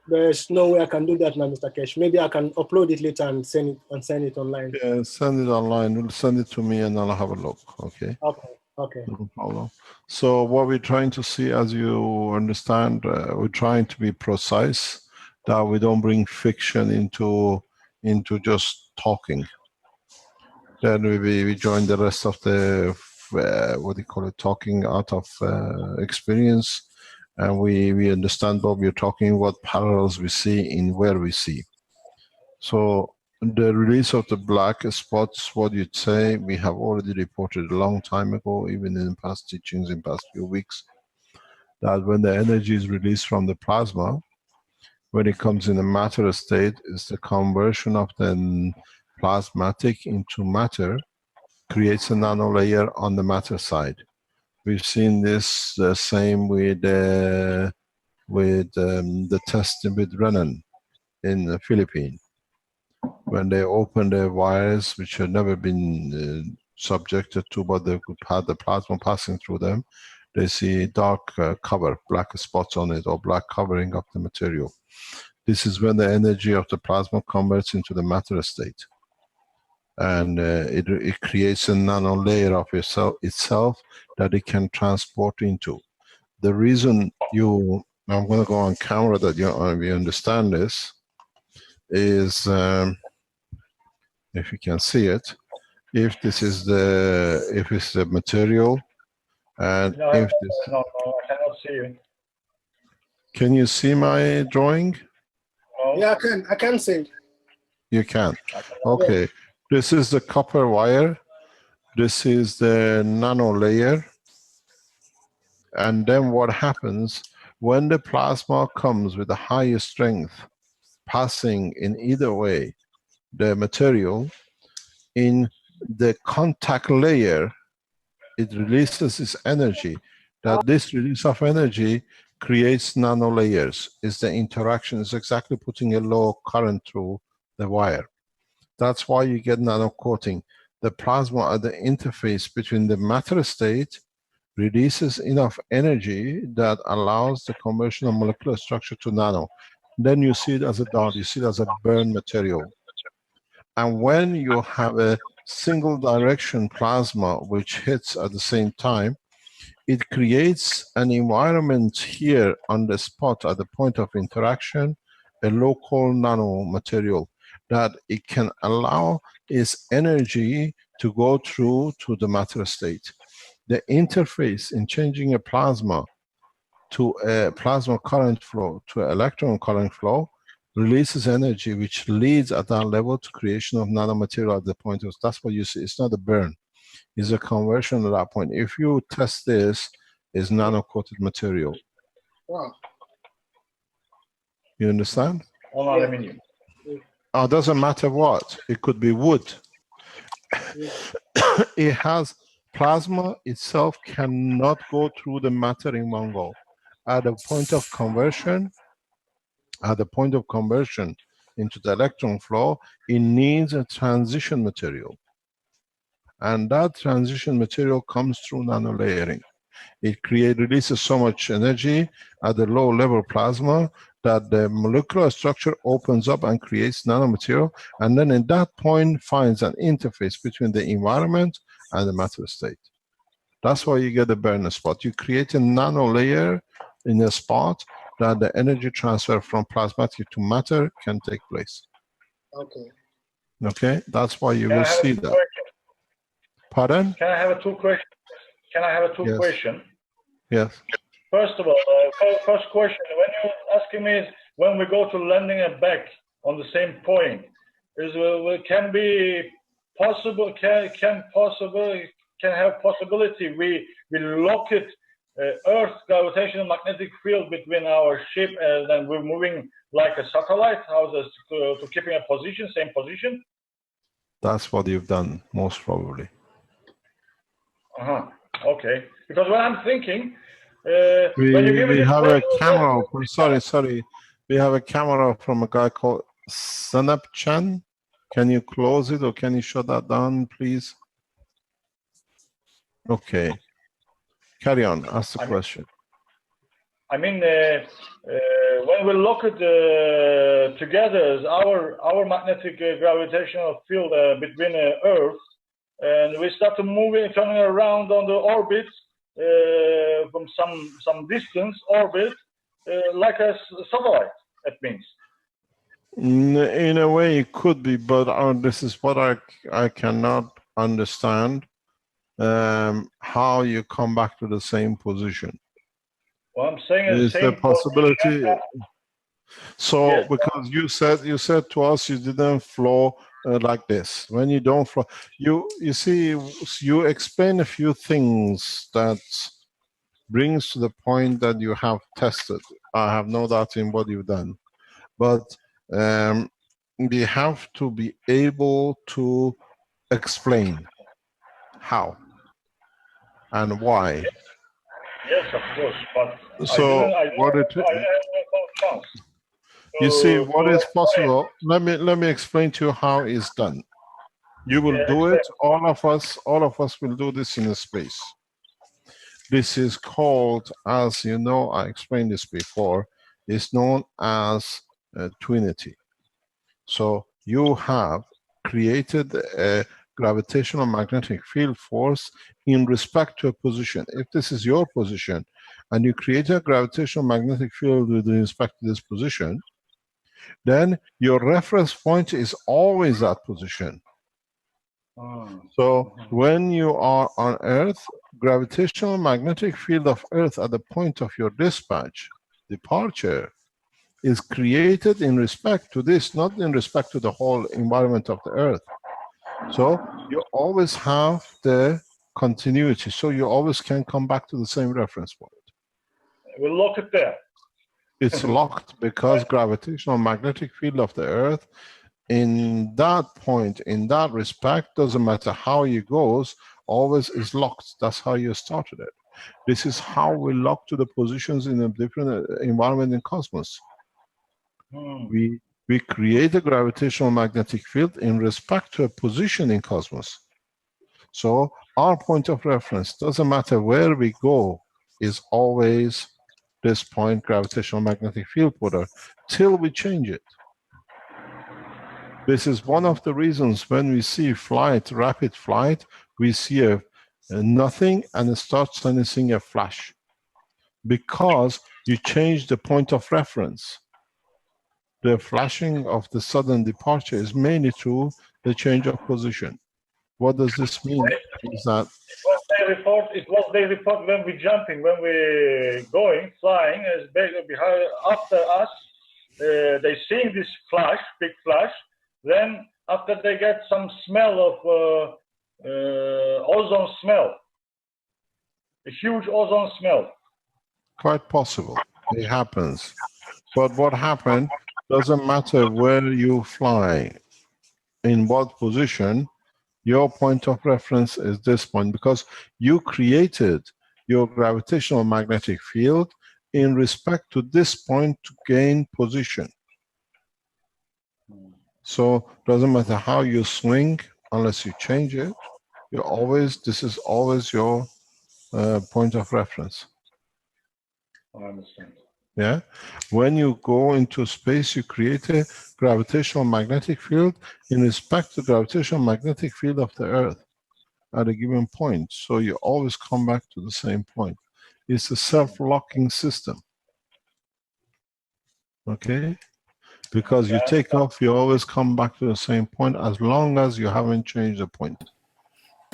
There's no way I can do that now, Mr. Kesh. Maybe I can upload it later and send it online. Yeah, send it online. We'll send it to me and I'll have a look. Okay. Okay. No problem. So what we're trying to see, as you understand, we're trying to be precise, that we don't bring fiction into just talking. Then we join the rest of the what do you call it, talking out of experience, and we understand what we're talking, what parallels we see in where we see. So the release of the black spots, what you'd say, we have already reported a long time ago, even in past teachings in past few weeks, that when the energy is released from the plasma, when it comes in a matter state, is the conversion of the plasmatic into matter, creates a nano layer on the matter side. We've seen this the same with the test with Renan in the Philippines. When they open the wires, which had never been subjected to, but they could have the plasma passing through them, they see dark cover, black spots on it, or black covering of the material. This is when the energy of the plasma converts into the matter state. And it creates a nano layer of itself that it can transport into. The reason I'm going to go on camera that we understand this, is if you can see it, if it's the material, and No, if this. no, I cannot see you. Can you see my drawing? No. Yeah, I can see it. You can. Okay. This is the copper wire. This is the nano layer. And then what happens when the plasma comes with a higher strength, passing in either way the material, in the contact layer, it releases its energy. That this release of energy creates nano layers. Is the interaction, is exactly putting a low current through the wire. That's why you get nano coating. The plasma at the interface between the matter state releases enough energy that allows the conversion of molecular structure to nano. Then you see it as a dot, you see it as a burn material. And when you have a single direction plasma which hits at the same time, it creates an environment here on the spot at the point of interaction, a local nano material. that it can allow its energy to go through to the matter state. The interface in changing a plasma to a plasma current flow to electron current flow releases energy which leads at that level to creation of nanomaterial at the point of, that's what you see. It's not a burn, it's a conversion at that point. If you test this, is nano-coated material. Wow. You understand? On aluminium. It doesn't matter what, it could be wood. It has plasma itself cannot go through the matter in one go. At the point of conversion, into the electron flow, it needs a transition material. And that transition material comes through nanolayering. It releases so much energy at the low level plasma that the molecular structure opens up and creates nanomaterial, and then at that point finds an interface between the environment and the matter state. That's why you get the burn spot. You create a nano layer in a spot that the energy transfer from plasmatic to matter can take place. Okay. Okay, that's why you will see that. Pardon? Can I have a two question? Can I have a two question? Yes. First of all, first question, when you're asking me is when we go to landing and back on the same point, is can be possible, can have possibility we lock it Earth's gravitational magnetic field between our ship and then we're moving like a satellite, how this to keeping a position, same position? That's what you've done, most probably. Okay, because what I'm thinking, we have a camera. Sorry. We have a camera from a guy called Sanap Chan. Can you close it or can you shut that down, please? Okay. Carry on. Ask the question. I mean, when we look at together our magnetic gravitational field between Earth, and we start to moving, turning around on the orbit from some distance orbit, like a satellite. That means. In a way, it could be, but this is what I cannot understand. How you come back to the same position? Well, I'm saying is the possibility. So, yes. Because you said to us you didn't flow like this. When you don't flow, you see, you explain a few things that brings to the point that you have tested. I have no doubt in what you've done, but we have to be able to explain how and why. Yes, of course, but so you see what is possible. Let me explain to you how it's done. You will do it. All of us will do this in a space. This is called, as you know, I explained this before, it's known as twinity. So you have created a gravitational magnetic field force in respect to a position. If this is your position and you create a gravitational magnetic field with respect to this position, then your reference point is always that position. So when you are on Earth, gravitational magnetic field of Earth at the point of your departure, is created in respect to this, not in respect to the whole environment of the Earth. So you always have the continuity. So you always can come back to the same reference point. We'll lock it there. It's locked because gravitational magnetic field of the Earth in that point, in that respect, doesn't matter how it goes, always is locked. That's how you started it. This is how we lock to the positions in a different environment in cosmos. We create a gravitational magnetic field in respect to a position in cosmos. So our point of reference, doesn't matter where we go, is always this point, gravitational magnetic field putter, till we change it. This is one of the reasons when we see flight, rapid flight, we see a nothing and it starts sensing a flash. Because you change the point of reference. The flashing of the sudden departure is mainly through the change of position. What does this mean? Is that it was their report when we jumping, when we going, flying, as behind after us, they seeing this flash, big flash. Then after they get some smell of ozone smell, a huge ozone smell. quite possible? It happens. But what happened doesn't matter where you fly, in what position, your point of reference is this point, because you created your gravitational magnetic field in respect to this point to gain position. So doesn't matter how you swing, unless you change it, you always, this is always your point of reference. I understand. Yeah. When you go into space, you create a gravitational magnetic field in respect to the gravitational magnetic field of the Earth at a given point. So you always come back to the same point. It's a self-locking system. Okay? Because you take off, you always come back to the same point as long as you haven't changed the point.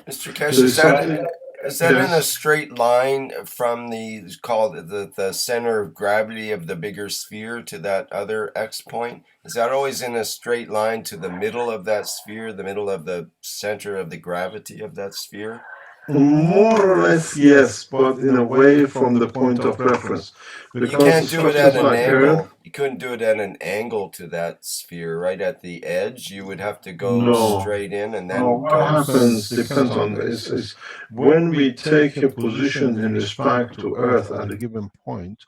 Mr. Kesh, is that yes. in a straight line from the center of gravity of the bigger sphere to that other X point? Is that always in a straight line to the middle of that sphere, the middle of the center of the gravity of that sphere? More or less, yes, but in a way from the point of reference. But you can't do it at an angle. You couldn't do it at an angle to that sphere, right at the edge. You would have to go straight in and then what happens depends on is when we take a position in respect to Earth at a given point,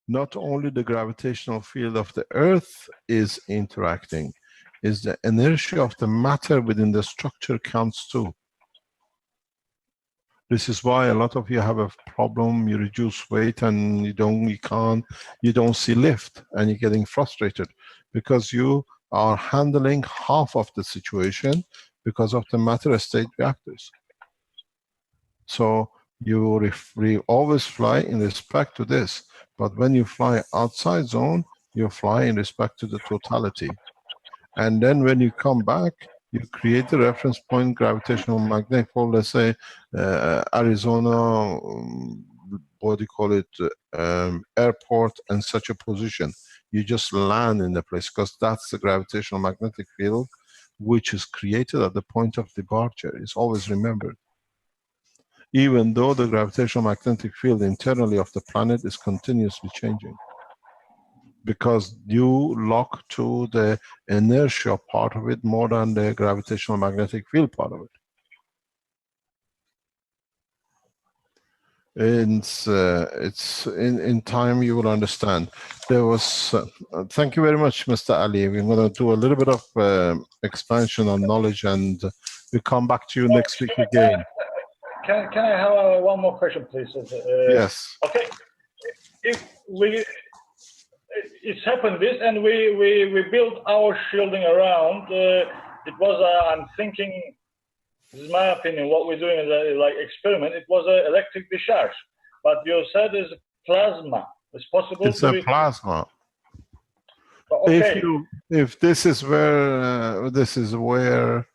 not only the gravitational field of the Earth is interacting, is the inertia of the matter within the structure counts too. This is why a lot of you have a problem, you reduce weight and you don't see lift and you're getting frustrated because you are handling half of the situation because of the matter state reactors. So you always fly in respect to this, but when you fly outside zone, you fly in respect to the totality. And then when you come back, you create a reference point gravitational magnetic field, let's say Arizona, what do you call it, airport and such a position. You just land in the place because that's the gravitational magnetic field which is created at the point of departure. It's always remembered. Even though the gravitational magnetic field internally of the planet is continuously changing. Because you lock to the inertia part of it more than the gravitational magnetic field part of it. It's in time you will understand. There was thank you very much, Mr. Ali. We're going to do a little bit of expansion on knowledge, and we come back to you next week again. Can I have one more question, please? Yes. Okay. If it's happened this, and we built our shielding around. It was I'm thinking. This is my opinion. What we're doing is like experiment. It was an electric discharge, but you said it's plasma. It's possible. It's a plasma. Okay. If this is where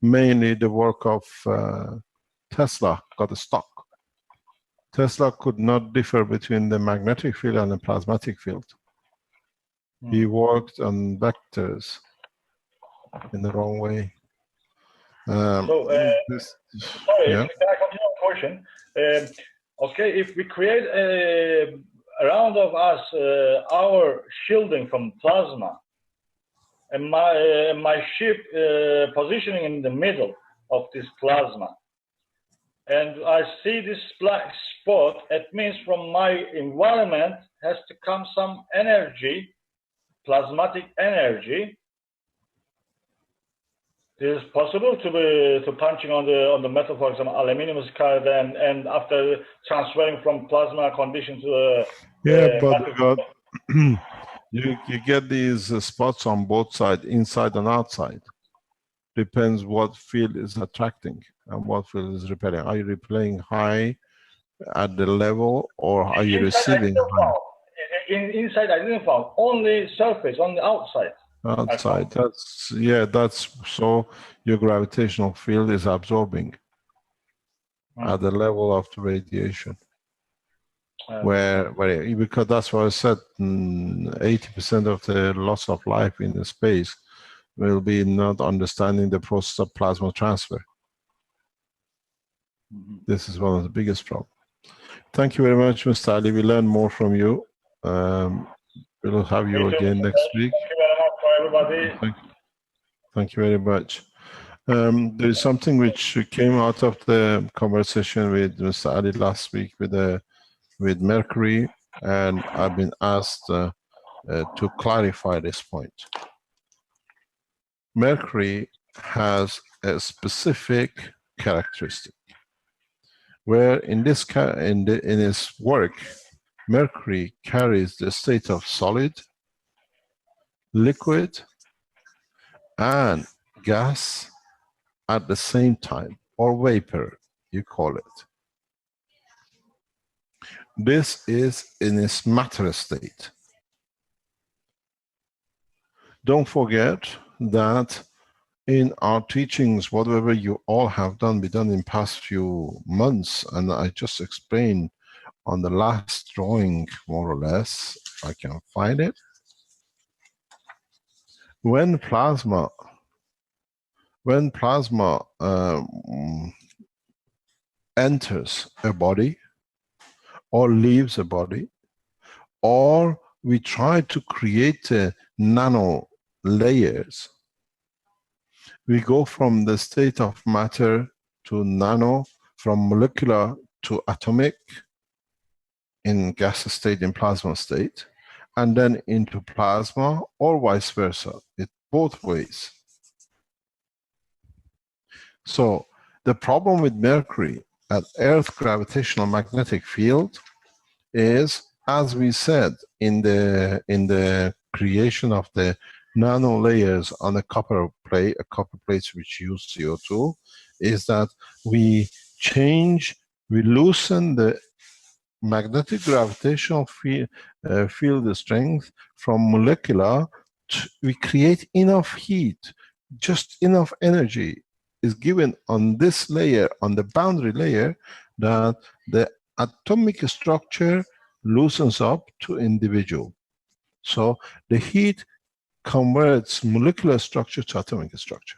mainly the work of Tesla got stuck. Tesla could not differ between the magnetic field and the plasmatic field. He worked on vectors in the wrong way. Sorry, can I continue on question? Okay, if we create around of us our shielding from plasma, and my ship positioning in the middle of this plasma, and I see this black spot, it means from my environment has to come some energy, plasmatic energy. Is it possible to punching on the metal, for example, aluminum is card, and after transferring from plasma condition to but you get these spots on both sides, inside and outside. Depends what field is attracting and what field is repelling. Are you repelling high at the level, or are you receiving high? inside I didn't found, only surface, on the outside. Outside, that's so your gravitational field is absorbing at the level of the radiation. Where because that's what I said, 80% of the loss of life in the space will be not understanding the process of plasma transfer. This is one of the biggest problems. Thank you very much, Mr. Ali. We learn more from you. We'll have you again next week. Thank you very much for everybody. Thank you very much. There is something which came out of the conversation with Mr. Ali last week with Mercury, and I've been asked to clarify this point. Mercury has a specific characteristic, where in its work, Mercury carries the state of solid, liquid, and gas at the same time, or vapor, you call it. This is in its matter state. Don't forget that in our teachings, whatever you all have done, be done in past few months, and I just explained on the last drawing, more or less, if I can find it. When plasma enters a body or leaves a body, or we try to create nano layers, we go from the state of matter to nano, from molecular to atomic in gas state, in plasma state, and then into plasma, or vice versa. It's both ways. So the problem with Mercury at Earth gravitational magnetic field is, as we said in the creation of the nano layers on a copper plate which use CO2, is that we loosen the magnetic gravitational field strength from molecular we create enough heat, just enough energy is given on this layer, on the boundary layer, that the atomic structure loosens up to individual. So the heat converts molecular structure to atomic structure.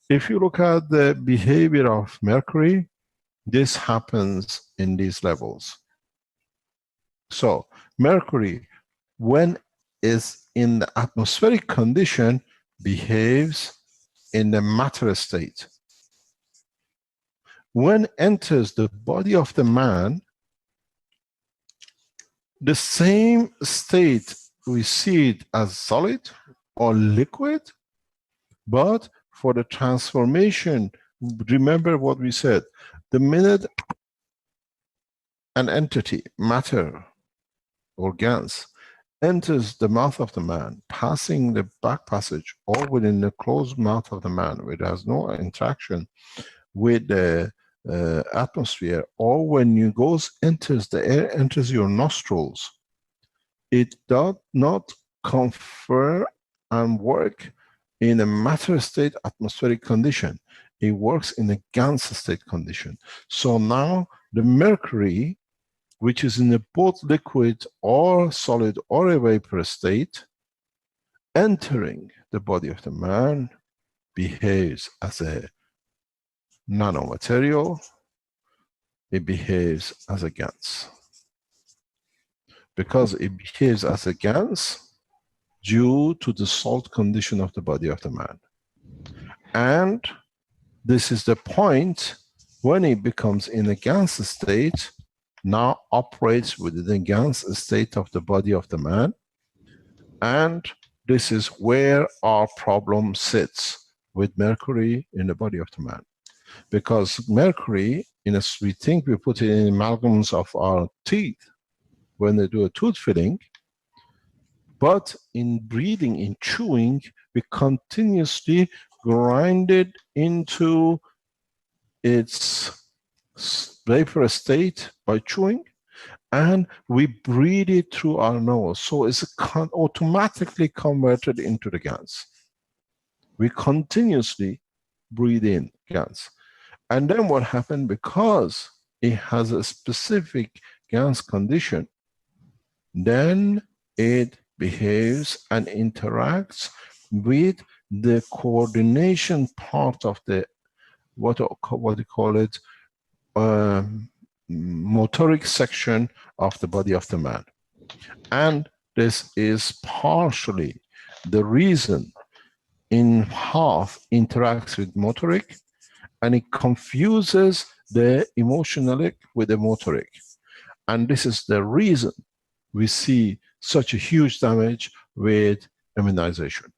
If you look at the behavior of Mercury, this happens in these levels. So Mercury, when is in the atmospheric condition, behaves in the matter state. When enters the body of the man, the same state, we see it as solid or liquid, but for the transformation, remember what we said, the minute an entity, matter or gas, enters the mouth of the man, passing the back passage or within the closed mouth of the man, where it has no interaction with the atmosphere, or when you the air enters your nostrils, it does not confer and work in a matter state atmospheric condition. It works in a gas state condition. So now the Mercury, which is in a both liquid or solid or a vapor state, entering the body of the man, behaves as a nanomaterial, it behaves as a gas. Because it behaves as a gas due to the salt condition of the body of the man. And this is the point when it becomes in a gas state, now operates within the gas state of the body of the man. And this is where our problem sits with Mercury in the body of the man. Because Mercury, we think we put it in amalgams of our teeth when they do a tooth filling, but in breathing, in chewing, we continuously grind it into its vapor state by chewing, and we breathe it through our nose. So it's automatically converted into the GANs. We continuously breathe in GANs. And then what happened, because it has a specific GANs condition, then it behaves and interacts with the coordination part of the, what you call it, motoric section of the body of the man. And this is partially the reason in half interacts with motoric, and it confuses the emotionalic with the motoric. And this is the reason we see such a huge damage with immunization,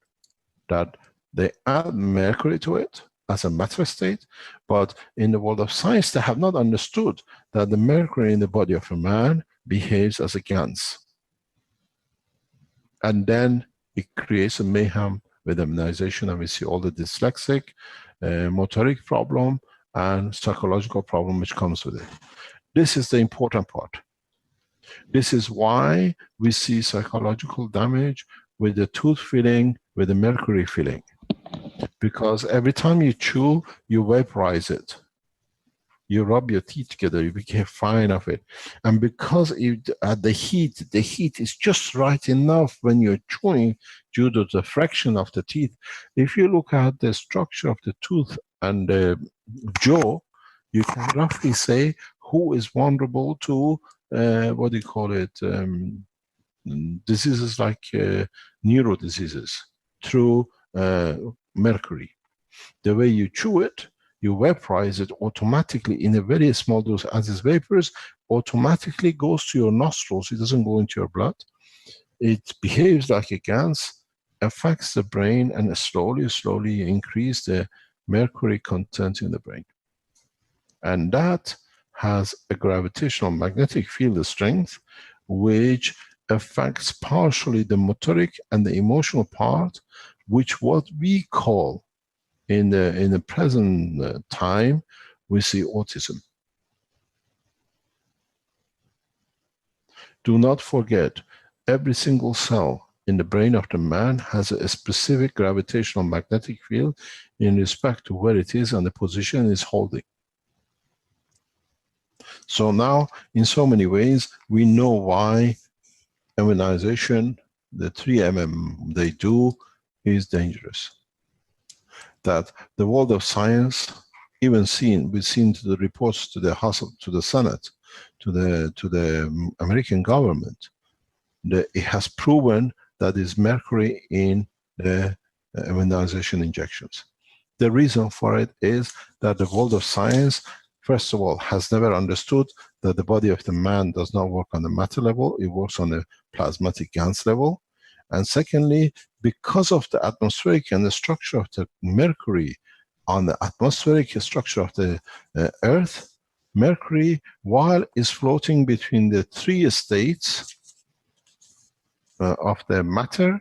that they add mercury to it as a matter state, but in the world of science, they have not understood that the mercury in the body of a man behaves as a GANs. And then it creates a mayhem with immunization, and we see all the dyslexic, motoric problem, and psychological problem which comes with it. This is the important part. This is why we see psychological damage with the tooth filling, with the mercury filling. Because every time you chew, you vaporize it. You rub your teeth together, you become fine of it. And because the heat is just right enough when you're chewing due to the fraction of the teeth. If you look at the structure of the tooth and the jaw, you can roughly say who is vulnerable to, what do you call it, diseases like neuro diseases through mercury. The way you chew it, you vaporize it automatically in a very small dose. As it's vapors, automatically goes to your nostrils. It doesn't go into your blood. It behaves like a GANs, affects the brain, and slowly increase the mercury content in the brain. And that has a gravitational magnetic field strength, which affects partially the motoric and the emotional part, which what we call in the present time, we see autism. Do not forget, every single cell in the brain of the man has a specific gravitational magnetic field in respect to where it is and the position it's holding. So now, in so many ways, we know why immunization, the 3mm they do, is dangerous. That the world of science, even we've seen to the reports to the House, to the Senate, to the American government, that it has proven that there's mercury in the immunization injections. The reason for it is that the world of science, first of all, has never understood that the body of the man does not work on the matter level, it works on the plasmatic GANs level. And secondly, because of the atmospheric and the structure of the mercury on the atmospheric structure of the Earth, mercury, while is floating between the three states of the matter,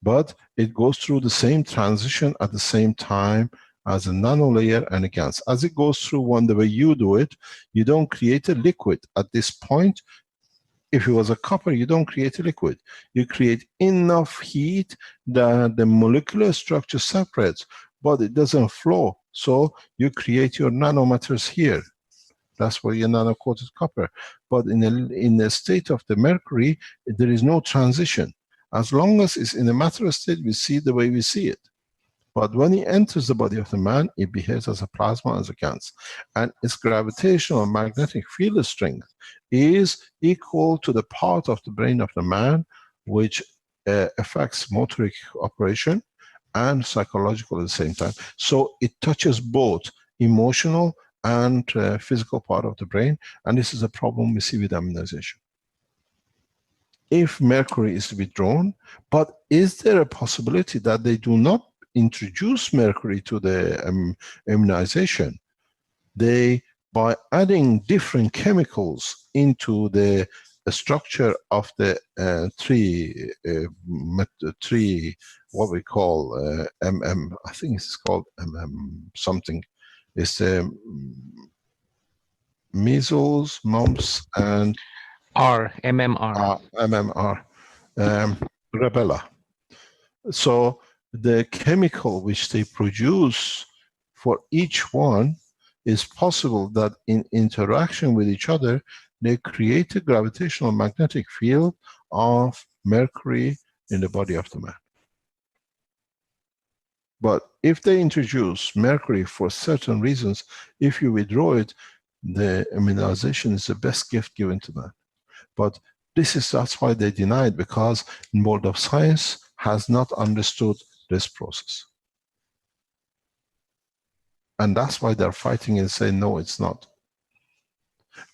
but it goes through the same transition at the same time as a nano layer and a GANs. As it goes through one, the way you do it, you don't create a liquid at this point. If it was a copper, you don't create a liquid. You create enough heat that the molecular structure separates, but it doesn't flow. So you create your nanomaterials here. That's why your nano-coated copper. But in the state of the mercury, there is no transition. As long as it's in the matter state, we see it the way we see it. But when it enters the body of the man, it behaves as a plasma, as a GANs. And its gravitational magnetic field strength is equal to the part of the brain of the man which affects motoric operation and psychological at the same time. So it touches both emotional and physical part of the brain, and this is a problem we see with immunization. If mercury is withdrawn, but is there a possibility that they do not introduce mercury to the immunization? They, by adding different chemicals into the structure of the three, what we call I think it's called something. It's measles, mumps, and MMR. MMR, rubella. So the chemical which they produce for each one is possible that in interaction with each other, they create a gravitational magnetic field of mercury in the body of the man. But if they introduce mercury for certain reasons, if you withdraw it, the immunization is the best gift given to man. But that's why they deny it, because the world of science has not understood this process. And that's why they're fighting and saying, no, it's not.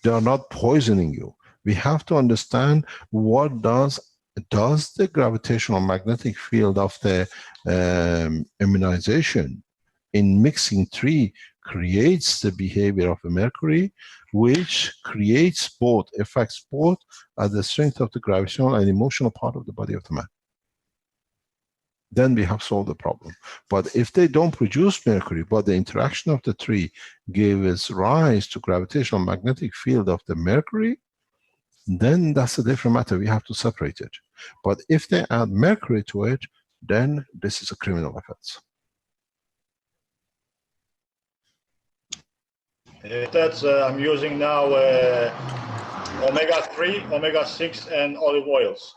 They are not poisoning you. We have to understand what does the gravitational magnetic field of the immunization in mixing three creates the behavior of the mercury, which creates both, affects both at the strength of the gravitational and emotional part of the body of the man. Then we have solved the problem. But if they don't produce mercury, but the interaction of the three gives rise to gravitational magnetic field of the mercury, then that's a different matter. We have to separate it. But if they add mercury to it, then this is a criminal offense. That's I'm using now omega-3, omega-6, and olive oils.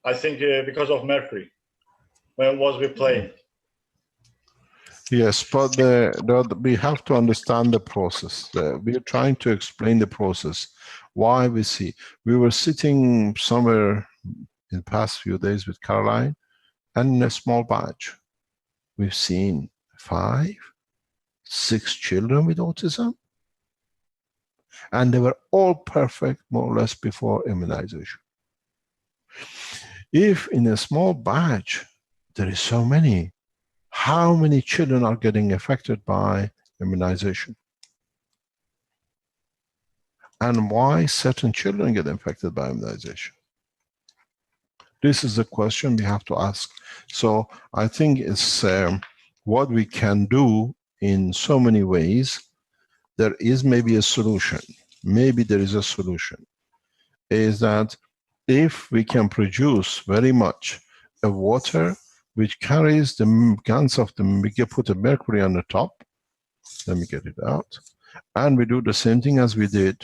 I think because of mercury, when was we playing? Yes, but we have to understand the process. We are trying to explain the process. Why we see. We were sitting somewhere in the past few days with Caroline, and in a small batch, we've seen 5, 6 children with autism, and they were all perfect, more or less, before immunization. If in a small batch there is so many, how many children are getting affected by immunization? And why certain children get infected by immunization? This is the question we have to ask. So I think it's what we can do in so many ways. There is maybe a solution. Maybe there is a solution. Is that if we can produce very much a water which carries the gans of the, we can put a mercury on the top. Let me get it out. And we do the same thing as we did.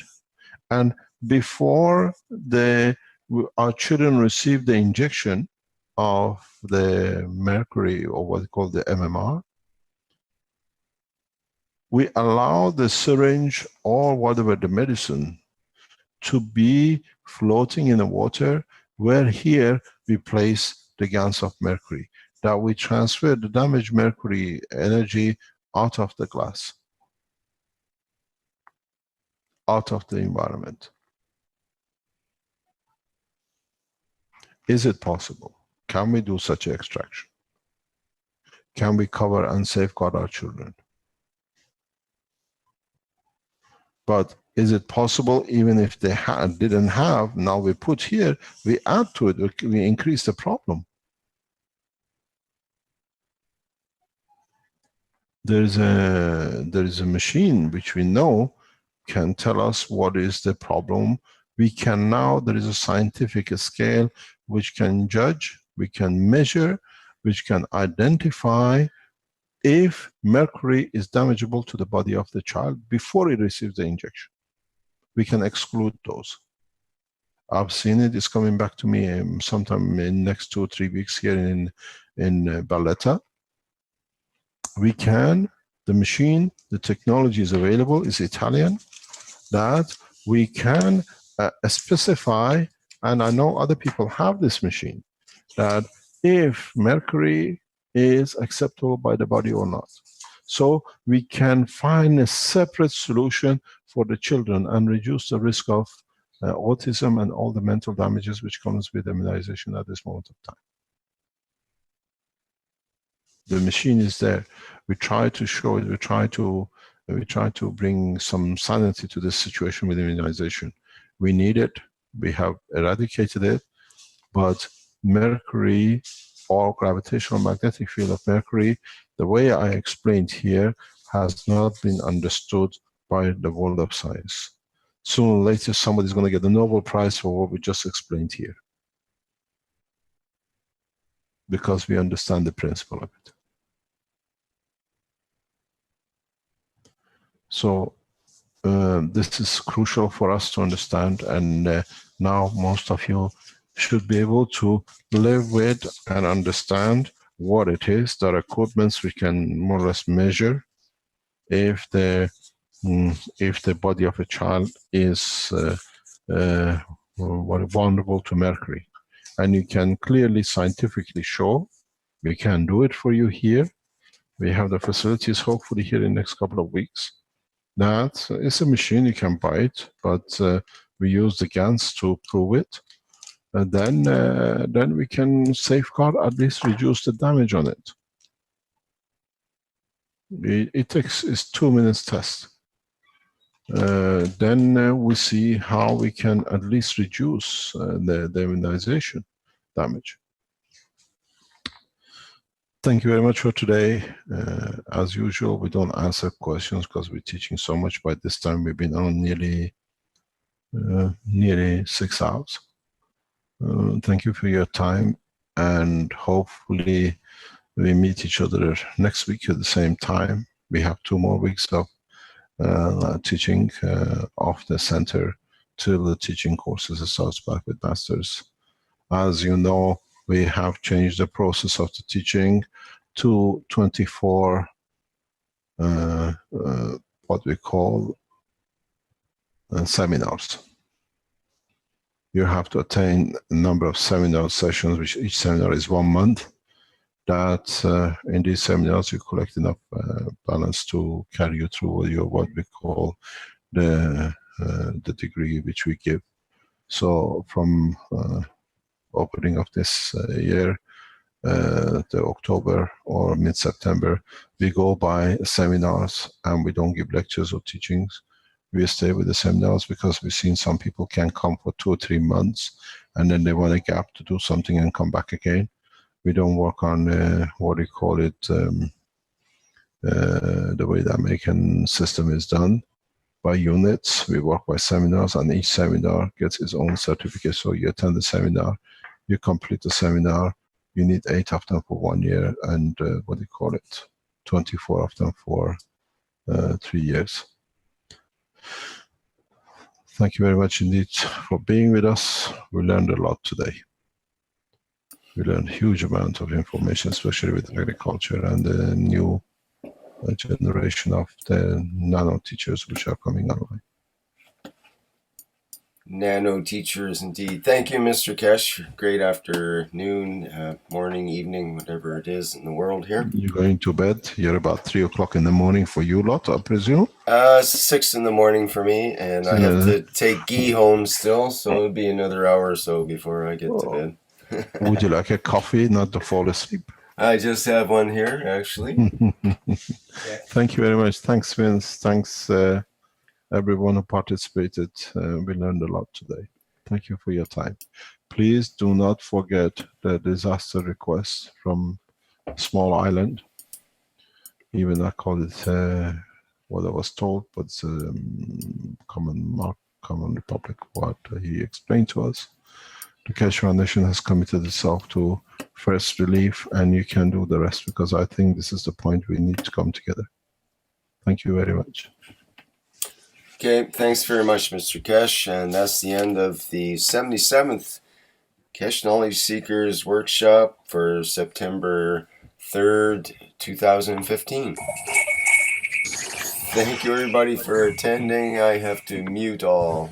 And before our children receive the injection of the mercury, or what we call the MMR, we allow the syringe or whatever the medicine to be floating in the water, where here we place the gans of mercury, that we transfer the damaged mercury energy out of the glass, out of the environment. Is it possible? Can we do such an extraction? Can we cover and safeguard our children? But is it possible even if they didn't have, now we put here, we add to it, we increase the problem. There is a machine which we know can tell us what is the problem. We can now, there is a scientific scale which can judge, we can measure, which can identify if mercury is damageable to the body of the child before he receives the injection. We can exclude those. I've seen it, it's coming back to me sometime in next 2 or 3 weeks here in Barletta. We can, the machine, the technology is available, is Italian, that we can specify, and I know other people have this machine, that if mercury is acceptable by the body or not. So we can find a separate solution for the children and reduce the risk of autism and all the mental damages which comes with immunization at this moment of time. The machine is there. We try to show it, we try to bring some sanity to this situation with immunization. We need it, we have eradicated it, but mercury or gravitational magnetic field of mercury, the way I explained here, has not been understood by the world of science. sooner or later somebody's going to get the Nobel Prize for what we just explained here, because we understand the principle of it. So this is crucial for us to understand, and now most of you should be able to live with and understand what it is. There are equipments we can more or less measure if the body of a child is vulnerable to mercury, and you can clearly scientifically show. We can do it for you here. We have the facilities hopefully here in the next couple of weeks. That is a machine, you can buy it, but we use the GANs to prove it. And then we can safeguard, at least reduce the damage on it. It takes 2 minutes test. Then we see how we can at least reduce the immunization damage. Thank you very much for today. As usual, we don't answer questions because we're teaching so much. By this time, we've been on nearly 6 hours. Thank you for your time, and hopefully we meet each other next week at the same time. We have 2 more weeks of teaching of the center till the teaching courses starts back with masters. As you know, we have changed the process of the teaching to 24 what we call seminars. You have to attain a number of seminar sessions, which each seminar is 1 month. That in these seminars you collect enough balance to carry you through your what we call the degree which we give. So from opening of this year, the October or mid-September, we go by seminars and we don't give lectures or teachings. We stay with the seminars because we've seen some people can come for 2 or 3 months and then they want a gap to do something and come back again. We don't work on what we call it, the way the American system is done, by units. We work by seminars, and each seminar gets its own certificate. So you attend the seminar, you complete the seminar, you need 8 of them for 1 year, and 24 of them for 3 years. Thank you very much indeed for being with us. We learned a lot today. We learned a huge amount of information, especially with agriculture and the new generation of the nano teachers which are coming online. Nano teachers indeed. Thank you, Mr. Kesh. Great afternoon, morning, evening, whatever it is in the world here. You're going to bed. You're about 3 o'clock in the morning for you lot, I presume? 6 in the morning for me, and I have to take Guy home still, so it'll be another hour or so before I get to bed. Would you like a coffee, not to fall asleep? I just have one here, actually. Thank you very much. Thanks, Vince. Thanks, everyone who participated. We learned a lot today. Thank you for your time. Please do not forget the disaster request from Small Island. Even I call it what I was told, but it's common Republic, what he explained to us. The Keshe Foundation has committed itself to first relief, and you can do the rest, because I think this is the point we need to come together. Thank you very much. Okay, thanks very much, Mr. Kesh, and that's the end of the 77th Keshe Knowledge Seekers Workshop for September 3rd, 2015. Thank you everybody for attending. I have to mute all.